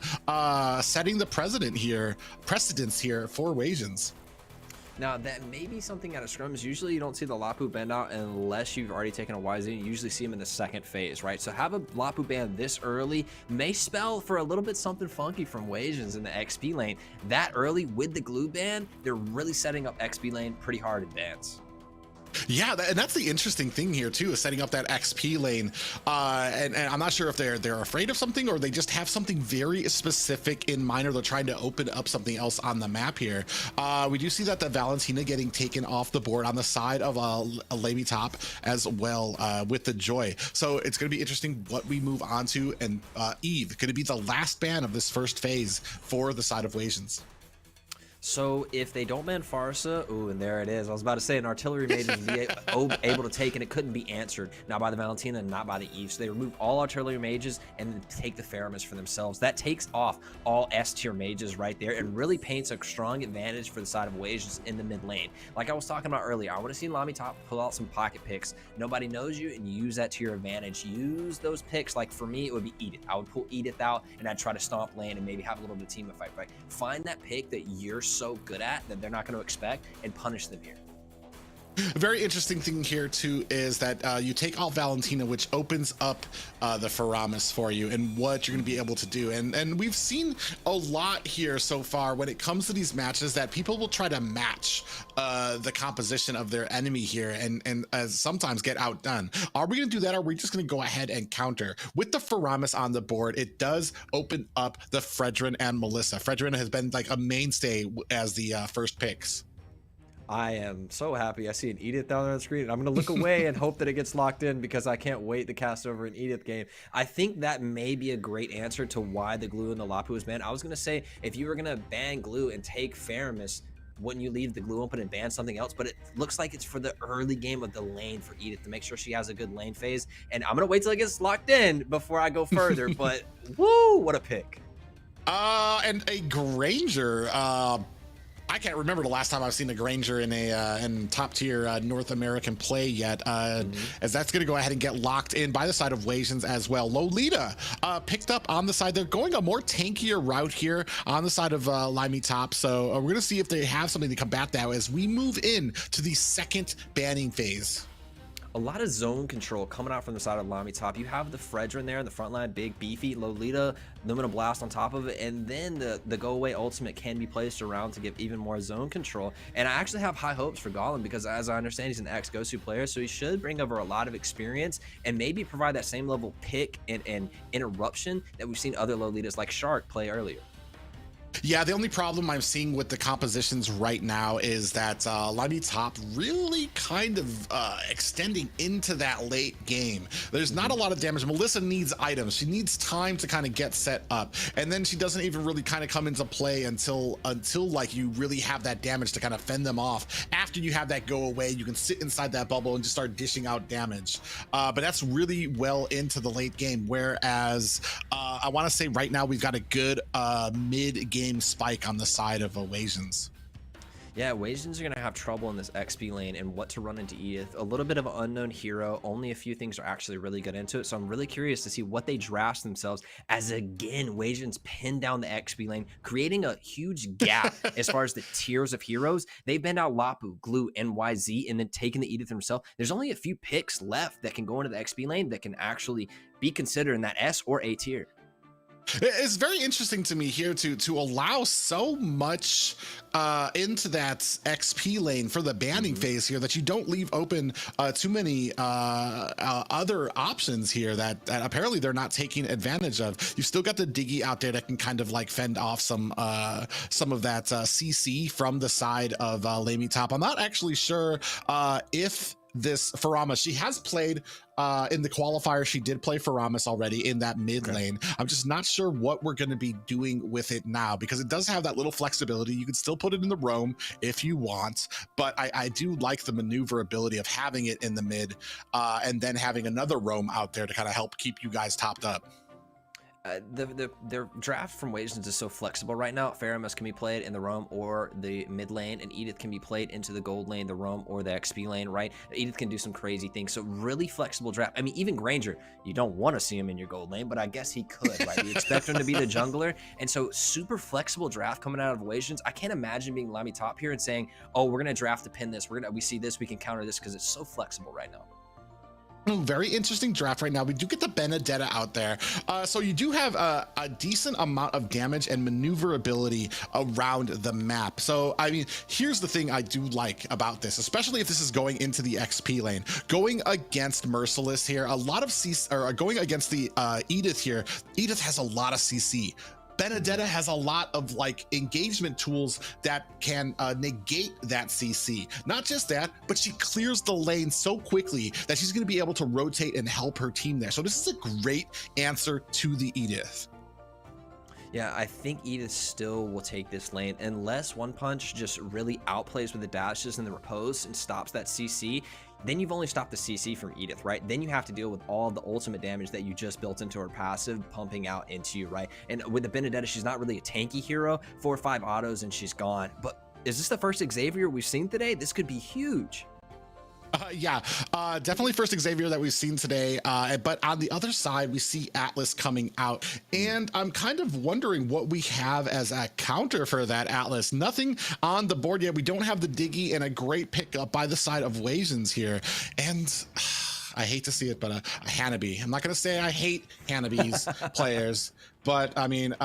setting the precedence here for Wasians. Now, that may be something out of scrims. Usually you don't see the Lapu band out unless you've already taken a Wasian. You usually see him in the second phase, right? So have a Lapu band this early may spell for a little bit something funky from Wasians in the XP lane. That early with the glue band, they're really setting up XP lane pretty hard in bans. Yeah, and that's the interesting thing here too, is setting up that XP lane. And I'm not sure if they're afraid of something or they just have something very specific in mind, or they're trying to open up something else on the map here. We do see that the Valentina getting taken off the board on the side of a LaimiTop as well with the Joy. So it's going to be interesting what we move on to. And Eve going to be the last ban of this first phase for the side of Wasians. So if they don't ban Farsa, ooh, and there it is. I was about to say an artillery mage would be able to take, and it couldn't be answered, not by the Valentina and not by the Eve. So they remove all artillery mages and then take the Faramis for themselves. That takes off all S tier mages right there and really paints a strong advantage for the side of Wasians in the mid lane. Like I was talking about earlier, I want to see LaimiTop pull out some pocket picks. Nobody knows you, and you use that to your advantage. Use those picks. Like for me, it would be Edith. I would pull Edith out and I'd try to stomp lane and maybe have a little bit of team fight. Right? Find that pick that you're so good at that they're not going to expect and punish them here. A very interesting thing here too is that you take out Valentina, which opens up the Faramis for you and what you're going to be able to do. And we've seen a lot here so far when it comes to these matches that people will try to match the composition of their enemy here and sometimes get outdone. Are we going to do that, or are we just going to go ahead and counter? With the Faramis on the board, it does open up the Fredrin and Melissa. Fredrin has been like a mainstay as the first picks. I am so happy. I see an Edith down there on the screen, and I'm going to look away and hope that it gets locked in because I can't wait to cast over an Edith game. I think that may be a great answer to why the glue and the Lapu is banned. I was going to say, if you were going to ban glue and take Faramis, wouldn't you leave the glue open and ban something else? But it looks like it's for the early game of the lane for Edith to make sure she has a good lane phase. And I'm going to wait till it gets locked in before I go further. But woo, what a pick. And a Granger I can't remember the last time I've seen a Granger in top tier North American play yet, as that's going to go ahead and get locked in by the side of Wasians as well. Lolita picked up on the side. They're going a more tankier route here on the side of LaimiTop, so we're going to see if they have something to combat that as we move in to the second banning phase. A lot of zone control coming out from the side of LaimiTop. You have the Fredra in there in the front line, big, beefy. Lolita, Lumina Blast on top of it, and then the go-away ultimate can be placed around to give even more zone control. And I actually have high hopes for Golem because, as I understand, he's an ex-Gosu player, so he should bring over a lot of experience and maybe provide that same level pick and interruption that we've seen other Lolitas like Shark play earlier. Yeah, the only problem I'm seeing with the compositions right now is that LaimiTop really kind of extending into that late game. There's not a lot of damage. Melissa needs items. She needs time to kind of get set up, and then she doesn't even really kind of come into play until like you really have that damage to kind of fend them off. After you have that go away, you can sit inside that bubble and just start dishing out damage. But that's really well into the late game, whereas I want to say right now we've got a good mid-game spike on the side of Wasians. Yeah, Wasians are going to have trouble in this XP lane and what to run into Edith. A little bit of an unknown hero. Only a few things are actually really good into it. So I'm really curious to see what they draft themselves as, again, Wasians pin down the XP lane, creating a huge gap as far as the tiers of heroes. They've been out Lapu, Glue, NYZ, and then taking the Edith himself. There's only a few picks left that can go into the XP lane that can actually be considered in that S or A tier. It's very interesting to me here to allow so much into that XP lane for the banning phase here that you don't leave open too many other options here that apparently they're not taking advantage of. You've still got the Diggy out there that can kind of like fend off some of that CC from the side of LaimiTop. I'm not actually sure if this Faramis, she has played in the qualifier, she did play Faramis already in that mid lane. I'm just not sure what we're going to be doing with it now because it does have that little flexibility. You can still put it in the roam if you want, but I do like the maneuverability of having it in the mid and then having another roam out there to kind of help keep you guys topped up. Their draft from Wasians is so flexible right now. Faramis can be played in the roam or the mid lane, and Edith can be played into the gold lane, the roam, or the XP lane, right? Edith can do some crazy things. So really flexible draft. I mean, even Granger, you don't want to see him in your gold lane, but I guess he could, right? You expect him to be the jungler. And so super flexible draft coming out of Wasians. I can't imagine being LaimiTop here and saying, oh, we're going to draft to pin this. We see this, we can counter this because it's so flexible right now. Very interesting draft right now. We do get the Benedetta out there. So you do have a decent amount of damage and maneuverability around the map. So, I mean, here's the thing I do like about this, especially if this is going into the XP lane. Going against Merciless here, a lot of CC, or going against the Edith here, Edith has a lot of CC. Benedetta has a lot of like engagement tools that can negate that CC. Not just that, but she clears the lane so quickly that she's going to be able to rotate and help her team there. So this is a great answer to the Edith. Yeah, I think Edith still will take this lane unless One Punch just really outplays with the dashes and the repose and stops that CC. Then you've only stopped the CC from Edith, right? Then you have to deal with all the ultimate damage that you just built into her passive pumping out into you, right? And with the Benedetta, she's not really a tanky hero. 4 or 5 autos and she's gone. But is this the first Xavier we've seen today? This could be huge. Yeah, definitely first Xavier that we've seen today, but on the other side we see Atlas coming out, and I'm kind of wondering what we have as a counter for that Atlas. Nothing on the board yet. We don't have the Diggy, and a great pickup by the side of Wasians here, and I hate to see it, but a Hanabi. I'm not going to say I hate Hanabi's players, but I mean,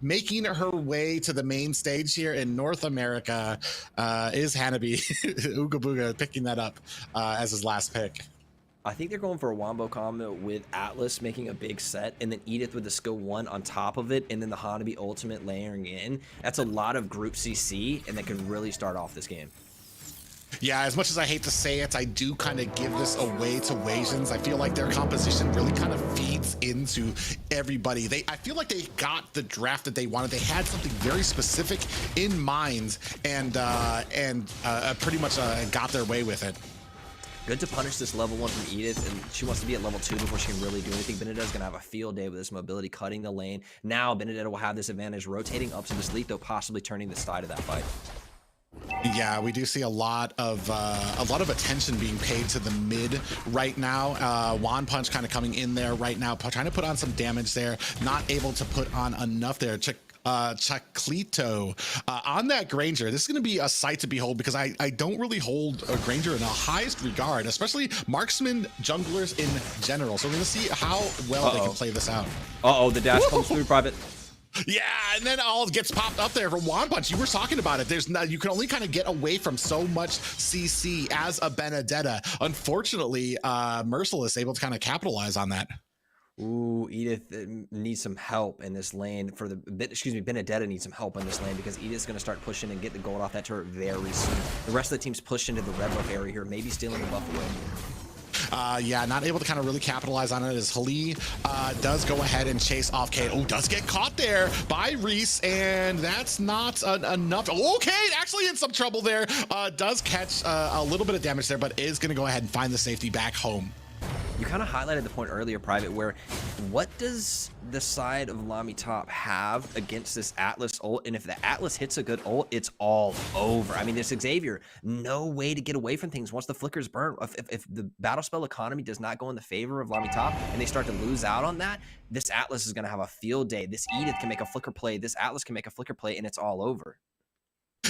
making her way to the main stage here in North America is Hanabi. Ooga Booga picking that up as his last pick. I think they're going for a wombo combo with Atlas making a big set, and then Edith with the skill 1 on top of it, and then the Hanabi ultimate layering in. That's a lot of group CC, and that can really start off this game. Yeah, as much as I hate to say it, I do kind of give this away to Wasians. I feel like their composition really kind of feeds into everybody. I feel like they got the draft that they wanted. They had something very specific in mind, and pretty much got their way with it. Good to punish this level 1 from Edith, and she wants to be at level 2 before she can really do anything. Benedetta's going to have a field day with this mobility, cutting the lane. Now Benedetta will have this advantage, rotating up to this lead, though possibly turning the tide of that fight. Yeah, we do see a lot of attention being paid to the mid right now. One Punch kind of coming in there right now, trying to put on some damage there. Not able to put on enough there. Chaclito on that Granger. This is going to be a sight to behold because I don't really hold a Granger in the highest regard, especially marksman junglers in general. So we're going to see how well they can play this out. The dash comes through, Private. Yeah, and then all gets popped up there from One Punch. You were talking about it. You can only kind of get away from so much CC as a Benedetta. Unfortunately, Merciless able to kind of capitalize on that. Ooh, Edith needs some help in this lane Benedetta needs some help in this lane because Edith's going to start pushing and get the gold off that turret very soon. The rest of the team's pushed into the red buff area here, maybe stealing the buff away. Yeah, not able to kind of really capitalize on it as Hali does go ahead and chase off Cade. Oh, does get caught there by Reese, and that's not enough. Oh, Cade actually in some trouble there. Does catch a little bit of damage there, but is going to go ahead and find the safety back home. You kind of highlighted the point earlier, Private, where what does the side of LaimiTop have against this Atlas ult? And if the Atlas hits a good ult, it's all over. I mean, this Xavier, no way to get away from things once the flickers burn. If the battle spell economy does not go in the favor of LaimiTop and they start to lose out on that, this Atlas is going to have a field day. This Edith can make a flicker play. This Atlas can make a flicker play, and it's all over.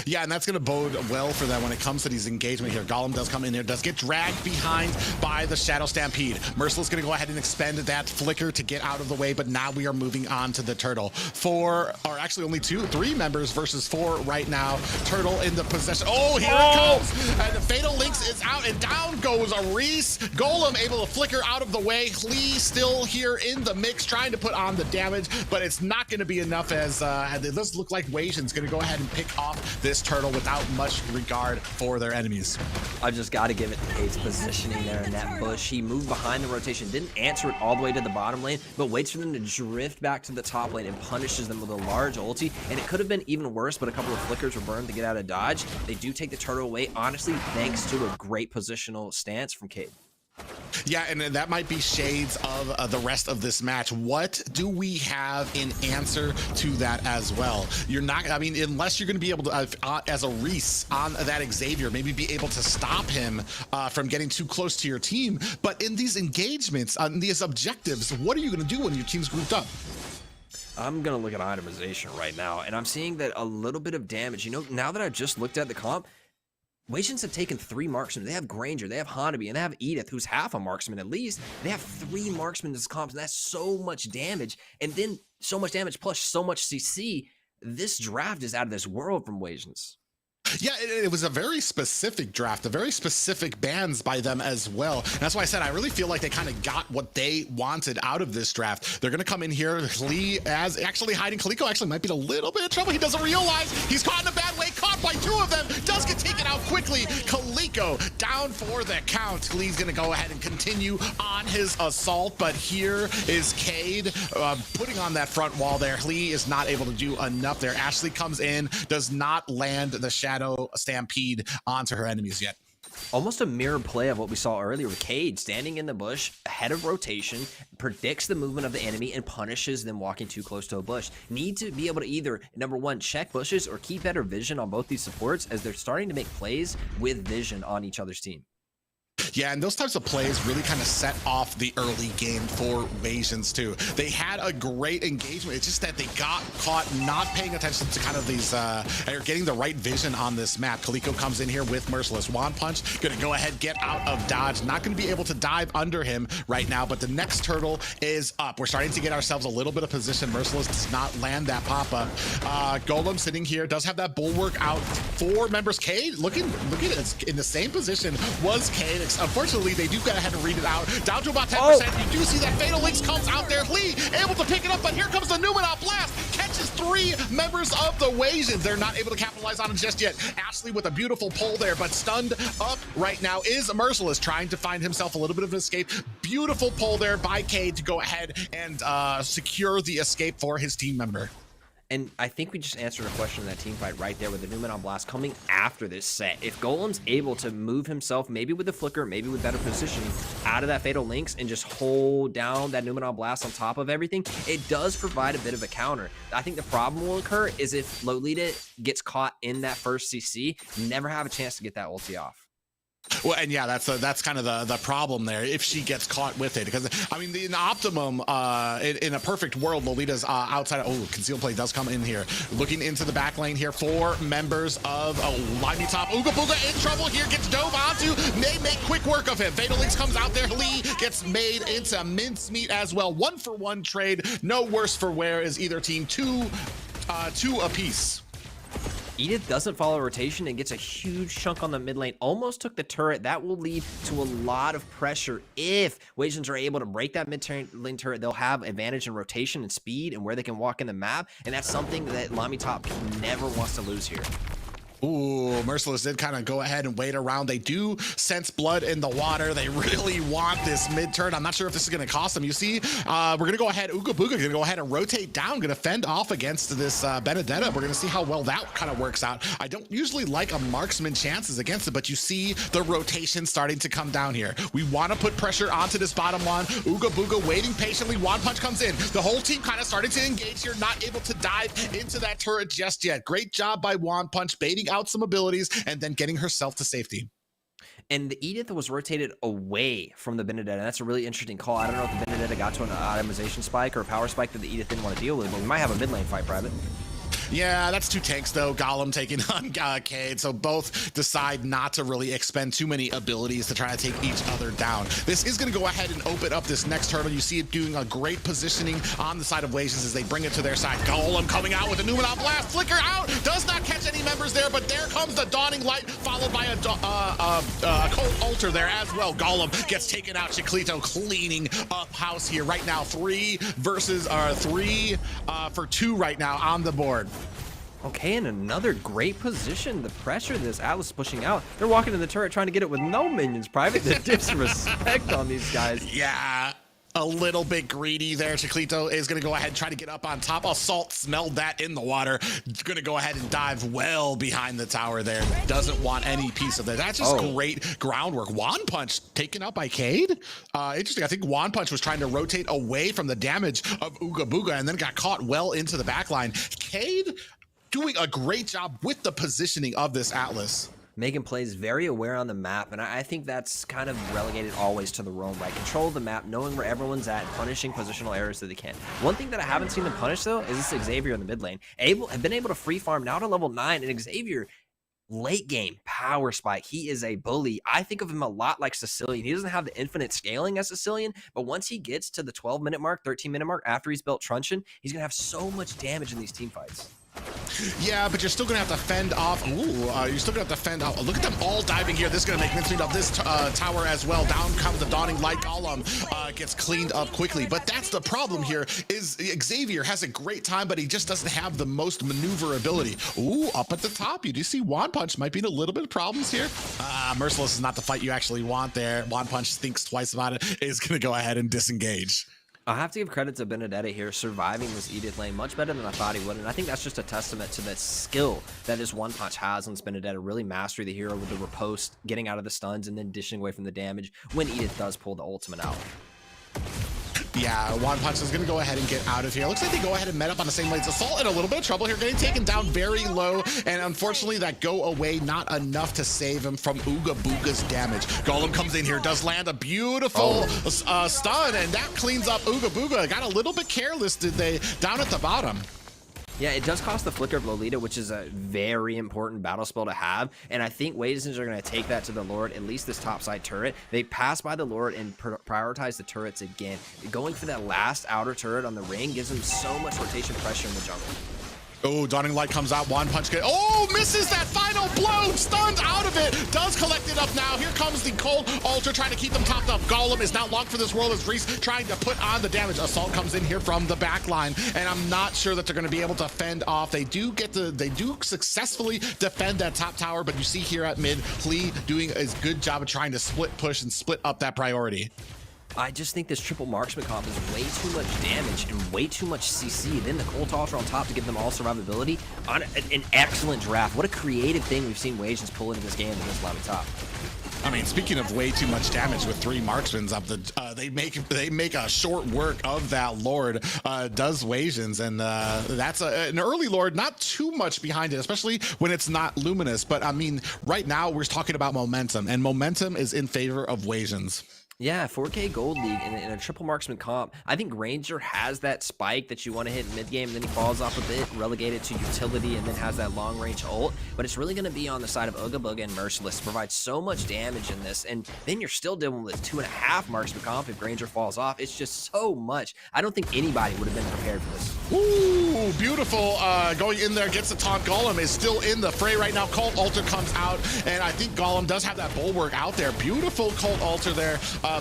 Yeah, and that's going to bode well for them when it comes to these engagements here. Golem does come in there, does get dragged behind by the Shadow Stampede. Merciless going to go ahead and expend that flicker to get out of the way, but now we are moving on to the Turtle. Only 3 members versus 4 right now. Turtle in the possession. Oh, here it comes! And the Fatal Lynx is out, and down goes a Reese. Golem able to flicker out of the way. Lee still here in the mix, trying to put on the damage, but it's not going to be enough as it does look like Wasians going to go ahead and pick off this Turtle without much regard for their enemies. I just got to give it to Cade's positioning there in that bush. He moved behind the rotation, didn't answer it all the way to the bottom lane, but waits for them to drift back to the top lane and punishes them with a large ulti. And it could have been even worse, but a couple of flickers were burned to get out of dodge. They do take the Turtle away, honestly, thanks to a great positional stance from Cade. Yeah, and that might be shades of the rest of this match. What do we have in answer to that as well? You're not, I mean, unless you're going to be able to, as a Reese on that Xavier, maybe be able to stop him from getting too close to your team. But in these engagements, on these objectives, what are you going to do when your team's grouped up? I'm going to look at itemization right now, and I'm seeing that a little bit of damage. You know, now that I've just looked at the comp, Wasians have taken 3 marksmen. They have Granger, they have Hanabi, and they have Edith, who's half a marksman at least. They have 3 marksmen in this comp, and that's so much damage. And then so much damage plus so much CC. This draft is out of this world from Wasians. Yeah, it was a very specific draft, a very specific bans by them as well. And that's why I said I really feel like they kind of got what they wanted out of this draft. They're going to come in here. Lee as actually hiding. Kaliko actually might be in a little bit of trouble. He doesn't realize he's caught in a bad way. Caught by 2 of them. Does get taken out quickly. Kaliko down for the count. Lee's going to go ahead and continue on his assault. But here is Cade putting on that front wall there. Lee is not able to do enough there. Ashley comes in, does not land the Shadow Stampede onto her enemies yet. Almost a mirror play of what we saw earlier with Cade standing in the bush ahead of rotation, predicts the movement of the enemy and punishes them walking too close to a bush. Need to be able to either, number 1, check bushes or keep better vision on both these supports as they're starting to make plays with vision on each other's team. Yeah, and those types of plays really kind of set off the early game for Wasians too. They had a great engagement. It's just that they got caught not paying attention to kind of these, or getting the right vision on this map. Kaliko comes in here with Merciless. One Punch, gonna go ahead, get out of dodge. Not gonna be able to dive under him right now, but the next Turtle is up. We're starting to get ourselves a little bit of position. Merciless does not land that pop-up. Golem sitting here, does have that bulwark out. 4 members. Cade, look at it, in the same position was Cade. Unfortunately, they do go ahead and read it out. Down to about 10%. You do see that Fatal Lynx comes out there. Lee able to pick it up, but here comes the Numenal Blast. Catches 3 members of the Wasians. They're not able to capitalize on it just yet. Ashley with a beautiful pull there, but stunned up right now is Merciless, trying to find himself a little bit of an escape. Beautiful pull there by Cade to go ahead and secure the escape for his team member. And I think we just answered a question in that team fight right there with the Numenon Blast coming after this set. If Golem's able to move himself, maybe with the flicker, maybe with better positioning, out of that Fatal Links and just hold down that Numenon Blast on top of everything, it does provide a bit of a counter. I think the problem will occur is if Lolita gets caught in that first CC, never have a chance to get that ulti off. Well, and yeah, that's kind of the problem there if she gets caught with it, because I mean, in optimum, in a perfect world, Lolita's outside. Oh, concealed play does come in here, looking into the back lane here. 4 members of LaimiTop. Ooga Booga in trouble here, gets dove onto. They make quick work of him. Fatal Links comes out there. Lee gets made into mincemeat as well. 1-for-1 trade. No worse for wear is either team. Two apiece. Edith doesn't follow rotation and gets a huge chunk on the mid lane. Almost took the turret. That will lead to a lot of pressure. If Wasians are able to break that mid lane turret, they'll have advantage in rotation and speed and where they can walk in the map. And that's something that LaimiTop never wants to lose here. Ooh, Merciless did kind of go ahead and wait around. They do sense blood in the water. They really want this mid turn. I'm not sure if this is going to cost them. You see, we're going to go ahead. Ooga Booga going to go ahead and rotate down, going to fend off against this Benedetta. We're going to see how well that kind of works out. I don't usually like a marksman chances against it, but you see the rotation starting to come down here. We want to put pressure onto this bottom line. Ooga Booga waiting patiently. One Punch comes in. The whole team kind of starting to engage here, not able to dive into that turret just yet. Great job by One Punch, baiting out some abilities and then getting herself to safety. And the Edith was rotated away from the Benedetta. That's a really interesting call. I don't know if the Benedetta got to an itemization spike or a power spike that the Edith didn't want to deal with, but we might have a mid lane fight, Private. Yeah, that's 2 tanks though. Golem taking on Cade, so both decide not to really expend too many abilities to try to take each other down. This is going to go ahead and open up this next turtle. You see it doing a great positioning on the side of Wasians as they bring it to their side. Golem coming out with a Numenon Blast. Flicker out, does not catch any members there, but there comes the Dawning Light, followed by a Cold Altar there as well. Golem gets taken out. Chiclito cleaning up house here right now. 3 for 2 right now on the board. Okay, and another great position. The pressure this Atlas pushing out. They're walking in the turret trying to get it with no minions. Private, the disrespect on these guys. Yeah, a little bit greedy there. Chiclito is going to go ahead and try to get up on top. Assault smelled that in the water. Going to go ahead and dive well behind the tower there. Doesn't want any piece of that. That's just great groundwork. One Punch taken out by Cade. Interesting. I think One Punch was trying to rotate away from the damage of Ooga Booga and then got caught well into the backline. Cade doing a great job with the positioning of this Atlas. Making plays very aware on the map, and I think that's kind of relegated always to the roam, right? Control of the map, knowing where everyone's at, punishing positional errors that they can. One thing that I haven't seen them punish, though, is this Xavier in the mid lane. Have been able to free farm now to level 9, and Xavier, late game, power spike. He is a bully. I think of him a lot like Sicilian. He doesn't have the infinite scaling as Sicilian, but once he gets to the 12-minute mark, 13-minute mark, after he's built Truncheon, he's going to have so much damage in these team fights. Yeah, but you're still gonna have to fend off. You're still gonna have to fend off. Look at them all diving here. This is gonna make mincemeat of this tower as well. Down comes the Dawning Light. Golem gets cleaned up quickly. But that's the problem here. Is Xavier has a great time, but he just doesn't have the most maneuverability. Ooh, up at the top, you do see One Punch might be in a little bit of problems here. Merciless is not the fight you actually want there. One Punch thinks twice about it. Is gonna go ahead and disengage. I'll have to give credit to Benedetta here, surviving this Edith lane much better than I thought he would, and I think that's just a testament to the skill that this One Punch has on this Benedetta, really mastering the hero with the riposte, getting out of the stuns, and then dishing away from the damage when Edith does pull the ultimate out. Yeah, One Punch is going to go ahead and get out of here. Looks like they go ahead and met up on the same lanes. Assault in a little bit of trouble here, getting taken down very low, and unfortunately that go away not enough to save him from Ooga Booga's damage. Golem comes in here, does land a beautiful stun, and that cleans up Ooga Booga. Got a little bit careless, did they, down at the bottom. Yeah, it does cost the Flicker of Lolita, which is a very important battle spell to have, and I think Wasians are going to take that to the Lord, at least this topside turret. They pass by the Lord and prioritize the turrets again. Going for that last outer turret on the ring gives them so much rotation pressure in the jungle. Oh, Dawning Light comes out. One Punch. Misses that final blow. Stunned out of it. Does collect it up now. Here comes the Cold Altar trying to keep them topped up. Golem is now long for this world as Reese trying to put on the damage. Assault comes in here from the back line, and I'm not sure that they're going to be able to fend off. They do successfully defend that top tower, but you see here at mid, Lee doing a good job of trying to split push and split up that priority. I just think this triple marksman comp is way too much damage and way too much CC. Then the cold tosser on top to give them all survivability on an excellent draft. What a creative thing we've seen Wasians pull into this game against LaimiTop. I mean, speaking of way too much damage with 3 marksmans up the, they make a short work of that Lord, does Wasians, and that's an early Lord, not too much behind it, especially when it's not luminous. But I mean, right now we're talking about momentum, and momentum is in favor of Wasians. Yeah, 4K Gold League in a triple marksman comp. I think Ranger has that spike that you want to hit in mid-game, and then he falls off a bit, relegated to utility, and then has that long-range ult. But it's really going to be on the side of Ooga Booga and Merciless. Provides so much damage in this, and then you're still dealing with 2.5 marksman comp if Ranger falls off. It's just so much. I don't think anybody would have been prepared for this. Ooh, beautiful. Going in there, gets the taunt. Golem is still in the fray right now. Cult Altar comes out, and I think Golem does have that bulwark out there. Beautiful Cult Altar there.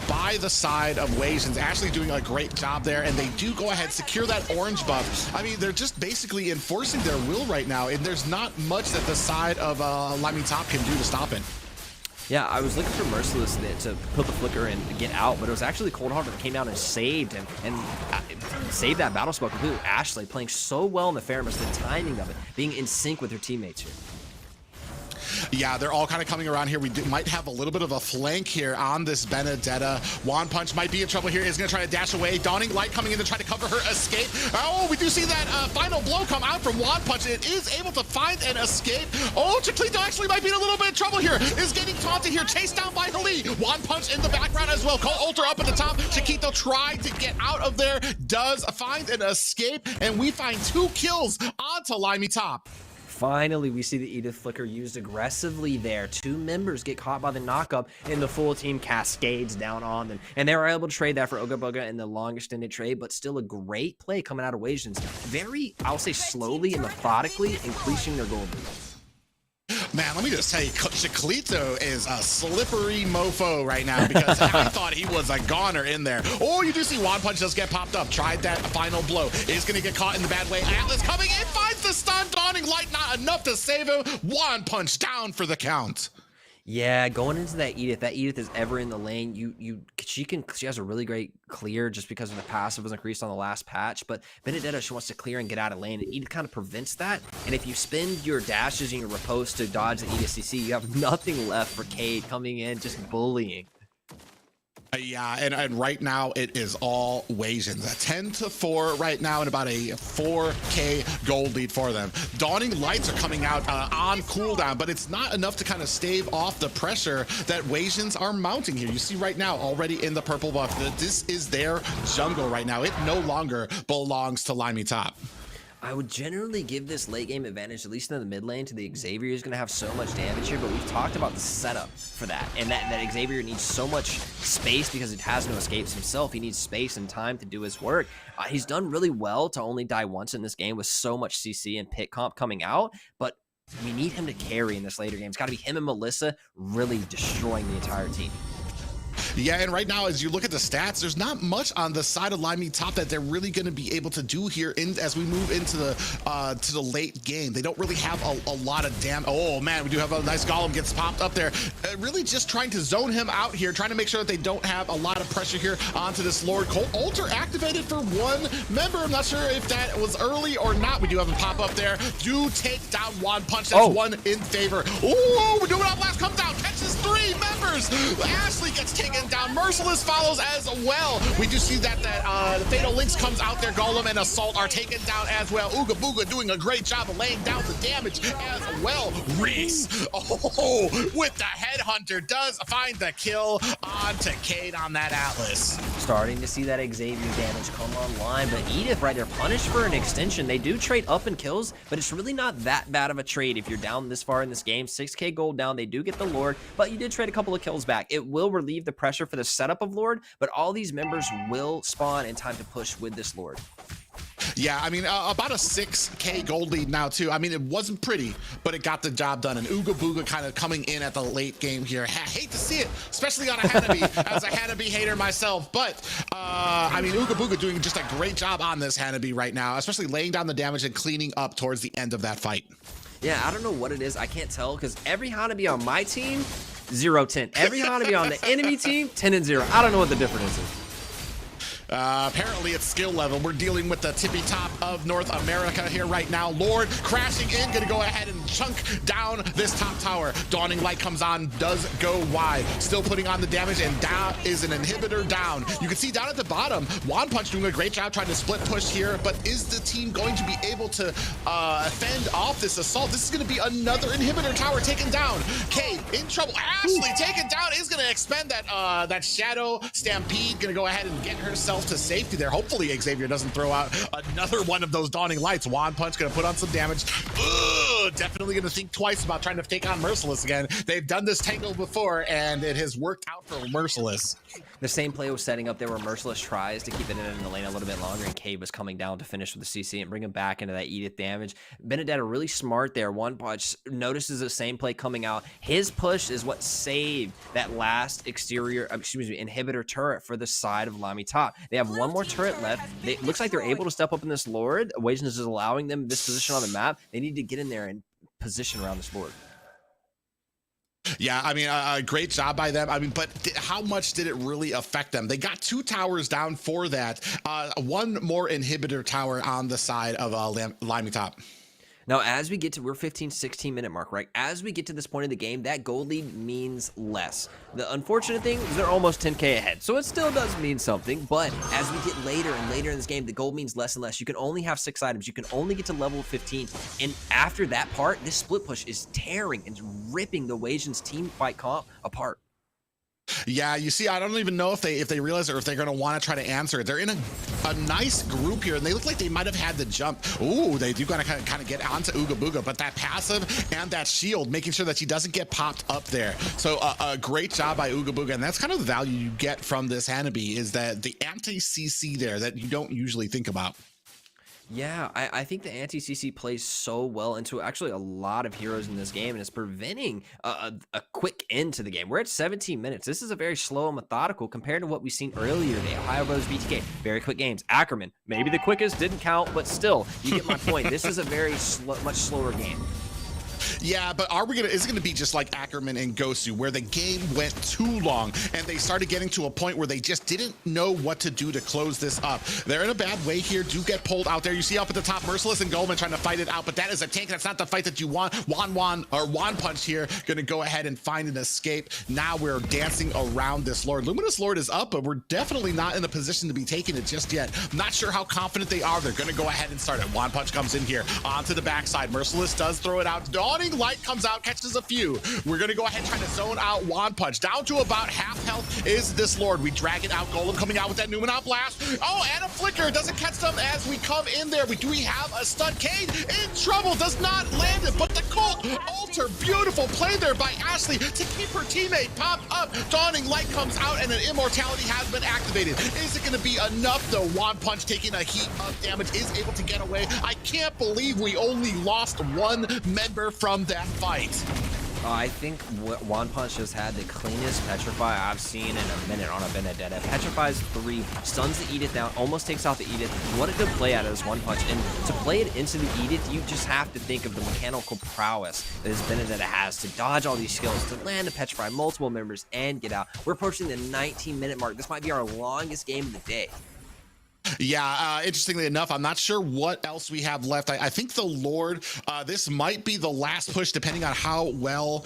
By the side of Wasians, Ashley doing a great job there, and they do go ahead secure that orange buff. I mean, they're just basically enforcing their will right now, and there's not much that the side of LaimiTop can do to stop it. Yeah, I was looking for Merciless to put the flicker and get out, but it was actually Cold Heart that came down and saved him and saved that battle spell completely. Ashley playing so well in the Fairness, the timing of it, being in sync with her teammates here. Yeah, they're all kind of coming around here. We might have a little bit of a flank here on this Benedetta. Wand Punch might be in trouble here. Is going to try to dash away. Dawning Light coming in to try to cover her escape. Oh, we do see that final blow come out from Wand Punch. It is able to find an escape. Oh, Chiquito actually might be in a little bit of trouble here. Is getting taunted here. Chased down by Hali. Wand Punch in the background as well. Cole Ultra up at the top. Chiquito tried to get out of there. Does find an escape. And we find 2 kills onto LaimiTop. Finally, we see the Edith Flicker used aggressively there. 2 members get caught by the knockup, and the full team cascades down on them. And they were able to trade that for Ooga Booga in the long extended trade, but still a great play coming out of Wasians. Very, I'll say, slowly and methodically increasing their gold lead. Man, let me just tell you, Chiclito is a slippery mofo right now because I thought he was a goner in there. Oh, you do see Wand Punch just get popped up. Tried that final blow. Is going to get caught in the bad way. Atlas coming in, finds the stun. Dawning Light, not enough to save him. Wand Punch down for the count. Yeah, going into that Edith is ever in the lane. She has a really great clear just because of the passive was increased on the last patch. But Benedetta, she wants to clear and get out of lane, and Edith kind of prevents that. And if you spend your dashes and your riposte to dodge the Edith CC, you have nothing left for Cade coming in just bullying. Yeah, and right now it is all Wasians. 10-4 right now, and about a 4K gold lead for them. Dawning Lights are coming out on cooldown, but it's not enough to kind of stave off the pressure that Wasians are mounting here. You see right now, already in the purple buff, that this is their jungle right now. It no longer belongs to LaimiTop. I would generally give this late game advantage, at least in the mid lane, to the Xavier. Is going to have so much damage here, but we've talked about the setup for that, and that Xavier needs so much space because it has no escapes himself. He needs space and time to do his work. He's done really well to only die once in this game with so much CC and pit comp coming out, but we need him to carry in this later game. It's got to be him and Melissa really destroying the entire team. Yeah, and right now, as you look at the stats, there's not much on the side of LaimiTop that they're really going to be able to do here as we move into the late game. They don't really have a lot of damage. Oh man, we do have a nice Golem gets popped up there. Really just trying to zone him out here, trying to make sure that they don't have a lot of pressure here onto this Lord. Cole Altar activated for 1 member. I'm not sure if that was early or not. We do have a pop up there. Do take down Wand Punch. That's 1 in favor. Oh, we're doing it. Blast comes down, catches 3 members. Ashley gets taken down. Merciless follows as well. We do see that the Fatal Links comes out there. Golem and Assault are taken down as well. Ooga Booga doing a great job of laying down the damage as well. Reese, oh, with the Headhunter does find the kill onto Cade on that Atlas. Starting to see that Xavier damage come online, but Edith right there punished for an extension. They do trade up in kills, but it's really not that bad of a trade if you're down this far in this game. 6K gold down, they do get the Lord, but you did trade a couple of kills back. It will relieve the pressure for the setup of Lord, but all these members will spawn in time to push with this Lord. Yeah, I mean, about a 6K gold lead now, too. I mean, it wasn't pretty, but it got the job done. And Ooga Booga kind of coming in at the late game here. I hate to see it, especially on a Hanabi, as a Hanabi hater myself. But, I mean, Ooga Booga doing just a great job on this Hanabi right now, especially laying down the damage and cleaning up towards the end of that fight. Yeah, I don't know what it is. I can't tell because every Hanabi on my team, 0-10. Every Hanabi on the enemy team, 10-0. I don't know what the difference is. Apparently it's skill level. We're dealing with the tippy top of North America here right now. Lord crashing in, gonna go ahead and chunk down this top tower. Dawning Light comes on, does go wide. Still putting on the damage, and down is an inhibitor down. You can see down at the bottom, One Punch doing a great job trying to split push here, but is the team going to be able to fend off this assault? This is gonna be another inhibitor tower taken down. Cade in trouble. Ashley taken down, is gonna expend that Shadow Stampede, gonna go ahead and get herself to safety there. Hopefully Xavier doesn't throw out another one of those Dawning Lights. One Punch gonna put on some damage. Ugh, definitely gonna think twice about trying to take on Merciless again. They've done this tangle before and it has worked out for Merciless. The same play was setting up there where Merciless tries to keep it in the lane a little bit longer, and Cade was coming down to finish with the CC and bring him back into that Edith damage. Benedetta really smart there. One Punch notices the same play coming out. His push is what saved that last inhibitor turret for the side of LaimiTop. They have one more turret left. It looks like they're able to step up in this Lord. Wasians is allowing them this position on the map. They need to get in there and position around this Lord. Yeah, I mean, great job by them. I mean, but how much did it really affect them? They got 2 towers down for that. One more inhibitor tower on the side of LaimiTop. Now, as we get to, we're 15-16 minute mark, right? As we get to this point in the game, that gold lead means less. The unfortunate thing is they're almost 10K ahead, so it still does mean something, but as we get later and later in this game, the gold means less and less. You can only have 6 items. You can only get to level 15, and after that part, this split push is tearing and ripping the Wasians team fight comp apart. Yeah, you see, I don't even know if they realize it or if they're going to want to try to answer it. They're in a nice group here, and they look like they might have had the jump. Ooh, they do got to kind of get onto Ooga Booga, but that passive and that shield, making sure that she doesn't get popped up there. So a great job by Ooga Booga, and that's kind of the value you get from this Hanabi, is that the anti-CC there that you don't usually think about. Yeah, I think the anti-CC plays so well into actually a lot of heroes in this game, and it's preventing a quick end to the game. We're at 17 minutes. This is a very slow and methodical compared to what we've seen earlier. The OhioBrothers BTK, very quick games. Ackerman, maybe the quickest, didn't count, but still, you get my point. This is a very much slower game. Yeah, but is it gonna be just like Ackerman and Gosu, where the game went too long and they started getting to a point where they just didn't know what to do to close this up? They're in a bad way here, do get pulled out there. You see up at the top, Merciless and Goldman trying to fight it out, but that is a tank. That's not the fight that you want. One Punch here, gonna go ahead and find an escape. Now we're dancing around this Lord. Luminous Lord is up, but we're definitely not in a position to be taking it just yet. Not sure how confident they are. They're gonna go ahead and start it. One Punch comes in here onto the backside. Merciless does throw it out. Dawning Light comes out, catches a few. We're gonna go ahead and try to zone out One Punch. Down to about half health is this Lord. We drag it out. Golem coming out with that Numenop Blast. Oh, and a flicker. Doesn't catch them as we come in there. We have a stun. Cade in trouble. Does not land it, but the Colt Alter. Beautiful play there by Ashley to keep her teammate popped up. Dawning Light comes out and an immortality has been activated. Is it gonna be enough though? One Punch taking a heap of damage is able to get away. I can't believe we only lost 1 member from that fight. I think One Punch has had the cleanest Petrify I've seen in a minute on a Benedetta. Petrifies 3, stuns the Edith down, almost takes out the Edith. What a good play out of this One Punch. And to play it into the Edith, you just have to think of the mechanical prowess that this Benedetta has to dodge all these skills, to land a Petrify, multiple members, and get out. We're approaching the 19-minute mark. This might be our longest game of the day. Yeah, interestingly enough, I'm not sure what else we have left. I think the Lord, this might be the last push, depending on how well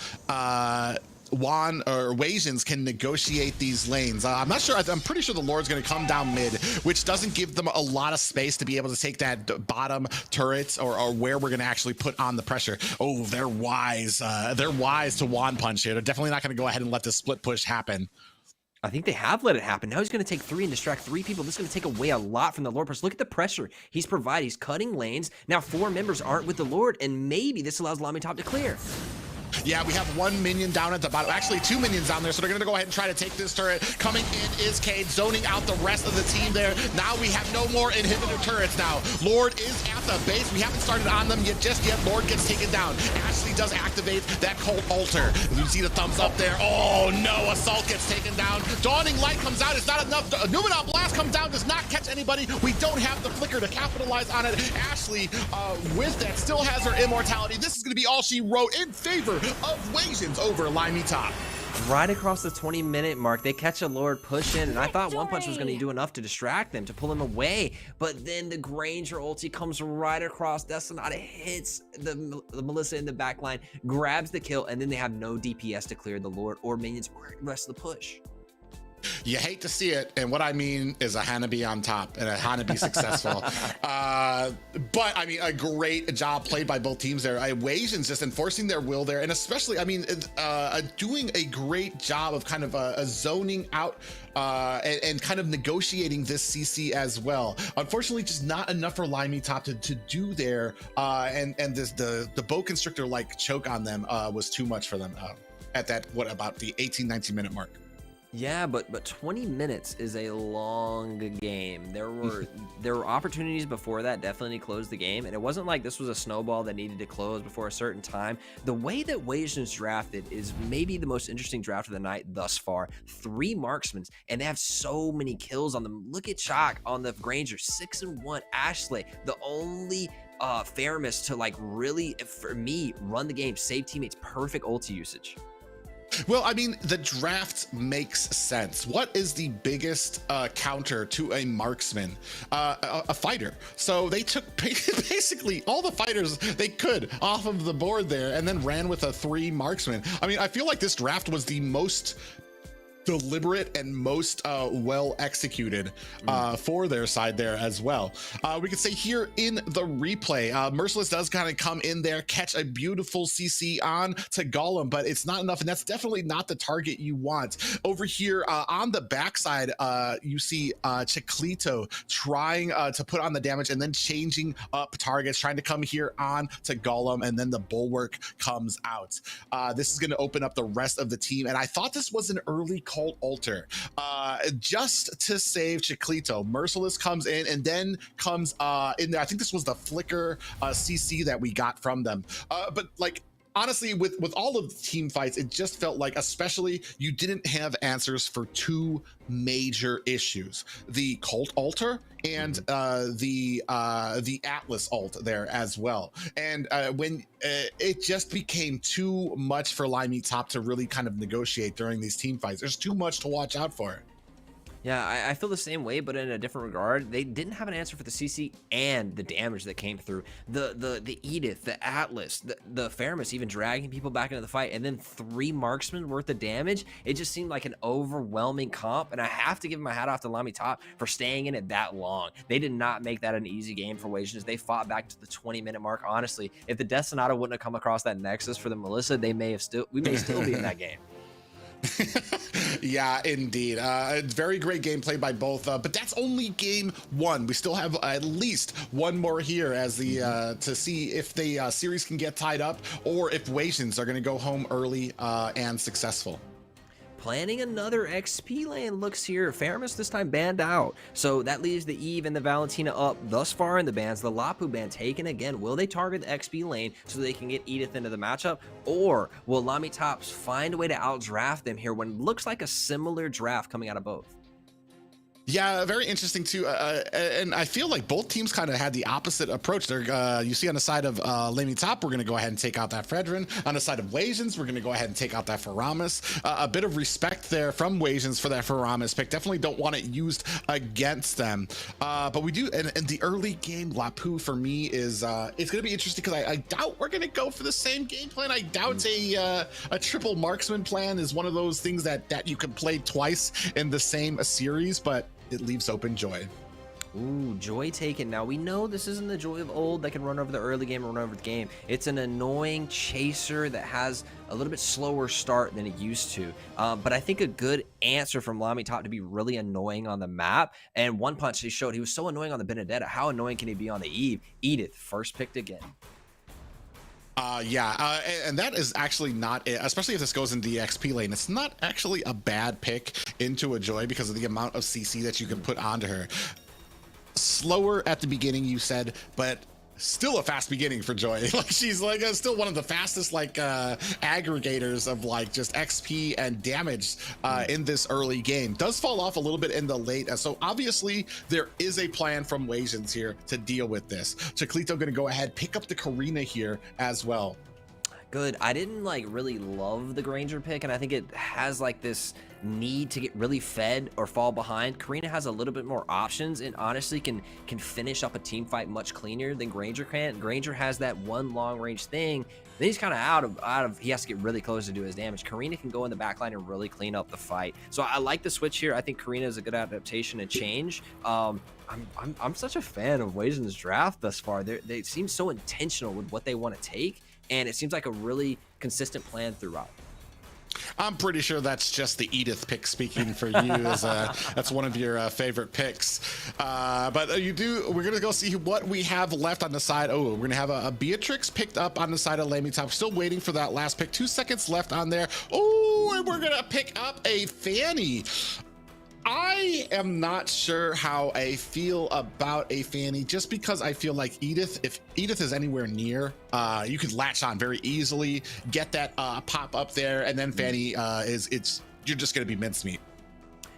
Wasians can negotiate these lanes. I'm not sure. I'm pretty sure the Lord's going to come down mid, which doesn't give them a lot of space to be able to take that bottom turret or where we're going to actually put on the pressure. Oh, they're wise. They're wise to One Punch here. They're definitely not going to go ahead and let the split push happen. I think they have let it happen. Now he's going to take 3 and distract 3 people. This is going to take away a lot from the Lord. Look at the pressure he's providing. He's cutting lanes. Now 4 members aren't with the Lord, and maybe this allows LaimiTop to clear. Yeah, we have 1 minion down at the bottom. Actually, 2 minions down there, so they're going to go ahead and try to take this turret. Coming in is Cade, zoning out the rest of the team there. Now we have no more inhibitor turrets now. Lord is at the base. We haven't started on them just yet. Lord gets taken down. Ashley does activate that Colt Alter. You see the thumbs up there. Oh, no. Assault gets taken down. Dawning Light comes out. It's not enough. Numenop Blast comes down. Does not catch anybody. We don't have the flicker to capitalize on it. Ashley, with that, still has her immortality. This is going to be all she wrote in favor of Wasians over LaimiTop. right across the 20-minute mark. They catch a Lord push in, and I thought One Punch was going to do enough to distract them, to pull him away. But then the Granger ulti comes right across. Destinata hits the Melissa in the back line, grabs the kill, and then they have no DPS to clear the Lord or minions or the rest of the push. You hate to see it, and what I mean is a Hanabi on top and a Hanabi successful. But I mean, a great job played by both teams there. Wasians just enforcing their will there, and especially, I mean, doing a great job of kind of zoning out and kind of negotiating this CC as well. Unfortunately, just not enough for LaimiTop to do there, and the bow constrictor like choke on them was too much for them at that, what, about the 18-19 minute mark. Yeah, but 20 minutes is a long game. There were opportunities before that definitely closed the game, and it wasn't like this was a snowball that needed to close before a certain time. The way that Wasians drafted is maybe the most interesting draft of the night thus far. 3 marksmen, and they have so many kills on them. Look at Chalk on the Granger, 6-1. Ashley, the only Faramis to like really, for me, run the game, save teammates, perfect ulti usage. Well, I mean, the draft makes sense. What is the biggest counter to a marksman? A fighter. So they took basically all the fighters they could off of the board there and then ran with a 3 marksman. I mean, I feel like this draft was the most deliberate and most well executed for their side there as well. We could say here in the replay, Merciless does kind of come in there, catch a beautiful CC on to Golem, but it's not enough, and that's definitely not the target you want. Over here on the backside, you see Chiclito trying to put on the damage and then changing up targets, trying to come here on to Golem, and then the Bulwark comes out. This is going to open up the rest of the team, and I thought this was an early cult altar just to save Chiclito. Merciless comes in and then comes in there. I think this was the flicker CC that we got from them, but like honestly, with all of the team fights, it just felt like, especially, you didn't have answers for 2 major issues: the cult altar and the Atlas ult there as well. And when it just became too much for LaimiTop to really kind of negotiate during these team fights. There's too much to watch out for. Yeah, I feel the same way, but in a different regard. They didn't have an answer for the CC and the damage that came through. The Edith, the Atlas, the Faramis even dragging people back into the fight, and then 3 marksmen worth of damage. It just seemed like an overwhelming comp, and I have to give my hat off to LaimiTop for staying in it that long. They did not make that an easy game for Wasians. They fought back to the 20-minute mark. Honestly, if the Death Sonata wouldn't have come across that Nexus for the Melissa, we may still be in that game. Yeah, indeed. Very great game played by both, but that's only game 1. We still have at least one more here as the to see if the series can get tied up or if Wasians are going to go home early and successful. Planning another XP lane looks here. Faramis this time banned out. So that leaves the Eve and the Valentina up thus far in the bans. The Lapu ban taken again. Will they target the XP lane so they can get Edith into the matchup? Or will LaimiTop find a way to outdraft them here when it looks like a similar draft coming out of both? Yeah, very interesting too, and I feel like both teams kind of had the opposite approach. They're, you see on the side of LaimiTop, we're going to go ahead and take out that Fredrin. On the side of Wasians, we're going to go ahead and take out that Faramis. A bit of respect there from Wasians for that Faramis pick. Definitely don't want it used against them. But we do, and the early game, Lapu for me is, it's going to be interesting because I doubt we're going to go for the same game plan. I doubt a triple marksman plan is one of those things that you can play twice in the same series, but it leaves open Joy. Ooh, Joy taken. Now, we know this isn't the Joy of old that can run over the early game or run over the game. It's an annoying chaser that has a little bit slower start than it used to. But I think a good answer from LaimiTop to be really annoying on the map. And One Punch, he showed he was so annoying on the Benedetta. How annoying can he be on the Eve? Edith, first picked again. And that is actually not it, especially if this goes in the XP lane. It's not actually a bad pick into a Joy because of the amount of CC that you can put onto her. Slower at the beginning, you said, but still a fast beginning for Joy. Like, she's like still one of the fastest like aggregators of like just XP and damage in this early game. Does fall off a little bit in the late, so obviously there is a plan from Wasians here to deal with this. Chiclito gonna go ahead, pick up the Karina here as well. Good. I didn't like really love the Granger pick, and I think it has like this need to get really fed or fall behind. Karina has a little bit more options and honestly can finish up a team fight much cleaner than Granger can. Granger has that one long range thing. Then he's kind of out of he has to get really close to do his damage. Karina can go in the backline and really clean up the fight. So I like the switch here. I think Karina is a good adaptation and change. I'm such a fan of Wasians' draft thus far. They seem so intentional with what they want to take, and it seems like a really consistent plan throughout. I'm pretty sure that's just the Edith pick speaking for you. That's one of your favorite picks. But we're going to go see what we have left on the side. Oh, we're going to have a Beatrix picked up on the side of LaimiTop. Still waiting for that last pick. 2 seconds left on there. Oh, and we're going to pick up a Fanny. I am not sure how I feel about a Fanny, just because I feel like if Edith is anywhere near, you could latch on very easily, get that pop up there, and then Fanny you're just going to be mincemeat.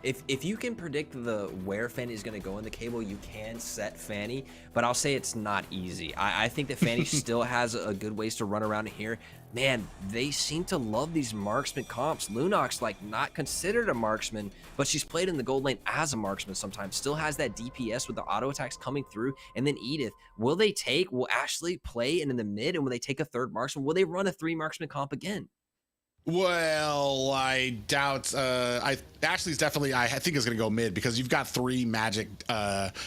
If you can predict where Fanny is going to go in the cable, you can set Fanny, but I'll say it's not easy. I think that Fanny still has a good ways to run around here. Man, they seem to love these marksman comps. Lunox, like, not considered a marksman, but she's played in the gold lane as a marksman sometimes. Still has that DPS with the auto attacks coming through. And then Edith, will Ashley play in the mid, and will they take a third marksman? Will they run a 3 marksman comp again? Well, I doubt. Ashley's definitely, I think, is going to go mid, because you've got 3 magic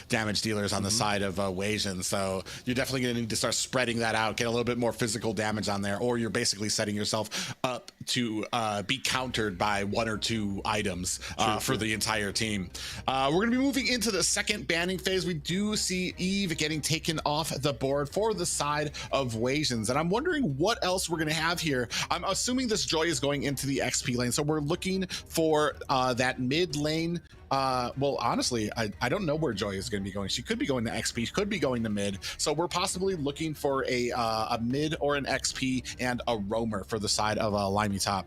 damage dealers on the side of Wasians, so you're definitely going to need to start spreading that out, get a little bit more physical damage on there, or you're basically setting yourself up to be countered by 1 or 2 items for the entire team. We're going to be moving into the second banning phase. We do see Eve getting taken off the board for the side of Wasians, and I'm wondering what else we're going to have here. I'm assuming this Joy is going into the XP lane, so we're looking for that mid lane. Well, honestly, I don't know where Joy is going to be going. She could be going to XP, she could be going to mid, so we're possibly looking for a mid or an XP and a roamer for the side of LaimiTop.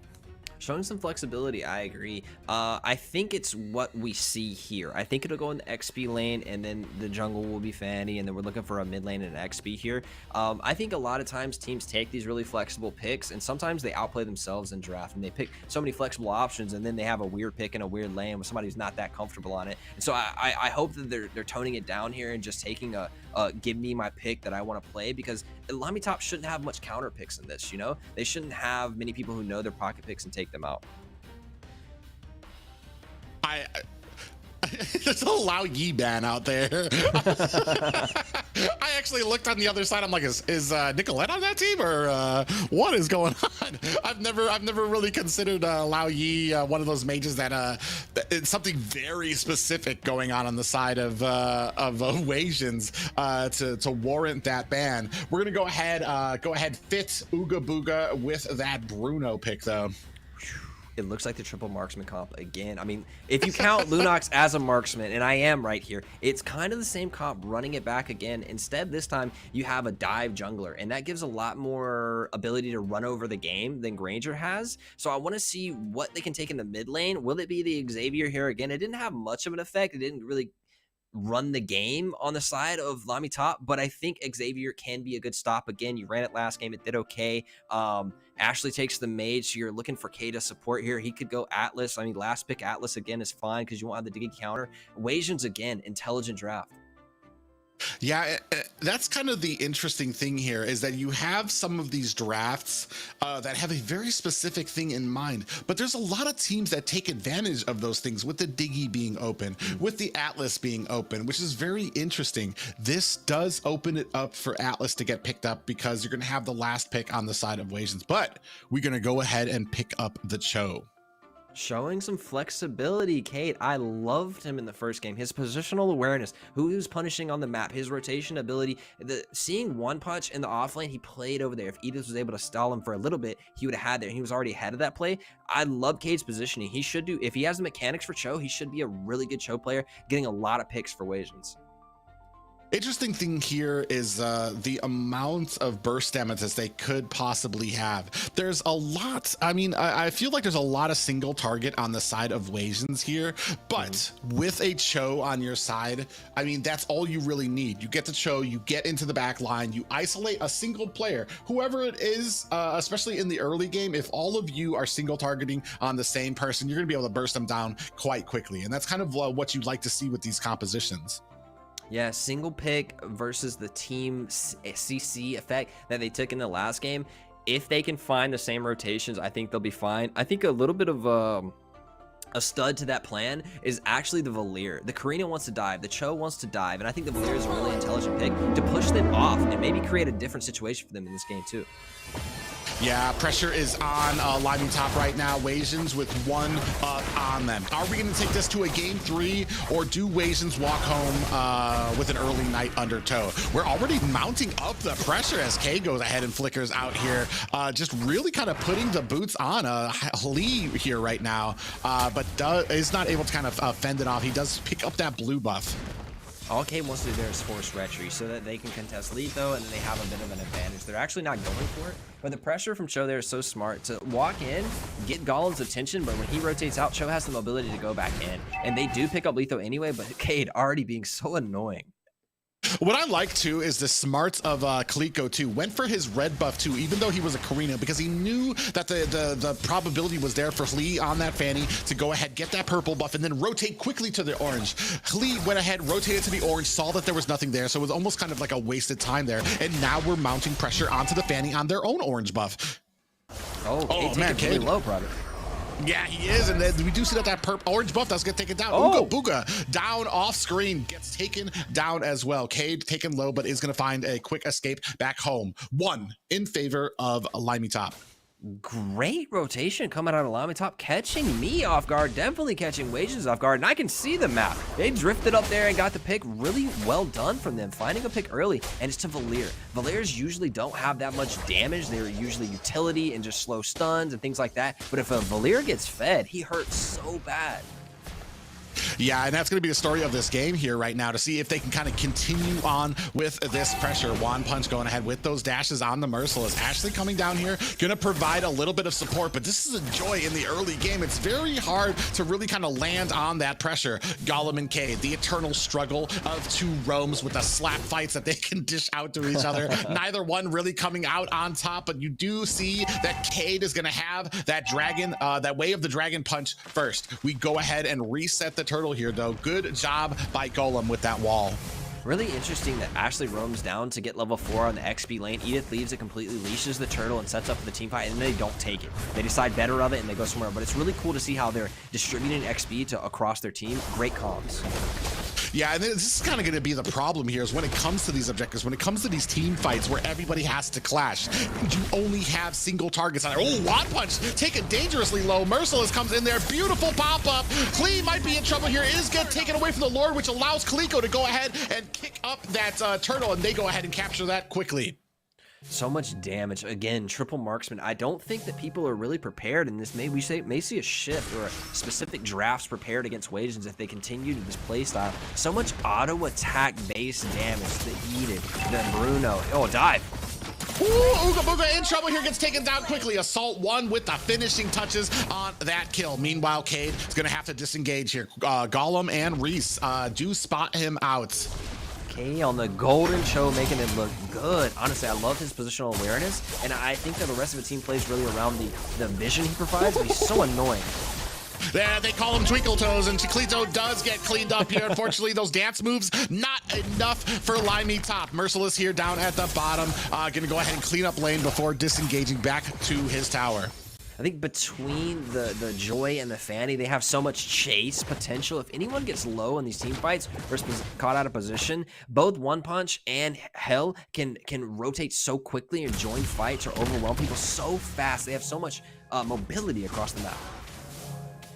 Showing some flexibility, I agree. I think it's what we see here. I think it'll go in the XP lane, and then the jungle will be Fanny, and then we're looking for a mid lane and an XP here. I think a lot of times teams take these really flexible picks, and sometimes they outplay themselves in draft, and they pick so many flexible options, and then they have a weird pick in a weird lane with somebody who's not that comfortable on it. And so I hope that they're toning it down here and just taking give me my pick that I want to play, because LaimiTop shouldn't have much counter picks in this, you know? They shouldn't have many people who know their pocket picks and take them out. There's a Lao Yi ban out there. I actually looked on the other side. I'm like, is Nicolette on that team, or what is going on? I've never really considered Lao Yi one of those mages that it's something very specific going on the side of Wasians to warrant that ban. We're gonna go ahead fit Ooga Booga with that Bruno pick though. It looks like the triple marksman comp again. I mean, if you count Lunox as a marksman, and I am right here, it's kind of the same comp running it back again. Instead, this time you have a dive jungler, and that gives a lot more ability to run over the game than Granger has. So I want to see what they can take in the mid lane. Will it be the Xavier here again? It didn't have much of an effect. It didn't really run the game on the side of LaimiTop, but I think Xavier can be a good stop. Again, you ran it last game, it did okay. Ashley takes the mage, so you're looking for K to support here. He could go Atlas. I mean, last pick Atlas again is fine because you won't have the digging counter. Wasians again, intelligent draft. Yeah, that's kind of the interesting thing here, is that you have some of these drafts that have a very specific thing in mind, but there's a lot of teams that take advantage of those things, with the Diggy being open, with the Atlas being open, which is very interesting. This does open it up for Atlas to get picked up, because you're going to have the last pick on the side of Wasians, but we're going to go ahead and pick up the Cho. Showing some flexibility, Kate. I loved him in the first game. His positional awareness, who he was punishing on the map, his rotation ability, seeing one punch in the offlane, he played over there. If Edith was able to stall him for a little bit, he would have had there. He was already ahead of that play. I love Kate's positioning. He should do, if he has the mechanics for Cho, he should be a really good Cho player, getting a lot of picks for Wasians. Interesting thing here is the amount of burst damage as they could possibly have. There's a lot. I mean, I feel like there's a lot of single target on the side of Wasians here, but with a Cho on your side, I mean, that's all you really need. You get the Cho, you get into the back line, you isolate a single player, whoever it is, especially in the early game. If all of you are single targeting on the same person, you're gonna be able to burst them down quite quickly. And that's kind of what you'd like to see with these compositions. Yeah, single pick versus the team CC effect that they took in the last game. If they can find the same rotations, I think they'll be fine. I think a little bit of a stud to that plan is actually the Valier. The Karina wants to dive, the Cho wants to dive, and I think the Valier is a really intelligent pick to push them off and maybe create a different situation for them in this game too. Yeah, pressure is on LaimiTop right now. Wasians with one up on them. Are we going to take this to a game 3, or do Wasians walk home with an early night under tow? We're already mounting up the pressure as K goes ahead and flickers out here. Just really kind of putting the boots on Lee here right now, but is not able to kind of fend it off. He does pick up that blue buff. All K wants to do there is force retry so that they can contest lead though, and then they have a bit of an advantage. They're actually not going for it, but the pressure from Cho there is so smart to walk in, get Golem's attention, but when he rotates out, Cho has the mobility to go back in. And they do pick up Letho anyway, but Cade already being so annoying. What I like too is the smarts of Kaliko too. Went for his red buff too, even though he was a Karina, because he knew that the probability was there for Lee on that Fanny to go ahead, get that purple buff, and then rotate quickly to the orange. Lee went ahead, rotated to the orange, saw that there was nothing there, so it was almost kind of like a wasted time there. And now we're mounting pressure onto the Fanny on their own orange buff. Oh man, really low, brother. Yeah, he is, and then we do see that orange buff does get taken down. Oh. Ooga Booga down off screen, gets taken down as well. Cade taken low, but is going to find a quick escape back home. 1 in favor of LaimiTop. Great rotation coming out of LaimiTop, catching me off guard, definitely catching Wasians off guard, and I can see the map. They drifted up there and got the pick. Really well done from them, finding a pick early, and it's to Valier. Valiers usually don't have that much damage. They're usually utility and just slow stuns and things like that, but if a Valier gets fed, he hurts so bad. Yeah, and that's going to be the story of this game here right now, to see if they can kind of continue on with this pressure. One Punch going ahead with those dashes on the Merciless. Ashley coming down here, going to provide a little bit of support, but this is a joy in the early game. It's very hard to really kind of land on that pressure. Golem and Cade, the eternal struggle of two roams with the slap fights that they can dish out to each other. Neither one really coming out on top, but you do see that Cade is going to have that dragon, that way of the dragon punch first. We go ahead and reset the turtle here though. Good job by Golem with that wall. Really interesting that Ashley roams down to get level 4 on the XP lane. Edith leaves it, completely leashes the turtle and sets up for the team fight, and they don't take it. They decide better of it and they go somewhere. But it's really cool to see how they're distributing XP to across their team. Great comms. Yeah, and this is kind of going to be the problem here, is when it comes to these objectives, when it comes to these team fights where everybody has to clash, you only have single targets on there. Oh, One Punch taken dangerously low. Merciless comes in there. Beautiful pop-up. Klee might be in trouble here. Is get taken away from the Lord, which allows Kaliko to go ahead and kick up that turtle, and they go ahead and capture that quickly. So much damage. Again, triple marksman. I don't think that people are really prepared in this. May see a shift or a specific drafts prepared against Wasians if they continue to this playstyle. So much auto attack based damage. The Edith, the Bruno. Oh, dive. Ooh, Ooga Booga in trouble here, gets taken down quickly. Assault 1 with the finishing touches on that kill. Meanwhile, Cade is going to have to disengage here. Golem and Reese do spot him out. On the golden Cho, making it look good. Honestly, I love his positional awareness, and I think that the rest of the team plays really around the vision he provides, but he's so annoying. There, they call him Twinkle Toes, and Chiclito does get cleaned up here. Unfortunately, those dance moves, not enough for LaimiTop. Merciless here down at the bottom. Gonna go ahead and clean up lane before disengaging back to his tower. I think between the Joy and the Fanny, they have so much chase potential. If anyone gets low in these team fights or is caught out of position, both One Punch and Hell can rotate so quickly and join fights or overwhelm people so fast. They have so much mobility across the map.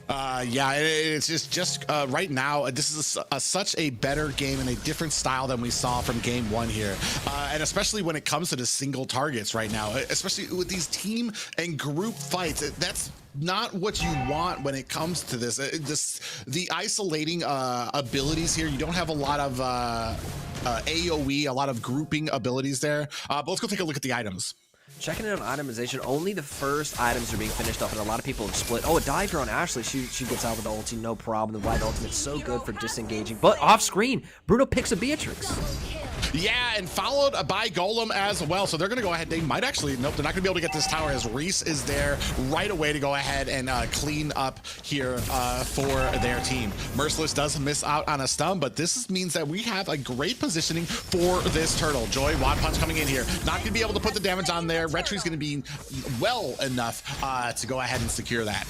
Yeah, it's just right now, this is such a better game and a different style than we saw from game one here. And especially when it comes to the single targets right now, especially with these team and group fights, that's not what you want when it comes to this. The isolating abilities here, you don't have a lot of AoE, a lot of grouping abilities there. But let's go take a look at the items. Checking in on itemization, only the first items are being finished up, and a lot of people have split. Oh, a dive here on Ashley. She gets out with the ulti, no problem. The wide ultimate's so good for disengaging. But off screen, Bruno picks a Beatrix. Yeah, and followed by Golem as well. So they're going to go ahead. They might actually, nope, they're not going to be able to get this tower as Reese is there right away to go ahead and clean up here for their team. Merciless does miss out on a stun, but this means that we have a great positioning for this turtle. Joy, Wad Punch coming in here. Not going to be able to put the damage on there. Retry's going to be well enough to go ahead and secure that.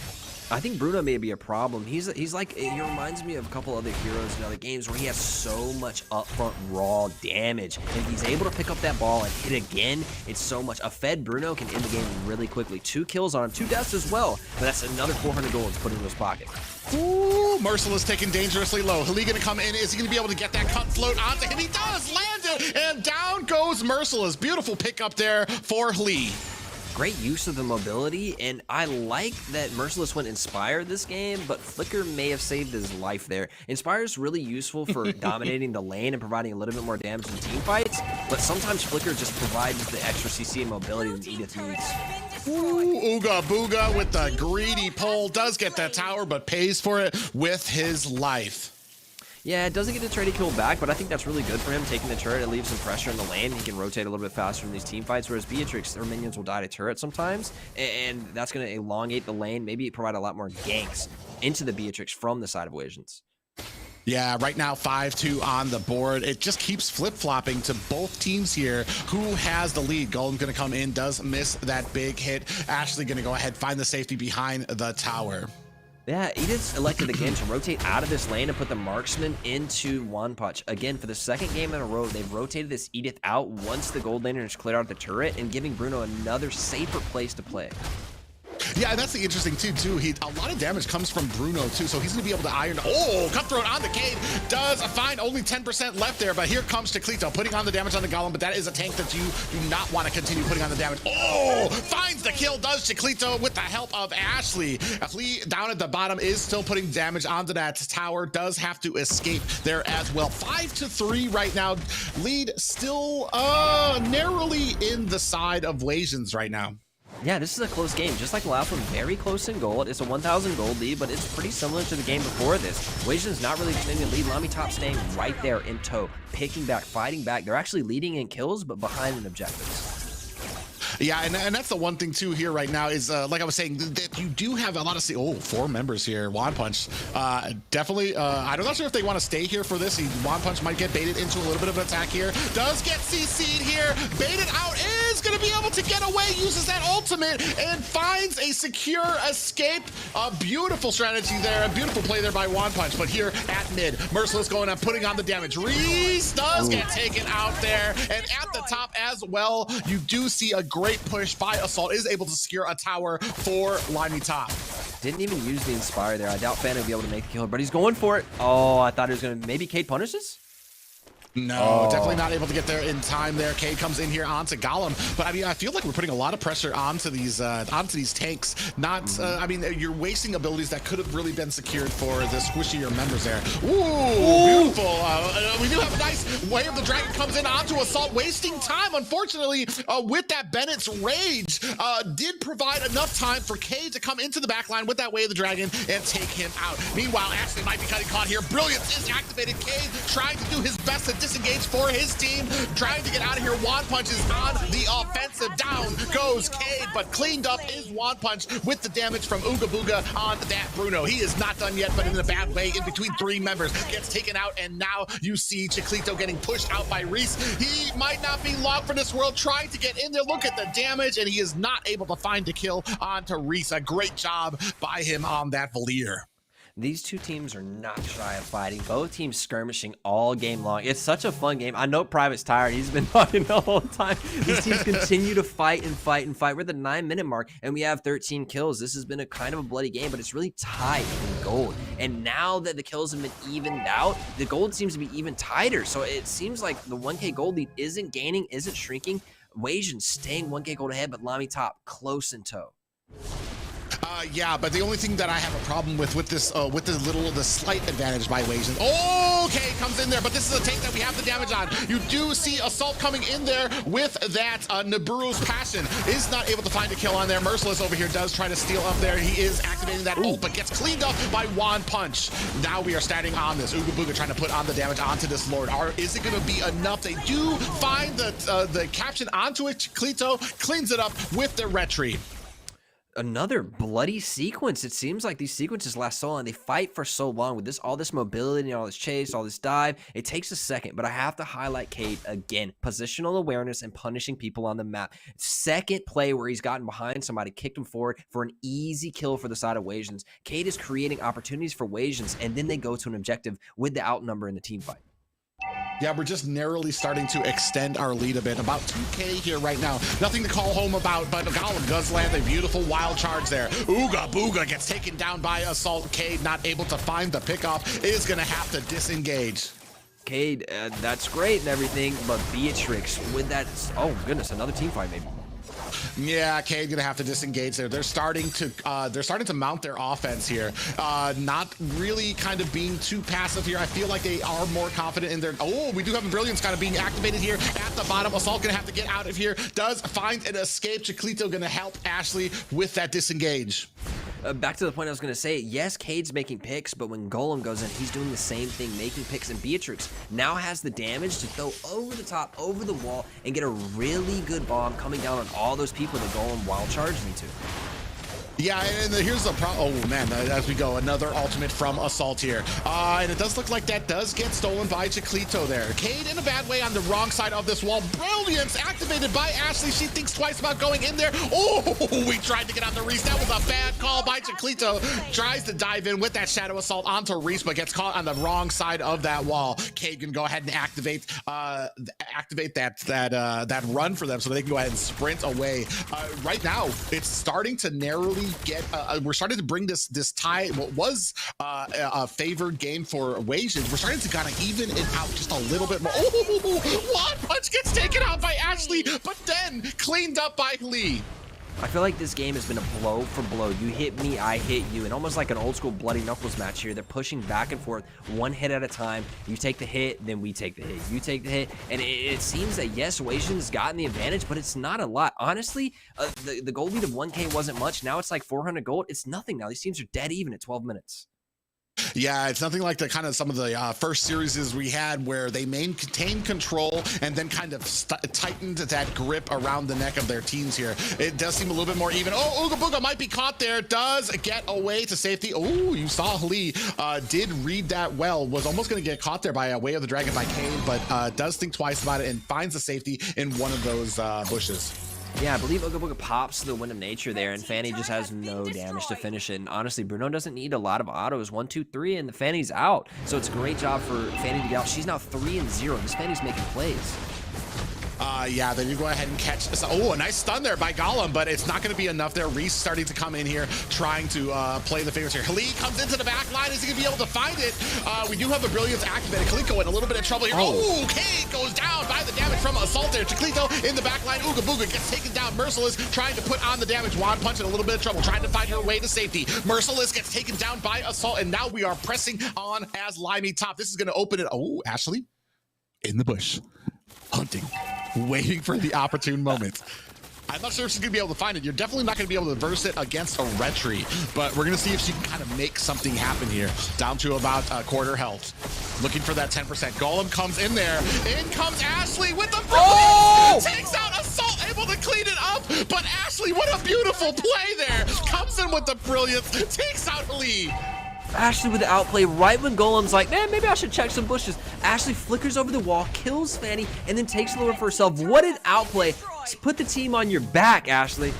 I think Bruno may be a problem. He's like, he reminds me of a couple other heroes in other games where he has so much upfront raw damage, and he's able to pick up that ball and hit again. It's so much. A fed Bruno can end the game really quickly. 2 kills on him, 2 deaths as well, but that's another 400 gold to put in his pocket. Ooh, Merciless taken dangerously low. Hlee gonna come in. Is he gonna be able to get that cut float onto him? He does, land it, and down goes Merciless. Beautiful pick up there for Hlee. Great use of the mobility, and I like that Merciless went Inspire this game, but Flicker may have saved his life there. Inspire is really useful for dominating the lane and providing a little bit more damage in team fights, but sometimes Flicker just provides the extra CC and mobility that Edith needs. Ooh, Ooga Booga with the greedy pull. Does get that tower, but pays for it with his life. Yeah, it doesn't get the trade kill back, but I think that's really good for him. Taking the turret, it leaves some pressure in the lane. He can rotate a little bit faster in these team fights, whereas Beatrix, her minions will die to turret sometimes, and that's going to elongate the lane, maybe provide a lot more ganks into the Beatrix from the side of Wasians. Yeah, right now 5-2 on the board. It just keeps flip-flopping to both teams here. Who has the lead? Golem's going to come in, does miss that big hit. Ashley going to go ahead, find the safety behind the tower. Yeah, Edith's elected again to rotate out of this lane and put the marksman into One Punch. Again, for the second game in a row, they've rotated this Edith out once the gold laner has cleared out the turret and giving Bruno another safer place to play. Yeah, and that's the interesting too. A lot of damage comes from Bruno too, so he's gonna be able to iron. Oh, cutthroat on the Cade does find only 10% left there, but here comes Chiclito putting on the damage on the Golem, but that is a tank that you do not want to continue putting on the damage. Oh, finds the kill, does Chiclito with the help of Ashley. Hlee down at the bottom is still putting damage onto that tower, does have to escape there as well. 5-3 right now. Lead still narrowly in the side of Wasians right now. Yeah, this is a close game. Just like the last one, very close in gold. It's a 1,000 gold lead, but it's pretty similar to the game before this. Wasians not really extending the lead. LaimiTop staying right there in tow, picking back, fighting back. They're actually leading in kills, but behind in objectives. Yeah, and that's the one thing too here right now is like I was saying that you do have a lot of 4 members here. Wand Punch definitely I'm not sure if they want to stay here for this. Wand Punch might get baited into a little bit of an attack here. Does get CC'd here, baited out, is gonna be able to get away, uses that ultimate and finds a secure escape. A beautiful strategy there, a beautiful play there by Wand Punch. But here at mid, Merciless going and putting on the damage. Reese does get taken out there, and at the top as well, you do see a great push by Assault, is able to secure a tower for LaimiTop. Didn't even use the Inspire there. I doubt Fan will be able to make the kill, but he's going for it. Oh, I thought he was going to, maybe Cade punishes? No, definitely not able to get there in time there. Cade comes in here onto Golem, but I mean, I feel like we're putting a lot of pressure onto these tanks. Not, I mean, you're wasting abilities that could have really been secured for the squishier members there. Ooh, beautiful. We do have a nice Way of the Dragon comes in onto Assault, wasting time, unfortunately, with that Bennett's Rage. Did provide enough time for Cade to come into the backline with that Way of the Dragon and take him out. Meanwhile, Ashley might be cutting caught here. Brilliance is activated. Cade trying to do his best to disengage for his team, trying to get out of here. Wand Punch is on the offensive. Down goes Cade, but cleaned up is Wand Punch with the damage from Ooga Booga on that Bruno. He is not done yet, but in a bad way. In between 3 members, gets taken out, and now you see Chiclito getting pushed out by Reese. He might not be long for this world, trying to get in there. Look at the damage, and he is not able to find a kill onto Reese. A great job by him on that Valier. These two teams are not shy of fighting. Both teams skirmishing all game long. It's such a fun game. I know Private's tired. He's been talking the whole time. These teams continue to fight and fight and fight. We're at the 9-minute mark, and we have 13 kills. This has been a kind of a bloody game, but it's really tight in gold. And now that the kills have been evened out, the gold seems to be even tighter. So it seems like the 1K gold lead isn't gaining, isn't shrinking. Wasians staying 1K gold ahead, but LaimiTop close in tow. Yeah, but the only thing that I have a problem with the slight advantage by Wasians. Okay, comes in there, but this is a tank that we have the damage on. You do see Assault coming in there with that Nibiru's Passion. Is not able to find a kill on there. Merciless over here does try to steal up there. He is activating that ult, but gets cleaned up by Wand Punch. Now we are starting on this. Ooga Booga trying to put on the damage onto this Lord. Is it going to be enough? They do find the caption onto it. Clito cleans it up with the retreat. Another bloody sequence. It seems like these sequences last so long. They fight for so long with all this mobility, all this chase, all this dive. It takes a second, but I have to highlight Cade again. Positional awareness and punishing people on the map. Second play where he's gotten behind somebody, kicked him forward for an easy kill for the side of Wasians. Cade is creating opportunities for Wasians, and then they go to an objective with the outnumber in the team fight. Yeah, we're just narrowly starting to extend our lead a bit. About 2K here right now. Nothing to call home about, but Golem does land a beautiful wild charge there. Ooga Booga gets taken down by Assault. Cade not able to find the pickoff, is going to have to disengage. Cade, that's great and everything, but Beatrix with that, oh goodness, another team fight maybe. Yeah, Cade gonna have to disengage there. They're starting to mount their offense here. Not really kind of being too passive here. I feel like they are more confident in their. Oh, we do have Brilliance kind of being activated here at the bottom. Assault gonna have to get out of here. Does find an escape. Chiclito gonna help Ashley with that disengage. Back to the point I was going to say, yes, Cade's making picks, but when Golem goes in, he's doing the same thing, making picks, and Beatrix now has the damage to throw over the top, over the wall, and get a really good bomb coming down on all those people that Golem wild charged into. Yeah, and here's the problem. Oh man, as we go, another ultimate from Assault here. And it does look like that does get stolen by Chiclito there. Cade in a bad way on the wrong side of this wall. Brilliance activated by Ashley. She thinks twice about going in there. Oh, we tried to get on the Reese. That was a bad call by Chiclito. Tries to dive in with that Shadow Assault onto Reese, but gets caught on the wrong side of that wall. Cade can go ahead and activate that run for them so they can go ahead and sprint away. Right now, it's starting to narrowly get we're starting to bring this tie, what was a favored game for Wasians. We're starting to kind of even it out just a little bit more. Oh, Wand Punch gets taken out by Ashley, but then cleaned up by Lee. I feel like this game has been a blow for blow. You hit me, I hit you, and almost like an old school Bloody Knuckles match here. They're pushing back and forth, one hit at a time. You take the hit, then we take the hit. You take the hit, and it seems that, yes, Wasians has gotten the advantage, but it's not a lot. Honestly, the gold lead of 1K wasn't much. Now it's like 400 gold. It's nothing now. These teams are dead even at 12 minutes. Yeah, it's nothing like the kind of some of the first series we had where they maintained control and then kind of tightened that grip around the neck of their teams here. It does seem a little bit more even. Oh, Ooga Booga might be caught there. Does get away to safety. Oh, you saw Lee did read that well. Was almost going to get caught there by Way of the Dragon by Cade, but does think twice about it and finds the safety in one of those bushes. Yeah, I believe Ooga Booga pops the Wind of Nature there, and Fanny just has no damage to finish it. And honestly, Bruno doesn't need a lot of autos. 1, 2, 3, and the Fanny's out. So it's a great job for Fanny to get out. She's now 3-0. This Fanny's making plays. Yeah, then you go ahead and catch. Oh, a nice stun there by Golem, but it's not going to be enough there. Reese starting to come in here, trying to play the favorites here. Khalid comes into the back line. Is he going to be able to find it? We do have the Brilliance activated. Kaliko in a little bit of trouble here. Oh, Kate goes down by the damage from Assault there. Chiclito in the back line. Ooga Booga gets taken down. Merciless trying to put on the damage. Wand Punch in a little bit of trouble, trying to find her way to safety. Merciless gets taken down by Assault, and now we are pressing on as LaimiTop. This is going to open it. Oh, Ashley in the bush, hunting, waiting for the opportune moment. I'm not sure if she's going to be able to find it. You're definitely not going to be able to verse it against a retreat, but we're going to see if she can kind of make something happen here. Down to about quarter health. Looking for that 10%. Golem comes in there. In comes Ashley with the brilliance. Takes out Assault, able to clean it up, but Ashley, what a beautiful play there. Comes in with the brilliance, takes out Lee. Ashley with the outplay right when Golem's like, man, maybe I should check some bushes. Ashley flickers over the wall, kills Fanny, and then takes the Lord for herself. What an outplay. Put the team on your back, Ashley.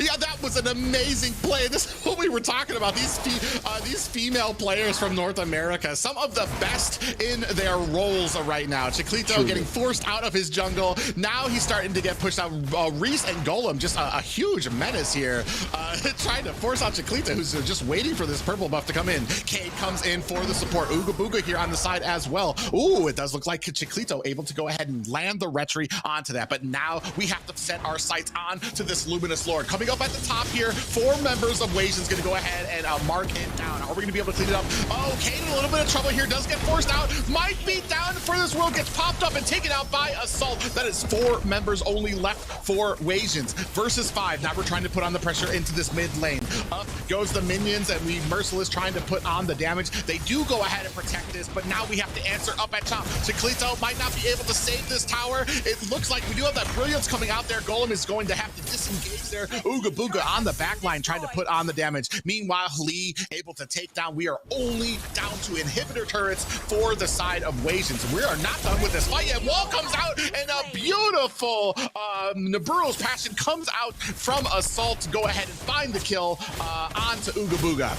Yeah, that was an amazing play. This is what we were talking about. These female players from North America, some of the best in their roles right now. Chiclito getting forced out of his jungle. Now he's starting to get pushed out. Reese and Golem, just a huge menace here, trying to force out Chiclito, who's just waiting for this purple buff to come in. Cade comes in for the support. Ooga Booga here on the side as well. Ooh, it does look like Chiclito able to go ahead and land the retry onto that. But now we have to set our sights on to this Luminous Lord. Coming up at the top here, 4 members of Wasians going to go ahead and mark it down. Are we going to be able to clean it up? Oh, Cade in a little bit of trouble here, does get forced out. Might be down for this world, gets popped up and taken out by Assault. That is 4 members only left for Wasians versus 5. Now we're trying to put on the pressure into this mid lane. Up goes the minions, and we Merciless trying to put on the damage. They do go ahead and protect this, but now we have to answer up at top. Chiclito might not be able to save this tower. It looks like we do have that Brilliance coming out there. Golem is going to have to disengage there. Ooga Booga on the back line trying to put on the damage. Meanwhile, Lee able to take down. We are only down to inhibitor turrets for the side of Wasians. We are not done with this fight yet. Wall comes out, and a beautiful Naburo's Passion comes out from Assault to go ahead and find the kill onto Ooga Booga.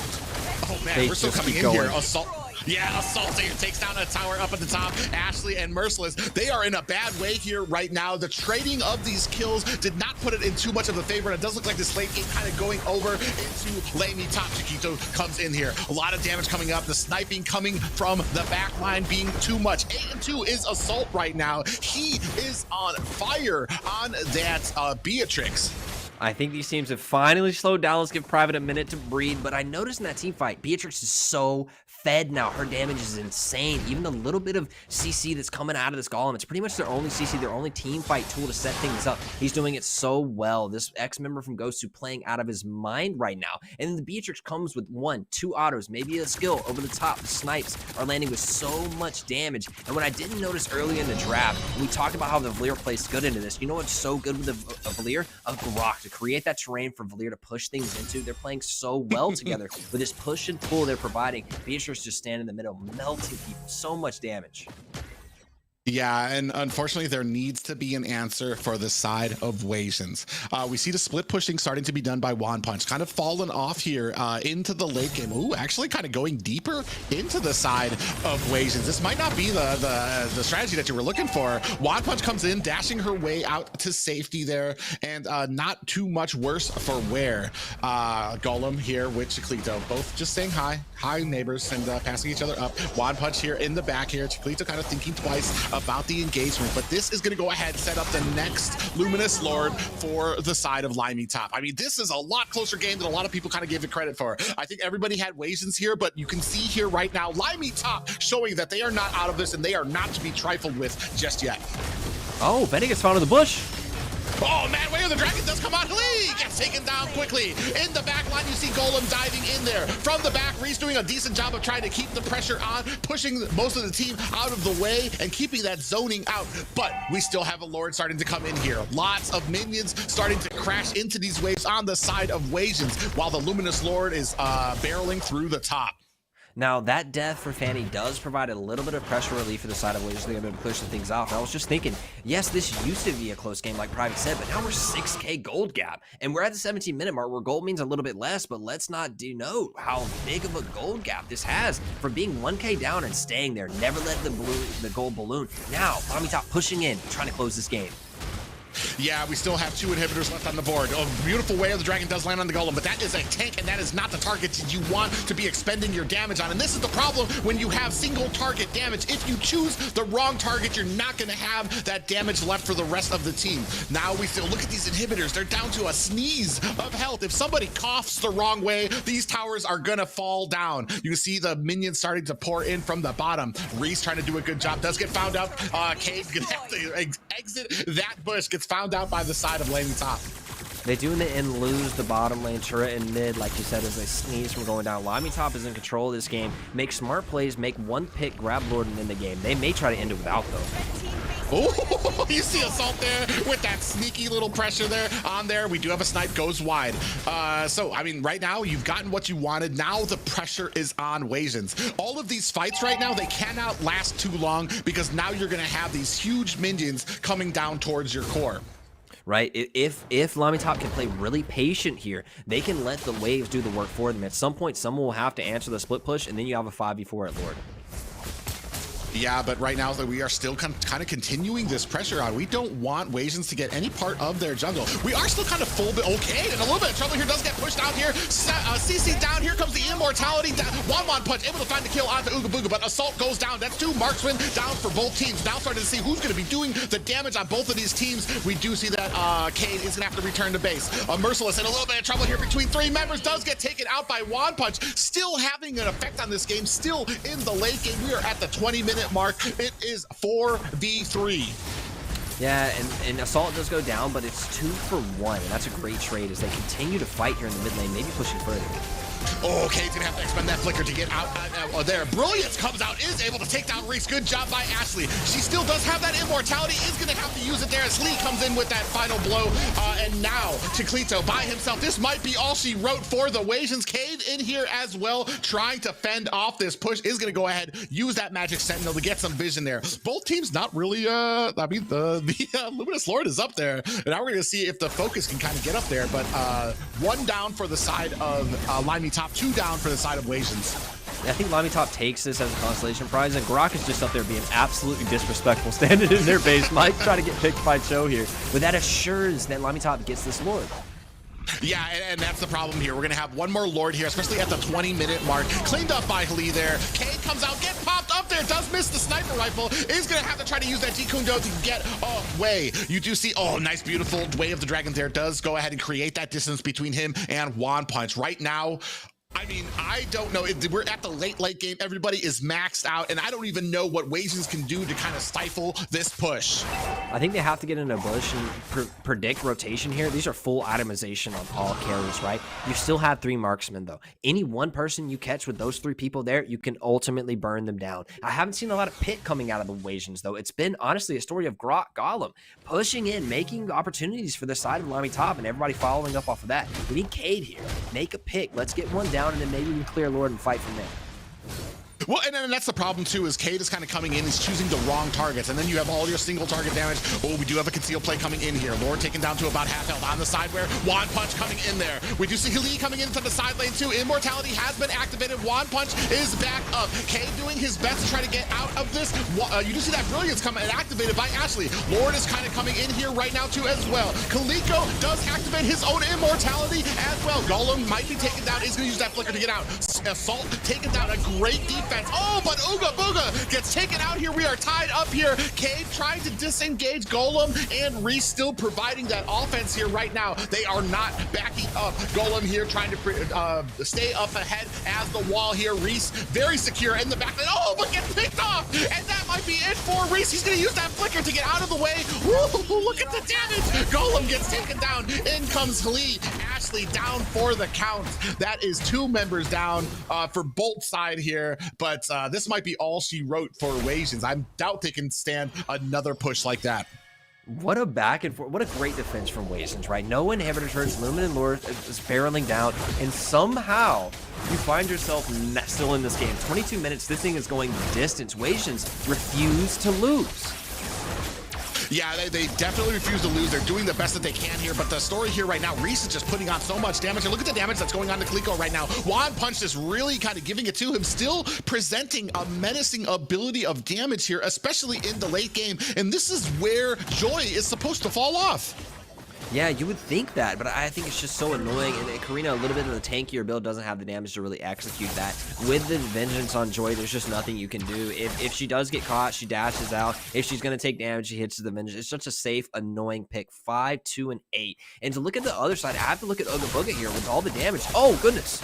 Oh man, we're still coming in here. Assault. Yeah, Assault takes down a tower up at the top. Ashley and Merciless, they are in a bad way here right now. The trading of these kills did not put it in too much of a favor. And it does look like this late game kind of going over into LaimiTop. Chiquito comes in here. A lot of damage coming up. The sniping coming from the back line being too much. 8-2 is Assault right now. He is on fire on that Beatrix. I think these teams have finally slowed down. Let's give Private a minute to breathe. But I noticed in that team fight, Beatrix is so fed now. Her damage is insane. Even the little bit of CC that's coming out of this Golem, it's pretty much their only CC, their only team fight tool to set things up. He's doing it so well. This ex-member from Gosu playing out of his mind right now. And then the Beatrix comes with 1, 2 autos, maybe a skill over the top. The snipes are landing with so much damage. And what I didn't notice earlier in the draft, we talked about how the Valier plays good into this. You know what's so good with a Valier? A Grok, to create that terrain for Valier to push things into. They're playing so well together with this push and pull they're providing. Beatrix just stand in the middle, melting people. So much damage. Yeah, and unfortunately, there needs to be an answer for the side of Wasians. We see the split pushing starting to be done by One Punch, kind of fallen off here into the late game. Ooh, actually kind of going deeper into the side of Wasians. This might not be the strategy that you were looking for. One Punch comes in, dashing her way out to safety there, and not too much worse for wear. Golem here with Chiclito, both just saying hi neighbors, and passing each other up. One Punch here in the back here. Chiclito kind of thinking twice about the engagement, but this is going to go ahead and set up the next Luminous Lord for the side of LaimiTop. I mean, this is a lot closer game than a lot of people kind of gave it credit for. I think everybody had Wasians here, but you can see here right now, LaimiTop showing that they are not out of this and they are not to be trifled with just yet. Oh, Benny gets found in the bush. Oh man, Way of the Dragon does come out. Lee gets taken down quickly. In the back line, you see Golem diving in there. From the back, Reese doing a decent job of trying to keep the pressure on, pushing most of the team out of the way and keeping that zoning out. But we still have a Lord starting to come in here. Lots of minions starting to crash into these waves on the side of Wasians, while the Luminous Lord is barreling through the top. Now, that death for Fanny does provide a little bit of pressure relief for the side of Wasians. They're able to push some things off. I was just thinking, yes, this used to be a close game like Private said, but now we're 6K gold gap. And we're at the 17-minute mark where gold means a little bit less, but let's not denote how big of a gold gap this has from being 1K down and staying there. Never let the gold balloon. Now, LaimiTop pushing in, trying to close this game. Yeah, we still have 2 inhibitors left on the board. A beautiful Way of the Dragon does land on the Golem, but that is a tank, and that is not the target that you want to be expending your damage on. And this is the problem when you have single target damage. If you choose the wrong target, you're not going to have that damage left for the rest of the team. Now we still look at these inhibitors. They're down to a sneeze of health. If somebody coughs the wrong way, these towers are going to fall down. You see the minions starting to pour in from the bottom. Reese trying to do a good job. Does get found out. Cade's going to have to exit that bush. Gets found out by the side of LaimiTop. They do in the end lose the bottom lane turret and mid, like you said, as they sneeze from going down. LaimiTop is in control of this game. Make smart plays, make one pick, grab Lord and end the game. They may try to end it without, though. Oh, you see Assault there with that sneaky little pressure there on there. We do have a snipe, goes wide. So, I mean, right now, you've gotten what you wanted. Now the pressure is on Wasians. All of these fights right now, they cannot last too long because now you're going to have these huge minions coming down towards your core. right? If LaimiTop can play really patient here, they can let the waves do the work for them. At some point, someone will have to answer the split push, and then you have a 5v4 at Lord. Yeah, but right now we are still kind of continuing this pressure on. We don't want Wasians to get any part of their jungle. We are still kind of full, but okay, and a little bit of trouble here does get pushed out here. CC down, here comes the immortality. One punch, able to find the kill onto Ooga Booga, but Assault goes down. That's 2 marksmen down for both teams. Now starting to see who's going to be doing the damage on both of these teams. We do see that Cade is going to have to return to base. Merciless in a little bit of trouble here between 3 members, does get taken out by One Punch. Still having an effect on this game, still in the late game. We are at the 20-minute mark. It is 4v3. Yeah, and Assault does go down, but it's 2 for 1, and that's a great trade as they continue to fight here in the mid lane, maybe pushing further. Oh, Cade's gonna have to expend that flicker to get out there. Brilliance comes out, is able to take down Reese. Good job by Ashley. She still does have that immortality, is gonna have to use it there as Lee comes in with that final blow. And now Chiclito by himself. This might be all she wrote for the Wasians. Cade in here as well, trying to fend off this push. Is gonna go ahead, use that magic sentinel to get some vision there. Both teams not really, I mean, the Luminous Lord is up there. And now we're gonna see if the focus can kind of get up there. But 1 down for the side of LaimiTop, 2 down for the side of Wasians. I think LaimiTop takes this as a consolation prize, and Grok is just up there being absolutely disrespectful, standing in their base. Mike trying to get picked by Cho here, but that assures that LaimiTop gets this Lord. Yeah, and that's the problem here. We're going to have 1 more Lord here, especially at the 20-minute mark. Cleaned up by Lee there. Cade comes out, get popped up there, does miss the sniper rifle. Is going to have to try to use that Jikundo to get away. You do see, oh, nice, beautiful Way of the Dragon there. Does go ahead and create that distance between him and One Punch. Right now, I mean, I don't know. We're at the late game. Everybody is maxed out, and I don't even know what Wasians can do to kind of stifle this push. I think they have to get in a bush and predict rotation here. These are full itemization on all carries, right? You still have 3 marksmen, though. Any one person you catch with those 3 people there, you can ultimately burn them down. I haven't seen a lot of pit coming out of the Wasians, though. It's been, honestly, a story of Grok, Golem, pushing in, making opportunities for the side of LaimiTop, and everybody following up off of that. We need Cade here. Make a pick. Let's get one down, and then maybe we can clear Lord and fight from there. Well, and that's the problem too, is Cade is kind of coming in, he's choosing the wrong targets, and then you have all your single target damage. Oh, we do have a concealed play coming in here. Lord taken down to about half health on the side where One Punch coming in there. We do see Lee coming into the side lane too. Immortality has been activated. One Punch is back up. Cade doing his best to try to get out of this. You do see that Brilliance coming and activated by Ashley. Lord is kind of coming in here right now too as well. Kaliko does activate his own immortality as well. Golem might be taken down, is going to use that flicker to get out. Assault taken down, a great defense. Oh, but Ooga Booga gets taken out here. We are tied up here. Cade trying to disengage Golem, and Reese still providing that offense here right now. They are not backing up. Golem here trying to stay up ahead as the wall here. Reese very secure in the back lane. Oh, but gets picked off, and that might be it for Reese. He's going to use that flicker to get out of the way. Woo, look at the damage. Golem gets taken down. In comes Lee. Ashley down for the count. That is 2 members down for both side here, but this might be all she wrote for Wasians. I doubt they can stand another push like that. What a back and forth. What a great defense from Wasians, right? No inhibitor turns, Luminous Lord is barreling down, and somehow you find yourself still in this game. 22 minutes, this thing is going the distance. Wasians refuse to lose. Yeah, they definitely refuse to lose. They're doing the best that they can here, but the story here right now, Reese is just putting on so much damage. And look at the damage that's going on to Kaliko right now. One Punch is really kind of giving it to him, still presenting a menacing ability of damage here, especially in the late game. And this is where Joy is supposed to fall off. Yeah, you would think that, but I think it's just so annoying. And Karina, a little bit of the tankier build, doesn't have the damage to really execute that. With the Vengeance on Joy, there's just nothing you can do. If she does get caught, she dashes out. If she's going to take damage, she hits the Vengeance. It's such a safe, annoying pick. 5, 2, and 8. And to look at the other side, I have to look at Ooga Booga here with all the damage. Oh, goodness.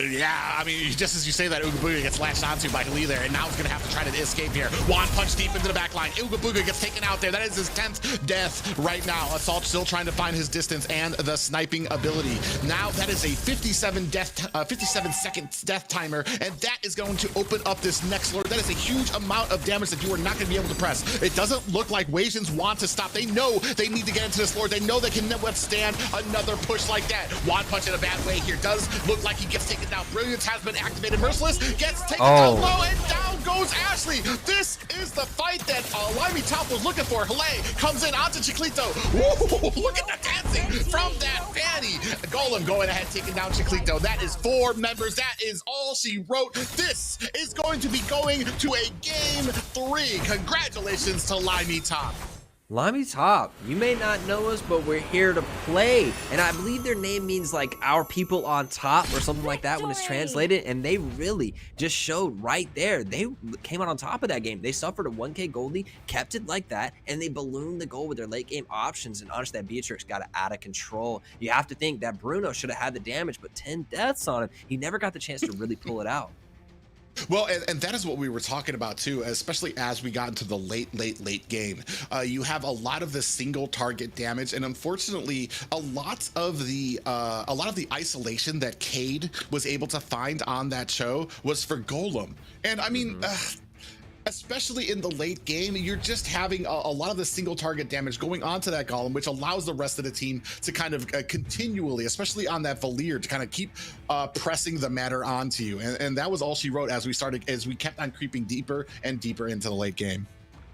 Yeah, I mean, just as you say that, Ooga Booga gets latched onto by Lee there, and now he's going to have to try to escape here. One Punch deep into the back line. Ooga Booga gets taken out there. That is his 10th death right now. Assault still trying to find his distance and the sniping ability. Now that is a 57 second death timer, and that is going to open up this next Lord. That is a huge amount of damage that you are not going to be able to press. It doesn't look like Wasians want to stop. They know they need to get into this Lord. They know they can withstand another push like that. One Punch in a bad way here. Does look like he gets taken down. Brilliance has been activated. Merciless gets taken down low, and down goes Ashley. This is the fight that LaimiTop was looking for. Hale comes in onto Chiclito. Woo, look at the dancing from that Fanny. Golem going ahead, taking down Chiclito. That is 4 members. That is all she wrote. This is going to be going to a game 3. Congratulations to LaimiTop. LaimiTop, you may not know us, but we're here to play. And I believe their name means like our people on top or something like that when it's translated. And they really just showed right there. They came out on top of that game. They suffered a 1K gold lead, kept it like that, and they ballooned the goal with their late game options. And honestly, that Beatrix got it out of control. You have to think that Bruno should have had the damage, but 10 deaths on him. He never got the chance to really pull it out. Well, and that is what we were talking about too, especially as we got into the late game. You have a lot of the single target damage, and unfortunately, a lot of the isolation that Cade was able to find on that show was for Golem. And I mean, especially in the late game, you're just having a lot of the single target damage going onto that Golem, which allows the rest of the team to kind of continually, especially on that Valier, to kind of keep pressing the matter onto you. And that was all she wrote as we kept on creeping deeper and deeper into the late game.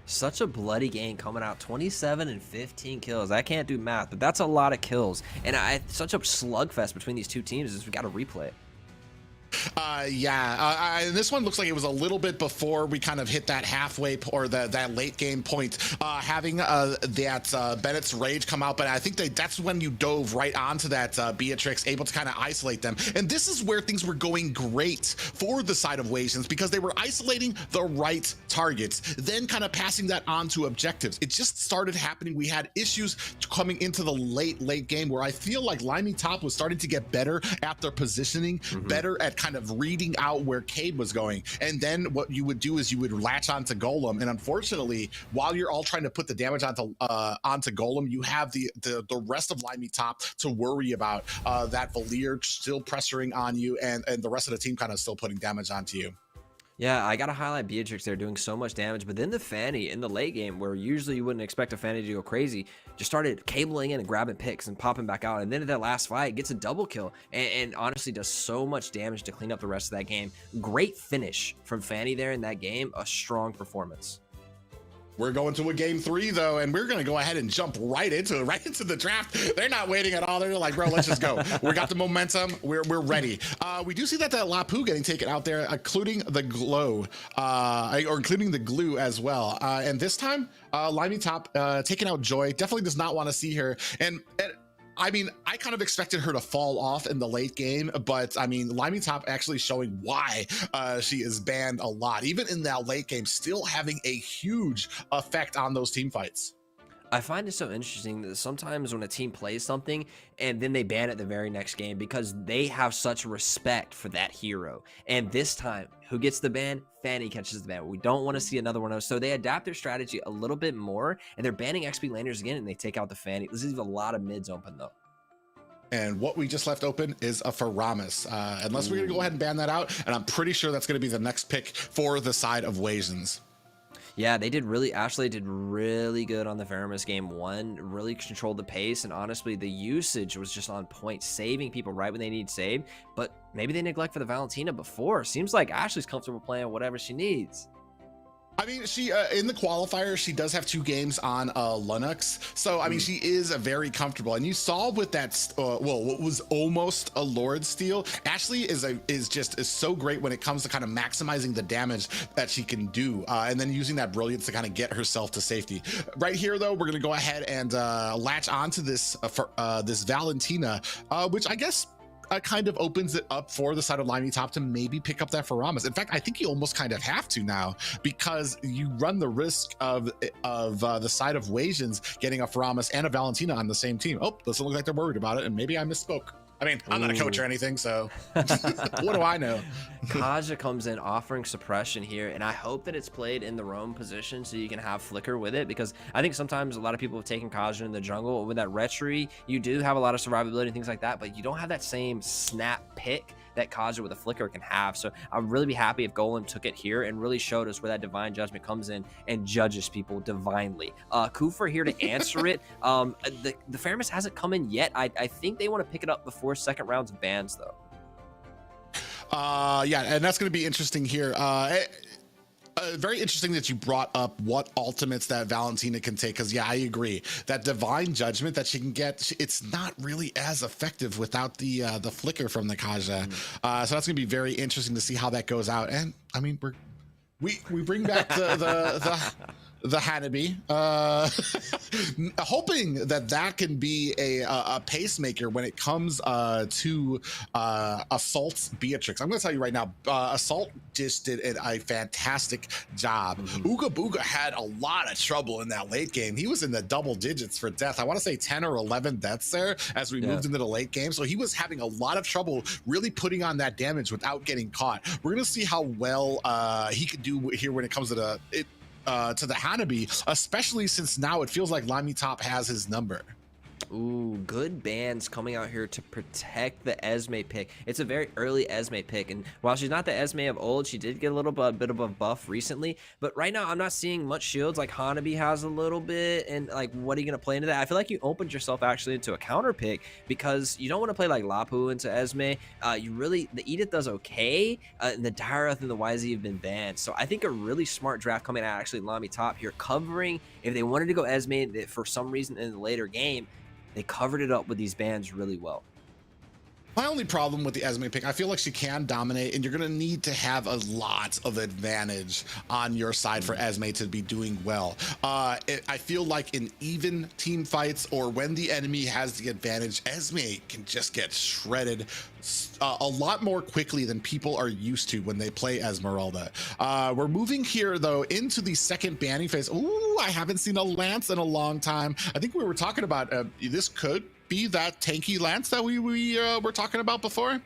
Such a bloody game coming out, 27 and 15 kills. I can't do math, but that's a lot of kills. And such a slugfest between these two teams as we got to replay it. This one looks like it was a little bit before we kind of hit that halfway or that late game point, having that Bennett's Rage come out, but I think that's when you dove right onto that Beatrix, able to kind of isolate them. And this is where things were going great for the side of Wasians, because they were isolating the right targets, then kind of passing that on to objectives. It just started happening. We had issues coming into the late game where I feel like LaimiTop was starting to get better at their positioning, better at kind of reading out where Cade was going. And then what you would do is you would latch onto Golem. And unfortunately, while you're all trying to put the damage onto Golem, you have the rest of LaimiTop to worry about, that Valier still pressuring on you, and the rest of the team kind of still putting damage onto you. Yeah, I gotta highlight Beatrix there doing so much damage, but then the Fanny in the late game, where usually you wouldn't expect a Fanny to go crazy, just started cabling in and grabbing picks and popping back out, and then at that last fight gets a double kill and honestly does so much damage to clean up the rest of that game. Great finish from Fanny there in that game, a strong performance. We're going to a game 3 though, and we're going to go ahead and jump right into the draft. They're not waiting at all. They're like, bro, let's just go. We got the momentum. We're ready. We do see that Lapu getting taken out there, including the glow, or including the glue as well. And this time, LaimiTop taking out Joy. Definitely does not want to see her. And I mean, I kind of expected her to fall off in the late game, but I mean, LaimiTop actually showing why she is banned a lot, even in that late game, still having a huge effect on those team fights. I find it so interesting that sometimes when a team plays something and then they ban it the very next game because they have such respect for that hero. And this time, who gets the ban? Fanny catches the ban. We don't want to see another one of those. So they adapt their strategy a little bit more, and they're banning XP laners again, and they take out the Fanny. This leaves a lot of mids open, though. And what we just left open is a Faramis. Unless we're going to go ahead and ban that out, and I'm pretty sure that's going to be the next pick for the side of Wasians. Yeah, Ashley did really good on the Faramis game 1, really controlled the pace, and honestly, the usage was just on point, saving people right when they need saved, but maybe they neglect for the Valentina before. Seems like Ashley's comfortable playing whatever she needs. I mean, she in the qualifier, she does have 2 games on Linux, so I mean, she is very comfortable. And you saw with that, what was almost a Lord steal, Ashley is so great when it comes to kind of maximizing the damage that she can do, and then using that brilliance to kind of get herself to safety. Right here, though, we're gonna go ahead and latch onto this this Valentina, which I guess kind of opens it up for the side of LaimiTop to maybe pick up that Faramis. In fact, I think you almost kind of have to now, because you run the risk of the side of Wasians getting a Faramis and a Valentina on the same team. Oh, doesn't look like they're worried about it, and maybe I misspoke. I mean, I'm not a coach or anything, so what do I know? Kaja comes in offering suppression here, and I hope that it's played in the roam position so you can have flicker with it, because I think sometimes a lot of people have taken Kaja in the jungle. With that Retry, you do have a lot of survivability and things like that, but you don't have that same snap pick that Kaja with a flicker can have. So I'd really be happy if Golem took it here and really showed us where that divine judgment comes in and judges people divinely. Kufa here to answer it. The Faramis hasn't come in yet. I think they want to pick it up before second rounds of bans, though. Yeah, and that's going to be interesting here. Very interesting that you brought up what ultimates that Valentina can take, because yeah, I agree that divine judgment that she can get, it's not really as effective without the flicker from the Kaja. So that's gonna be very interesting to see how that goes out. And I mean, we bring back the Hanabi, hoping that can be a pacemaker when it comes to Assault's Beatrix. I'm going to tell you right now, Assault just did a fantastic job. Ooga Booga had a lot of trouble in that late game. He was in the double digits for death. I want to say 10 or 11 deaths there as we moved into the late game. So he was having a lot of trouble really putting on that damage without getting caught. We're going to see how well he could do here when it comes to the Hanabi, especially since now it feels like LaimiTop has his number. Ooh, good bans coming out here to protect the Esme pick. It's a very early Esme pick, and while she's not the Esme of old, she did get a little bit of a buff recently. But right now, I'm not seeing much shields like Hanabi has a little bit. And like, what are you gonna play into that? I feel like you opened yourself actually into a counter pick because you don't want to play like Lapu into Esme. The Edith does okay, and the Dyreth and the YZ have been banned. So I think a really smart draft coming out actually LaimiTop here, covering if they wanted to go Esme for some reason in the later game. They covered it up with these bans really well. My only problem with the Esme pick, I feel like she can dominate, and you're going to need to have a lot of advantage on your side for Esme to be doing well. I feel like in even team fights or when the enemy has the advantage, Esme can just get shredded a lot more quickly than people are used to when they play Esmeralda. We're moving here, though, into the second banning phase. Ooh, I haven't seen a Lance in a long time. I think we were talking about this could be that tanky Lance that we were talking about before.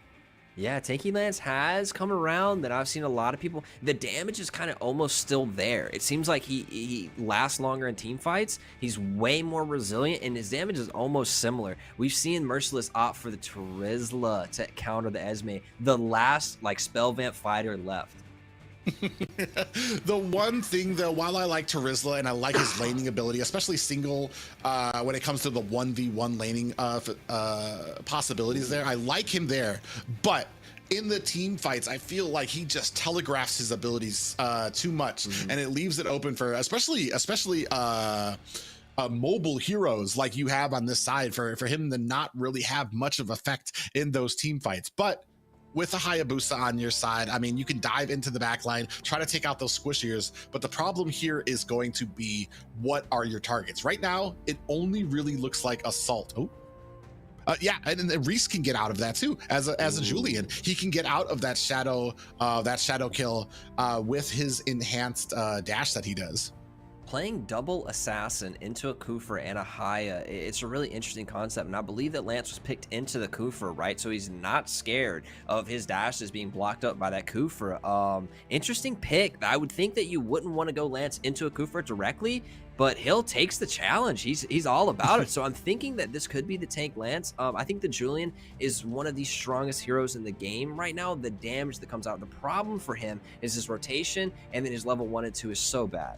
Yeah, tanky Lance has come around, that I've seen a lot of people. The damage is kind of almost still there. It seems like he lasts longer in team fights. He's way more resilient, and his damage is almost similar. We've seen Merciless opt for the Terizla to counter the Esme, the last like spell vamp fighter left. The one thing though, while I like Terizla and I like his laning ability, especially single when it comes to the 1v1 laning possibilities there, I like him there, but in the team fights, I feel like he just telegraphs his abilities too much, and it leaves it open for especially mobile heroes like you have on this side for him to not really have much of effect in those team fights. But with a Hayabusa on your side, I mean, you can dive into the back line, try to take out those squishiers, but the problem here is going to be, what are your targets? Right now, it only really looks like Assault. Oh, yeah, and then Reese can get out of that too. As a Julian, he can get out of that shadow kill with his enhanced dash that he does. Playing double assassin into a Kufra and a Haya, it's a really interesting concept, and I believe that Lance was picked into the Kufra, right? So he's not scared of his dashes being blocked up by that Kufra. Interesting pick. I would think that you wouldn't want to go Lance into a Kufra directly, but Hill takes the challenge. He's all about it. So I'm thinking that this could be the tank Lance. I think the Julian is one of the strongest heroes in the game right now. The damage that comes out, the problem for him is his rotation, and then his level 1 and 2 is so bad.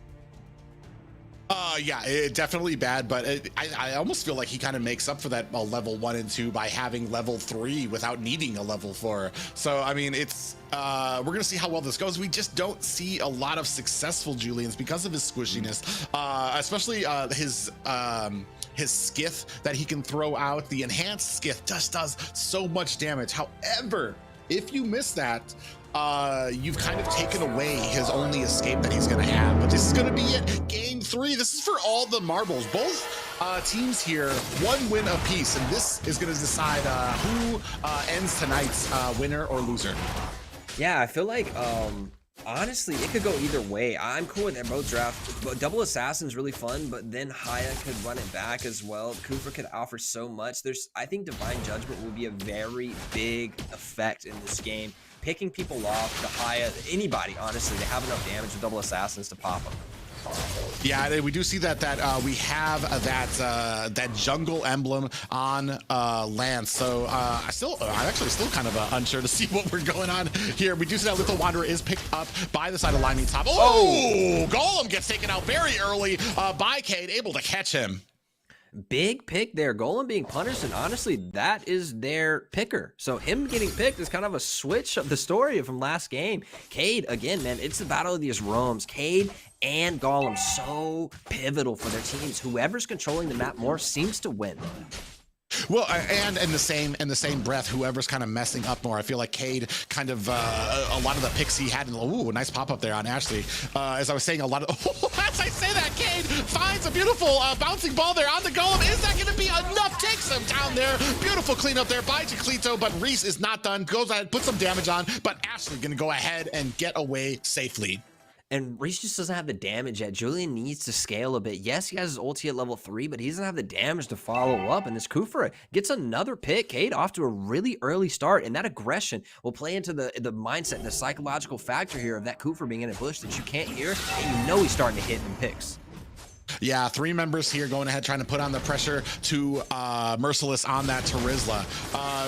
Yeah, definitely bad, but I almost feel like he kind of makes up for that level 1 and 2 by having level 3 without needing a level 4. So, I mean, it's we're going to see how well this goes. We just don't see a lot of successful Julians because of his squishiness, especially his Skith that he can throw out. The enhanced Skith just does so much damage. However, if you miss that, you've kind of taken away his only escape that he's going to have. But this is going to be it. Game 3. This is for all the marbles. Both teams here, 1 win apiece, and this is going to decide who ends tonight's winner or loser. Yeah, I feel like honestly, it could go either way. I'm cool with both drafts. But double assassin's really fun, but then Haya could run it back as well. Kufra could offer so much. I think Divine Judgment will be a very big effect in this game. Picking people off, the Haya, anybody, honestly, they have enough damage with double assassins to pop them. Yeah, we do see that we have that jungle emblem on Lance. So I'm actually still kind of unsure to see what we're going on here. We do see that Little Wanderer is picked up by the side of LaimiTop. Oh, Golem gets taken out very early by Cade, able to catch him. Big pick there. Golem being punished, and honestly, that is their picker. So him getting picked is kind of a switch of the story from last game. Cade, again, man, it's the battle of these roams. Cade and Golem, so pivotal for their teams. Whoever's controlling the map more seems to win. Well, and in the same breath, whoever's kind of messing up more. I feel like Cade kind of a lot of the picks he had. Ooh, nice pop up there on Ashley. As I was saying, a lot of as I say that, Cade finds a beautiful bouncing ball there on the Golem. Is that going to be enough? Takes him down there. Beautiful cleanup there by Chiclito, but Reese is not done. Goes ahead, puts some damage on, but Ashley going to go ahead and get away safely. And Reese just doesn't have the damage yet. Julian needs to scale a bit. Yes, he has his ulti at level 3, but he doesn't have the damage to follow up. And this Kufra gets another pick. Cade off to a really early start, and that aggression will play into the mindset, the psychological factor here of that Kufra being in a bush that you can't hear, and you know he's starting to hit in picks. Yeah, 3 members here going ahead, trying to put on the pressure to Merciless on that Terizla.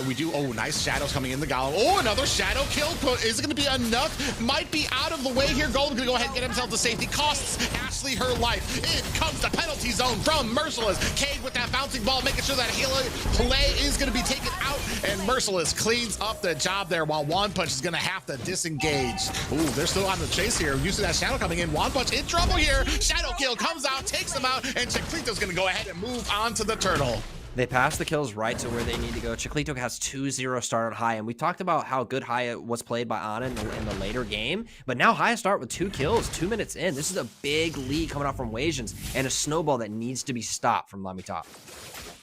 We do, nice shadows coming in the Golem. Oh, another shadow kill. Is it going to be enough? Might be out of the way here. Golem going to go ahead and get himself to safety. Costs Ashley her life. In comes the penalty zone from Merciless. Cade with that bouncing ball, making sure that play is going to be taken out. And Merciless cleans up the job there while One Punch is going to have to disengage. Ooh, they're still on the chase here. Using that shadow coming in. One Punch in trouble here. Shadow kill comes out, takes them out, and Chiclito's going to go ahead and move on to the turtle. They pass the kills right to where they need to go. Chiclito has 2-0 start on Haya, and we talked about how good Haya was played by Ana in the later game, but now Haya start with 2 kills 2 minutes in. This is a big lead coming out from Wasians, and a snowball that needs to be stopped from LaimiTop.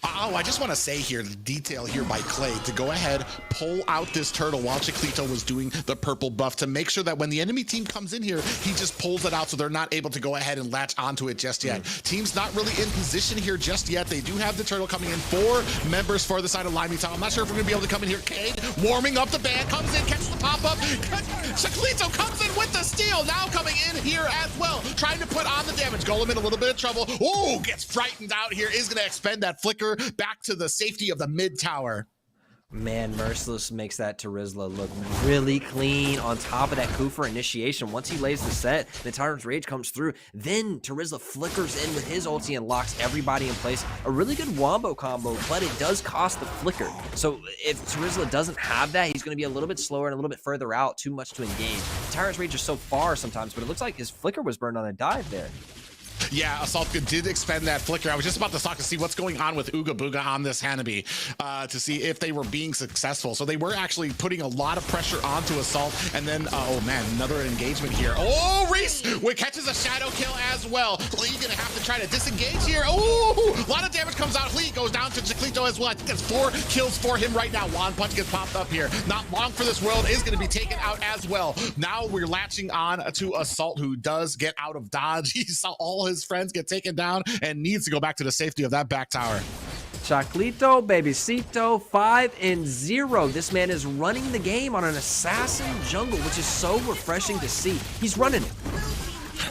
Oh, I just want to say here, the detail here by Clay to go ahead, pull out this turtle while Chiclito was doing the purple buff to make sure that when the enemy team comes in here, he just pulls it out so they're not able to go ahead and latch onto it just yet. Team's not really in position here just yet. They do have the turtle coming in. 4 members for the side of LaimiTop. I'm not sure if we're going to be able to come in here. Cade warming up the band, comes in, catches the pop-up. Chiclito comes in with the steal, now coming in here as well, trying to put on the damage. Golem in a little bit of trouble. Oh, gets frightened out here, is going to expend that flicker back to the safety of the mid tower. Man, Merciless makes that Terizla look really clean on top of that Kufra initiation. Once he lays the set, the Tyrant's Rage comes through. Then Terizla flickers in with his ulti and locks everybody in place. A really good wombo combo, but it does cost the flicker. So if Terizla doesn't have that, he's going to be a little bit slower and a little bit further out, too much to engage. Tyrant's Rage is so far sometimes, but it looks like his flicker was burned on a dive there. Yeah, Assault did expend that flicker. I was just about to talk to see what's going on with Ooga Booga on this Hanabi to see if they were being successful. So they were actually putting a lot of pressure onto Assault. And then, oh man, another engagement here. Oh, Reese catches a shadow kill as well. Lee gonna have to try to disengage here. Oh, a lot of damage comes out. Lee goes down to Chiclito as well. I think that's 4 kills for him right now. One Punch gets popped up here. Not long for this world is gonna be taken out as well. Now we're latching on to Assault, who does get out of dodge. He saw all his friends get taken down and needs to go back to the safety of that back tower. Chiclito, Babycito, 5-0. This man is running the game on an assassin jungle, which is so refreshing to see. He's running it.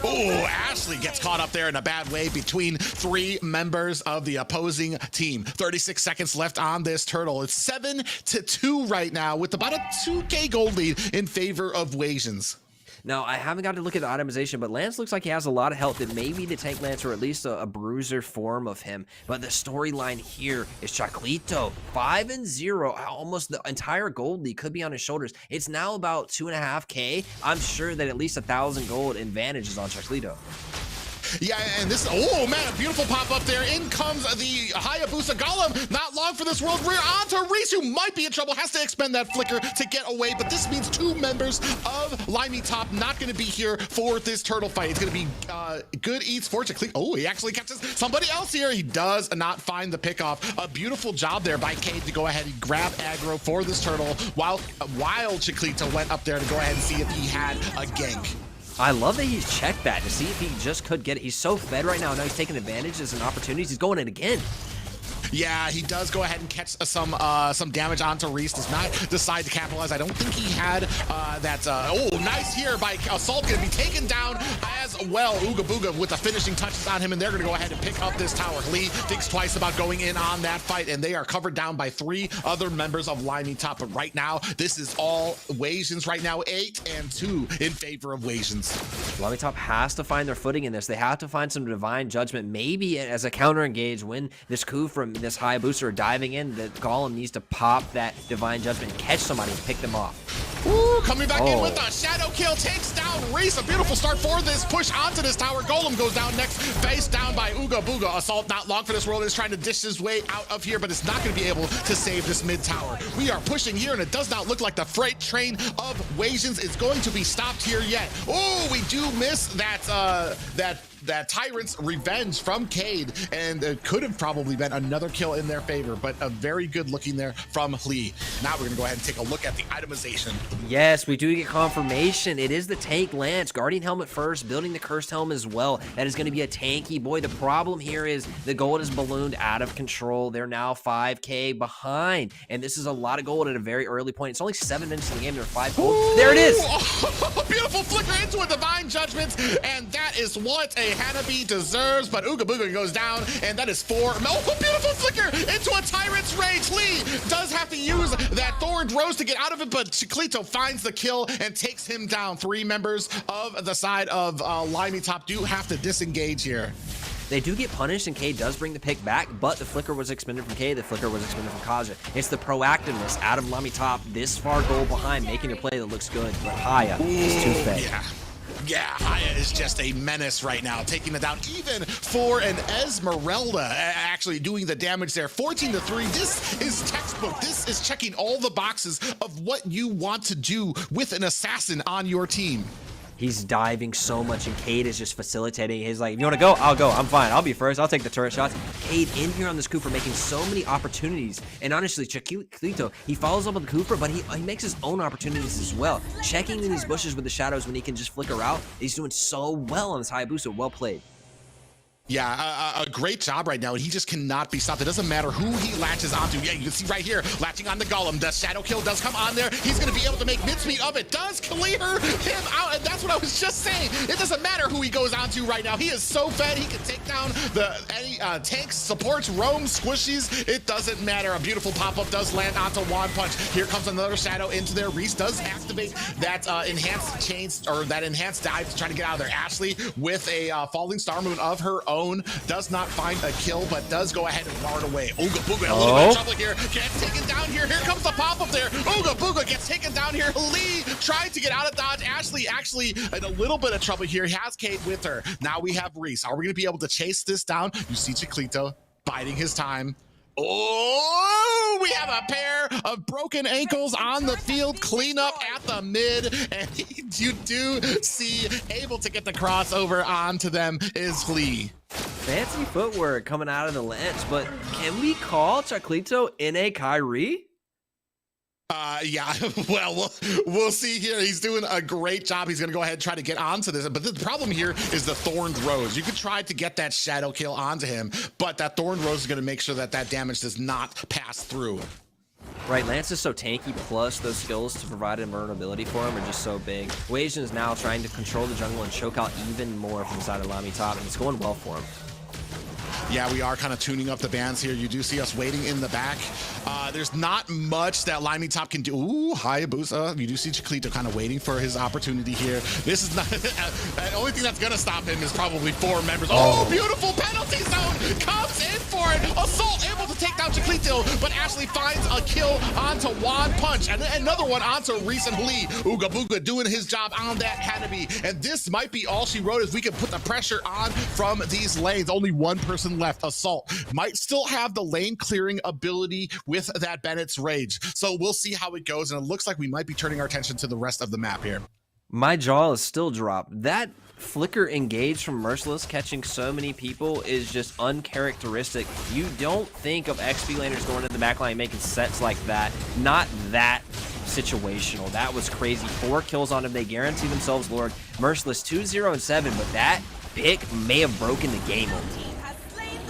Oh, Ashley gets caught up there in a bad way between 3 members of the opposing team. 36 seconds left on this turtle. It's 7-2 right now with about a 2K gold lead in favor of Wasians. Now, I haven't got to look at the itemization, but Lance looks like he has a lot of health. It may be the tank Lance or at least a bruiser form of him. But the storyline here is Chiclito, 5-0. Almost the entire gold lead could be on his shoulders. It's now about 2.5K. I'm sure that at least 1,000 gold advantage is on Chiclito. Yeah, and this, oh man, a beautiful pop up there. In comes the Hayabusa Golem. Not long for this world. We're on to Reese, who might be in trouble. Has to expend that flicker to get away. But this means 2 members of LaimiTop not going to be here for this turtle fight. It's going to be good eats for Chiclito. Oh, he actually catches somebody else here. He does not find the pickoff. A beautiful job there by Cade to go ahead and grab aggro for this turtle while Chiclito went up there to go ahead and see if he had a gank. I love that he's checked that to see if he just could get it. He's so fed right now. Now he's taking advantages and opportunities. He's going in again. Yeah, he does go ahead and catch some damage onto Reese. Does not decide to capitalize. I don't think he had that. Oh, nice here by Assault. Gonna be taken down as well. Ooga Booga with the finishing touches on him, and they're gonna go ahead and pick up this tower. Lee thinks twice about going in on that fight, and they are covered down by 3 other members of LaimiTop. But right now, this is all Wasians right now, 8-2 in favor of Wasians. LaimiTop has to find their footing in this. They have to find some divine judgment, maybe as a counter engage when this coup from this high booster are diving in. The Golem needs to pop that divine judgment, catch somebody, and pick them off. Ooh, coming back in with a shadow kill, takes down Reese. A beautiful start for this push onto this tower. Golem goes down next, face down by Ooga Booga. Assault not long for this world, is trying to dish his way out of here, but it's not going to be able to save this mid tower. We are pushing here, and it does not look like the freight train of Wasians is going to be stopped here yet. Oh, we do miss that Tyrant's revenge from Cade, and it could have probably been another kill in their favor, but a very good looking there from Lee. Now we're gonna go ahead and take a look at the itemization. Yes, we do get confirmation. It is the tank Lance, Guardian Helmet first, building the Cursed Helm as well. That is gonna be a tanky boy. The problem here is the gold is ballooned out of control. They're now 5K behind, and this is a lot of gold at a very early point. It's only 7 minutes in the game, they're 5 gold. Ooh, there it is! Oh, beautiful flicker into a divine judgment, and that is what a Hanabi deserves. But Ooga Booga goes down, and that is 4. Oh, beautiful flicker into a Tyrant's Rage. Lee does have to use that Thorned Rose to get out of it, but Chiclito finds the kill and takes him down. 3 members of the side of LaimiTop do have to disengage here. They do get punished, and Cade does bring the pick back, but the flicker was expended from Cade, the flicker was expended from Kaja. It's the proactiveness out of LaimiTop, this far goal behind, making a play that looks good, but Haya is too fake. Yeah, Haya is just a menace right now, taking it down even for an Esmeralda, actually doing the damage there. 14-3, this is textbook. This is checking all the boxes of what you want to do with an assassin on your team. He's diving so much, and Cade is just facilitating. He's like, if you want to go, I'll go. I'm fine. I'll be first. I'll take the turret shots. Cade in here on this Cooper making so many opportunities. And honestly, Chiclito, he follows up on the Cooper, but he makes his own opportunities as well. Checking in these bushes with the shadows when he can just flicker out. He's doing so well on this Hayabusa. Well played. Yeah, a great job right now, and he just cannot be stopped. It doesn't matter who he latches onto. Yeah, you can see right here, latching on the Golem. The shadow kill does come on there. He's going to be able to make mincemeat of it. Does clear him out, and that's what I was just saying. It doesn't matter who he goes onto right now. He is so fed. He can take down any tanks, supports, roams, squishies. It doesn't matter. A beautiful pop-up does land onto Wand Punch. Here comes another shadow into there. Reese does activate that enhanced chains, or that enhanced dive to try to get out of there. Ashley with a falling star moon of her own. Does not find a kill, but does go ahead and bar it away. Ooga Booga, a little bit of trouble here. Gets taken down here. Here comes the pop-up there. Ooga Booga gets taken down here. Lee trying to get out of dodge. Ashley actually in a little bit of trouble here. He has Cade with her. Now we have Reese. Are we going to be able to chase this down? You see Chiclito biding his time. Oh, we have a pair of broken ankles on the field. Cleanup at the mid, and you do see able to get the crossover onto them is Lee. Fancy footwork coming out of the Lance, but can we call Chiclito in a Kyrie? Yeah, well, we'll see here. He's doing a great job. He's going to go ahead and try to get onto this. But the problem here is the Thorned Rose. You could try to get that shadow kill onto him, but that Thorned Rose is going to make sure that that damage does not pass through. Right, Lance is so tanky, plus those skills to provide invulnerability for him are just so big. Wasians is now trying to control the jungle and choke out even more from the side of LaimiTop, and it's going well for him. Yeah, we are kind of tuning up the bands here. You do see us waiting in the back. There's not much that LaimiTop can do. Ooh, Hayabusa. You do see Chiclito kind of waiting for his opportunity here. This is not, the only thing that's going to stop him is probably 4 members. Oh, beautiful penalty zone comes in for it. Assault able to take down Chiclito, but Ashley finds a kill onto Wand Punch, and another one onto Reese and Lee. Ooga Booga doing his job on that Hanabi, and this might be all she wrote, is we can put the pressure on from these lanes. Only one person left. Assault might still have the lane clearing ability with that Bennett's Rage, so we'll see how it goes, and it looks like we might be turning our attention to the rest of the map here. My jaw is still dropped. That flicker engage from Merciless catching so many people is just uncharacteristic. You don't think of XP laners going to the backline making sets like that. Not that situational. That was crazy. 4 kills on him. They guarantee themselves Lord. Merciless 2-0-7, but that pick may have broken the game.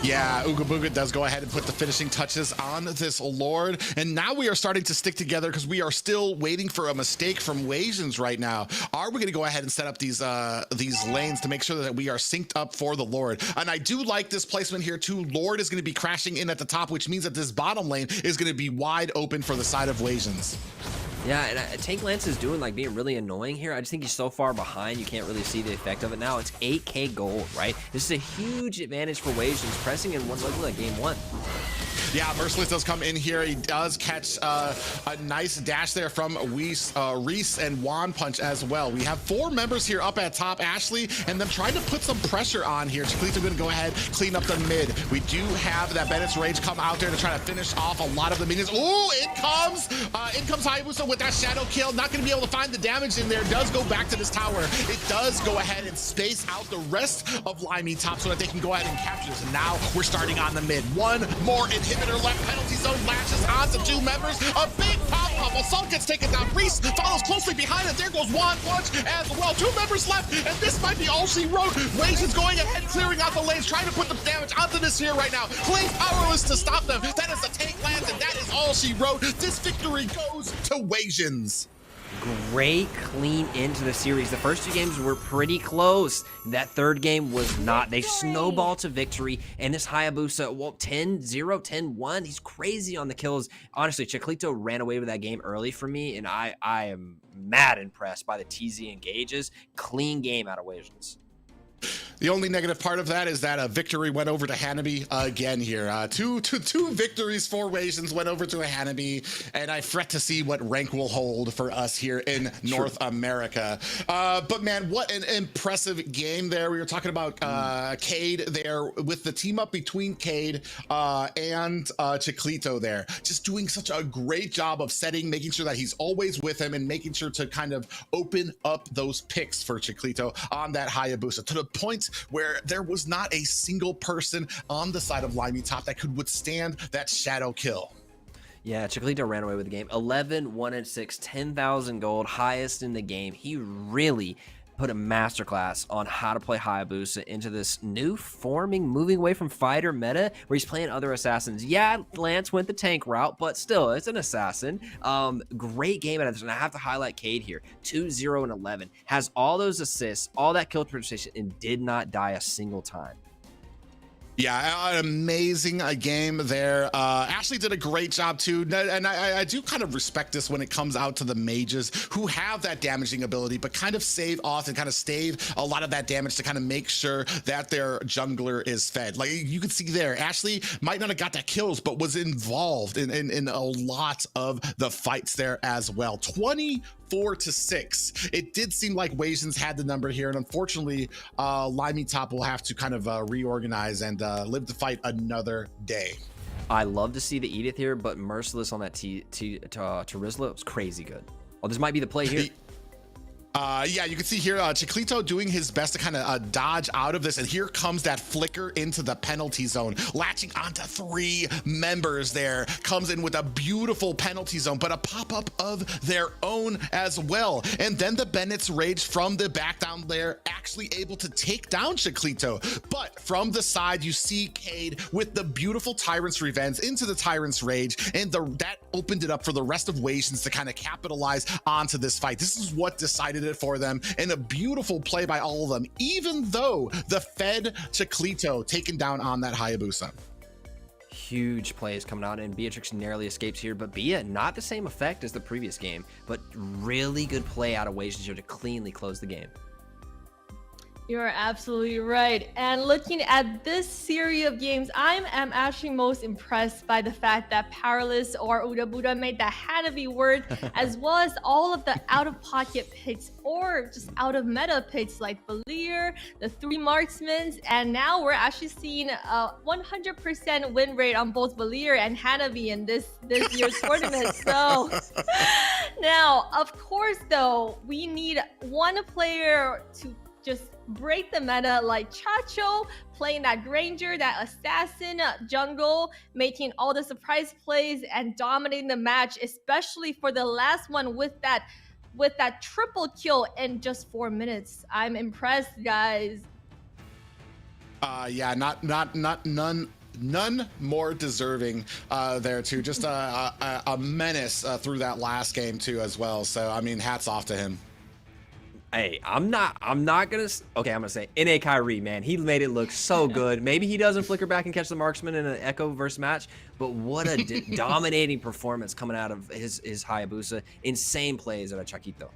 Yeah, Ooga Booga does go ahead and put the finishing touches on this Lord. And now we are starting to stick together because we are still waiting for a mistake from Wasians right now. Are we going to go ahead and set up these lanes to make sure that we are synced up for the Lord? And I do like this placement here too. Lord is going to be crashing in at the top, which means that this bottom lane is going to be wide open for the side of Wasians. Yeah, and Tank Lance is doing like being really annoying here. I just think he's so far behind, you can't really see the effect of it now. It's 8K gold, right? This is a huge advantage for Wasians, pressing in one like game one. Yeah, Merciless does come in here. He does catch a nice dash there from Reese and Juan Punch as well. We have 4 members here up at top, Ashley, and them trying to put some pressure on here. Chiclito going to go ahead, clean up the mid. We do have that Bennett's Rage come out there to try to finish off a lot of the minions. Ooh, in comes Hayabusa with that shadow kill. Not going to be able to find the damage in there. Does go back to this tower. It does go ahead and space out the rest of LaimiTop so that they can go ahead and capture this. And now we're starting on the mid. One more inhibitor left. Penalty zone latches onto 2 members. A big pop-up. Assault gets taken down. Reese follows closely behind it. There goes Juan Punch as well. 2 members left, and this might be all she wrote. Wasians going ahead, clearing out the lanes, trying to put the damage onto this here right now. Clay's powerless to stop them. That is the Tank Lance, and that is all she wrote. This victory goes to Wasians. Great clean into the series. The first 2 games were pretty close. That third game was not. They snowballed to victory, and this Hayabusa, well, 10-0, 10-1. He's crazy on the kills. Honestly, Chiclito ran away with that game early for me, and I am mad impressed by the TZ engages. Clean game out of Wasians. The only negative part of that is that a victory went over to Hanabi again here. Two victories for Wasians went over to Hanabi, and I fret to see what rank will hold for us here in North America. But man, what an impressive game there. We were talking about Cade there with the team up between Cade and Chiclito there. Just doing such a great job of setting, making sure that he's always with him and making sure to kind of open up those picks for Chiclito on that Hayabusa to the point where there was not a single person on the side of LaimiTop that could withstand that shadow kill. Yeah, Chiclito ran away with the game. 11, 1-6, 10,000 gold, highest in the game. He really put a masterclass on how to play Hayabusa into this new moving away from fighter meta where he's playing other assassins. Yeah, Lance went the tank route, but still, it's an assassin. Great game out of this, and I have to highlight Cade here. 2-0 and 11. Has all those assists, all that kill participation, and did not die a single time. Yeah, an amazing game there. Ashley did a great job too, and I do kind of respect this when it comes out to the mages who have that damaging ability, but kind of save off and kind of stave a lot of that damage to kind of make sure that their jungler is fed. Like you can see there, Ashley might not have got that kills, but was involved in a lot of the fights there as well. 24-6. It did seem like Wasians had the number here, and unfortunately, LaimiTop will have to kind of reorganize and live to fight another day. I love to see the Edith here, but Merciless on that Terizla was crazy good. Oh, this might be the play here. Yeah, you can see here Chiclito doing his best to kind of dodge out of this, and here comes that flicker into the penalty zone, latching onto 3 members there, comes in with a beautiful penalty zone, but a pop-up of their own as well. And then the Bennett's Rage from the back down there, actually able to take down Chiclito. But from the side, you see Cade with the beautiful Tyrant's Revenge into the Tyrant's Rage, and that opened it up for the rest of Wasians to kind of capitalize onto this fight. This is what decided it for them, and a beautiful play by all of them, even though the fed Chiclito taken down on that Hayabusa. Huge plays coming out, and Beatrix narrowly escapes here, but Bia, not the same effect as the previous game, but really good play out of Wasians here to cleanly close the game. You're absolutely right. And looking at this series of games, I am actually most impressed by the fact that Powerless or Uda Buddha made that Hanabi work, as well as all of the out-of-pocket picks or just out-of-meta picks like Valir, the 3 marksmen, and now we're actually seeing a 100% win rate on both Valir and Hanabi in this year's tournament. So now, of course, though, we need one player to just break the meta, like Chacho playing that Granger, that assassin jungle, making all the surprise plays and dominating the match, especially for the last one with that triple kill in just 4 minutes. I'm impressed, guys. Yeah, none more deserving there too. Just a menace through that last game too as well. So I mean, hats off to him. Hey, I'm not gonna. Okay, I'm gonna say NA Kyrie, man. He made it look so good. Maybe he doesn't flicker back and catch the marksman in an Echo versus match, but what a dominating performance coming out of his Hayabusa. Insane plays at a Chaquito.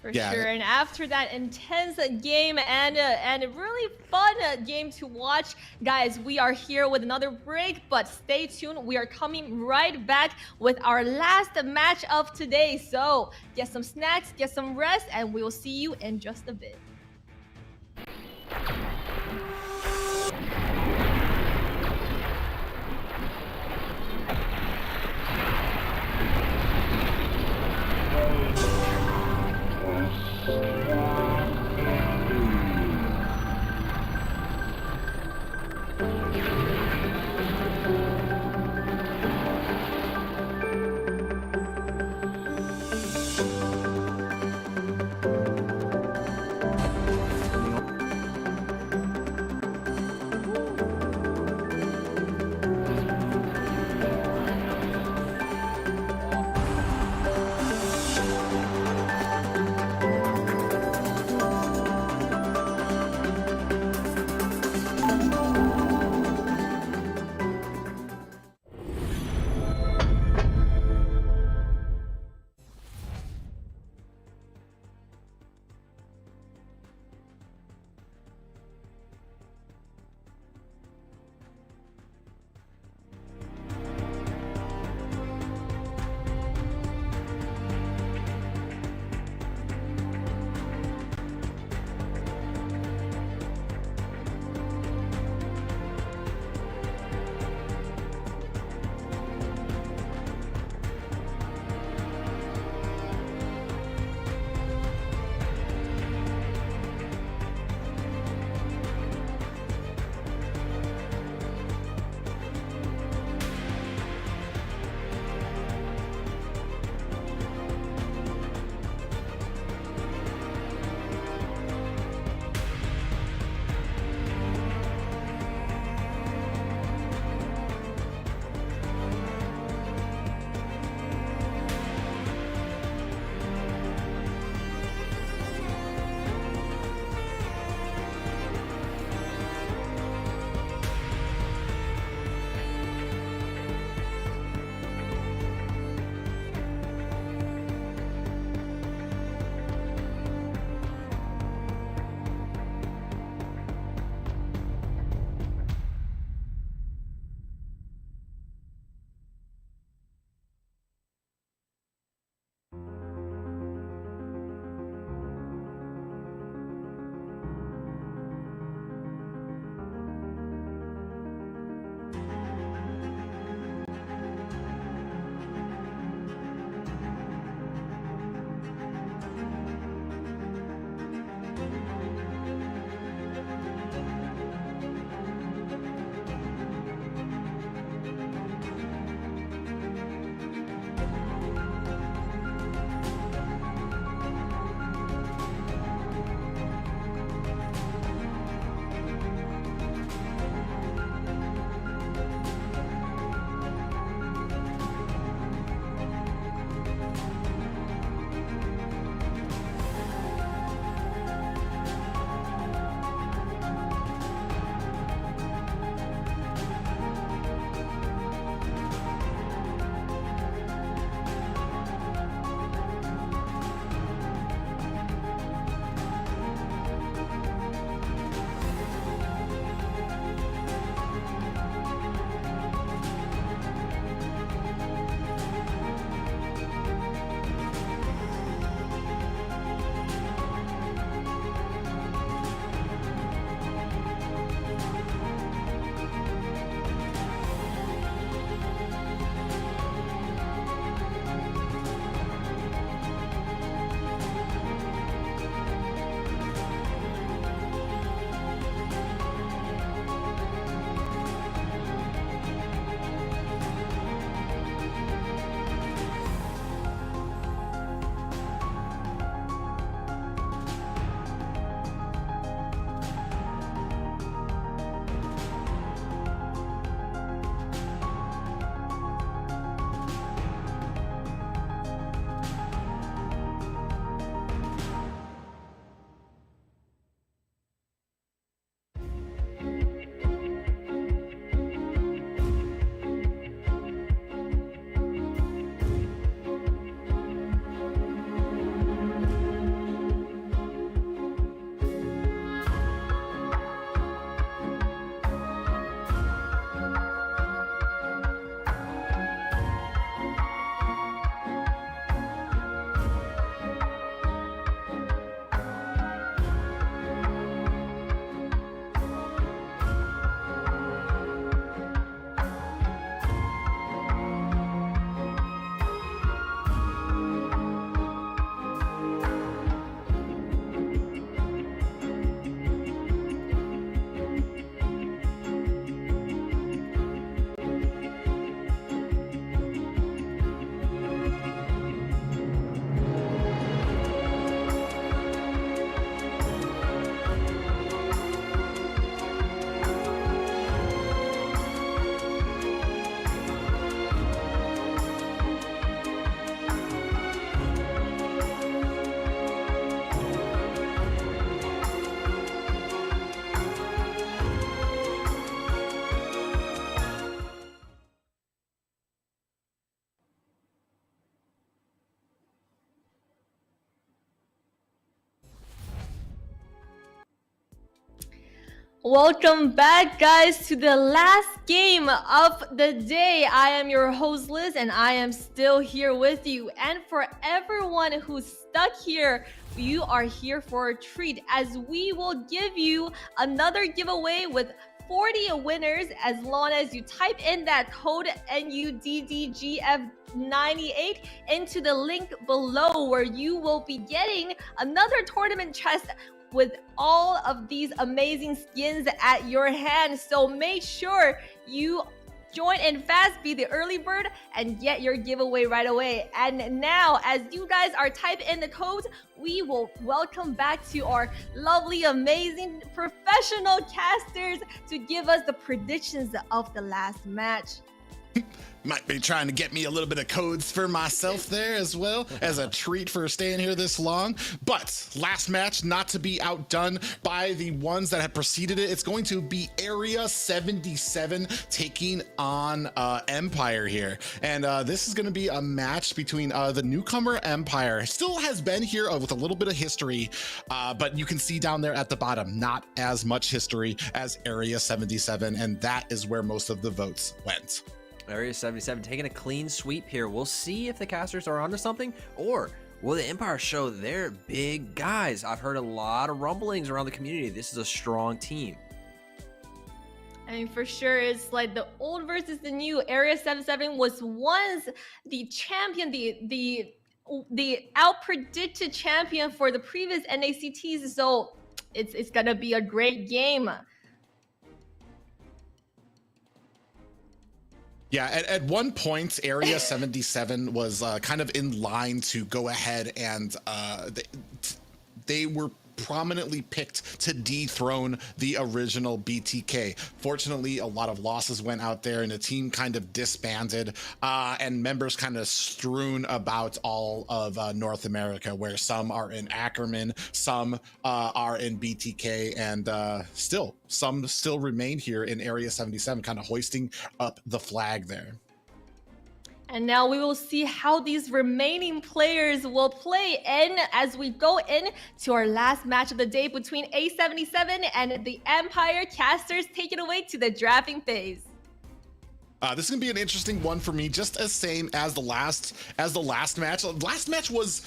For sure. And after that intense game and a really fun game to watch, guys, we are here with another break, but stay tuned. We are coming right back with our last match of today. So get some snacks, get some rest, and we will see you in just a bit. Welcome back, guys, to the last game of the day. I am your host, Liz, and I am still here with you. And for everyone who's stuck here, you are here for a treat, as we will give you another giveaway with 40 winners as long as you type in that code NUDDGF98 into the link below, where you will be getting another tournament chest with all of these amazing skins at your hand. So make sure you join in fast, be the early bird, and get your giveaway right away. And now, as you guys are typing in the codes, we will welcome back to our lovely, amazing, professional casters to give us the predictions of the last match. Might be trying to get me a little bit of codes for myself there as well, as a treat for staying here this long. But last match, not to be outdone by the ones that had preceded it. It's going to be Area 77 taking on Empire here. And this is going to be a match between the newcomer Empire. Still has been here with a little bit of history, but you can see down there at the bottom, not as much history as Area 77. And that is where most of the votes went. Area 77 taking a clean sweep here. We'll see if the casters are onto something, or will the Empire show their big guys? I've heard a lot of rumblings around the community. This is a strong team. I mean, for sure, it's like the old versus the new. Area 77 was once the champion, the out-predicted champion for the previous NACTs, so it's gonna be a great game. Yeah, at one point, Area 77 was kind of in line to go ahead and they were prominently picked to dethrone the original BTK. Fortunately, a lot of losses went out there and the team kind of disbanded, and members kind of strewn about all of North America, where some are in Ackerman, some are in BTK, and some still remain here in Area 77, kind of hoisting up the flag there. And now we will see how these remaining players will play in as we go in to our last match of the day between A77 and the Empire Casters. Take it away to the drafting phase. This is gonna be an interesting one for me, just as same as the last match. Last match was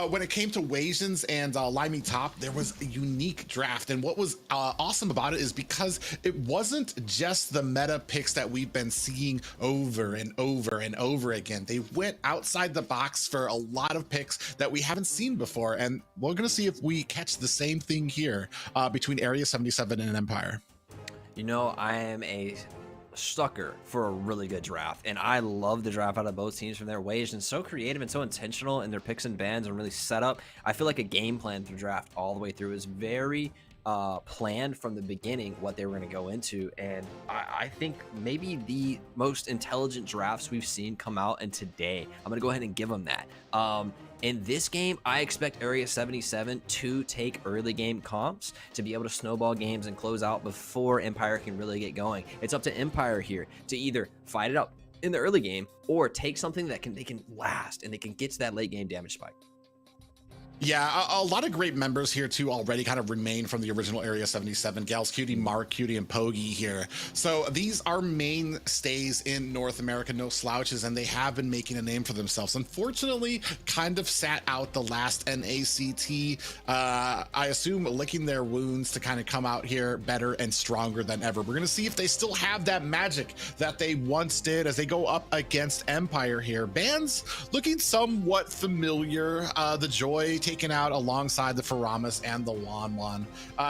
when it came to Wasians and LaimiTop, there was a unique draft, and what was awesome about it is because it wasn't just the meta picks that we've been seeing over and over and over again. They went outside the box for a lot of picks that we haven't seen before, and we're gonna see if we catch the same thing here between Area 77 and Empire. You know, I am a sucker for a really good draft, and I love the draft out of both teams from their ways, and so creative and so intentional in their picks and bans and really set up. I feel like a game plan through draft all the way through is very planned from the beginning what they were going to go into, and I think maybe the most intelligent drafts we've seen come out, and today I'm going to go ahead and give them that. In this game, I expect Area 77 to take early game comps to be able to snowball games and close out before Empire can really get going. It's up to Empire here to either fight it out in the early game or take something that they can last and they can get to that late game damage spike. Yeah, a lot of great members here too already kind of remain from the original Area 77. Gals Cutie, Mark Cutie, and Pogi here. So these are mainstays in North America, no slouches, and they have been making a name for themselves. Unfortunately, kind of sat out the last NACT. I assume licking their wounds to kind of come out here better and stronger than ever. We're going to see if they still have that magic that they once did as they go up against Empire here. Bans looking somewhat familiar. The Joy taken out alongside the Faramis and the Wan.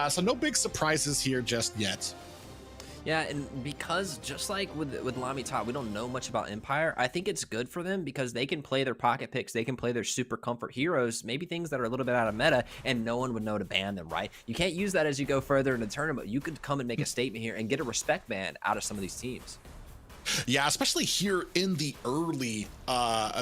So no big surprises here just yet. Yeah, and because just like with LaimiTop, we don't know much about Empire, I think it's good for them because they can play their pocket picks, they can play their super comfort heroes, maybe things that are a little bit out of meta, and no one would know to ban them, right? You can't use that as you go further in the tournament. You could come and make a statement here and get a respect ban out of some of these teams. Yeah, especially here in the early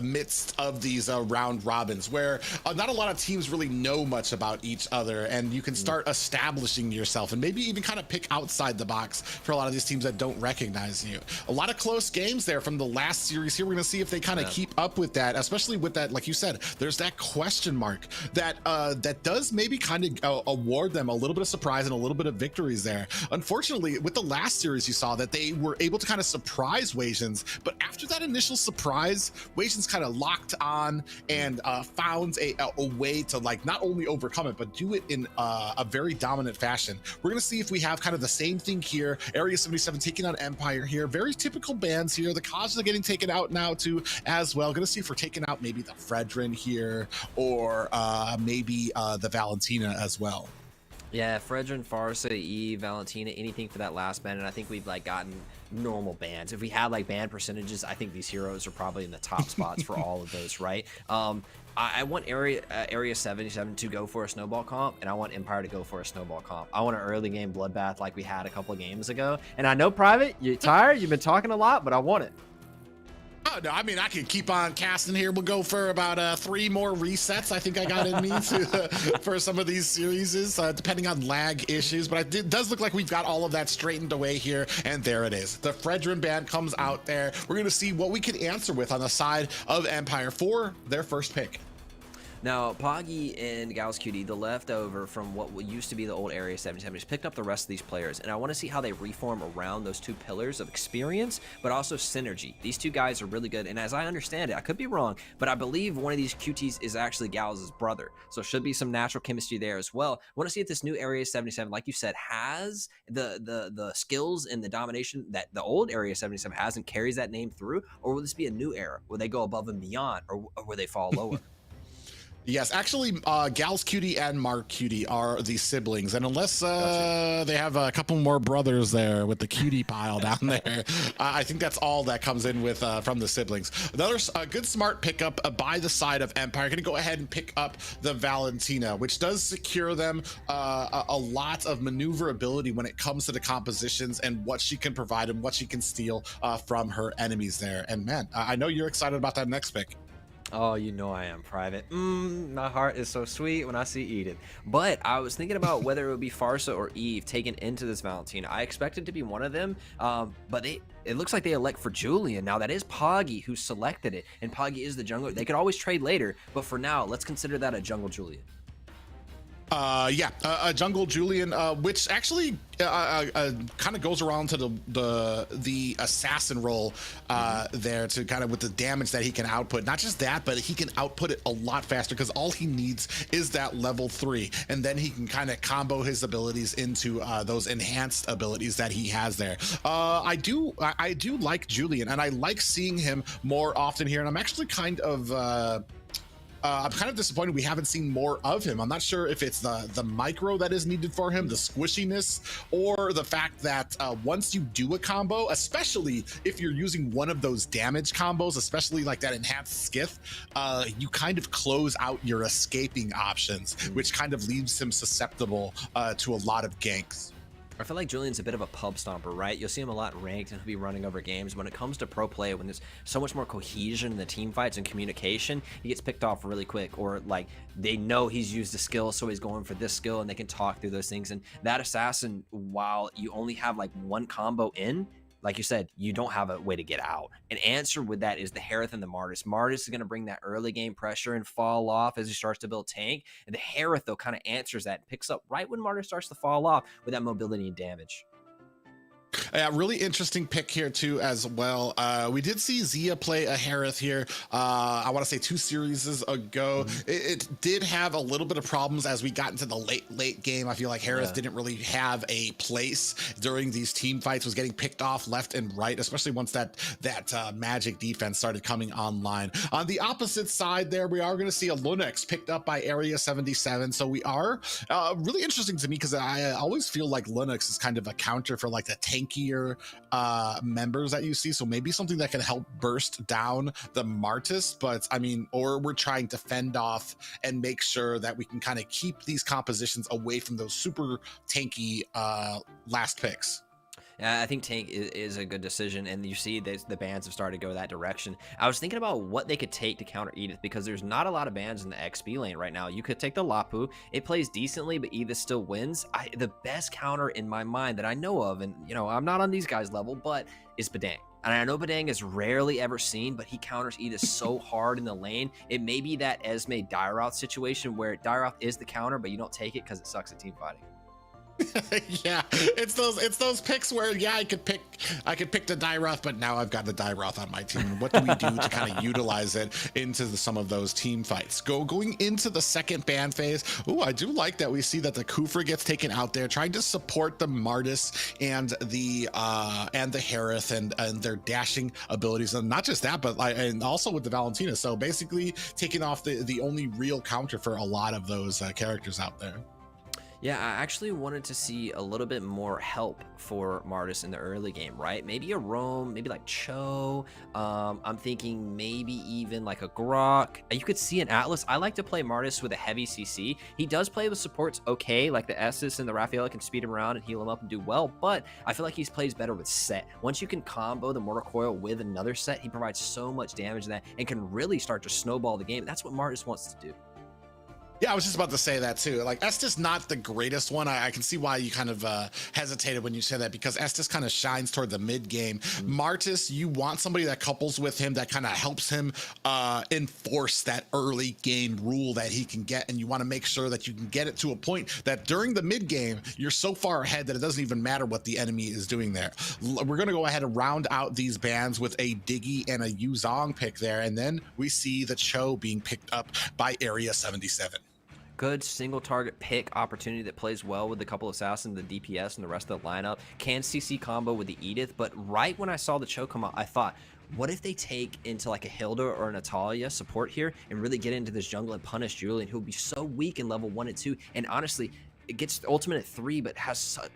midst of these round robins, where not a lot of teams really know much about each other, and you can start establishing yourself and maybe even kind of pick outside the box for a lot of these teams that don't recognize you. A lot of close games there from the last series here. We're gonna see if they kind of keep up with that, especially with that, like you said, there's that question mark that that does maybe kind of award them a little bit of surprise and a little bit of victories there. Unfortunately, with the last series, you saw that they were able to kind of surprise Wasians, but after that initial surprise, Wasians kind of locked on and found a way to like not only overcome it, but do it in a very dominant fashion. We're gonna see if we have kind of the same thing here. Area 77 taking on Empire here. Very typical bans here. The Kajas are getting taken out now too as well. Gonna see if we're taking out maybe the Fredrin here, or maybe the Valentina as well. Yeah, Fredrin, Farsa, Eve, Valentina, anything for that last ban, and I think we've like gotten normal bans. If we had like ban percentages, I think these heroes are probably in the top spots for all of those, right? I want area 77 to go for a snowball comp, and I want Empire to go for a snowball comp. I want an early game bloodbath like we had a couple of games ago. And I know, Private, you're tired, you've been talking a lot, but I want it. Oh, no, I mean, I can keep on casting here. We'll go for about 3 more resets. I think I got in me for some of these series, depending on lag issues. But it does look like we've got all of that straightened away here. And there it is. The Fredrin ban comes out there. We're going to see what we can answer with on the side of Empire for their first pick. Now, Poggy and Gals QD, the leftover from what used to be the old Area 77, has picked up the rest of these players, and I want to see how they reform around those two pillars of experience, but also synergy. These two guys are really good, and as I understand it, I could be wrong, but I believe one of these QTs is actually Gals' brother, so should be some natural chemistry there as well. I want to see if this new Area 77, like you said, has the skills and the domination that the old Area 77 has and carries that name through, or will this be a new era where they go above and beyond, or will they fall lower? Yes, actually, Gals Cutie and Mark Cutie are the siblings, and unless they have a couple more brothers there with the cutie pile down there, I think that's all that comes in with from the siblings. Another good smart pickup by the side of Empire. Going to go ahead and pick up the Valentina, which does secure them a lot of maneuverability when it comes to the compositions and what she can provide and what she can steal from her enemies there. And man, I know you're excited about that next pick. Oh, you know I am, Private. My heart is so sweet when I see Edith. But I was thinking about whether it would be Farsa or Eve taken into this Valentina. I expected to be one of them, but it looks like they elect for Julian. Now, that is Poggy who selected it, and Poggy is the jungler. They could always trade later, but for now, let's consider that a jungle Julian. A jungle Julian, which actually kind of goes around to the assassin role there, to kind of with the damage that he can output. Not just that, but he can output it a lot faster because all he needs is that level 3, and then he can kind of combo his abilities into those enhanced abilities that he has there. I do like Julian, and I like seeing him more often here, and I'm actually kind of I'm kind of disappointed we haven't seen more of him. I'm not sure if it's the micro that is needed for him, the squishiness, or the fact that once you do a combo, especially if you're using one of those damage combos, especially like that enhanced skiff, you kind of close out your escaping options, which kind of leaves him susceptible to a lot of ganks. I feel like Julian's a bit of a pub stomper, right? You'll see him a lot ranked and he'll be running over games. When it comes to pro play, when there's so much more cohesion in the team fights and communication, he gets picked off really quick, or like they know he's used a skill, so he's going for this skill, and they can talk through those things. And that assassin, while you only have like one combo in, like you said, you don't have a way to get out. An answer with that is the Harith and the Martis. Martis is going to bring that early game pressure and fall off as he starts to build tank. And the Harith, though, kind of answers that and picks up right when Martis starts to fall off with that mobility and damage. Yeah, really interesting pick here too as well. We did see Zia play a Harith here, I want to say 2 series ago. It did have a little bit of problems as we got into the late game. I feel like Harith didn't really have a place during these team fights, was getting picked off left and right, especially once that magic defense started coming online. On the opposite side there, we are going to see a Lunex picked up by Area 77. So we are really interesting to me, because I always feel like Lunex is kind of a counter for like the tankier members that you see, so maybe something that can help burst down the Martis. But I mean, or we're trying to fend off and make sure that we can kind of keep these compositions away from those super tanky last picks. I think tank is a good decision, and you see that the bans have started to go that direction. I was thinking about what they could take to counter Edith, because there's not a lot of bans in the XP lane right now. You could take the Lapu. It plays decently, but Edith still wins. The best counter in my mind that I know of, and you know, I'm not on these guys' level, but is Badang. And I know Badang is rarely ever seen, but he counters Edith so hard in the lane. It may be that Esme Dairoth situation where Dairoth is the counter, but you don't take it because it sucks at team fighting. Yeah, it's those picks where, yeah, I could pick the Dairoth, but now I've got the Dairoth on my team. What do we do to kind of utilize it into some of those team fights? Going into the second ban phase. Oh, I do like that we see that the Kufra gets taken out there, trying to support the Martis and the Harith and their dashing abilities, and not just that, but and also with the Valentina. So basically taking off the only real counter for a lot of those characters out there. Yeah, I actually wanted to see a little bit more help for Martis in the early game, right? Maybe a roam, maybe like Cho. I'm thinking maybe even like a Grok. You could see an Atlas. I like to play Martis with a heavy CC. He does play with supports okay, like the Estus and the Raphael can speed him around and heal him up and do well, but I feel like he plays better with set. Once you can combo the Mortal Coil with another set, he provides so much damage in that and can really start to snowball the game. That's what Martis wants to do. Yeah, I was just about to say that too. Like, Estus not the greatest one. I can see why you kind of hesitated when you said that, because Estus kind of shines toward the mid game. Martis, you want somebody that couples with him, that kind of helps him enforce that early game rule that he can get, and you want to make sure that you can get it to a point that during the mid game you're so far ahead that it doesn't even matter what the enemy is doing there. We're gonna go ahead and round out these bans with a Diggy and a Yuzong pick there, and then we see the Cho being picked up by Area 77. Good single target pick opportunity that plays well with a couple of assassins, the DPS, and the rest of the lineup. Can CC combo with the Edith, but right when I saw the Cho come out, I thought, what if they take into like a Hilda or a Natalia support here and really get into this jungle and punish Julian, who'll be so weak in level 1 and 2, and honestly, it gets the ultimate at 3, but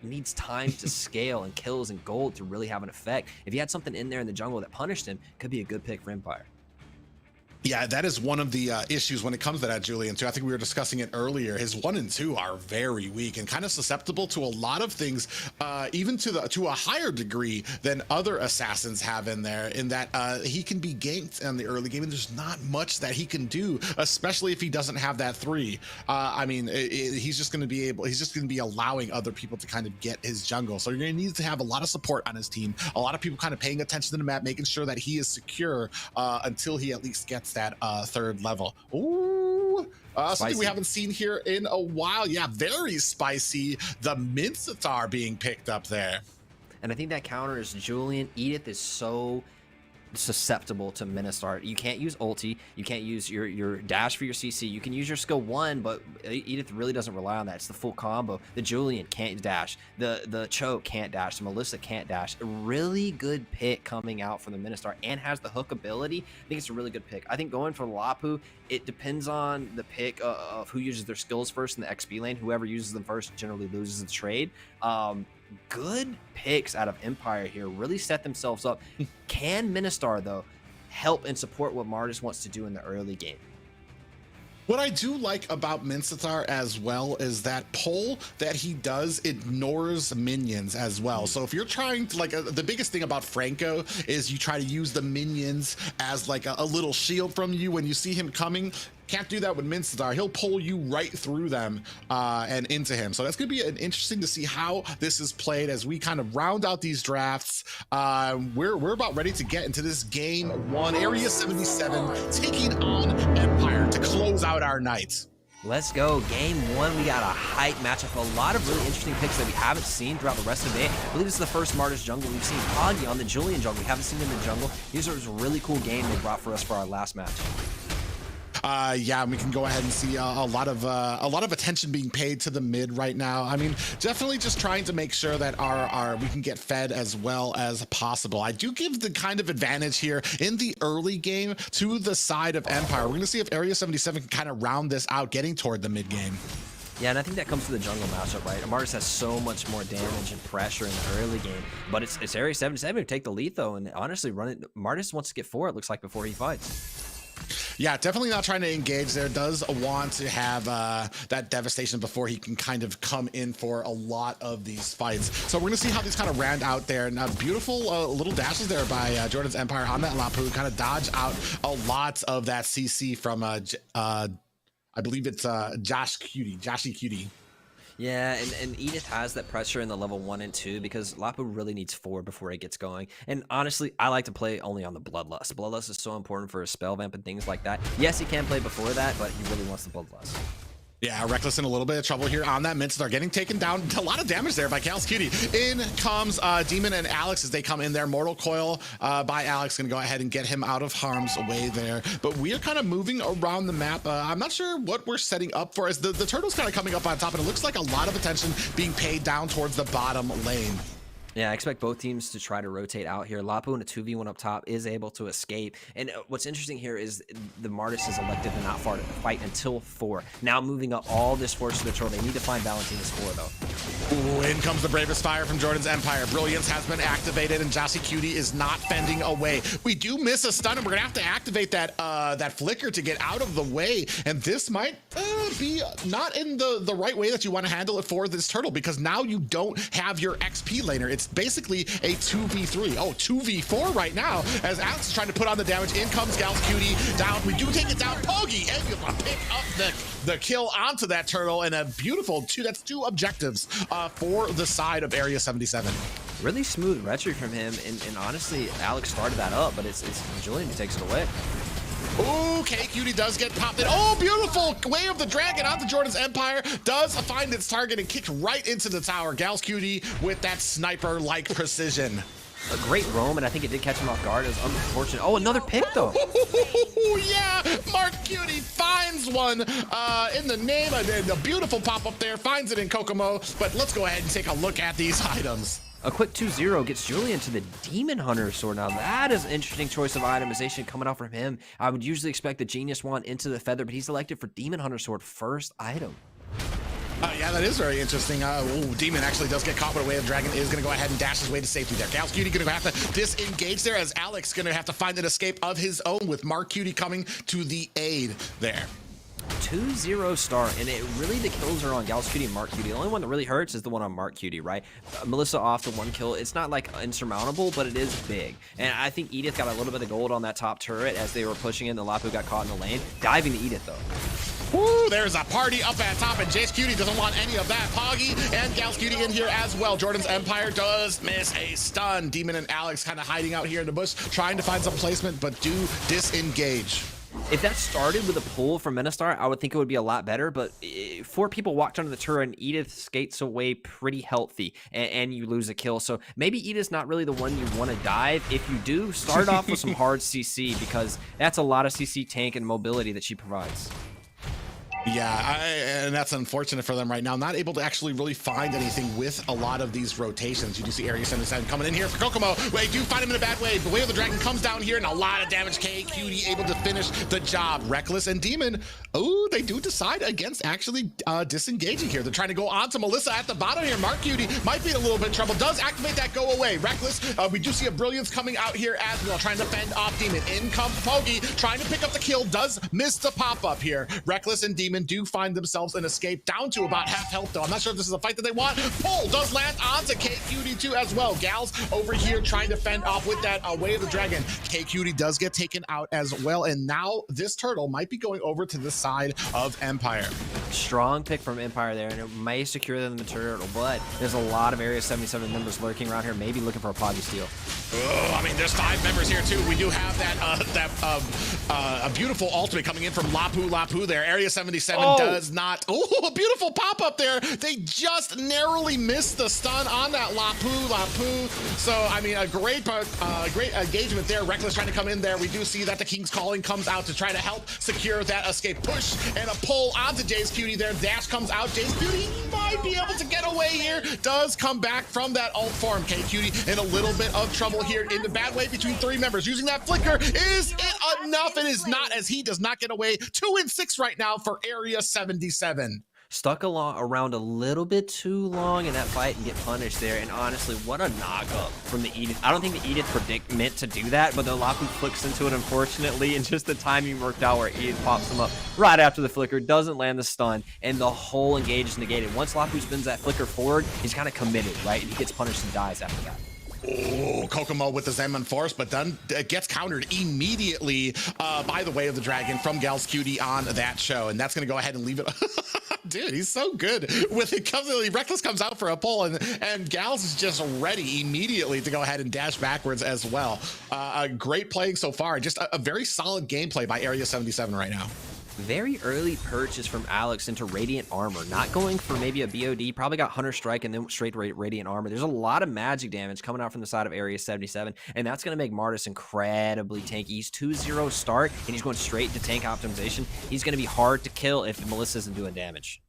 needs time to scale and kills and gold to really have an effect. If you had something in there in the jungle that punished him, could be a good pick for Empire. Yeah, that is one of the issues when it comes to that Julian too. I think we were discussing it earlier. His 1 and 2 are very weak and kind of susceptible to a lot of things, even to a higher degree than other assassins have in there. In that he can be ganked in the early game, and there's not much that he can do, especially if he doesn't have that 3. I mean, he's just going to be allowing other people to kind of get his jungle. So you're going to need to have a lot of support on his team, a lot of people kind of paying attention to the map, making sure that he is secure until he at least gets that 3rd level. Ooh, something we haven't seen here in a while. Yeah, very spicy. The Mincitar being picked up there. And I think that counters Julian. Edith is so susceptible to Ministar. You can't use ulti, you can't use your dash for your CC. You can use your skill 1, but Edith really doesn't rely on that. It's the full combo. The Julian can't dash, the Cho can't dash, the Melissa can't dash. A really good pick coming out from the Ministar, and has the hook ability. I think it's a really good pick. I think going for Lapu, it depends on the pick of who uses their skills first in the XP lane. Whoever uses them first generally loses the trade. Good picks out of Empire here, really set themselves up. Can Ministar, though, help and support what Martis wants to do in the early game? What I do like about Mincitar as well is that pull that he does ignores minions as well. So if you're trying to, like, the biggest thing about Franco is you try to use the minions as like a little shield from you when you see him coming. Can't do that with Mincitar. He'll pull you right through them and into him. So that's going to be interesting to see how this is played as we kind of round out these drafts. We're about ready to get into this game 1, Area 77 taking on Empire to close out our night. Let's go. Game 1, we got a hype matchup. A lot of really interesting picks that we haven't seen throughout the rest of the day. I believe this is the first Martis jungle. We've seen Poggy on the Julian jungle. We haven't seen him in the jungle. These are a really cool game they brought for us for our last match. Yeah, we can go ahead and see a lot of attention being paid to the mid right now. I mean, definitely just trying to make sure that we can get fed as well as possible. I do give the kind of advantage here in the early game to the side of Empire. We're gonna see if Area 77 can kind of round this out, getting toward the mid game. Yeah, and I think that comes to the jungle matchup, right? Martis has so much more damage and pressure in the early game, but it's Area 77 who take the lead though, and honestly, Martis wants to get 4, it looks like, before he fights. Yeah, definitely not trying to engage there. Does want to have that devastation before he can kind of come in for a lot of these fights. So we're gonna see how these kind of round out there. Now, beautiful little dashes there by Jordan's Empire on that Lapu, kind of dodge out a lot of that CC from I believe it's Joshy Cutie. Yeah, and Edith has that pressure in the level 1 and 2 because Lapu really needs 4 before he gets going. And honestly, I like to play only on the Bloodlust. Bloodlust is so important for his spell vamp and things like that. Yes, he can play before that, but he really wants the Bloodlust. Yeah, Reckless in a little bit of trouble here on that Minstar, getting taken down. A lot of damage there by Cal's Cutie. In comes Demon and Alex as they come in there. Mortal Coil by Alex, gonna go ahead and get him out of harm's way there. But we are kind of moving around the map. I'm not sure what we're setting up for as the turtle's kind of coming up on top, and it looks like a lot of attention being paid down towards the bottom lane. Yeah, I expect both teams to try to rotate out here. Lapu in a 2v1 up top is able to escape. And what's interesting here is the Martis is elected to not fight until 4. Now moving up all this force to the turtle. They need to find Valentina's 4 though. Ooh, in comes the bravest fire from Jordan's Empire. Brilliance has been activated and Joshy Cutie is not fending away. We do miss a stun and we're gonna have to activate that that flicker to get out of the way. And this might be not in the right way that you want to handle it for this turtle, because now you don't have your XP laner. It's basically a 2v3. Oh, 2v4 right now as Alex is trying to put on the damage. In comes Gal's Cutie down. We do take it down. Pogi able to pick up the kill onto that turtle, and a beautiful that's two objectives for the side of Area 77. Really smooth retry from him, and honestly, Alex started that up, but it's Julian who takes it away. Ooh, K-Cutie does get popped in. Oh, beautiful Way of the Dragon onto Jordan's Empire. Does find its target and kicks right into the tower. Gal's Cutie with that sniper-like precision. A great roam, and I think it did catch him off guard. It was unfortunate. Oh, another pick, though. Yeah, Mark Cutie finds one in the name of the beautiful pop-up there. Finds it in Kokomo, but let's go ahead and take a look at these items. A quick 2-0 gets Julian to the Demon Hunter sword. Now that is an interesting choice of itemization coming out from him. I would usually expect the Genius Wand into the Feather, but he's elected for Demon Hunter sword first item. Yeah, that is very interesting. Demon actually does get caught with a Way of Dragon. Is going to go ahead and dash his way to safety there. Gal's Cutie going to have to disengage there as Alex going to have to find an escape of his own with Mark Cutie coming to the aid there. 2-0 start, and really the kills are on Gal's Cutie and Mark Cutie. The only one that really hurts is the one on Mark Cutie, right? Melissa off to 1 kill. It's not like insurmountable, but it is big. And I think Edith got a little bit of gold on that top turret as they were pushing in. The Lapu got caught in the lane. Diving to Edith though. Woo, there's a party up at top, and Jace Cutie doesn't want any of that. Poggy and Gal's Cutie in here as well. Jordan's Empire does miss a stun. Demon and Alex kind of hiding out here in the bush, trying to find some placement, but do disengage. If that started with a pull from Menistar, I would think it would be a lot better, but 4 people walked under the turret and Edith skates away pretty healthy, and you lose a kill. So maybe Edith's not really the one you want to dive. If you do, start off with some hard CC, because that's a lot of CC tank and mobility that she provides. Yeah, and that's unfortunate for them right now. Not able to actually really find anything with a lot of these rotations. You do see Area 77 coming in here for Kokomo. They do find him in a bad way. The Way of the Dragon comes down here and a lot of damage. K-Cutie able to finish the job. Reckless and Demon, oh, they do decide against actually disengaging here. They're trying to go on to Melissa at the bottom here. Mark Cutie might be in a little bit of trouble. Does activate that go away. Reckless, we do see a Brilliance coming out here as well, trying to fend off Demon. In comes Pogi, trying to pick up the kill. Does miss the pop-up here. Reckless and Demon do find themselves an escape down to about half health though. I'm not sure if this is a fight that they want. Pull does land onto K-Cutie too as well. Gals over here trying to fend off with that Way of the Dragon. K-Cutie does get taken out as well, and now this turtle might be going over to the side of Empire. Strong pick from Empire there, and it may secure them the turtle, but there's a lot of Area 77 members lurking around here, maybe looking for a Poggy steal. Oh, I mean, there's 5 members here too. We do have that a beautiful ultimate coming in from Lapu there. Area 77 does not. Oh, a beautiful pop up there. They just narrowly missed the stun on that Lapu. So I mean, a great engagement there. Reckless trying to come in there. We do see that the King's Calling comes out to try to help secure that escape. Push and a pull onto Jace Cutie there. Dash comes out. Jace Cutie might be able to get away here. Does come back from that ult form. K-Cutie in a little bit of trouble here in the bad way between 3 members. Using that flicker. Is it enough? It is not, as he does not get away. 2 and 6 right now for Area 77. Stuck around a little bit too long in that fight and get punished there. And honestly, what a knock-up from the Edith. I don't think the Edith meant to do that, but the Lapu flicks into it, unfortunately, and just the timing worked out where Edith pops him up right after the flicker, doesn't land the stun, and the whole engage is negated. Once Lapu spins that flicker forward, he's kind of committed, right? And he gets punished and dies after that. Oh, Kokomo with the Zenman Force, but then gets countered immediately by the Way of the Dragon from Gal's Cutie on that show. And that's going to go ahead and leave it. Dude, he's so good with it. Reckless comes out for a pull, and Gals is just ready immediately to go ahead and dash backwards as well. Great playing so far. Just a very solid gameplay by Area 77 right now. Very early purchase from Alex into Radiant Armor, not going for maybe a BOD, probably got Hunter Strike and then straight Radiant Armor. There's a lot of magic damage coming out from the side of Area 77, and that's going to make Martis incredibly tanky. He's 2-0 start, and he's going straight to tank optimization. He's going to be hard to kill if Melissa isn't doing damage.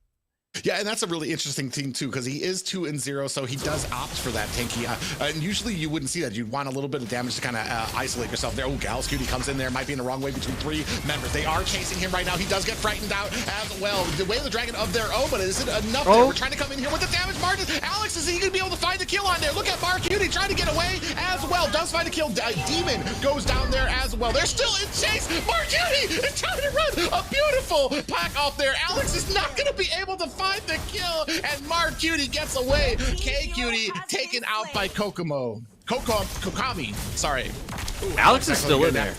Yeah, and that's a really interesting thing too, because he is 2-0, so he does opt for that tanky. And usually you wouldn't see that. You'd want a little bit of damage to kind of isolate yourself there. Oh, Gal's Cutie comes in there, might be in the wrong way between three members. They are chasing him right now. He does get frightened out as well. The Way of the Dragon of their own, but is it enough? We're trying to come in here with the damage. Martin, Alex, is he going to be able to find the kill on there? Look at Mar Cutie trying to get away as well. Does find a kill. Demon goes down there as well. They're still in chase. Mar Cutie is trying to run a beautiful pack off there. Alex is not going to be able to find the kill. And Mar Cutie gets away. K Cutie taken out by Kokami. Sorry. Ooh, Alex is still in there.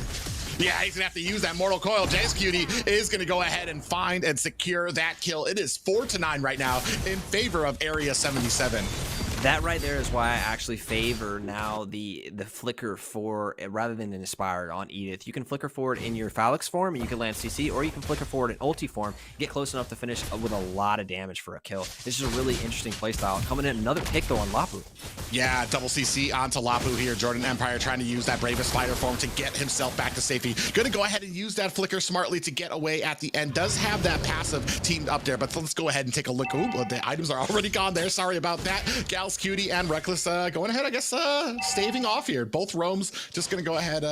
Yeah, he's gonna have to use that Mortal Coil. Jace Cutie is gonna go ahead and find and secure that kill. It is 4-9 right now in favor of Area 77. That right there is why I actually favor now the flicker for rather than an Inspired on Edith. You can flicker forward in your Phalanx form and you can land CC, or you can flicker forward in ulti form, get close enough to finish with a lot of damage for a kill. This is a really interesting playstyle. Coming in another pick though on Lapu. Yeah, double CC onto Lapu here. Jordan Empire trying to use that Bravest Spider form to get himself back to safety. Gonna go ahead and use that flicker smartly to get away at the end. Does have that passive teamed up there, but let's go ahead and take a look. Ooh, the items are already gone there. Sorry about that. Gal's Cutie and Reckless going ahead, I guess, staving off here. Both roams just gonna go ahead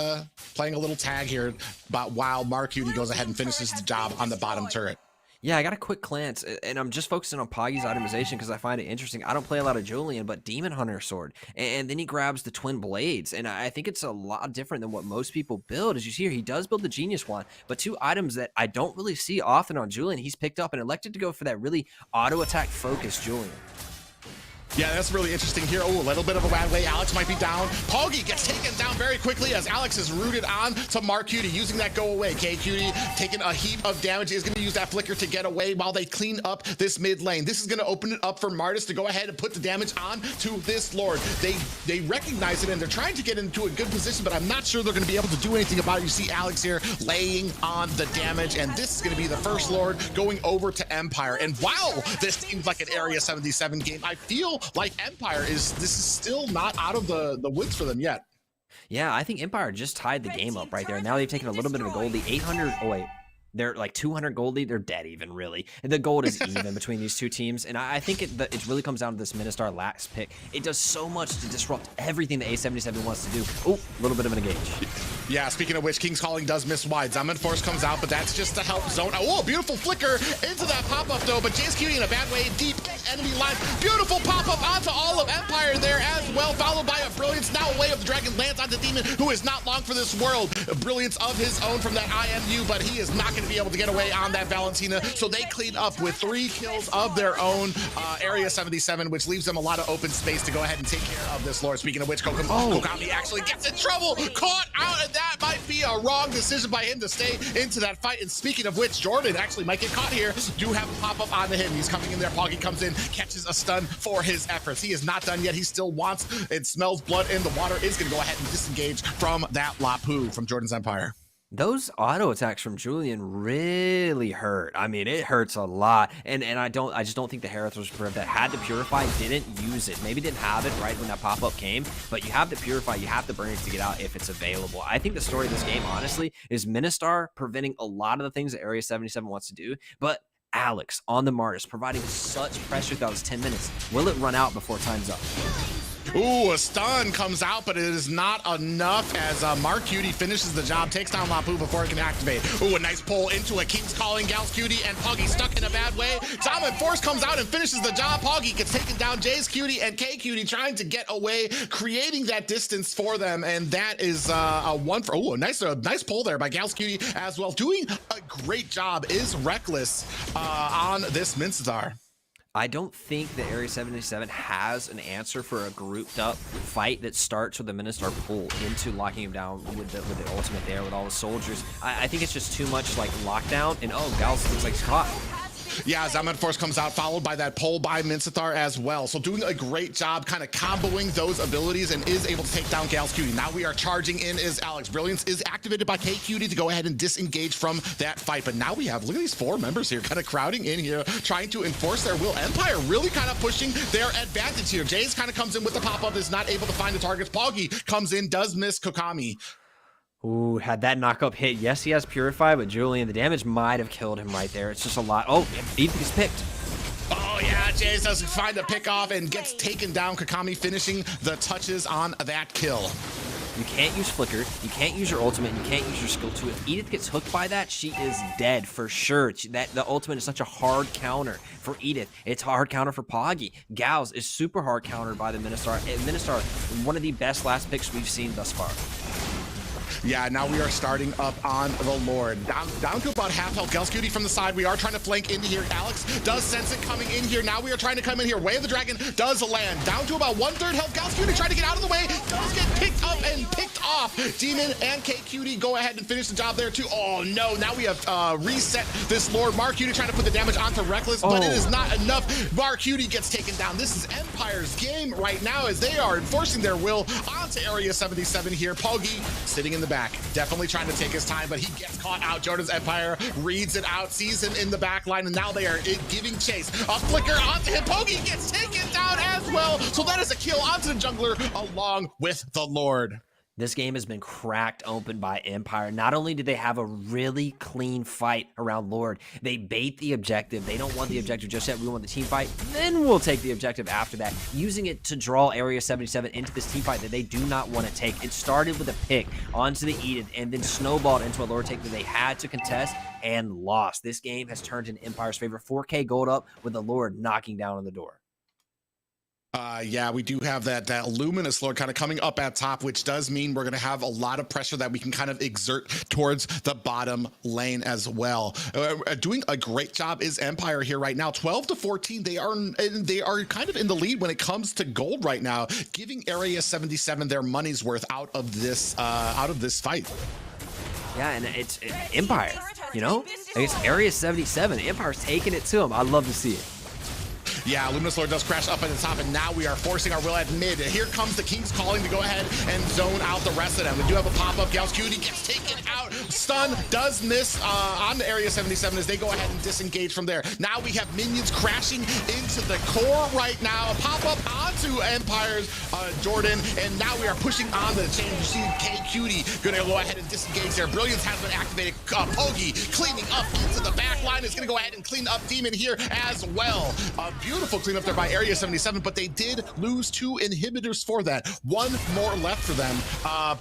playing a little tag here, but while Mar Cutie goes ahead and finishes the job on the bottom turret. Yeah, I got a quick glance, and I'm just focusing on Poggy's itemization because I find it interesting. I don't play a lot of Julian, but Demon Hunter Sword. And then he grabs the Twin Blades, and I think it's a lot different than what most people build. As you see here, he does build the Genius Wand, but two items that I don't really see often on Julian, he's picked up and elected to go for that really auto-attack focused Julian. Yeah, that's really interesting here. Oh, a little bit of a bad way. Alex might be down. Poggy gets taken down very quickly as Alex is rooted on to Mar Cutie, using that go away. K Cutie taking a heap of damage, is going to use that flicker to get away while they clean up this mid lane. This is going to open it up for Martis to go ahead and put the damage on to this Lord. They recognize it and they're trying to get into a good position, but I'm not sure they're going to be able to do anything about it. You see Alex here laying on the damage, and this is going to be the first Lord going over to Empire. And while this seems like an Area 77 game, I feel like Empire this is still not out of the woods for them yet. Yeah, I think Empire just tied the game up right there. Now they've taken a little bit of a goldie. 800, oh wait, they're like 200 goldie. They're dead even, really. And the gold is even between these two teams. And I think it really comes down to this Ministar last pick. It does so much to disrupt everything the A77 wants to do. Oh, a little bit of an engage. Yeah, speaking of which, King's Calling does miss wide. Zenman Force comes out, but that's just to help zone. Oh, beautiful flicker into that pop-up though, but Jace Cutie in a bad way, deep enemy line. Beautiful pop-up onto all of Empire there as well, followed by a Brilliance. Now Way of the Dragon lands onto Demon, who is not long for this world. A Brilliance of his own from that IMU, but he is not going to be able to get away on that Valentina, so they clean up with 3 kills of their own. Area 77, which leaves them a lot of open space to go ahead and take care of this Lord. Speaking of which, Kokami actually gets in trouble, caught out, and that might be a wrong decision by him to stay into that fight. And speaking of which, Jordan actually might get caught here. Do have a pop-up onto him. He's coming in there. Poggy comes in, catches a stun for his efforts. He is not done yet. He still wants and smells blood in the water. Is going to go ahead and disengage from that Lapu from Jordan's Empire. Those auto attacks from Julian really hurt. I mean, it hurts a lot. And I just don't think the Hereth was prepared. That had to Purify, didn't use it. Maybe didn't have it right when that pop-up came, but you have to Purify, you have to burn it to get out if it's available. I think the story of this game, honestly, is Ministar preventing a lot of the things that Area 77 wants to do, but Alex on the Martis providing such pressure throughout those 10 minutes. Will it run out before time's up? Ooh, a stun comes out, but it is not enough as Mark Cutie finishes the job, takes down Lapu before it can activate. Ooh, a nice pull into a King's Calling. Gals Cutie and Poggy stuck in a bad way. Dominant Force comes out and finishes the job. Poggy gets taken down. Jay's Cutie and K Cutie trying to get away, creating that distance for them, and that is a one for. Ooh, a nice pull there by Gals Cutie as well. Doing a great job is Reckless on this Mincetar. I don't think that Area 77 has an answer for a grouped up fight that starts with the Ministar pull into locking him down with the ultimate there with all the soldiers. I think it's just too much like lockdown, and oh, Gals looks like he's caught. Yeah, Dominant Force comes out, followed by that pull by Mincetar as well. So doing a great job kind of comboing those abilities and is able to take down Gals Cutie. Now we are charging in is Alex. Brilliance is activated by K Cutie to go ahead and disengage from that fight. But now we have, look at these 4 members here kind of crowding in here, trying to enforce their will. Empire really kind of pushing their advantage here. Jays kind of comes in with the pop-up, is not able to find the targets. Poggy comes in, does miss Kokami. Ooh, had that knock-up hit. Yes, he has Purify, but Julian, the damage might have killed him right there. It's just a lot. Oh, Ethan gets picked. Oh, yeah, Jays doesn't find a pick off and gets taken down. Kokami finishing the touches on that kill. You can't use Flicker, you can't use your ultimate, and you can't use your skill 2. If Edith gets hooked by that, she is dead for sure. The ultimate is such a hard counter for Edith. It's a hard counter for Poggy. Gals is super hard countered by the Ministar. Ministar, one of the best last picks we've seen thus far. Yeah, now we are starting up on the Lord. Down to about half health. Gals Cutie from the side. We are trying to flank into here. Alex does sense it coming in here. Now we are trying to come in here. Way of the Dragon does land. Down to about 1/3 health. Gals Cutie trying to get out of the way. Does get picked up and picked off. Demon and K Cutie go ahead and finish the job there too. Oh no, now we have reset this Lord. Mark Cutie trying to put the damage onto Reckless, but it is not enough. Mark Cutie gets taken down. This is Empire's game right now as they are enforcing their will onto Area 77 here. Poggy sitting in the back, definitely trying to take his time, but he gets caught out. Jordan's Empire reads it out, sees him in the back line, and now they are giving chase. A flicker onto him. Poggy gets taken down as well. So that is a kill onto the jungler along with the Lord. This game has been cracked open by Empire. Not only did they have a really clean fight around Lord, they bait the objective. They don't want the objective just yet. We want the team fight, then we'll take the objective after that, using it to draw Area 77 into this team fight that they do not want to take. It started with a pick onto the Edith and then snowballed into a Lord take that they had to contest and lost. This game has turned in Empire's favor. 4K gold up with the Lord knocking down on the door. Yeah, we do have that Luminous Lord kind of coming up at top, which does mean we're going to have a lot of pressure that we can kind of exert towards the bottom lane as well. Doing a great job is Empire here right now. 12-14, they are kind of in the lead when it comes to gold right now, giving Area 77 their money's worth out of this fight. Yeah, and it's Empire, you know? It's Area 77. Empire's taking it to them. I love to see it. Yeah, Luminous Lord does crash up at the top, and now we are forcing our will at mid. Here comes the King's Calling to go ahead and zone out the rest of them. We do have a pop-up. Gals Cutie gets taken out. Stun does miss on the Area 77 as they go ahead and disengage from there. Now we have minions crashing into the core right now. A pop-up onto Empire's Jordan, and now we are pushing on the chain. You see K Cutie gonna go ahead and disengage there. Brilliance has been activated. Poggy cleaning up into the back line is gonna go ahead and clean up Demon here as well. Beautiful cleanup there by Area 77, but they did lose 2 inhibitors for that. 1 more left for them,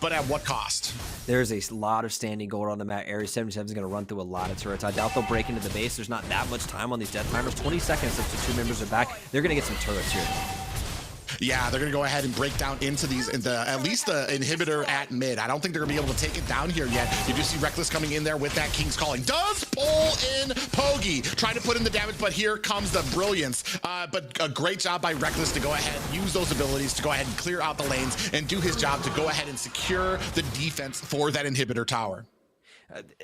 but at what cost? There's a lot of standing gold on the map. Area 77 is going to run through a lot of turrets. I doubt they'll break into the base. There's not that much time on these death timers. 20 seconds if the 2 members are back. They're going to get some turrets here. Yeah, they're going to go ahead and break down into these, at least the inhibitor at mid. I don't think they're going to be able to take it down here yet. You do see Reckless coming in there with that King's Calling. Does pull in Poggy, trying to put in the damage, but here comes the Brilliance. But a great job by Reckless to go ahead, use those abilities to go ahead and clear out the lanes and do his job to go ahead and secure the defense for that inhibitor tower.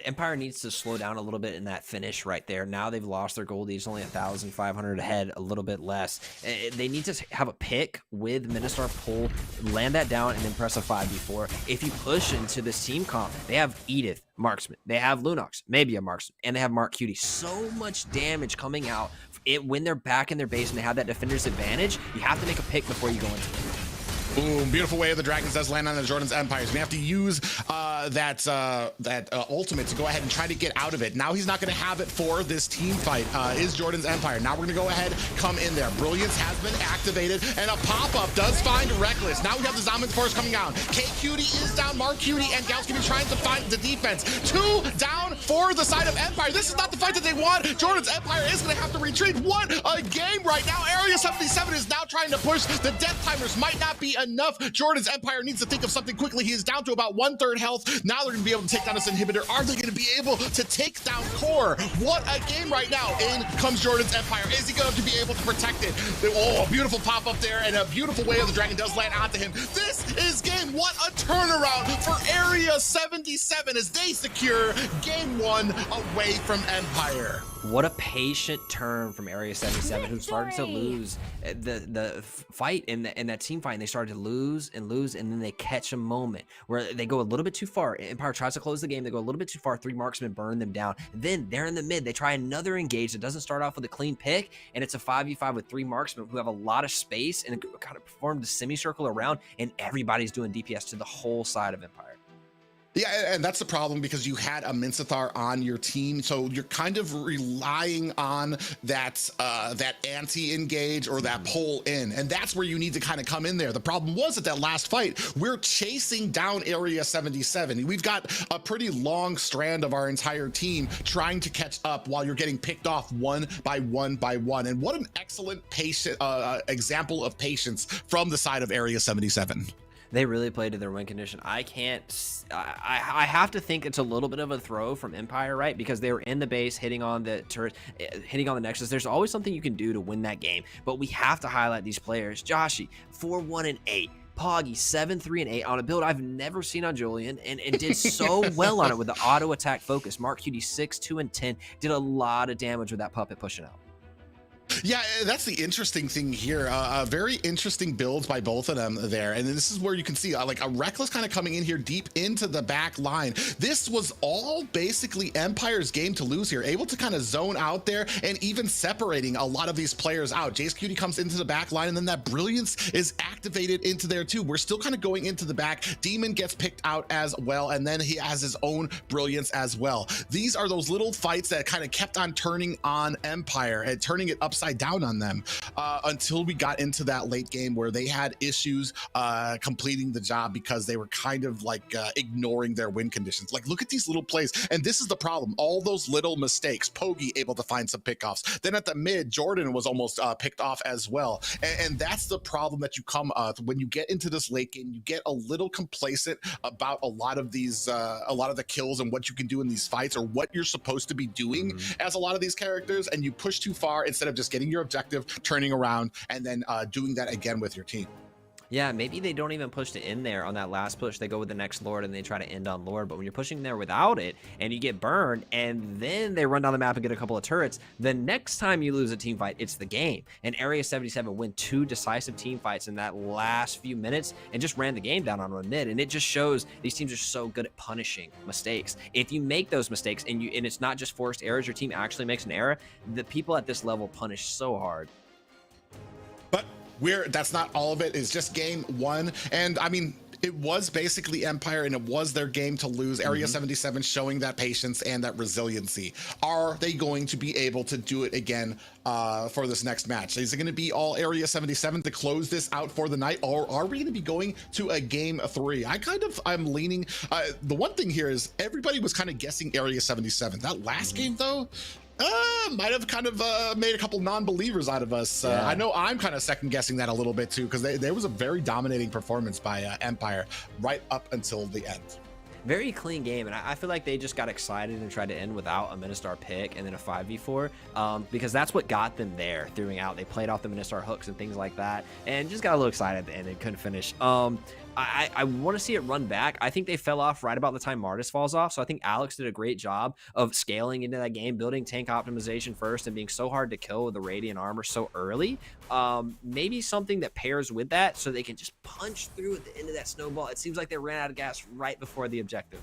Empire needs to slow down a little bit in that finish right there. Now they've lost their gold. He's only 1,500 ahead, a little bit less. They need to have a pick with Ministar pull, land that down, and then press a 5v4. If you push into this team comp, they have Edith, Marksman. They have Lunox, maybe a Marksman, and they have Mark Cutie. So much damage coming out. When they're back in their base and they have that defender's advantage, you have to make a pick before you go into it. Boom, beautiful way of the Dragons does land on the Jordan's Empires. We have to use that ultimate to go ahead and try to get out of it. Now he's not going to have it for this team fight. Is Jordan's Empire. Now we're going to go ahead, come in there. Brilliance has been activated, and a pop-up does find Reckless. Now we have the Zombie Force coming out. K-Cutie is down. Mark Cutie and Gals going to be trying to find the defense. 2 down for the side of Empire. This is not the fight that they want. Jordan's Empire is going to have to retreat. What a game right now. Area 77 is now trying to push. The death timers might not be enough. Jordan's Empire needs to think of something quickly. He is down to about 1/3 health. Now they're going to be able to take down this inhibitor. Are they going to be able to take down Core? What a game right now. In comes Jordan's Empire. Is he going to be able to protect it? Oh, a beautiful pop up there, and a beautiful way of the dragon does land onto him. This is game. What a turnaround for Area 77 as they secure game 1 away from Empire. What a patient turn from Area 77, who started to lose the fight in that team fight, and they started to lose, and then they catch a moment where they go a little bit too far. Empire tries to close the game. They go a little bit too far. 3 marksmen burn them down. Then they're in the mid. They try another engage that doesn't start off with a clean pick, and it's a 5v5 with 3 marksmen who have a lot of space and kind of formed a semicircle around, and everybody's doing DPS to the whole side of Empire. Yeah, and that's the problem because you had a Minsathar on your team, so you're kind of relying on that anti-engage or that pull in, and that's where you need to kind of come in there. The problem was at that last fight, we're chasing down Area 77. We've got a pretty long strand of our entire team trying to catch up while you're getting picked off one by one by one. And what an excellent patient example of patience from the side of Area 77. They really played to their win condition. I have to think it's a little bit of a throw from Empire, right? Because they were in the base, hitting on the turret, hitting on the Nexus. There's always something you can do to win that game, but we have to highlight these players. Joshi, 4-1-8. Poggy, 7-3-8 on a build I've never seen on Julian, and did so well on it with the auto attack focus. Mark Cutie, 6-2-10, did a lot of damage with that puppet pushing out. Yeah, that's the interesting thing here. Very interesting builds by both of them there. And this is where you can see like a Reckless kind of coming in here deep into the back line. This was all basically Empire's game to lose here, able to kind of zone out there and even separating a lot of these players out. Jace Cutie comes into the back line, and then that Brilliance is activated into there too. We're still kind of going into the back. Demon gets picked out as well, and then he has his own Brilliance as well. These are those little fights that kind of kept on turning on Empire and turning it upside down on them until we got into that late game where they had issues completing the job because they were kind of like ignoring their win conditions. Like, look at these little plays, and this is the problem. All those little mistakes. Pogi able to find some pickoffs. Then at the mid, Jordan was almost picked off as well, and that's the problem that you come when you get into this late game. You get a little complacent about a lot of these a lot of the kills and what you can do in these fights, or what you're supposed to be doing as a lot of these characters, and you push too far instead of just getting your objective, turning around, and then doing that again with your team. Yeah, maybe they don't even push to end there on that last push. They go with the next Lord and they try to end on Lord. But when you're pushing there without it and you get burned and then they run down the map and get a couple of turrets, the next time you lose a team fight, it's the game. And Area 77 win 2 decisive team fights in that last few minutes and just ran the game down on mid. And it just shows these teams are so good at punishing mistakes. If you make those mistakes and it's not just forced errors, your team actually makes an error, the people at this level punish so hard. But that's not all of it. It's just game 1. And I mean, it was basically Empire, and it was their game to lose. Area 77 showing that patience and that resiliency. Are they going to be able to do it again for this next match? Is it going to be all Area 77 to close this out for the night, or are we going to be going to a game 3? I'm leaning. The one thing here is everybody was kind of guessing Area 77. That last game though, might have kind of made a couple non-believers out of us. Yeah. I know I'm kind of second guessing that a little bit too, because there was a very dominating performance by Empire right up until the end. Very clean game, and I feel like they just got excited and tried to end without a Ministar pick and then a 5v4 because that's what got them there, throwing out. They played off the Ministar hooks and things like that and just got a little excited at the end and couldn't finish. I want to see it run back. I think they fell off right about the time Martis falls off, so I think Alex did a great job of scaling into that game, building tank optimization first and being so hard to kill with the Radiant armor so early. Maybe something that pairs with that so they can just punch through at the end of that snowball. It seems like they ran out of gas right before the objective.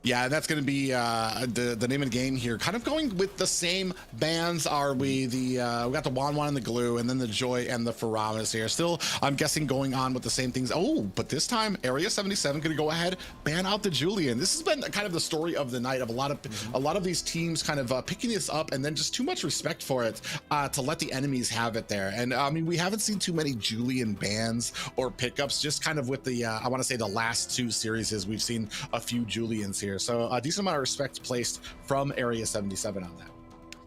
Yeah, that's going to be the name of the game here. Kind of going with the same bands are we. We got the Wan and the Glue, and then the Joy and the Faramis here. Still, I'm guessing going on with the same things. Oh, but this time Area 77 going to go ahead, ban out the Julian. This has been kind of the story of the night of a lot of these teams kind of picking this up and then just too much respect for it to let the enemies have it there. And I mean, we haven't seen too many Julian bans or pickups. Just kind of with the I want to say the last 2 series we've seen a few Julians here. So a decent amount of respect placed from Area 77 on that.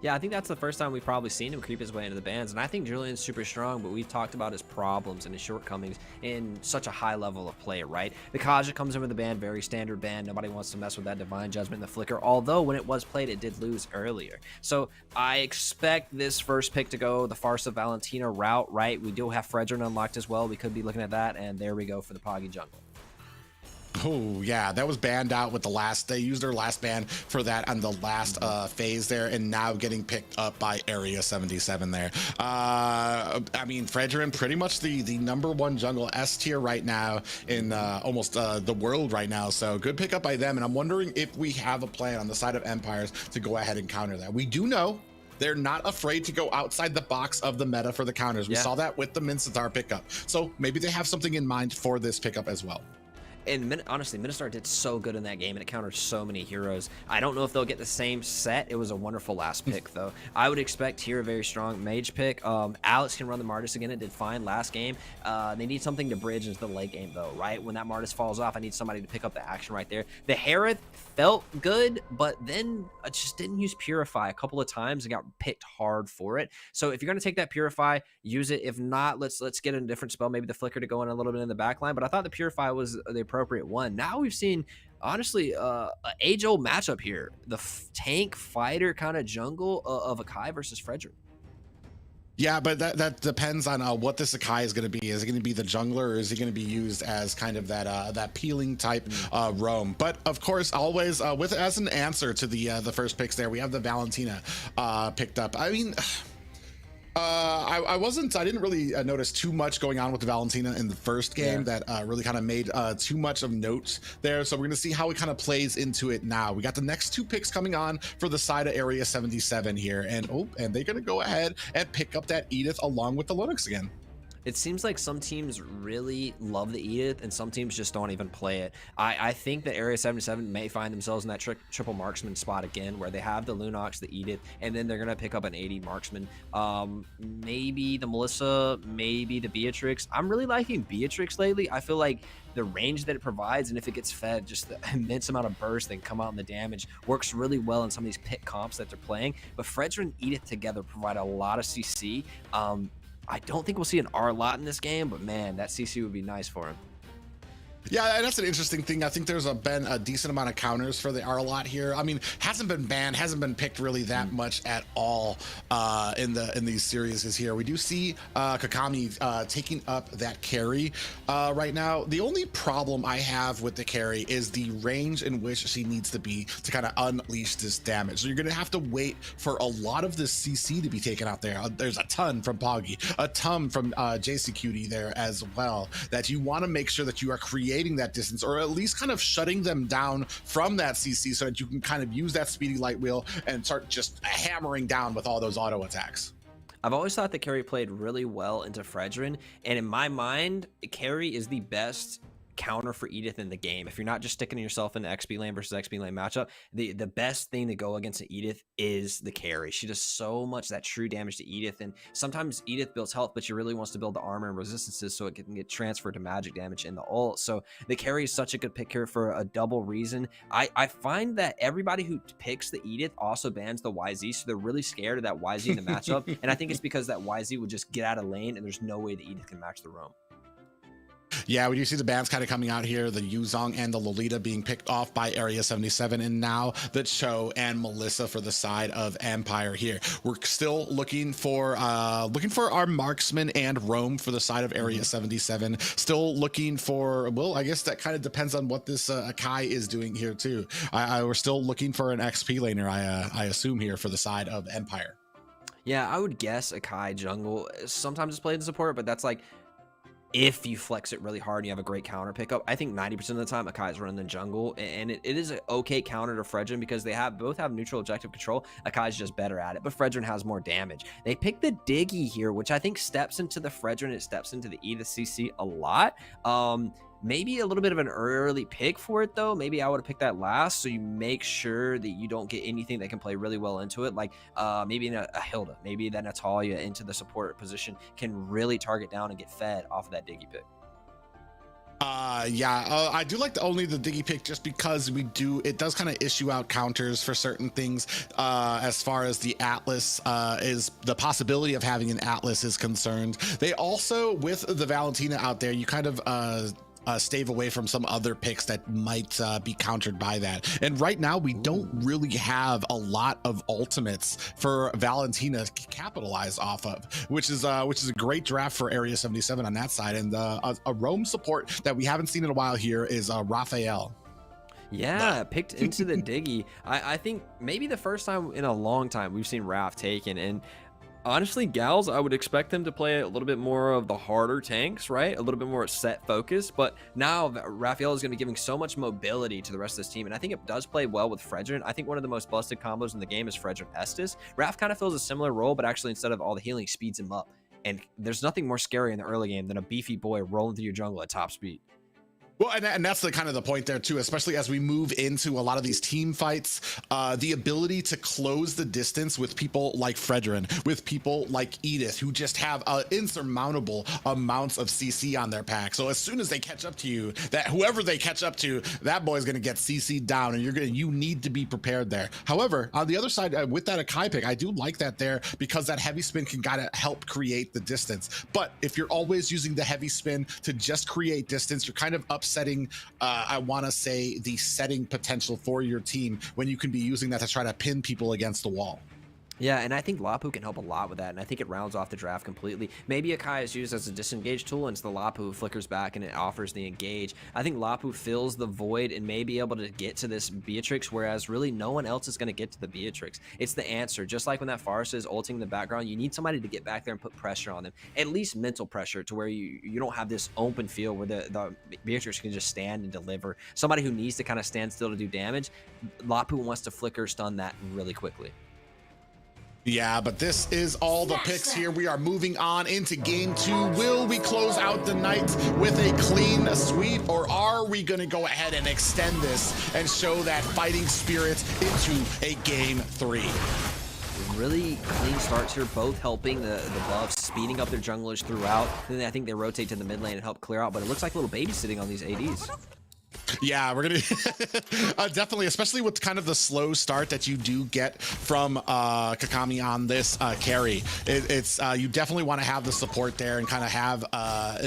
Yeah, I think that's the first time we've probably seen him creep his way into the bans, and I think Julian's super strong, but we've talked about his problems and his shortcomings in such a high level of play, right? The Kaja comes in with the ban, very standard ban. Nobody wants to mess with that Divine Judgment and the Flicker, although when it was played, it did lose earlier. So I expect this first pick to go the Farce of Valentina route, right? We do have Fredrin unlocked as well. We could be looking at that, and there we go for the Poggy jungle. Oh yeah, that was banned out with the last. They used their last ban for that on the last phase there, and now getting picked up by Area 77 there. I mean, Fredrin pretty much the #1 jungle S tier right now in almost the world right now. So good pickup by them, and I'm wondering if we have a plan on the side of Empires to go ahead and counter that. We do know they're not afraid to go outside the box of the meta for the counters. We saw that with the Mincetar pickup, so maybe they have something in mind for this pickup as well. And honestly, Ministar did so good in that game, and it countered so many heroes. I don't know if they'll get the same set. It was a wonderful last pick, though. I would expect here a very strong mage pick. Alex can run the Martis again. It did fine last game. They need something to bridge into the late game, though, right? When that Martis falls off, I need somebody to pick up the action right there. The Harith felt good, but then I just didn't use Purify a couple of times and got picked hard for it. So if you're going to take that Purify, use it. If not, let's get a different spell, maybe the Flicker to go in a little bit in the back line. But I thought the Purify was the appropriate one. Now we've seen, honestly, an age-old matchup here. The tank fighter kind of jungle of Akai versus Fredrin. Yeah, but that depends on what this Akai is going to be. Is it going to be the jungler, or is he going to be used as kind of that peeling type roam? But of course, always with as an answer to the first picks there, we have the Valentina picked up. I mean, I didn't really notice too much going on with the Valentina in the first game that really kind of made too much of notes there. So we're going to see how it kind of plays into it now. We got the next 2 picks coming on for the side of Area 77 here. And they're going to go ahead and pick up that Edith along with the Linux again. It seems like some teams really love the Edith and some teams just don't even play it. I think that Area 77 may find themselves in that triple marksman spot again, where they have the Lunox, the Edith, and then they're going to pick up an 80 marksman. Maybe the Melissa, maybe the Beatrix. I'm really liking Beatrix lately. I feel like the range that it provides, and if it gets fed, just the immense amount of burst that can come out in the damage, works really well in some of these pit comps that they're playing. But Fredrin and Edith together provide a lot of CC. I don't think we'll see an R lot in this game, but man, that CC would be nice for him. Yeah, and that's an interesting thing. I think there's been a decent amount of counters for the R-Lot here. I mean, hasn't been banned, hasn't been picked really that much at all in these series here. We do see Kakami taking up that carry right now. The only problem I have with the carry is the range in which she needs to be to kind of unleash this damage. So you're going to have to wait for a lot of this CC to be taken out there. There's a ton from Poggy, a ton from JCQD there as well, that you want to make sure that you are creating that distance, or at least kind of shutting them down from that CC, so that you can kind of use that speedy light wheel and start just hammering down with all those auto attacks. I've always thought that carry played really well into Fredrin, and in my mind, carry is the best counter for Edith in the game. If you're not just sticking yourself in the XP lane versus XP lane matchup, the best thing to go against an Edith is the carry. She does so much that true damage to Edith, and sometimes Edith builds health, but she really wants to build the armor and resistances so it can get transferred to magic damage in the ult. So the carry is such a good pick here for a double reason. I find that everybody who picks the Edith also bans the YZ, so they're really scared of that YZ in the matchup, and I think it's because that YZ would just get out of lane, and there's no way the Edith can match the roam. Yeah, we do see the bans kind of coming out here, the Yuzong and the Lolita being picked off by Area 77, and now the Cho and Melissa for the side of Empire here. We're still looking for our marksman and roam for the side of Area 77. Still looking for, well, I guess that kind of depends on what this Akai is doing here too. We're still looking for an XP laner, I assume, here for the side of Empire. Yeah, I would guess Akai jungle. Sometimes it's played in support, but that's like if you flex it really hard and you have a great counter pickup. I think 90% of the time Akai's running the jungle, and it is an okay counter to Fredrin because they both have neutral objective control. Akai's just better at it, but Fredrin has more damage. They pick the Diggy here, which I think steps into the Fredrin, it steps into the Edith CC a lot. Maybe a little bit of an early pick for it though. Maybe I would have picked that last, so you make sure that you don't get anything that can play really well into it, like maybe a Hilda, maybe that Natalia into the support position can really target down and get fed off of that Diggy pick. I do like only the Diggy pick just because it does kind of issue out counters for certain things. As far as the Atlas is the possibility of having an Atlas is concerned. They also, with the Valentina out there, you kind of stave away from some other picks that might be countered by that. And right now we don't really have a lot of ultimates for Valentina to capitalize off of, which is a great draft for Area 77 on that side. And a roam support that we haven't seen in a while here is Raphael. Yeah, picked into the Diggy. I think maybe the first time in a long time we've seen Raph taken, and honestly, Gals, I would expect them to play a little bit more of the harder tanks, right? A little bit more set focus, but now Raphael is going to be giving so much mobility to the rest of this team, and I think it does play well with Fredrin. I think one of the most busted combos in the game is Fredrin Estus. Raph kind of fills a similar role, but actually instead of all the healing, speeds him up. And there's nothing more scary in the early game than a beefy boy rolling through your jungle at top speed. Well, and that's the kind of the point there too, especially as we move into a lot of these team fights, the ability to close the distance with people like Fredrin, with people like Edith, who just have insurmountable amounts of CC on their pack. So as soon as they catch up to you, that whoever they catch up to, that boy's going to get CC'd down, and you need to be prepared there. However, on the other side, with that Akai pick, I do like that there because that heavy spin can gotta help create the distance. But if you're always using the heavy spin to just create distance, you're kind of upsetting, I want to say, the setting potential for your team when you can be using that to try to pin people against the wall. Yeah, and I think Lapu can help a lot with that, and I think it rounds off the draft completely. Maybe Akai is used as a disengage tool, and it's the Lapu who flickers back and it offers the engage. I think Lapu fills the void and may be able to get to this Beatrix, whereas really no one else is going to get to the Beatrix. It's the answer. Just like when that Forest is ulting in the background, you need somebody to get back there and put pressure on them. At least mental pressure, to where you don't have this open field where the Beatrix can just stand and deliver. Somebody who needs to kind of stand still to do damage. Lapu wants to flicker stun that really quickly. Yeah, but this is all the picks here. We are moving on into game 2. Will we close out the night with a clean sweep, or are we going to go ahead and extend this and show that fighting spirit into a game 3? Really clean starts here, both helping the buffs, speeding up their junglers throughout. And then I think they rotate to the mid lane and help clear out, but it looks like a little babysitting on these ADs. Yeah, we're gonna definitely, especially with kind of the slow start that you do get from Kakami on this carry. It's you definitely want to have the support there and kind of have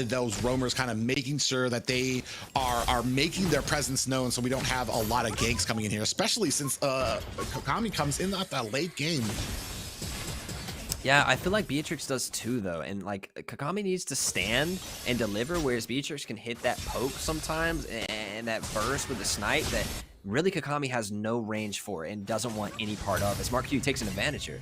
those roamers kind of making sure that they are making their presence known, so we don't have a lot of ganks coming in here, especially since Kakami comes in at that late game. Yeah, I feel like Beatrix does too, though, and like Kakami needs to stand and deliver, whereas Beatrix can hit that poke sometimes and that burst with the snipe that really Kakami has no range for and doesn't want any part of, as Mark Q takes an advantage here.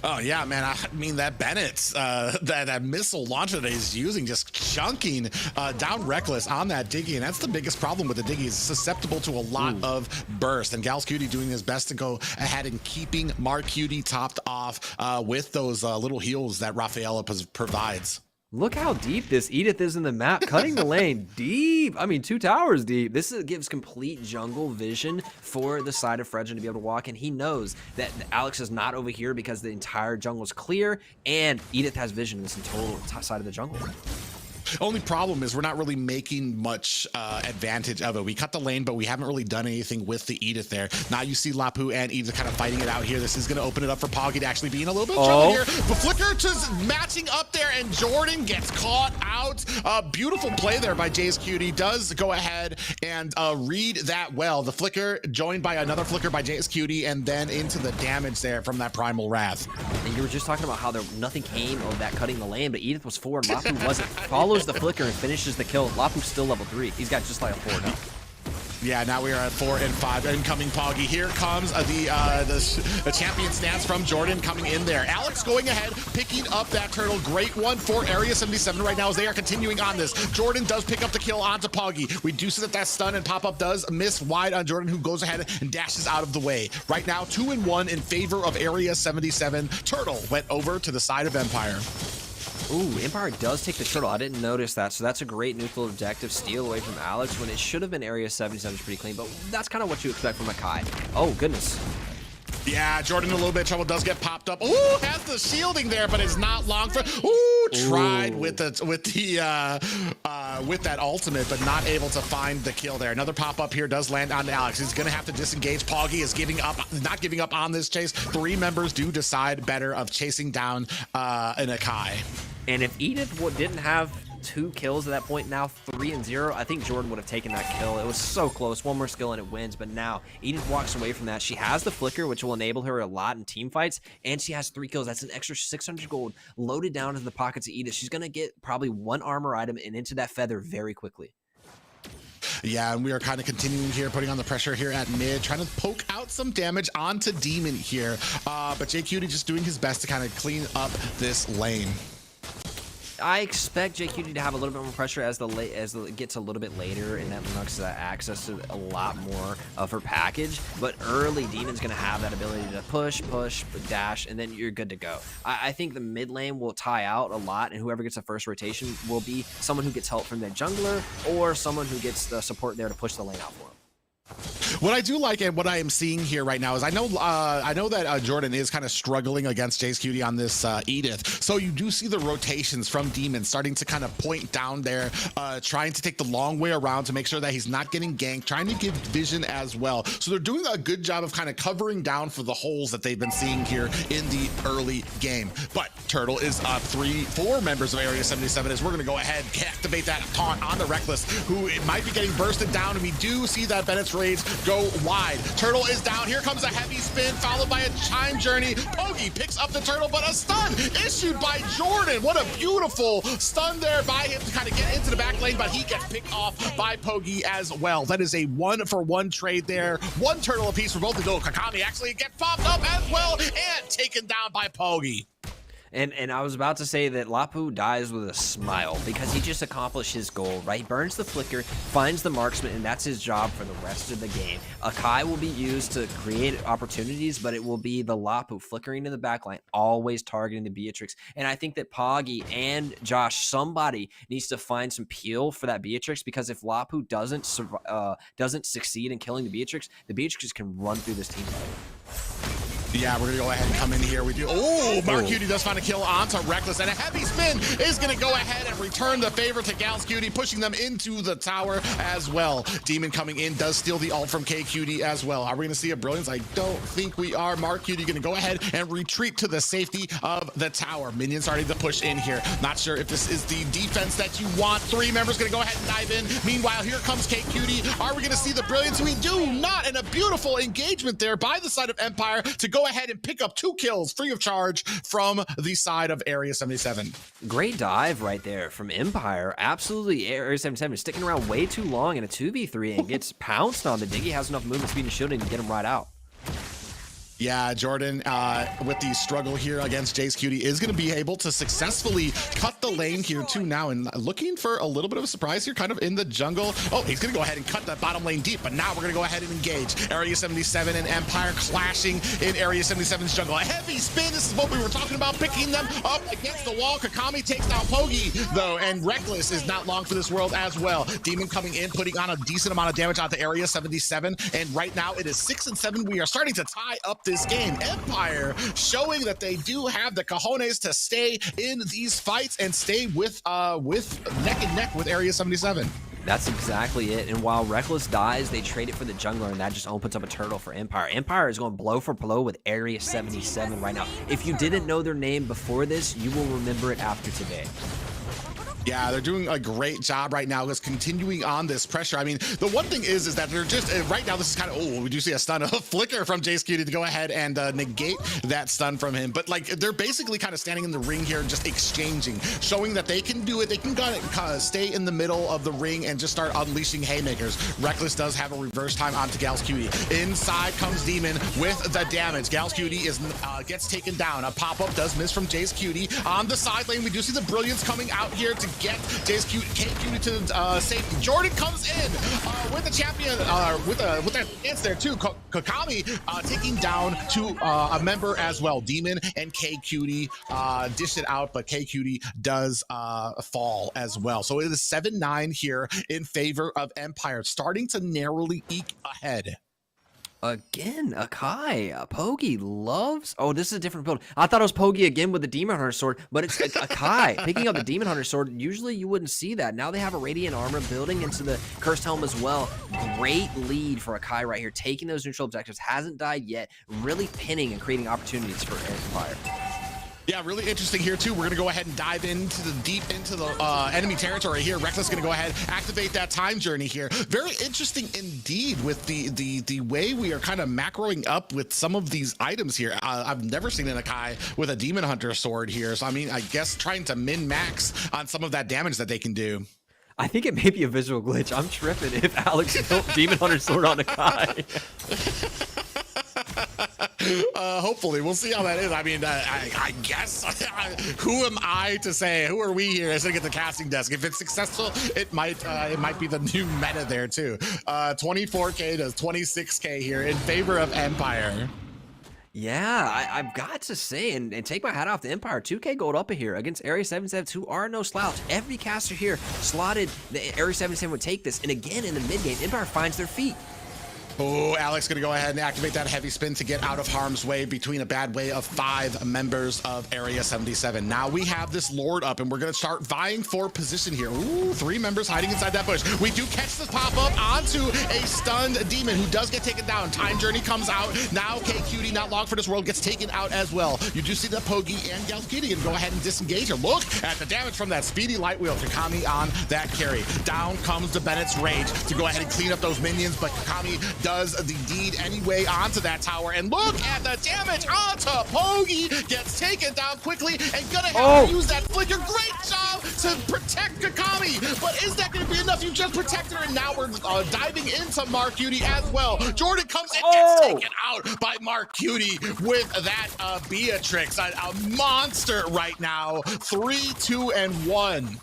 Oh yeah, man. I mean, that Bennett, that missile launcher that he's using, just chunking down Reckless on that Diggy, and that's the biggest problem with the Diggy. It's susceptible to a lot of burst, and Gals Cutie doing his best to go ahead and keeping Mark Cutie topped off with those little heals that Rafaela provides. Look how deep this Edith is in the map, cutting the lane deep. I mean, 2 towers deep. This gives complete jungle vision for the side of Fredrin to be able to walk in. He knows that Alex is not over here because the entire jungle is clear, and Edith has vision in this total side of the jungle. Only problem is we're not really making much advantage of it. We cut the lane, but we haven't really done anything with the Edith there. Now you see Lapu and Edith kind of fighting it out here. This is going to open it up for Poggy to actually be in a little bit of trouble here. But Flicker just matching up there, and Jordan gets caught out. Beautiful play there by Jay's Cutie. Does go ahead and read that well. The Flicker joined by another Flicker by Jay's Cutie, and then into the damage there from that Primal Wrath. And you were just talking about how nothing came of that cutting the lane, but Edith was 4 and Lapu wasn't. Follows the Flicker and finishes the kill. Lapu's still level 3. He's got just like a 4 now. Yeah, now we are at 4 and 5. Incoming Poggy. Here comes the champion stance from Jordan coming in there. Alex going ahead, picking up that turtle. Great one for Area 77 right now as they are continuing on this. Jordan does pick up the kill onto Poggy. We do see that stun and pop-up does miss wide on Jordan, who goes ahead and dashes out of the way. Right now, 2 and 1 in favor of Area 77. Turtle went over to the side of Empire. Ooh, Empire does take the turtle. I didn't notice that, so that's a great neutral objective steal away from Alex when it should have been Area 77 is pretty clean, but that's kind of what you expect from a Kai. Oh, goodness. Yeah, Jordan in a little bit of trouble, does get popped up. Ooh, has the shielding there, but it's not long for. Ooh, tried with that ultimate, but not able to find the kill there. Another pop-up here does land on Alex. He's gonna have to disengage. Poggy is not giving up on this chase. 3 members do decide better of chasing down an Akai. And if Edith didn't have 2 kills at that point, now 3 and 0, I think Jordan would have taken that kill. It was so close. 1 more skill and it wins, but now Edith walks away from that. She has the flicker, which will enable her a lot in team fights, and she has 3 kills. That's an extra 600 gold loaded down into the pockets of Edith. She's going to get probably 1 armor item and into that feather very quickly. Yeah, and we are kind of continuing here, putting on the pressure here at mid, trying to poke out some damage onto Demon here. But JQT just doing his best to kind of clean up this lane. I expect JQT to have a little bit more pressure as it gets a little bit later, and that Linux access to a lot more of her package. But early, Demon's going to have that ability to push, dash, and then you're good to go. I think the mid lane will tie out a lot, and whoever gets the first rotation will be someone who gets help from their jungler or someone who gets the support there to push the lane out for them. What I do like and what I am seeing here right now is I know that Jordan is kind of struggling against Jace Cutie on this Edith. So you do see the rotations from Demon starting to kind of point down there, trying to take the long way around to make sure that he's not getting ganked, trying to give vision as well. So they're doing a good job of kind of covering down for the holes that they've been seeing here in the early game. But Turtle is up 4 members of Area 77 as we're going to go ahead and activate that taunt on the Reckless, who it might be getting bursted down, and we do see that Bennett's Rage go wide. Turtle is down. Here comes a heavy spin followed by a Chime Journey. Poggy picks up the Turtle, but a stun issued by Jordan. What a beautiful stun there by him to kind of get into the back lane, but he gets picked off by Poggy as well. That is a 1-for-1 trade there. 1 turtle apiece for both the goal. Kakami actually gets popped up as well and taken down by Poggy. And I was about to say that Lapu dies with a smile because he just accomplished his goal, right? He burns the flicker, finds the marksman, and that's his job for the rest of the game. Akai will be used to create opportunities, but it will be the Lapu flickering in the backline, always targeting the Beatrix. And I think that Poggy and Josh, somebody needs to find some peel for that Beatrix, because if Lapu doesn't succeed in killing the Beatrix can run through this team fight. Yeah, we're gonna go ahead and come in here. We do. Oh, Mark Cutie does find a kill onto Reckless, and a heavy spin is gonna go ahead and return the favor to Gals Cutie, pushing them into the tower as well. Demon coming in does steal the ult from K Cutie as well. Are we gonna see a Brilliance? I don't think we are. Mark Cutie gonna go ahead and retreat to the safety of the tower. Minions starting to push in here. Not sure if this is the defense that you want. 3 members gonna go ahead and dive in. Meanwhile, here comes K Cutie. Are we gonna see the Brilliance? We do not, and a beautiful engagement there by the side of Empire to go ahead and pick up 2 kills free of charge from the side of Area 77. Great dive right there from Empire. Absolutely, Area 77 is sticking around way too long in a 2v3 and gets pounced on. The Diggy has enough movement speed and shielding to get him right out. Yeah, Jordan, with the struggle here against Jace Cutie, is going to be able to successfully cut the lane here too now, and looking for a little bit of a surprise here, kind of in the jungle. Oh, he's going to go ahead and cut that bottom lane deep, but now we're going to go ahead and engage. Area 77 and Empire clashing in Area 77's jungle. A heavy spin, this is what we were talking about, picking them up against the wall. Kakami takes down Poggy, though, and Reckless is not long for this world as well. Demon coming in, putting on a decent amount of damage onto Area 77, and right now it is 6 and 7. We are starting to tie up this game. Empire showing that they do have the cojones to stay in these fights and stay with neck and neck with Area 77. That's exactly it. And while Reckless dies, they trade it for the jungler, and that just opens up a turtle for Empire. Empire is going blow for blow with Area 77 right now. If you didn't know their name before this, you will remember it after today. Yeah, they're doing a great job right now, just continuing on this pressure. I mean, the one thing is that they're just, right now, this is kind of, oh, we do see a stun, a flicker from Jace Cutie to go ahead and negate that stun from him. But like, they're basically kind of standing in the ring here, just exchanging, showing that they can do it. They can kind of stay in the middle of the ring and just start unleashing haymakers. Reckless does have a reverse time onto Gals Cutie. Inside comes Demon with the damage. Gals Cutie gets taken down. A pop-up does miss from Jace Cutie. On the side lane, we do see the Brilliance coming out here to get Jace Cutie to safety. Jordan comes in with the champion, with that chance there too. Kokami taking down to a member as well. Demon and K Cutie dish it out, but K Cutie does fall as well. So it is 7-9 here in favor of Empire, starting to narrowly eke ahead. Again, Akai, Pogi loves. Oh, this is a different build. I thought it was Pogi again with the Demon Hunter sword, but it's Akai picking up the Demon Hunter sword. Usually you wouldn't see that. Now they have a Radiant Armor building into the Cursed Helm as well. Great lead for Akai right here, taking those neutral objectives. Hasn't died yet. Really pinning and creating opportunities for Empire. Yeah, really interesting here too. We're gonna go ahead and dive deep into the enemy territory here. Reckless gonna go ahead, activate that time journey here. Very interesting indeed with the way we are kind of macroing up with some of these items here. I've never seen an Akai with a Demon Hunter sword here. So I mean, I guess trying to min-max on some of that damage that they can do. I think it may be a visual glitch. I'm tripping if Alex built Demon Hunter sword on Akai. Hopefully we'll see how that is. I mean, I guess who am I to say? Who are we here sitting at the casting desk? If it's successful, it might be the new meta there too. 24K to 26K here in favor of Empire. Yeah, I've got to say, and take my hat off to Empire. 2K gold up here against Area 77, who are no slouch. Every caster here slotted the Area 77 would take this, and again in the mid game, Empire finds their feet. Oh, Alex gonna go ahead and activate that heavy spin to get out of harm's way between a bad way of 5 members of Area 77. Now we have this Lord up and we're gonna start vying for position here. Ooh, 3 members hiding inside that bush. We do catch the pop up onto a stunned Demon who does get taken down. Time Journey comes out. Now K Cutie, not long for this world, gets taken out as well. You do see the Pogi and Gals Cutie and go ahead and disengage her. Look at the damage from that speedy light wheel. Kakami on that carry. Down comes the Bennett's Rage to go ahead and clean up those minions, but Kakami does the deed anyway onto that tower, and look at the damage onto Pogi. Gets taken down quickly and gonna have to use that flicker. Great job to protect Kakami, but is that gonna be enough? You just protected her, and now we're diving into Mark Cutie as well. Jordan comes and gets taken out by Mark Cutie with that Beatrix, a monster right now. 3, 2, and 1.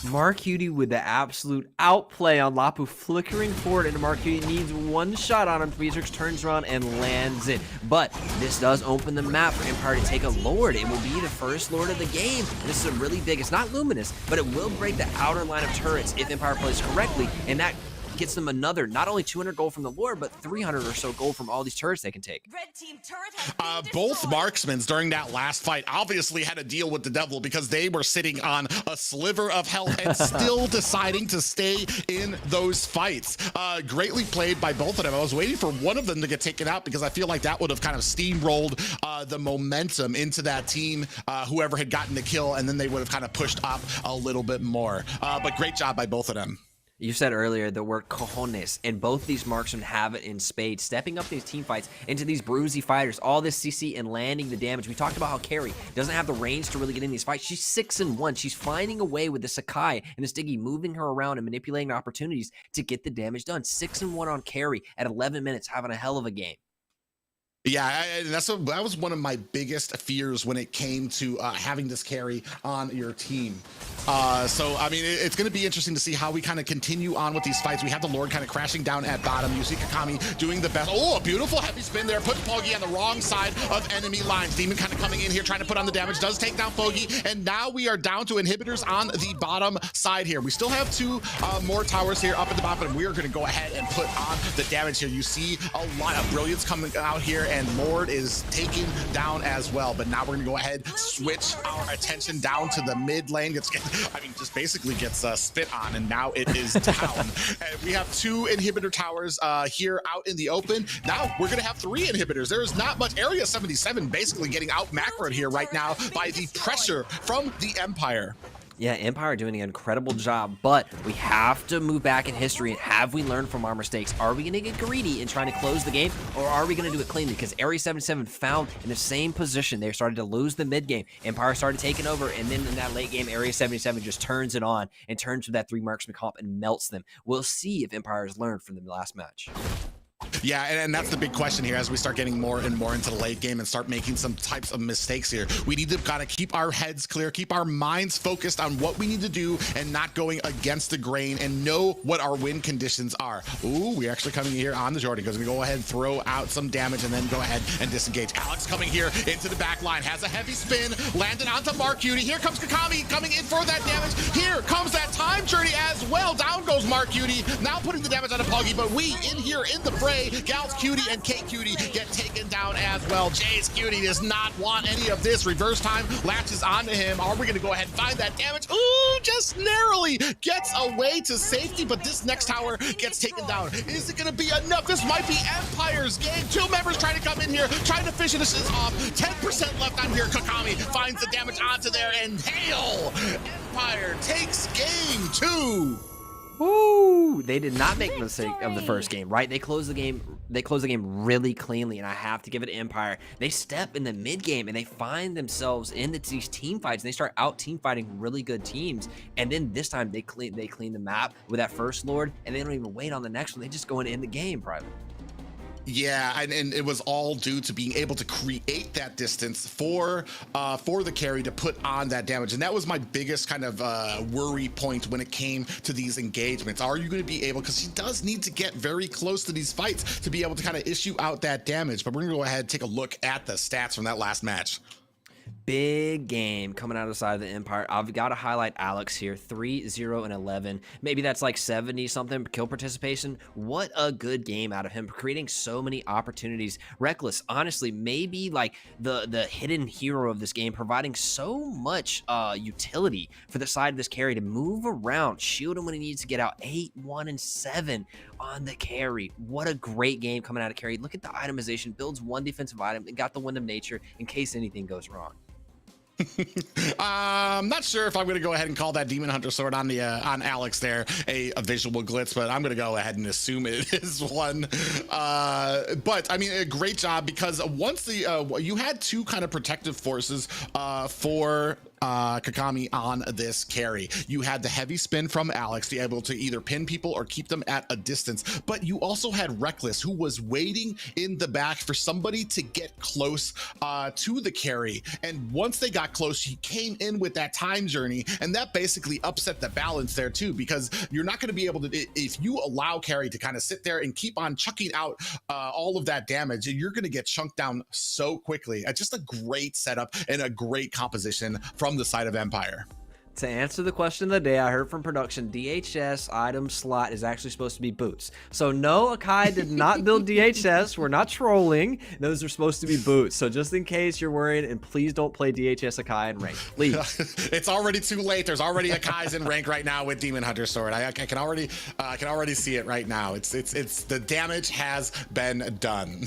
Mark Cutie with the absolute outplay on Lapu, flickering forward into Mark Cutie, needs one shot on him. Beatrix turns around and lands it. But this does open the map for Empire to take a Lord. It will be the first Lord of the game. This is a really big, it's not luminous, but it will break the outer line of turrets if Empire plays correctly, and that gets them another, not only 200 gold from the Lord, but 300 or so gold from all these turrets they can take. Red team turret has been both marksmans during that last fight obviously had to deal with the devil because they were sitting on a sliver of health and still deciding to stay in those fights. Greatly played by both of them. I was waiting for one of them to get taken out because I feel like that would have kind of steamrolled the momentum into that team, whoever had gotten the kill, and then they would have kind of pushed up a little bit more. But great job by both of them. You said earlier the word cojones, and both these marksmen have it in spades, stepping up these team fights into these bruisey fighters, all this CC and landing the damage. We talked about how Carrie doesn't have the range to really get in these fights. She's 6-1. She's finding a way with the Sakai and this Diggy, moving her around and manipulating opportunities to get the damage done. 6-1 on Carrie at 11 minutes, having a hell of a game. Yeah, that was one of my biggest fears when it came to having this carry on your team. So, I mean, it's going to be interesting to see how we kind of continue on with these fights. We have the Lord kind of crashing down at bottom. You see Kakami doing the best. Oh, a beautiful heavy spin there. Puts Pogi on the wrong side of enemy lines. Demon kind of coming in here, trying to put on the damage. Does take down Pogi. And now we are down to inhibitors on the bottom side here. We still have 2 more towers here up at the bottom. We are going to go ahead and put on the damage here. You see a lot of brilliance coming out here, and Lord is taken down as well. But now we're going to go ahead, switch our attention down to the mid lane. Just basically gets spit on, and now it is down. And we have 2 inhibitor towers here out in the open. Now we're going to have 3 inhibitors. There is not much. Area 77 basically getting out macroed here right now by the pressure from the Empire. Yeah, Empire doing an incredible job, but we have to move back in history. And have we learned from our mistakes? Are we going to get greedy in trying to close the game, or are we going to do it cleanly? Because Area 77 found in the same position. They started to lose the mid game. Empire started taking over, and then in that late game, Area 77 just turns it on and turns with that 3 marksman comp and melts them. We'll see if Empire has learned from the last match. Yeah, and that's the big question here as we start getting more and more into the late game and start making some types of mistakes here. We need to kind of keep our heads clear, keep our minds focused on what we need to do and not going against the grain, and know what our win conditions are. Ooh, we're actually coming here on the Jordan. Goes going to go ahead and throw out some damage and then go ahead and disengage. Alex coming here into the back line, has a heavy spin, landed onto Mark Cutie. Here comes Kakami coming in for that damage. Here comes that time journey as well. Down goes Mark Cutie, now putting the damage on a Puggy, but we in here in the fray. Gals Cutie and K Cutie get taken down as well. Jay's Cutie does not want any of this. Reverse time latches onto him. Are we going to go ahead and find that damage? Ooh, just narrowly gets away to safety, but this next tower gets taken down. Is it going to be enough? This might be Empire's game. 2 members trying to come in here, trying to finish this off. 10% left on here. Kakami finds the damage onto there, and hail! Empire takes game 2. Woo! They did not make the mistake of the first game, right? They closed the game. They closed the game really cleanly, and I have to give it to Empire. They step in the mid game and they find themselves in these team fights, and they start out team fighting really good teams. And then this time they clean the map with that first Lord, and they don't even wait on the next one. They just go in the game, Private. Yeah, and it was all due to being able to create that distance for the carry to put on that damage. And that was my biggest kind of worry point when it came to these engagements. Are you going to be able, because she does need to get very close to these fights to be able to kind of issue out that damage. But we're going to go ahead and take a look at the stats from that last match. Big game coming out of the side of the Empire. I've got to highlight Alex here, 3-0-11. Maybe that's like 70 something kill participation. What a good game out of him, creating so many opportunities. Reckless, honestly, maybe like the hidden hero of this game, providing so much utility for the side of this carry to move around, shield him when he needs to get out. 8, 1, and 7 on the carry. What a great game coming out of carry. Look at the itemization, builds 1 defensive item and got the Wind of Nature in case anything goes wrong. I'm not sure if I'm going to go ahead and call that Demon Hunter sword on the on Alex there a visual glitch, but I'm going to go ahead and assume it is one. But I mean, a great job, because once the you had 2 kind of protective forces for Kakami on this carry. You had the heavy spin from Alex to be able to either pin people or keep them at a distance, but you also had Reckless, who was waiting in the back for somebody to get close to the carry. And once they got close, he came in with that time journey, and that basically upset the balance there too, because you're not going to be able to, if you allow carry to kind of sit there and keep on chucking out all of that damage, you're going to get chunked down so quickly. Just a great setup and a great composition from the side of Empire. To answer the question of the day, I heard from production, DHS item slot is actually supposed to be boots. So no, Akai did not build DHS. We're not trolling. Those are supposed to be boots. So just in case you're worried, and please don't play DHS Akai in rank, please. It's already too late. There's already Akai's in rank right now with Demon Hunter Sword. I can already see it right now. It's the damage has been done.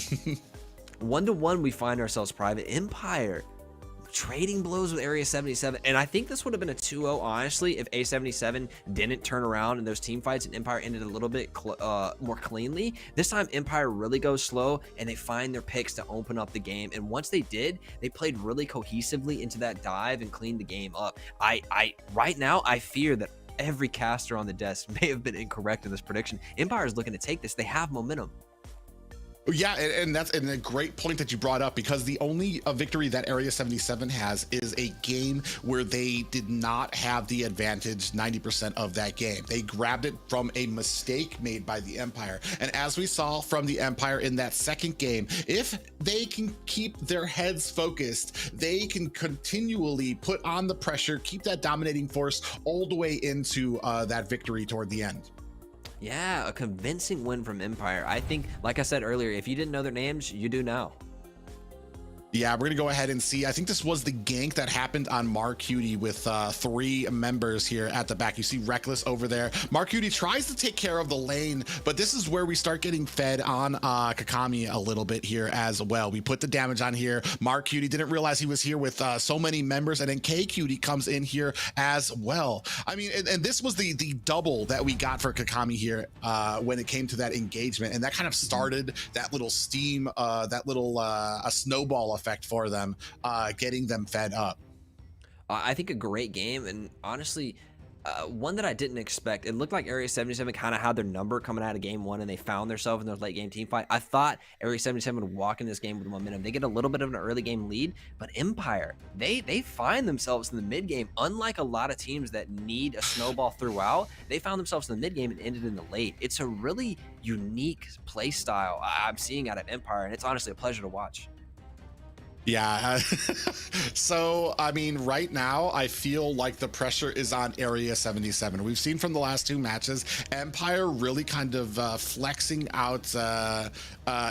1-to-1, we find ourselves Private. Empire trading blows with Area 77, and I think this would have been a 2-0 honestly if A77 didn't turn around in those team fights and Empire ended a little bit more cleanly. This time Empire really goes slow and they find their picks to open up the game, and once they did, they played really cohesively into that dive and cleaned the game up. Right now I fear that every caster on the desk may have been incorrect in this prediction. Empire is looking to take this. They have momentum. Yeah, and that's a great point that you brought up, because the only victory that Area 77 has is a game where they did not have the advantage 90% of that game. They grabbed it from a mistake made by the Empire. And as we saw from the Empire in that second game, if they can keep their heads focused, they can continually put on the pressure, keep that dominating force all the way into that victory toward the end. Yeah, a convincing win from Empire. I think, like I said earlier, if you didn't know their names, you do now. Yeah, we're gonna go ahead and see. I think this was the gank that happened on Marcutie with 3 members here at the back. You see Reckless over there. Marcutie tries to take care of the lane, but this is where we start getting fed on Kakami a little bit here as well. We put the damage on here. Marcutie didn't realize he was here with so many members, and then KQT comes in here as well. I mean, and this was the double that we got for Kakami here when it came to that engagement, and that kind of started that little steam, that little a snowball effect for them, getting them fed up. I think a great game, and honestly, one that I didn't expect. It looked like Area 77 kind of had their number coming out of game 1, and they found themselves in their late game team fight. I thought Area 77 would walk in this game with momentum. They get a little bit of an early game lead, but Empire, they find themselves in the mid game. Unlike a lot of teams that need a snowball throughout, they found themselves in the mid game and ended in the late. It's a really unique play style I'm seeing out of Empire, and it's honestly a pleasure to watch. Yeah, so I mean, right now I feel like the pressure is on Area 77. We've seen from the last 2 matches, Empire really kind of flexing out,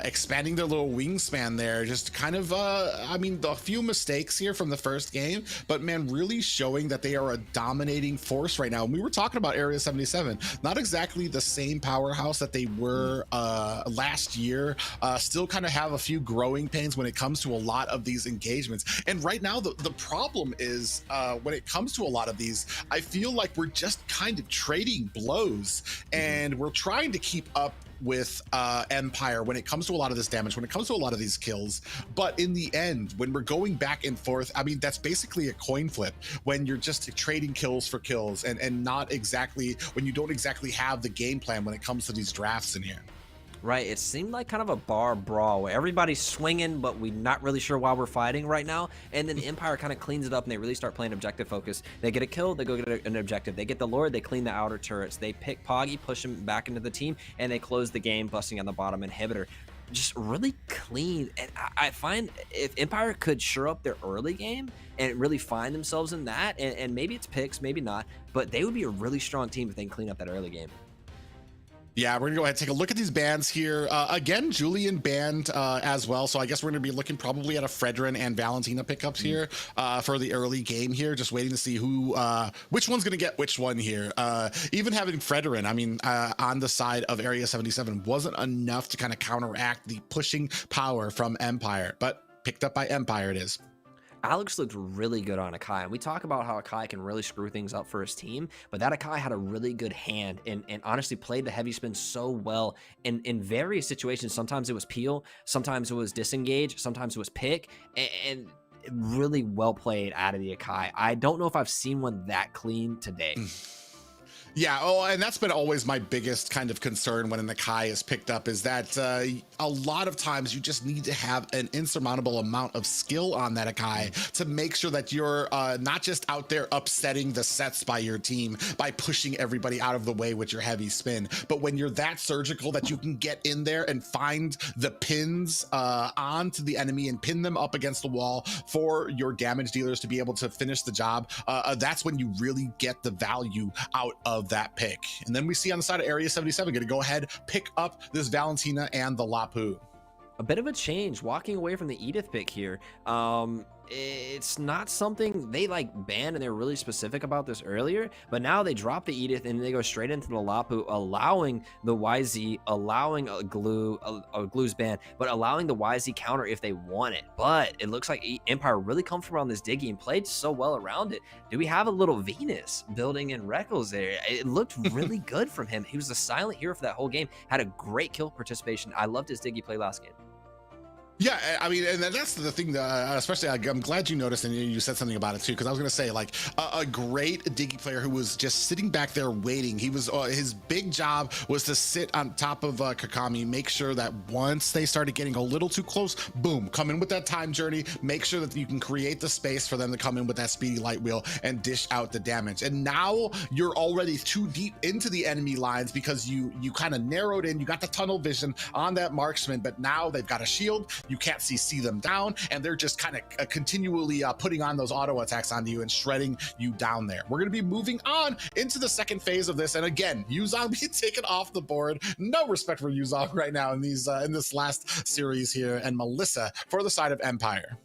expanding their little wingspan there. Just kind of, I mean, a few mistakes here from the first game, but man, really showing that they are a dominating force right now. And we were talking about Area 77, not exactly the same powerhouse that they were last year. Still kind of have a few growing pains when it comes to a lot of these engagements. And right now the problem is when it comes to a lot of these, I feel like we're just kind of trading blows, and we're trying to keep up with Empire when it comes to a lot of this damage, when it comes to a lot of these kills. But in the end, when we're going back and forth, I mean, that's basically a coin flip when you're just trading kills for kills, and not exactly when you don't exactly have the game plan when it comes to these drafts in here. Right, it seemed like kind of a bar brawl where everybody's swinging, but we're not really sure why we're fighting right now. And then Empire kind of cleans it up, and they really start playing objective focus. They get a kill, they go get an objective. They get the Lord, they clean the outer turrets. They pick Poggy, push him back into the team, and they close the game, busting on the bottom inhibitor. Just really clean. And I find if Empire could shore up their early game and really find themselves in that, and maybe it's picks, maybe not, but they would be a really strong team if they can clean up that early game. Yeah, we're gonna go ahead and take a look at these bans here. Again, Julian banned as well, so I guess we're gonna be looking probably at a Fredrin and Valentina pickups here for the early game here. Just waiting to see who, which one's gonna get which one here. Even having Fredrin, I mean, on the side of Area 77 wasn't enough to kind of counteract the pushing power from Empire, but picked up by Empire it is. Alex looked really good on Akai, and we talk about how Akai can really screw things up for his team, but that Akai had a really good hand and honestly played the heavy spin so well in various situations. Sometimes it was peel, sometimes it was disengage, sometimes it was pick, and really well played out of the Akai. I don't know if I've seen one that clean today. Yeah, oh, and that's been always my biggest kind of concern when an Akai is picked up, is that a lot of times you just need to have an insurmountable amount of skill on that Akai to make sure that you're not just out there upsetting the sets by your team by pushing everybody out of the way with your heavy spin, but when you're that surgical that you can get in there and find the pins onto the enemy and pin them up against the wall for your damage dealers to be able to finish the job, that's when you really get the value out of that pick. And then we see on the side of Area 77 gonna go ahead, pick up this Valentina and the Lapu. A bit of a change, walking away from the Edith pick here. It's not something they like banned, and they were really specific about this earlier, but now they drop the Edith and they go straight into the Lapu, allowing the YZ, allowing a Glue's ban, but allowing the YZ counter if they want it. But it looks like Empire really comfortable on this Diggy and played so well around it. Do we have a little Venus building in Reckles there? It looked really good from him. He was a silent hero for that whole game, had a great kill participation. I loved his Diggy play last game. Yeah, I mean, and that's the thing that, especially, I'm glad you noticed and you said something about it too, because I was going to say, like, a great Diggy player who was just sitting back there waiting. He was, his big job was to sit on top of Kakami, make sure that once they started getting a little too close, boom, come in with that time journey, make sure that you can create the space for them to come in with that speedy light wheel and dish out the damage. And now you're already too deep into the enemy lines because you kind of narrowed in, you got the tunnel vision on that marksman, but now they've got a shield. You can't see them down, and they're just kind of continually putting on those auto attacks onto you and shredding you down there. We're going to be moving on into the second phase of this, and again, Yuzong being taken off the board. No respect for Yuzong right now in these in this last series here, and Melissa for the side of Empire.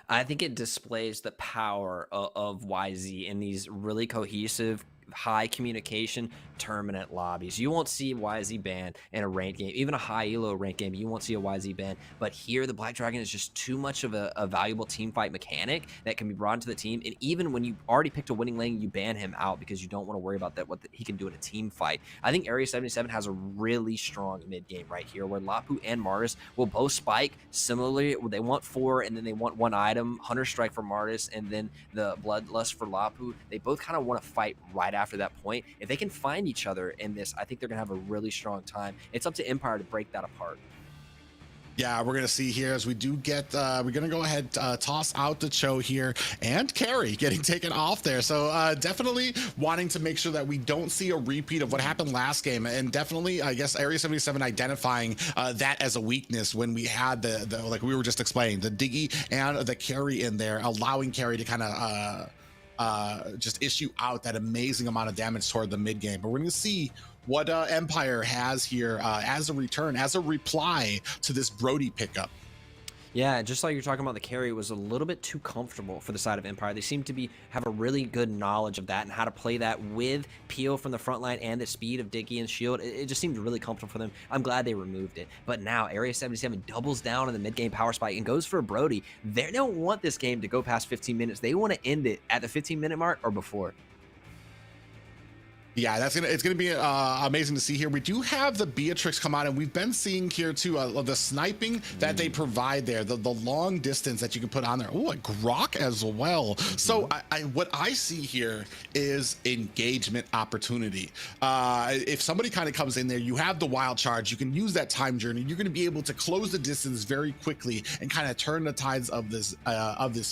I think it displays the power of YZ in these really cohesive, high communication tournament lobbies. You won't see YZ banned in a ranked game, even a high elo ranked game. You won't see a YZ banned, but here the Black Dragon is just too much of a valuable team fight mechanic that can be brought into the team. And even when you already picked a winning lane, you ban him out because you don't want to worry about that, he can do in a team fight. I think Area 77 has a really strong mid game right here where Lapu and Martis will both spike similarly. They want 4 and then they want 1 item, Hunter Strike for Martis and then the Bloodlust for Lapu. They both kind of want to fight right after that point. If they can find each other in this, I think they're gonna have a really strong time. It's up to Empire to break that apart. Yeah, we're gonna see here as we do get we're gonna go ahead toss out the Cho here and Carry getting taken off there, so definitely wanting to make sure that we don't see a repeat of what happened last game, and definitely I guess Area 77 identifying that as a weakness when we had the like we were just explaining, the Diggy and the Carry in there, allowing Carry to kind of just issue out that amazing amount of damage toward the mid game. But we're going to see what Empire has here as a return, as a reply to this Brody pickup. Yeah, just like you're talking about, the carry was a little bit too comfortable for the side of Empire. They seem to have a really good knowledge of that and how to play that with Peel from the front line and the speed of Diggy and Shield. It just seemed really comfortable for them. I'm glad they removed it. But now Area 77 doubles down in the mid-game power spike and goes for a Brody. They don't want this game to go past 15 minutes. They want to end it at the 15-minute mark or before. Yeah, it's gonna be amazing to see here. We do have the Beatrix come out, and we've been seeing here too the sniping that they provide there, the long distance that you can put on there. Oh, a Grok as well. So what I see here is engagement opportunity. If somebody kind of comes in there, you have the wild charge, you can use that time journey. You're going to be able to close the distance very quickly and kind of turn the tides of this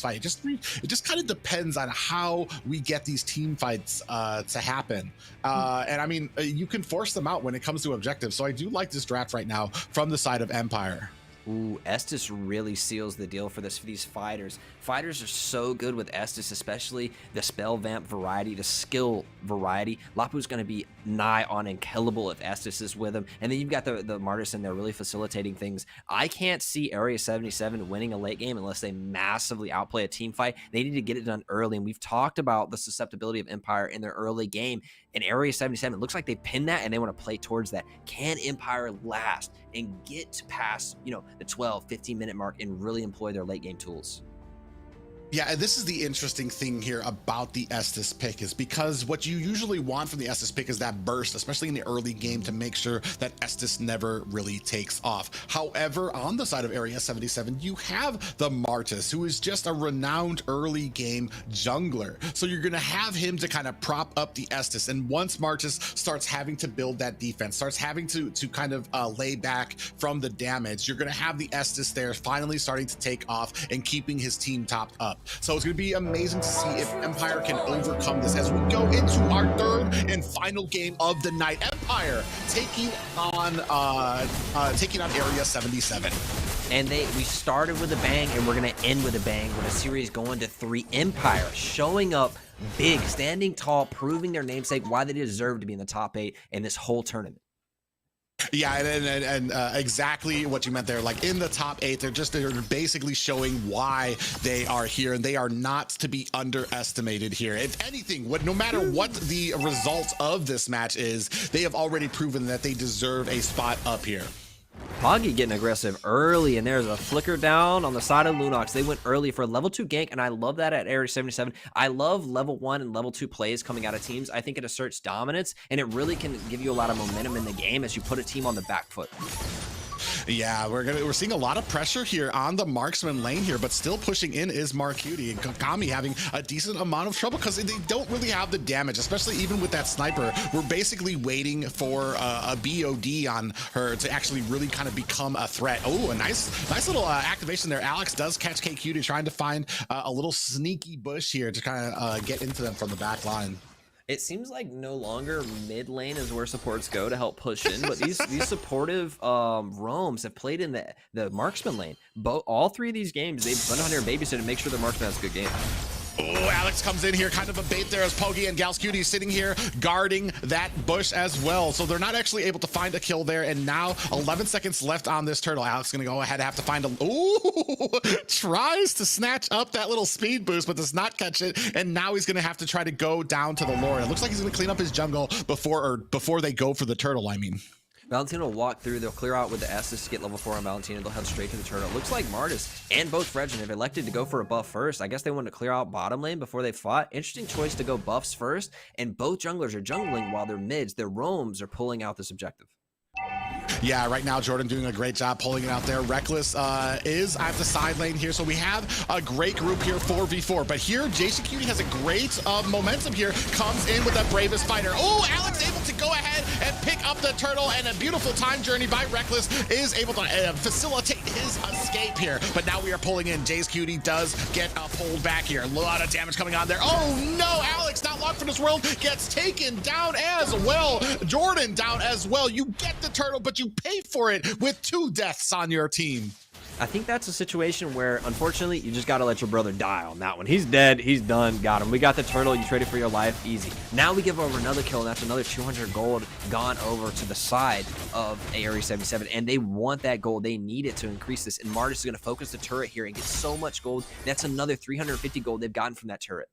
fight. It just kind of depends on how we get these team fights to happen. And I mean, you can force them out when it comes to objectives. So I do like this draft right now from the side of Empire. Ooh, Estes really seals the deal for these fighters. Fighters are so good with Estes, especially the spell vamp variety, the skill variety. Lapu's going to be nigh on unkillable if Estes is with him. And then you've got the Martis in there really facilitating things. I can't see Area 77 winning a late game unless they massively outplay a team fight. They need to get it done early. And we've talked about the susceptibility of Empire in their early game. In Area 77, it looks like they pinned that and they want to play towards that. Can Empire last and get past, the 12, 15-minute mark and really employ their late game tools? Yeah, and this is the interesting thing here about the Estes pick, is because what you usually want from the Estes pick is that burst, especially in the early game, to make sure that Estes never really takes off. However, on the side of Area 77, you have the Martis, who is just a renowned early game jungler. So you're going to have him to kind of prop up the Estes. And once Martis starts having to build that defense, starts having to kind of lay back from the damage, you're going to have the Estes there finally starting to take off and keeping his team topped up. So it's going to be amazing to see if Empire can overcome this as we go into our third and final game of the night. Empire taking on Area 77. And we started with a bang and we're going to end with a bang with a series going to 3. Empire showing up big, standing tall, proving their namesake, why they deserve to be in the top 8 in this whole tournament. Yeah, and exactly what you meant there. Like in the top 8, they're basically showing why they are here, and they are not to be underestimated here. If anything, no matter what the result of this match is, they have already proven that they deserve a spot up here. Poggy getting aggressive early, and there's a flicker down on the side of Lunox. They went early for a level 2 gank, and I love that at Area 77. I love level 1 and level 2 plays coming out of teams. I think it asserts dominance, and it really can give you a lot of momentum in the game as you put a team on the back foot. Yeah, we're seeing a lot of pressure here on the marksman lane here, but still pushing in is Marcuti, and Kagami having a decent amount of trouble because they don't really have the damage, especially even with that sniper. We're basically waiting for a BOD on her to actually really kind of become a threat. Oh, a nice little activation there. Alex does catch KQ trying to find a little sneaky bush here to kind of get into them from the back line. It seems like no longer mid lane is where supports go to help push in, but these supportive roams have played in the marksman lane. All 3 of these games, they've been on here babysit to make sure the marksman has a good game. Oh, Alex comes in here, kind of a bait there as Pogi and Galscutie sitting here guarding that bush as well. So they're not actually able to find a kill there. And now 11 seconds left on this turtle. Alex gonna go ahead and have to find a, ooh, tries to snatch up that little speed boost, but does not catch it. And now he's gonna have to try to go down to the Lord. It looks like he's gonna clean up his jungle before they go for the turtle, I mean. Valentina will walk through. They'll clear out with the Estus to get level 4 on Valentina. They'll head straight to the turtle. Looks like Martis and both Fredgen have elected to go for a buff first. I guess they wanted to clear out bottom lane before they fought. Interesting choice to go buffs first. And both junglers are jungling while their mids, their roams are pulling out this objective. Yeah, right now Jordan doing a great job pulling it out there. Reckless is at the side lane here, so we have a great group here, 4v4. But here, Jason Cutie has a great momentum here, comes in with that bravest fighter. Oh, Alex able to go ahead and pick up the turtle, and a beautiful time journey by Reckless is able to facilitate his escape here. But now we are pulling in. Jace Cutie does get pulled back here. A lot of damage coming on there. Oh no, Alex, not locked for this world, gets taken down as well. Jordan down as well. You get the turtle, but you pay for it with 2 deaths on your team. I think that's a situation where, unfortunately, you just got to let your brother die on that one. He's dead. He's done. Got him. We got the turtle. You traded for your life. Easy. Now we give over another kill, and that's another 200 gold gone over to the side of Area 77. And they want that gold. They need it to increase this. And Martis is going to focus the turret here and get so much gold. That's another 350 gold they've gotten from that turret.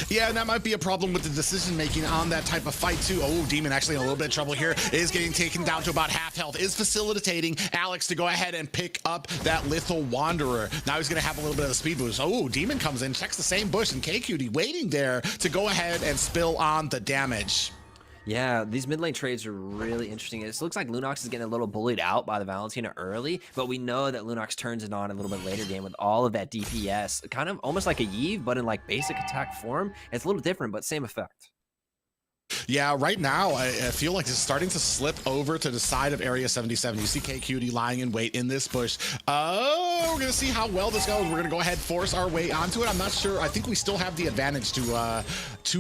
Yeah, and that might be a problem with the decision making on that type of fight too. Oh, Demon actually in a little bit of trouble here, is getting taken down to about half health, is facilitating Alex to go ahead and pick up that Lethal Wanderer. Now he's gonna have a little bit of a speed boost. Oh, Demon comes in, checks the same bush, and KQT waiting there to go ahead and spill on the damage. Yeah, these mid lane trades are really interesting. It looks like Lunox is getting a little bullied out by the Valentina early, but we know that Lunox turns it on a little bit later game with all of that DPS, kind of almost like a Yve, but in like basic attack form. It's a little different, but same effect. Yeah, right now, I feel like it's starting to slip over to the side of Area 77. You see KQT lying in wait in this bush. Oh, we're going to see how well this goes. We're going to go ahead, force our way onto it. I'm not sure. I think we still have the advantage to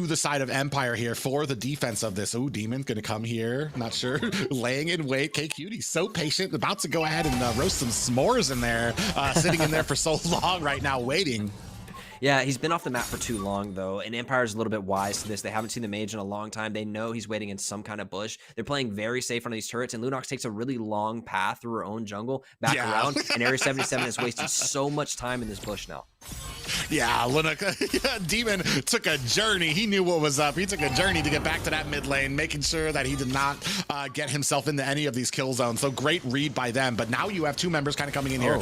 the side of Empire here for the defense of this. Oh, Demon going to come here. Not sure. Laying in wait. KQT so patient, about to go ahead and roast some s'mores in there, sitting in there for so long right now, waiting. Yeah, he's been off the map for too long, though, and Empire's a little bit wise to this. They haven't seen the mage in a long time. They know he's waiting in some kind of bush. They're playing very safe on these turrets, and Lunox takes a really long path through her own jungle back around, and Area 77 is wasting so much time in this bush now. Yeah, Demon took a journey. He knew what was up. He took a journey to get back to that mid lane, making sure that he did not get himself into any of these kill zones. So great read by them. But now you have 2 members kind of coming in here.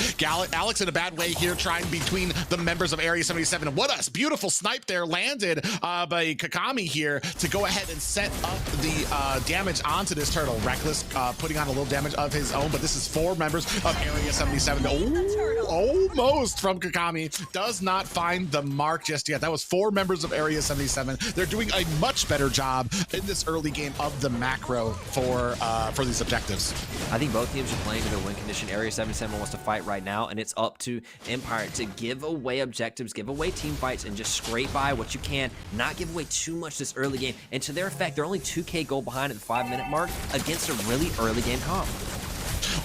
Alex in a bad way here, trying between the members of Area 77. What a beautiful snipe there landed by Kakami here to go ahead and set up the damage onto this turtle. Reckless putting on a little damage of his own, but this is 4 members of Area 77. Oh, almost from Kakami. Does not find the mark just yet. That was 4 members of Area 77. They're doing a much better job in this early game of the macro for these objectives. I think both teams are playing to their win condition. Area 77 wants to fight right now, and it's up to Empire to give away objectives, give away team fights, and just scrape by what you can, not give away too much this early game. And to their effect, they're only 2k gold behind at the 5-minute mark against a really early game comp.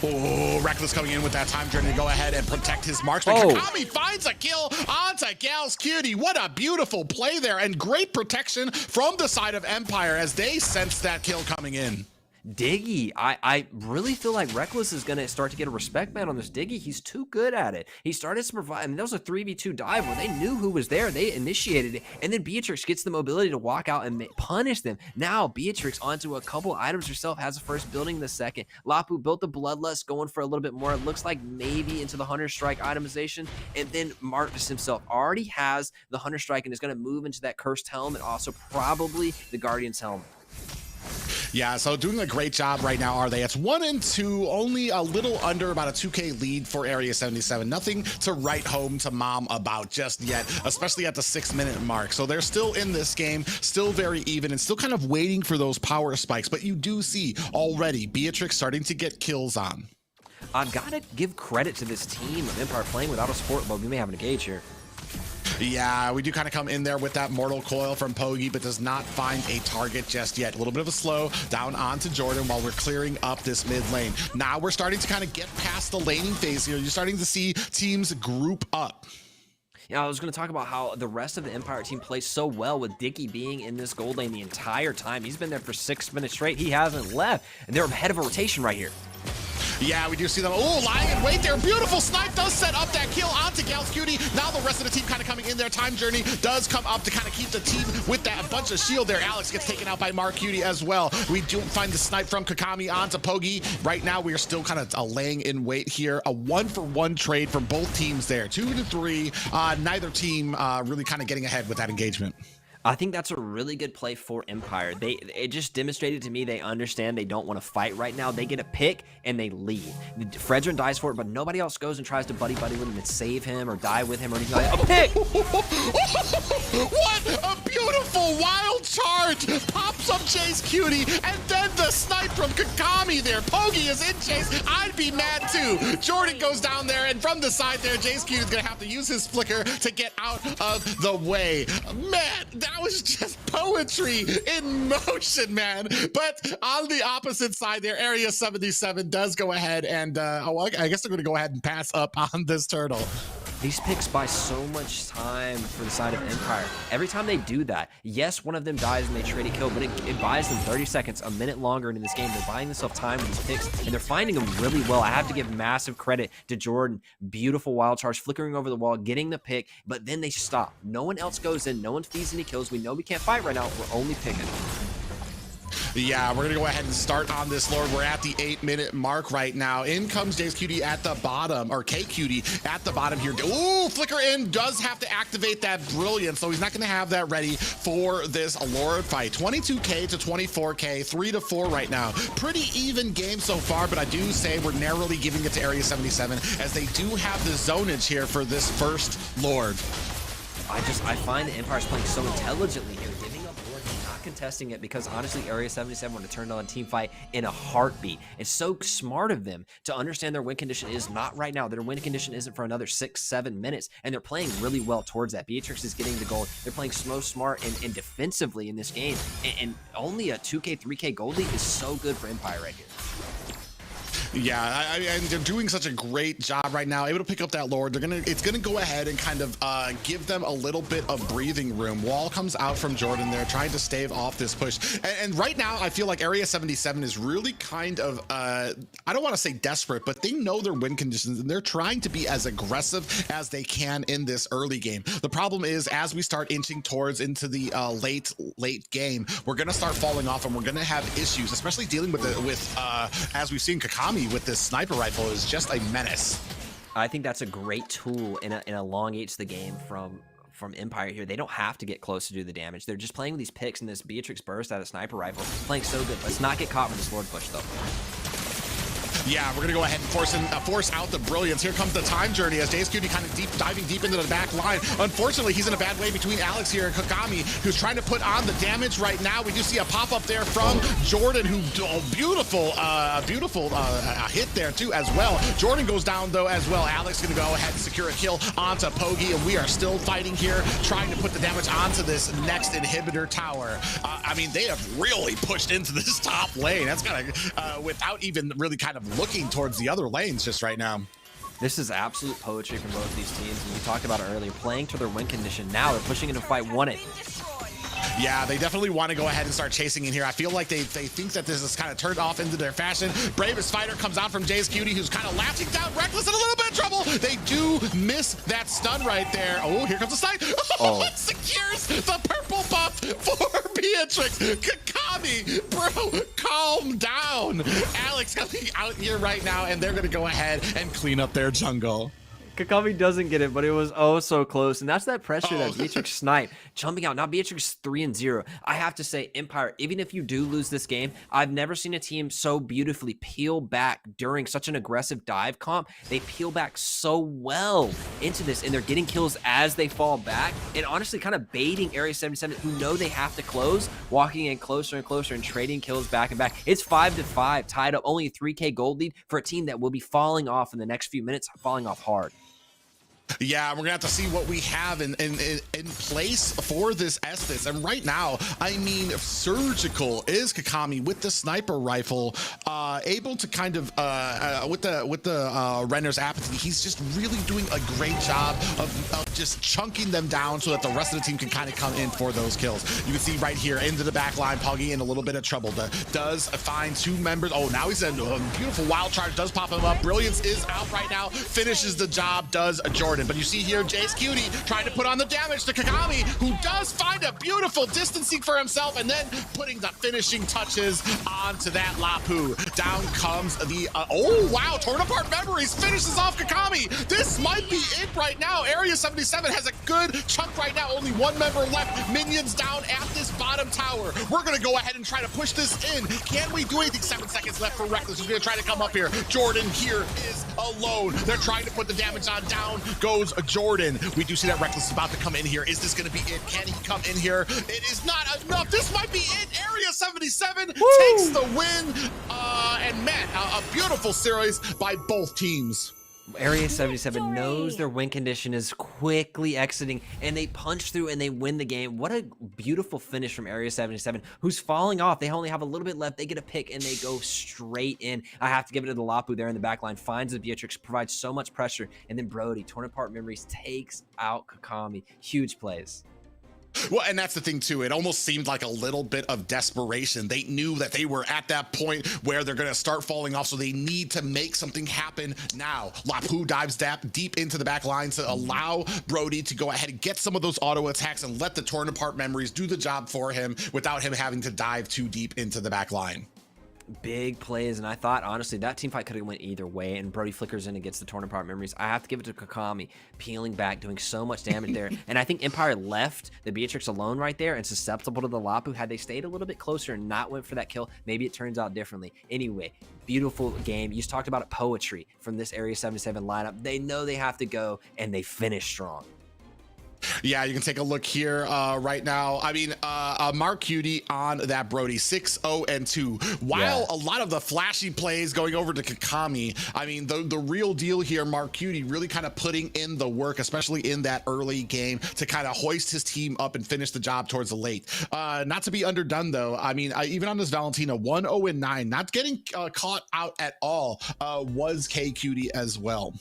Oh, Reckless coming in with that time journey to go ahead and protect his marksman. Kakami finds a kill onto Galscutie. What a beautiful play there, and great protection from the side of Empire as they sense that kill coming in. Diggy, I really feel like Reckless is going to start to get a respect ban on this Diggy. He's too good at it. He started to provide, I mean, that was a 3v2 dive where they knew who was there. They initiated it, and then Beatrix gets the mobility to walk out and punish them. Now, Beatrix onto a couple items herself, has the first, building the second. Lapu built the Bloodlust, going for a little bit more. It looks like maybe into the Hunter Strike itemization, and then Marcus himself already has the Hunter Strike and is going to move into that Cursed Helm and also probably the Guardian's Helm. Yeah, so doing a great job right now, are they? It's 1 and 2, only a little under about a 2k lead for Area 77. Nothing to write home to mom about just yet, especially at the 6-minute mark. So they're still in this game, still very even, and still kind of waiting for those power spikes. But you do see already Beatrix starting to get kills on. I've got to give credit to this team of Empire playing without a support, but we may have an engage here. Yeah, we do kind of come in there with that Mortal Coil from Pogi, but does not find a target just yet. A little bit of a slow down onto Jordan while we're clearing up this mid lane. Now we're starting to kind of get past the laning phase here. You're starting to see teams group up. Yeah, I was going to talk about how the rest of the Empire team plays so well with Dicky being in this gold lane the entire time. He's been there for 6 minutes straight. He hasn't left, and they're ahead of a rotation right here. Yeah, we do see them. Oh, lying in wait there. Beautiful snipe does set up that kill onto Gals Cutie. Now the rest of the team kind of coming in there. Time Journey does come up to kind of keep the team with that bunch of shield there. Alex gets taken out by Mark Cutie as well. We do find the snipe from Kakami onto Pogi. Right now, we are still kind of laying in wait here. A 1-for-1 trade for both teams there. 2-3. Neither team really kind of getting ahead with that engagement. I think that's a really good play for Empire. It just demonstrated to me they understand they don't want to fight right now. They get a pick and they leave. Fredrin dies for it, but nobody else goes and tries to buddy with him and save him or die with him or anything like that. A pick! What a beautiful wild charge! Pops up Chase Cutie, and then the snipe from Kakami there. Pogi is in chase. I'd be mad too. Jordan goes down there, and from the side there, Chase Cutie is gonna have to use his flicker to get out of the way. Man, that was just poetry in motion, man. But on the opposite side there, Area 77 does go ahead and, I guess they're gonna go ahead and pass up on this turtle. These picks buy so much time for the side of Empire. Every time they do that, yes, one of them dies and they trade a kill, but it buys them 30 seconds, a minute longer into this game. They're buying themselves time with these picks, and they're finding them really well. I have to give massive credit to Jordan. Beautiful wild charge, flickering over the wall, getting the pick, but then they stop. No one else goes in. No one feeds any kills. We know we can't fight right now. We're only picking. Yeah, we're gonna go ahead and start on this, Lord. We're at the 8-minute mark right now. In comes Jace Cutie at the bottom, or K Cutie at the bottom here. Ooh, flicker in, does have to activate that brilliance, so he's not gonna have that ready for this Lord fight. 22K to 24K, 3-4 right now. Pretty even game so far, but I do say we're narrowly giving it to Area 77 as they do have the zonage here for this first Lord. I find the Empire's playing so intelligently here, giving up Lord, not contesting it, because honestly, Area 77 would have turned on a team fight in a heartbeat. It's so smart of them to understand their win condition is not right now. Their win condition isn't for another 6-7 minutes, and they're playing really well towards that. Beatrix is getting the gold. They're playing so smart and defensively in this game, and only a 2K, 3K gold lead is so good for Empire right here. Yeah, and they're doing such a great job right now, able to pick up that Lord. It's gonna go ahead and kind of give them a little bit of breathing room. Wall comes out from Jordan there, trying to stave off this push. And right now, I feel like Area 77 is really kind of, I don't want to say desperate, but they know their win conditions, and they're trying to be as aggressive as they can in this early game. The problem is, as we start inching into the late game, we're gonna start falling off, and we're gonna have issues, especially dealing with as we've seen Kakami with this sniper rifle is just a menace. I think that's a great tool and elongates the game from Empire here. They don't have to get close to do the damage. They're just playing with these picks and this Beatrix burst out of sniper rifle. Playing so good. Let's not get caught with this Lord push though. Yeah, we're gonna go ahead and force out the brilliance. Here comes the time journey as Jace Cutie kind of diving deep into the back line. Unfortunately, he's in a bad way between Alex here and Kakami, who's trying to put on the damage right now. We do see a pop up there from Jordan, who beautiful hit there too as well. Jordan goes down though as well. Alex gonna go ahead and secure a kill onto Pogi, and we are still fighting here, trying to put the damage onto this next inhibitor tower. I mean, they have really pushed into this top lane. That's kind of without even really kind of looking towards the other lanes just right now. This is absolute poetry from both these teams, and we talked about it earlier, playing to their win condition. Now they're pushing into fight, won it. Yeah, they definitely want to go ahead and start chasing in here. I feel like they think that this is kind of turned off into their fashion. Bravest Fighter comes out from Jace Cutie, who's kind of latching down Reckless in a little bit of trouble. They do miss that stun right there. Oh, here comes the snipe. Oh, it secures the purple buff for Beatrix. Kakami, bro, calm down. Alex coming out here right now, and they're going to go ahead and clean up their jungle. Kakami doesn't get it, but it was oh so close. And that's that pressure that Beatrix sniped. Jumping out. Now Beatrix 3-0. I have to say, Empire, even if you do lose this game, I've never seen a team so beautifully peel back during such an aggressive dive comp. They peel back so well into this, and they're getting kills as they fall back. And honestly, kind of baiting Area 77, who know they have to close, walking in closer and closer and trading kills back and back. It's 5-5, tied up, only a 3K gold lead for a team that will be falling off in the next few minutes, falling off hard. Yeah, we're gonna have to see what we have in place for this Estes. And right now, I mean, surgical is Kakami with the sniper rifle. able to kind of with the Renner's apathy, he's just really doing a great job of just chunking them down so that the rest of the team can kind of come in for those kills. You can see right here into the back line, Poggy in a little bit of trouble. Does find 2 members. Oh, now he's in a beautiful wild charge, does pop him up. Brilliance is out right now, finishes the job, does Jordan. But you see here, Jace Cutie trying to put on the damage to Kagami, who does find a beautiful distancing for himself, and then putting the finishing touches onto that Lapu. Down comes the, oh wow, torn apart memories, finishes off Kagami. This might be it right now. Area 77 has a good chunk right now, only 1 member left. Minions down at this bottom tower. We're gonna go ahead and try to push this in. Can we do anything? 7 seconds left for Reckless, who's gonna try to come up here. Jordan here is alone. They're trying to put the damage on. Down goes Jordan. We do see that Reckless is about to come in here. Is this gonna be it? Can he come in here? It is not enough. This might be it. Area 77 takes the win. And man, a beautiful series by both teams. Area 77 knows their win condition is quickly exiting, and they punch through and they win the game. What a beautiful finish from Area 77, who's falling off. They only have a little bit left. They get a pick and they go straight in. I have to give it to the Lapu there in the back line. Finds the Beatrix, provides so much pressure, and then Brody, torn apart memories, takes out Kakami. Huge plays. Well, and that's the thing too. It almost seemed like a little bit of desperation. They knew that they were at that point where they're going to start falling off, so they need to make something happen now. Lapu dives deep into the back line to allow Brody to go ahead and get some of those auto attacks and let the torn apart memories do the job for him without him having to dive too deep into the back line. Big plays, and I thought honestly that team fight could have went either way, and Brody flickers in and gets the torn apart memories. I have to give it to Kakami, peeling back, doing so much damage there. And I think Empire left the Beatrix alone right there and susceptible to the Lapu. Had they stayed a little bit closer and not went for that kill, maybe it turns out differently. Anyway, beautiful game. You just talked about it, poetry from this Area 77 lineup. They know they have to go, and they finish strong. Yeah, you can take a look here right now. I mean, Mark Cutie on that Brody 6-0-2. While a lot of the flashy plays going over to Kakami, I mean, the real deal here, Mark Cutie really kind of putting in the work, especially in that early game, to kind of hoist his team up and finish the job towards the late. Not to be underdone, though. I mean, even on this Valentina, 1-0-9, not getting caught out at all, was K Cutie as well.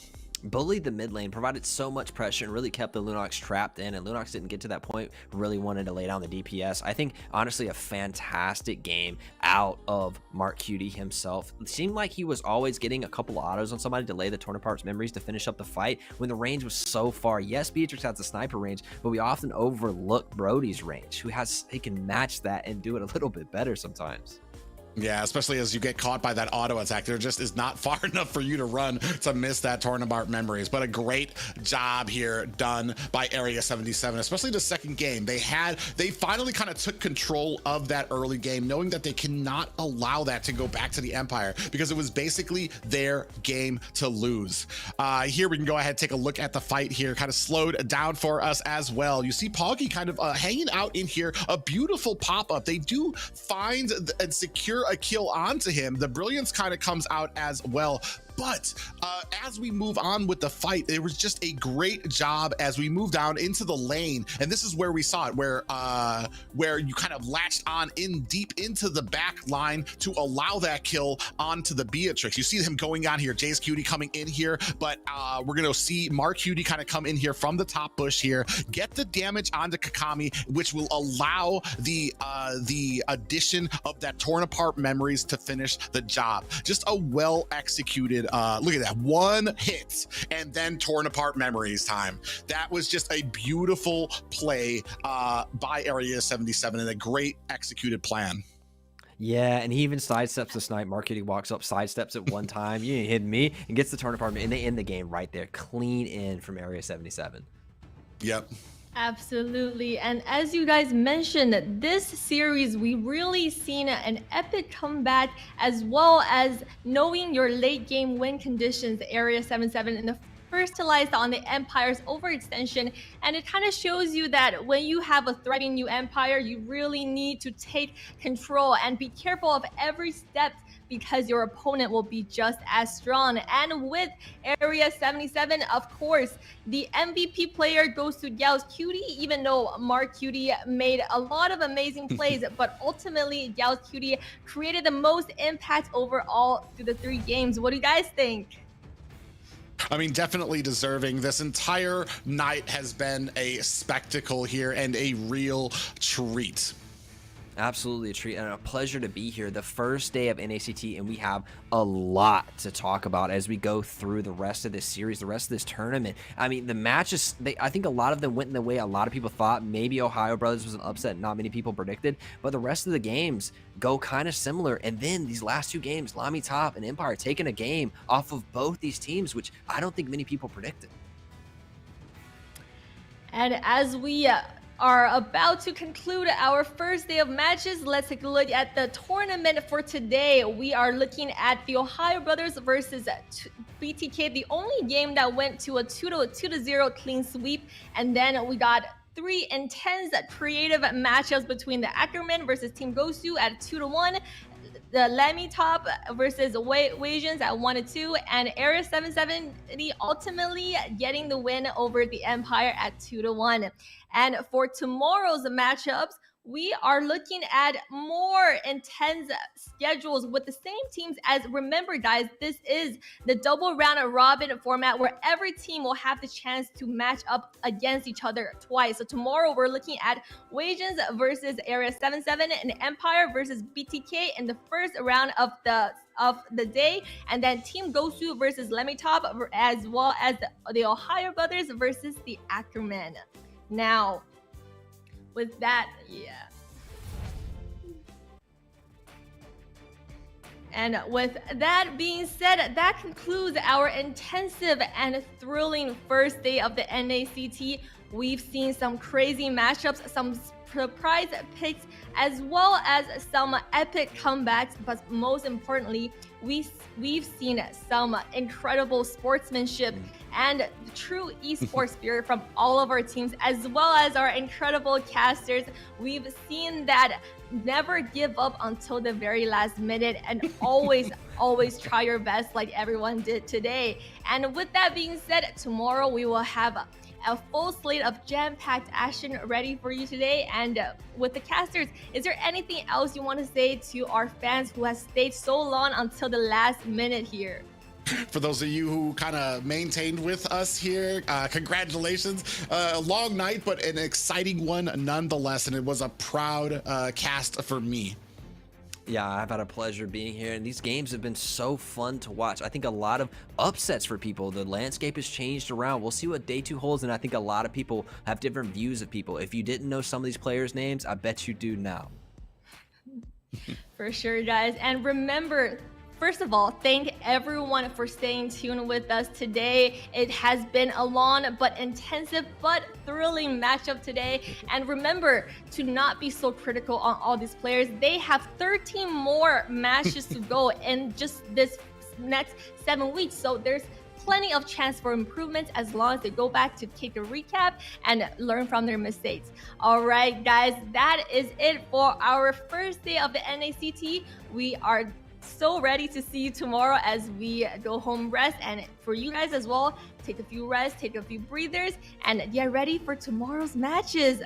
Bullied the mid lane, provided so much pressure, and really kept the Lunox trapped in, and Lunox didn't get to that point, really wanted to lay down the DPS. I think, honestly, a fantastic game out of Mark Cutie himself. It seemed like he was always getting a couple autos on somebody to lay the torn apart memories to finish up the fight when the range was so far. Yes, Beatrix has the sniper range, but we often overlook Brody's range, he can match that and do it a little bit better sometimes. Yeah, especially as you get caught by that auto attack. There just is not far enough for you to run to miss that torn apart memories. But a great job here done by Area 77, especially the second game. They finally kind of took control of that early game, knowing that they cannot allow that to go back to the Empire because it was basically their game to lose. Here we can go ahead and take a look at the fight here, kind of slowed down for us as well. You see Poggy kind of hanging out in here, a beautiful pop-up. They do find and secure a kill onto him. The brilliance kind of comes out as well. But as we move on with the fight, it was just a great job as we move down into the lane. And this is where we saw it, where you kind of latched on in deep into the back line to allow that kill onto the Beatrix. You see him going on here, Jace Cutie coming in here, but we're going to see Mark Cutie kind of come in here from the top bush here, get the damage onto Kakami, which will allow the addition of that torn apart memories to finish the job. Just a well executed look at that, one hit and then torn apart memories time. That was just a beautiful play by Area 77 and a great executed plan. Yeah, and he even sidesteps the snipe. Mark Cutie walks up, sidesteps it one time. You ain't hitting me, and gets the torn apart, and they end the game right there. Clean in from Area 77. Yep. Absolutely. And as you guys mentioned, this series, we really seen an epic comeback as well as knowing your late game win conditions, Area 77 in the firstalized on the Empire's overextension. And it kind of shows you that when you have a thriving new Empire, you really need to take control and be careful of every step because your opponent will be just as strong. And with Area 77, of course, the MVP player goes to Yao's Cutie, even though Mark Cutie made a lot of amazing plays, but ultimately Yao's Cutie created the most impact overall through the 3 games. What do you guys think? I mean, definitely deserving. This entire night has been a spectacle here and a real treat. Absolutely a treat and a pleasure to be here. The first day of NACT, and we have a lot to talk about as we go through the rest of this series, the rest of this tournament. I mean, the matches, I think a lot of them went in the way a lot of people thought. Maybe OhioBrothers was an upset not many people predicted, but the rest of the games go kind of similar. And then these last 2 games, LaimiTop and Empire taking a game off of both these teams, which I don't think many people predicted. And as we are about to conclude our first day of matches, let's take a look at the tournament for today. We are looking at the OhioBrothers versus BTK, the only game that went to a 2-0 clean sweep. And then we got 3 intense creative matchups between the Ackerman versus Team Gosu at 2-1, the LaimiTop versus Wasians at 1-2, and Area 770 ultimately getting the win over the Empire at 2-1. And for tomorrow's matchups, we are looking at more intense schedules with the same teams. As remember, guys, this is the double round robin format where every team will have the chance to match up against each other twice. So tomorrow we're looking at Wasians versus Area 77 and Empire versus BTK in the first round of the day, and then Team Gosu versus LaimiTop, as well as the OhioBrothers versus the Ackerman. Now, with that, and with that being said, that concludes our intensive and thrilling first day of the NACT. We've seen some crazy matchups, some surprise picks, as well as some epic comebacks, but most importantly, we've seen some incredible sportsmanship and true esports spirit from all of our teams, as well as our incredible casters. We've seen that never give up until the very last minute and always try your best like everyone did today. And with that being said, tomorrow we will have a full slate of jam-packed action ready for you today. And with the casters, is there anything else you want to say to our fans who have stayed so long until the last minute here? For those of you who kind of maintained with us here, congratulations. A long night, but an exciting one nonetheless, and it was a proud cast for me. Yeah, I've had a pleasure being here, and these games have been so fun to watch. I think a lot of upsets for people. The landscape has changed around. We'll see what day 2 holds, and I think a lot of people have different views of people. If you didn't know some of these players' names, I bet you do now. For sure, guys. And remember, first of all, thank everyone for staying tuned with us today. It has been a long but intensive but thrilling matchup today. And remember to not be so critical on all these players. They have 13 more matches to go in just this next 7 weeks. So there's plenty of chance for improvements as long as they go back to take a recap and learn from their mistakes. All right, guys, that is it for our first day of the NACT. We are so ready to see you tomorrow as we go home rest, and for you guys as well, take a few rests, take a few breathers, and get ready for tomorrow's matches.